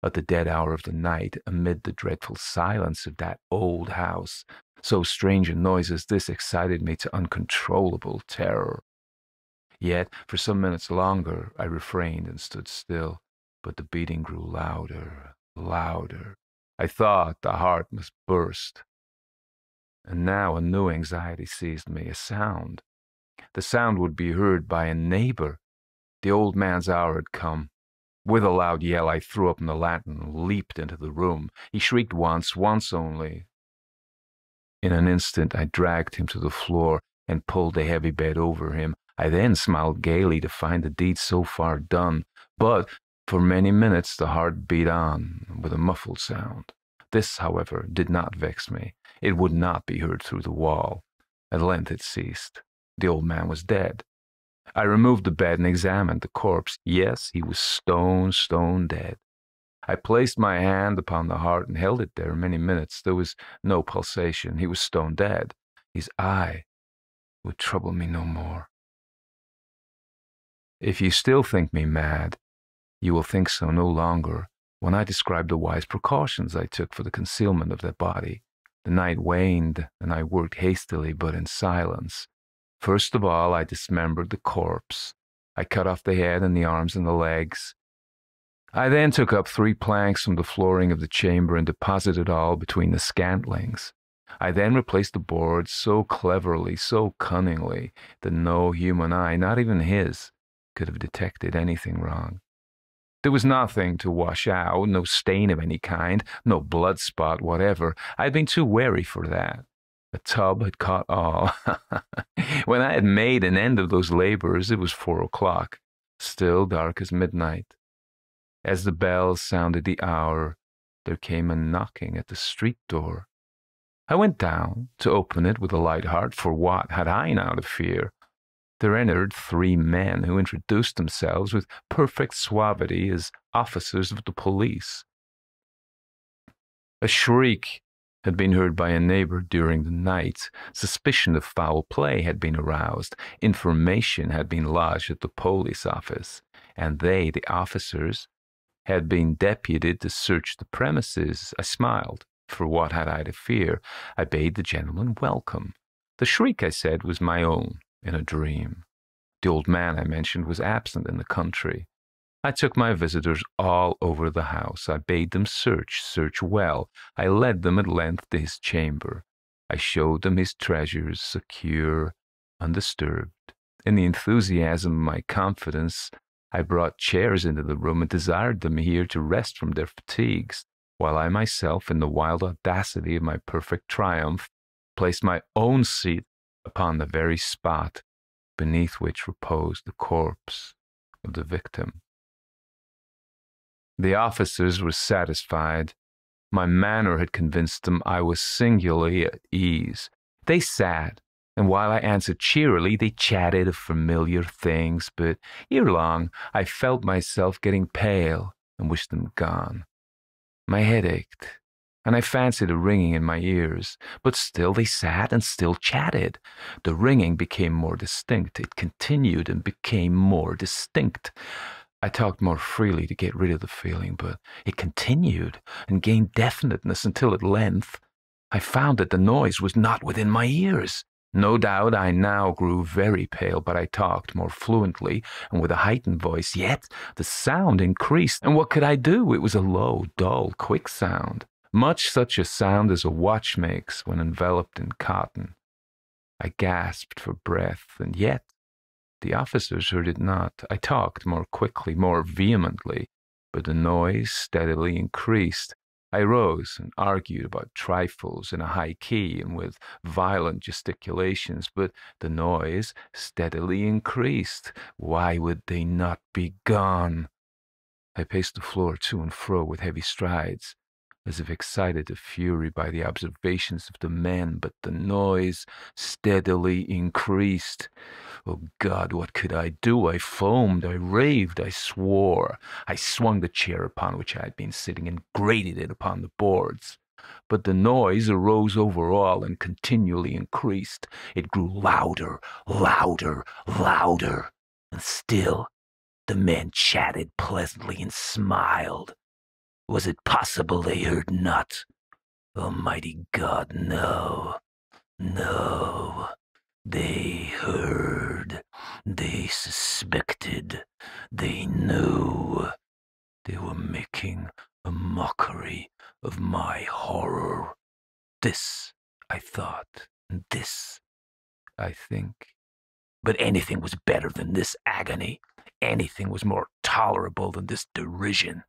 at the dead hour of the night, amid the dreadful silence of that old house, so strange a noise as this excited me to uncontrollable terror. Yet, for some minutes longer, I refrained and stood still, but the beating grew louder. I thought the heart must burst. And now a new anxiety seized me, a sound. The sound would be heard by a neighbor. The old man's hour had come. With a loud yell, I threw open the lantern and leaped into the room. He shrieked once only. In an instant, I dragged him to the floor and pulled the heavy bed over him. I then smiled gaily to find the deed so far done, but for many minutes the heart beat on with a muffled sound. This, however, did not vex me. It would not be heard through the wall. At length it ceased. The old man was dead. I removed the bed and examined the corpse. Yes, he was stone dead. I placed my hand upon the heart and held it there many minutes. There was no pulsation. He was stone dead. His eye would trouble me no more. If you still think me mad, you will think so no longer when I describe the wise precautions I took for the concealment of the body. The night waned, and I worked hastily but in silence. First of all, I dismembered the corpse. I cut off the head and the arms and the legs. I then took up 3 planks from the flooring of the chamber and deposited all between the scantlings. I then replaced the boards so cleverly, so cunningly, that no human eye, not even his, could have detected anything wrong. There was nothing to wash out, no stain of any kind, no blood spot whatever. I had been too wary for that. A tub had caught all. When I had made an end of those labors, it was 4 o'clock, still dark as midnight. As the bells sounded the hour, there came a knocking at the street door. I went down to open it with a light heart, for what had I now to fear? There entered 3 men who introduced themselves with perfect suavity as officers of the police. A shriek had been heard by a neighbor during the night. Suspicion of foul play had been aroused. Information had been lodged at the police office, and they, the officers, had been deputed to search the premises. I smiled, for what had I to fear? I bade the gentleman welcome. The shriek, I said, was my own in a dream. The old man I mentioned was absent in the country. I took my visitors all over the house. I bade them search well. I led them at length to his chamber. I showed them his treasures, secure, undisturbed. In the enthusiasm of my confidence, I brought chairs into the room and desired them here to rest from their fatigues, while I myself, in the wild audacity of my perfect triumph, placed my own seat upon the very spot beneath which reposed the corpse of the victim. The officers were satisfied. My manner had convinced them I was singularly at ease. They sat, and while I answered cheerily, they chatted of familiar things, but ere long I felt myself getting pale and wished them gone. My head ached, and I fancied a ringing in my ears, but still they sat and still chatted. The ringing became more distinct. It continued and became more distinct. I talked more freely to get rid of the feeling, but it continued and gained definiteness until at length I found that the noise was not within my ears. No doubt I now grew very pale, but I talked more fluently and with a heightened voice, yet the sound increased, and what could I do? It was a low, dull, quick sound, much such a sound as a watch makes when enveloped in cotton. I gasped for breath, and yet the officers heard it not. I talked more quickly, more vehemently, but the noise steadily increased. I rose and argued about trifles in a high key and with violent gesticulations, but the noise steadily increased. Why would they not be gone? I paced the floor to and fro with heavy strides, as if excited to fury by the observations of the men, but the noise steadily increased. Oh God, what could I do? I foamed, I raved, I swore. I swung the chair upon which I had been sitting and grated it upon the boards. But the noise arose over all and continually increased. It grew louder, louder, louder, and still the men chatted pleasantly and smiled. Was it possible they heard not? Almighty God, no, no. They heard, they suspected, they knew. They were making a mockery of my horror. This, I thought, and this, I think. But anything was better than this agony. anything was more tolerable than this derision.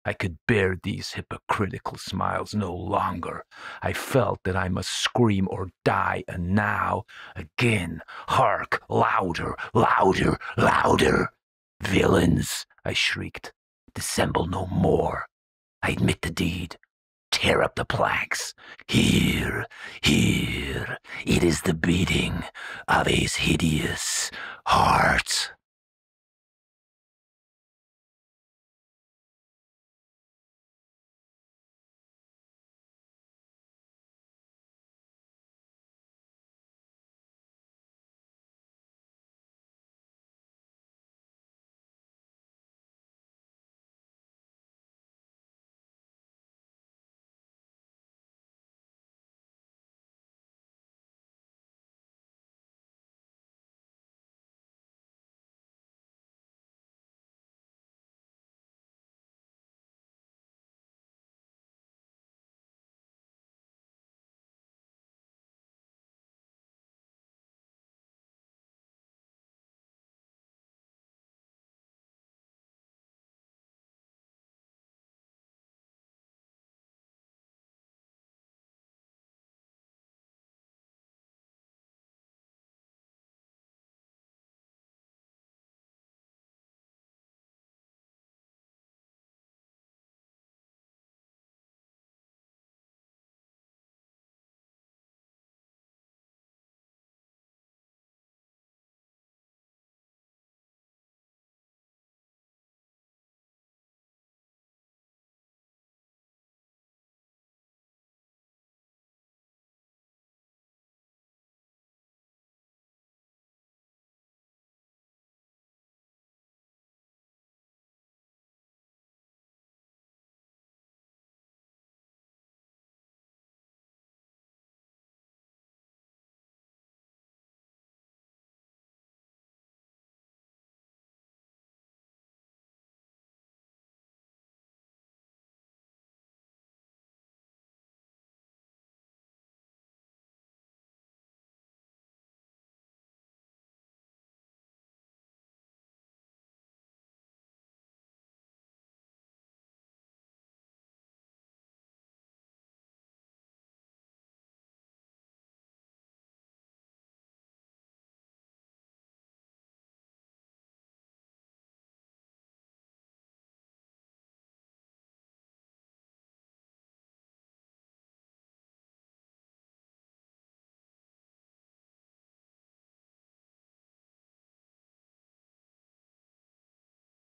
I could bear these hypocritical smiles no longer. I felt that I must scream or die, and now, again, hark, louder, louder, louder. Villains, I shrieked, dissemble no more. I admit the deed. Tear up the plaques. Here, here, it is the beating of his hideous heart.